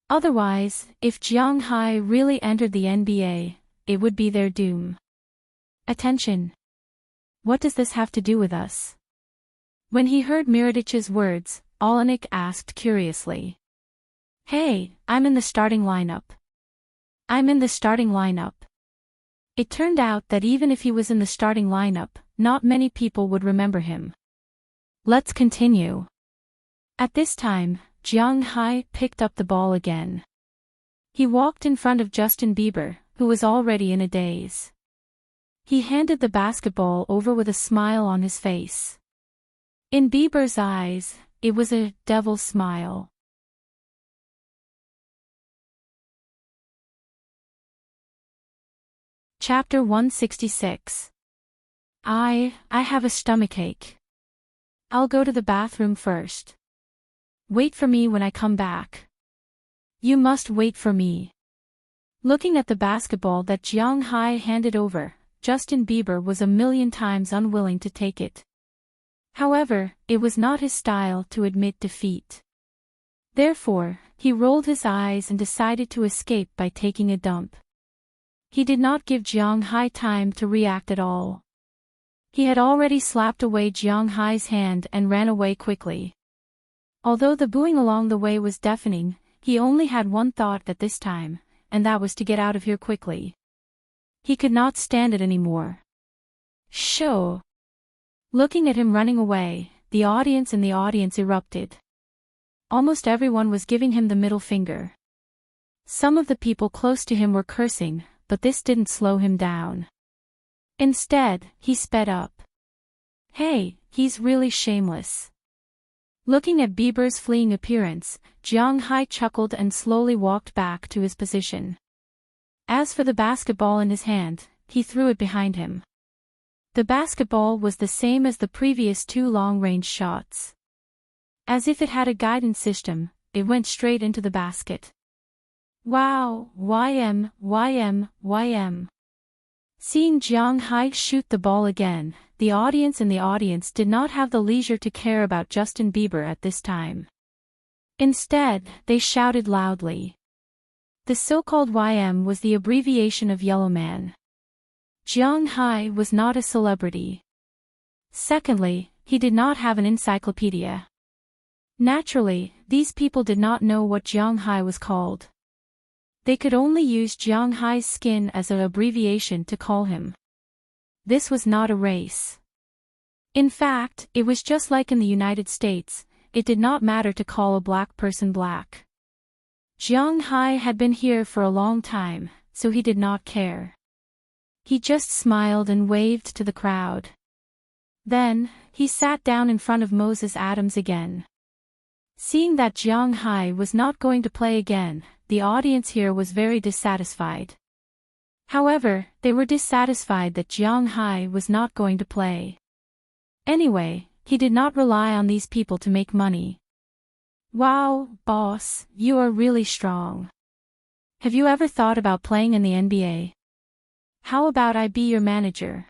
Otherwise, if Jiang Hai really entered the NBA, it would be their doom. Attention! What does this have to do with us? When he heard Miritich's words, Olenek asked curiously. Hey, I'm in the starting lineup. I'm in the starting lineup. It turned out that even if he was in the starting lineup, not many people would remember him. Let's continue. At this time, Jiang Hai picked up the ball again. He walked in front of Justin Bieber, who was already in a daze. He handed the basketball over with a smile on his face. In Bieber's eyes, it was a devil's smile. Chapter 166. I have a stomachache. I'll go to the bathroom first. Wait for me when I come back. You must wait for me. Looking at the basketball that Jiang Hai handed over, Justin Bieber was a million times unwilling to take it. However, it was not his style to admit defeat. Therefore, he rolled his eyes and decided to escape by taking a dump. He did not give Jiang Hai time to react at all. He had already slapped away Jiang Hai's hand and ran away quickly. Although the booing along the way was deafening, he only had one thought at this time, and that was to get out of here quickly. He could not stand it anymore. Shoo! Looking at him running away, the audience erupted. Almost everyone was giving him the middle finger. Some of the people close to him were cursing, but this didn't slow him down. Instead, he sped up. Hey, he's really shameless. Looking at Bieber's fleeing appearance, Jiang Hai chuckled and slowly walked back to his position. As for the basketball in his hand, he threw it behind him. The basketball was the same as the previous two long-range shots. As if it had a guidance system, it went straight into the basket. Wow, YM. Seeing Jiang Hai shoot the ball again, the audience did not have the leisure to care about Justin Bieber at this time. Instead, they shouted loudly. The so-called YM was the abbreviation of Yellow Man. Jiang Hai was not a celebrity. Secondly, he did not have an encyclopedia. Naturally, these people did not know what Jiang Hai was called. They could only use Jiang Hai's skin as an abbreviation to call him. This was not a race. In fact, it was just like in the United States, it did not matter to call a black person black. Jiang Hai had been here for a long time, so he did not care. He just smiled and waved to the crowd. Then, he sat down in front of Moses Adams again. Seeing that Jiang Hai was not going to play again, the audience here was very dissatisfied. However, they were dissatisfied that Jiang Hai was not going to play. Anyway, he did not rely on these people to make money. Wow, boss, you are really strong. Have you ever thought about playing in the NBA? How about I be your manager?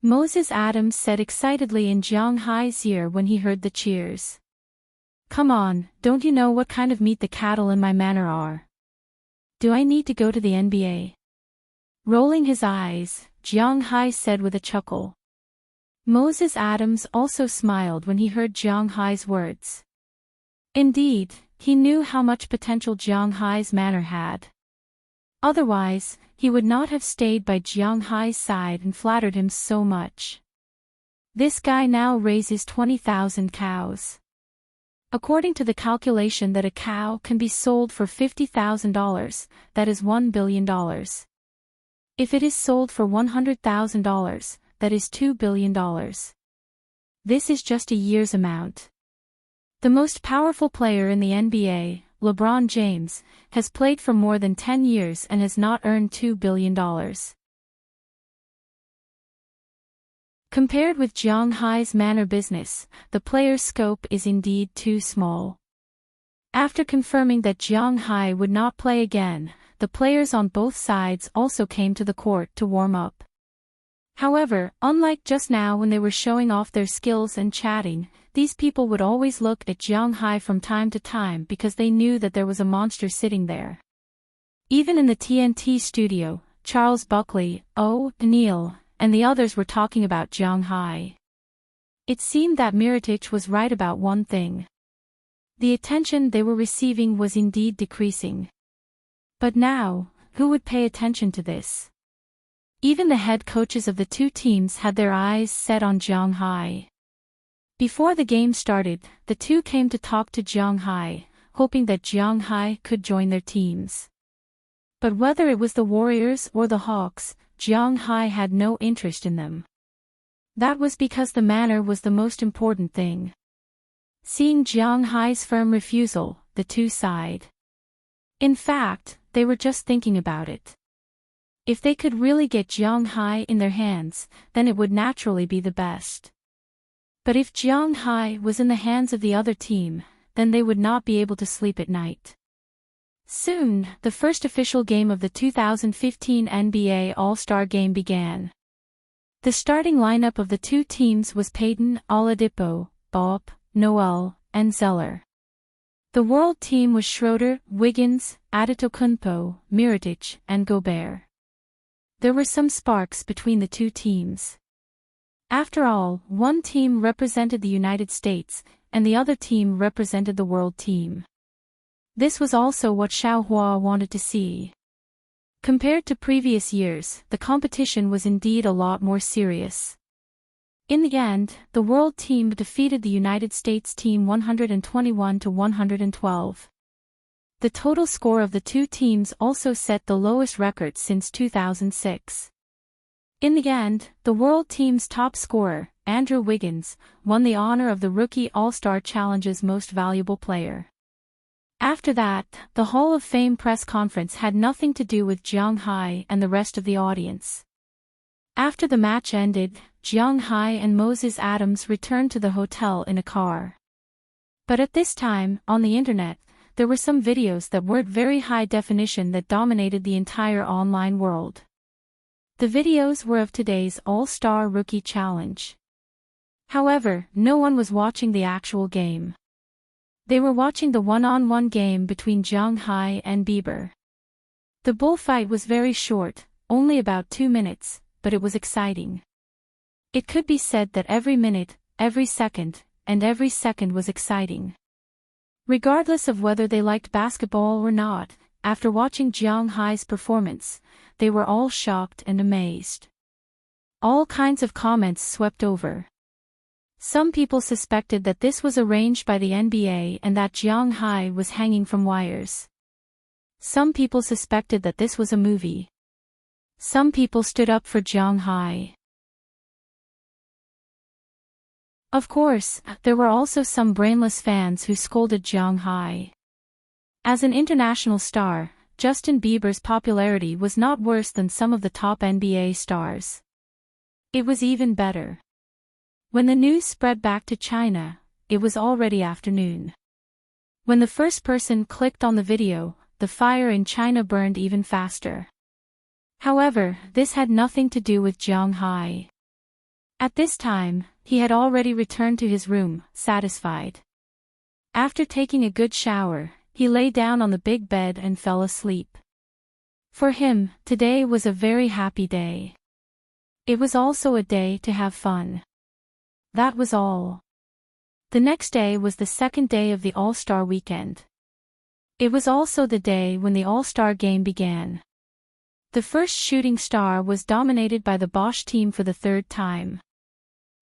Moses Adams said excitedly in Jiang Hai's ear when he heard the cheers. Come on, don't you know what kind of meat the cattle in my manor are? Do I need to go to the NBA? Rolling his eyes, Jiang Hai said with a chuckle. Moses Adams also smiled when he heard Jiang Hai's words. Indeed, he knew how much potential Jiang Hai's manor had. Otherwise, he would not have stayed by Jiang Hai's side and flattered him so much. This guy now raises 20,000 cows. According to the calculation that a cow can be sold for $50,000, that is $1 billion. If it is sold for $100,000, that is $2 billion. This is just a year's amount. The most powerful player in the NBA, LeBron James, has played for more than 10 years and has not earned $2 billion. Compared with Jiang Hai's manor business, the player's scope is indeed too small. After confirming that Jiang Hai would not play again, the players on both sides also came to the court to warm up. However, unlike just now when they were showing off their skills and chatting, these people would always look at Jiang Hai from time to time because they knew that there was a monster sitting there. Even in the TNT studio, Charles Buckley, Neil, and the others were talking about Jiang Hai. It seemed that Miritich was right about one thing. The attention they were receiving was indeed decreasing. But now, who would pay attention to this? Even the head coaches of the two teams had their eyes set on Jiang Hai. Before the game started, the two came to talk to Jiang Hai, hoping that Jiang Hai could join their teams. But whether it was the Warriors or the Hawks, Jiang Hai had no interest in them. That was because the manor was the most important thing. Seeing Jiang Hai's firm refusal, the two sighed. In fact, they were just thinking about it. If they could really get Jiang Hai in their hands, then it would naturally be the best. But if Jiang Hai was in the hands of the other team, then they would not be able to sleep at night. Soon, the first official game of the 2015 NBA All-Star Game began. The starting lineup of the two teams was Payton, Oladipo, Bob, Noel, and Zeller. The world team was Schroeder, Wiggins, Antetokounmpo, Miritich, and Gobert. There were some sparks between the two teams. After all, one team represented the United States, and the other team represented the world team. This was also what Xiaohua wanted to see. Compared to previous years, the competition was indeed a lot more serious. In the end, the world team defeated the United States team 121 to 112. The total score of the two teams also set the lowest record since 2006. In the end, the world team's top scorer, Andrew Wiggins, won the honor of the Rookie All-Star Challenge's Most Valuable Player. After that, the Hall of Fame press conference had nothing to do with Jiang Hai and the rest of the audience. After the match ended, Jiang Hai and Moses Adams returned to the hotel in a car. But at this time, on the internet, there were some videos that weren't very high definition that dominated the entire online world. The videos were of today's All-Star Rookie Challenge. However, no one was watching the actual game. They were watching the one-on-one game between Jiang Hai and Bieber. The bullfight was very short, only about 2 minutes, but it was exciting. It could be said that every minute, every second was exciting. Regardless of whether they liked basketball or not, after watching Jiang Hai's performance, they were all shocked and amazed. All kinds of comments swept over. Some people suspected that this was arranged by the NBA and that Jiang Hai was hanging from wires. Some people suspected that this was a movie. Some people stood up for Jiang Hai. Of course, there were also some brainless fans who scolded Jiang Hai. As an international star, Justin Bieber's popularity was not worse than some of the top NBA stars. It was even better. When the news spread back to China, it was already afternoon. When the first person clicked on the video, the fire in China burned even faster. However, this had nothing to do with Jiang Hai. At this time, he had already returned to his room, satisfied. After taking a good shower, he lay down on the big bed and fell asleep. For him, today was a very happy day. It was also a day to have fun. That was all. The next day was the second day of the All-Star weekend. It was also the day when the All-Star game began. The first shooting star was dominated by the Bosch team for the third time.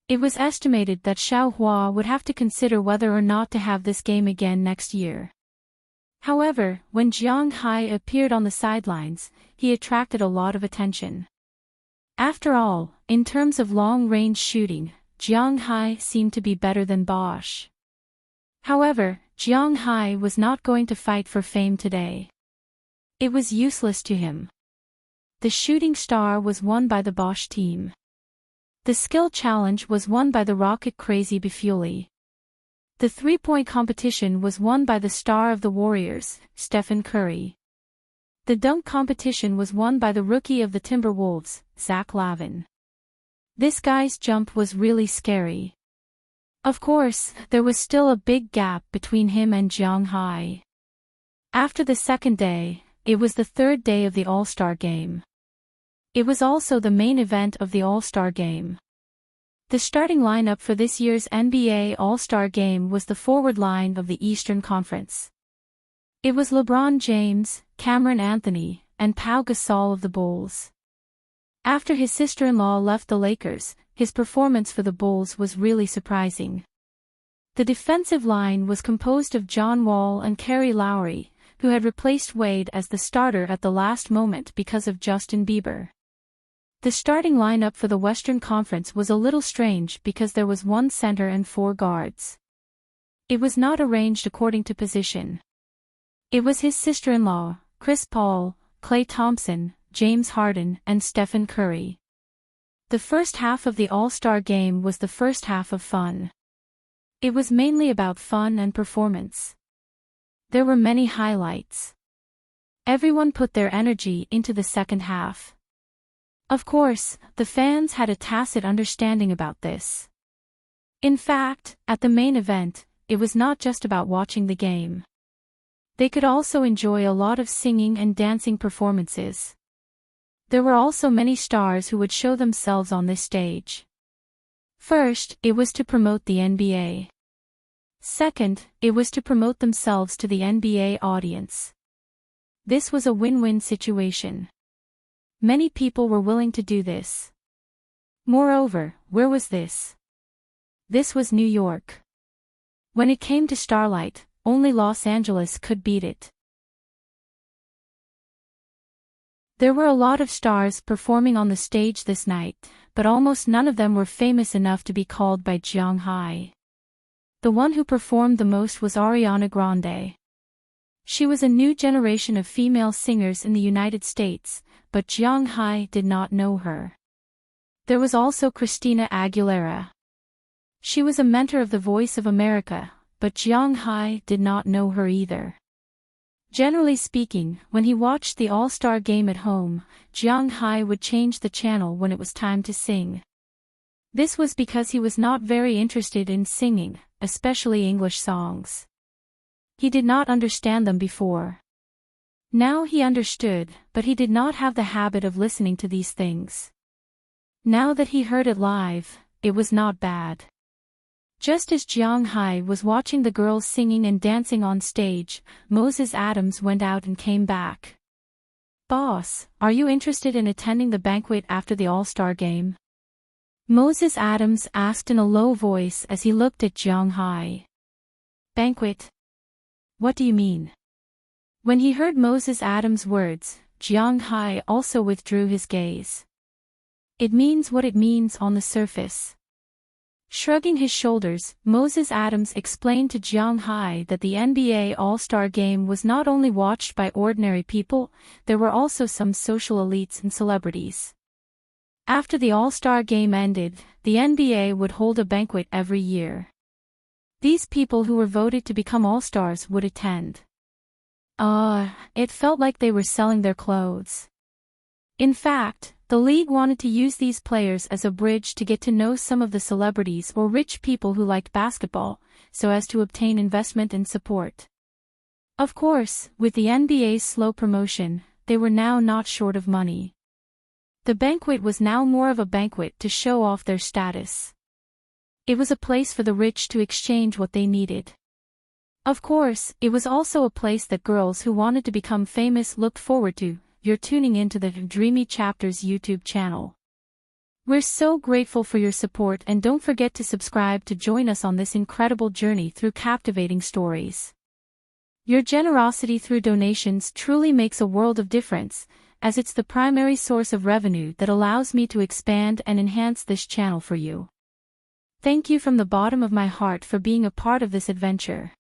It was estimated that Xiao Hua would have to consider whether or not to have this game again next year. However, when Jiang Hai appeared on the sidelines, he attracted a lot of attention. After all, in terms of long-range shooting, Jiang Hai seemed to be better than Bosch. However, Jiang Hai was not going to fight for fame today. It was useless to him. The shooting star was won by the Bosch team. The skill challenge was won by the rocket-crazy Bifuli. The three-point competition was won by the star of the Warriors, Stephen Curry. The dunk competition was won by the rookie of the Timberwolves, Zach LaVine. This guy's jump was really scary. Of course, there was still a big gap between him and Jiang Hai. After the second day, it was the third day of the All-Star game. It was also the main event of the All-Star game. The starting lineup for this year's NBA All-Star game was the forward line of the Eastern Conference. It was LeBron James, Cameron Anthony, and Pau Gasol of the Bulls. After his sister-in-law left the Lakers, his performance for the Bulls was really surprising. The defensive line was composed of John Wall and Kerry Lowry, who had replaced Wade as the starter at the last moment because of Justin Bieber. The starting lineup for the Western Conference was a little strange because there was one center and 4 guards. It was not arranged according to position. It was his sister-in-law, Chris Paul, Klay Thompson, James Harden, and Stephen Curry. The first half of the All-Star game was the first half of fun. It was mainly about fun and performance. There were many highlights. Everyone put their energy into the second half. Of course, the fans had a tacit understanding about this. In fact, at the main event, it was not just about watching the game. They could also enjoy a lot of singing and dancing performances. There were also many stars who would show themselves on this stage. First, it was to promote the NBA. Second, it was to promote themselves to the NBA audience. This was a win-win situation. Many people were willing to do this. Moreover, where was this? This was New York. When it came to starlight, only Los Angeles could beat it. There were a lot of stars performing on the stage this night, but almost none of them were famous enough to be called by Jiang Hai. The one who performed the most was Ariana Grande. She was a new generation of female singers in the United States, but Jiang Hai did not know her. There was also Christina Aguilera. She was a mentor of the Voice of America, but Jiang Hai did not know her either. Generally speaking, when he watched the All-Star game at home, Jiang Hai would change the channel when it was time to sing. This was because he was not very interested in singing, especially English songs. He did not understand them before. Now he understood, but he did not have the habit of listening to these things. Now that he heard it live, it was not bad. Just as Jiang Hai was watching the girls singing and dancing on stage, Moses Adams went out and came back. "Boss, are you interested in attending the banquet after the All-Star game?" Moses Adams asked in a low voice as he looked at Jiang Hai. "Banquet? What do you mean?" When he heard Moses Adams' words, Jiang Hai also withdrew his gaze. "It means what it means on the surface." Shrugging his shoulders, Moses Adams explained to Jiang Hai that the NBA All-Star Game was not only watched by ordinary people, there were also some social elites and celebrities. After the All-Star Game ended, the NBA would hold a banquet every year. These people who were voted to become All-Stars would attend. It felt like they were selling their clothes. In fact, the league wanted to use these players as a bridge to get to know some of the celebrities or rich people who liked basketball, so as to obtain investment and support. Of course, with the NBA's slow promotion, they were now not short of money. The banquet was now more of a banquet to show off their status. It was a place for the rich to exchange what they needed. Of course, it was also a place that girls who wanted to become famous looked forward to. You're tuning into the Dreamy Chapters YouTube channel. We're so grateful for your support, and don't forget to subscribe to join us on this incredible journey through captivating stories. Your generosity through donations truly makes a world of difference, as it's the primary source of revenue that allows me to expand and enhance this channel for you. Thank you from the bottom of my heart for being a part of this adventure.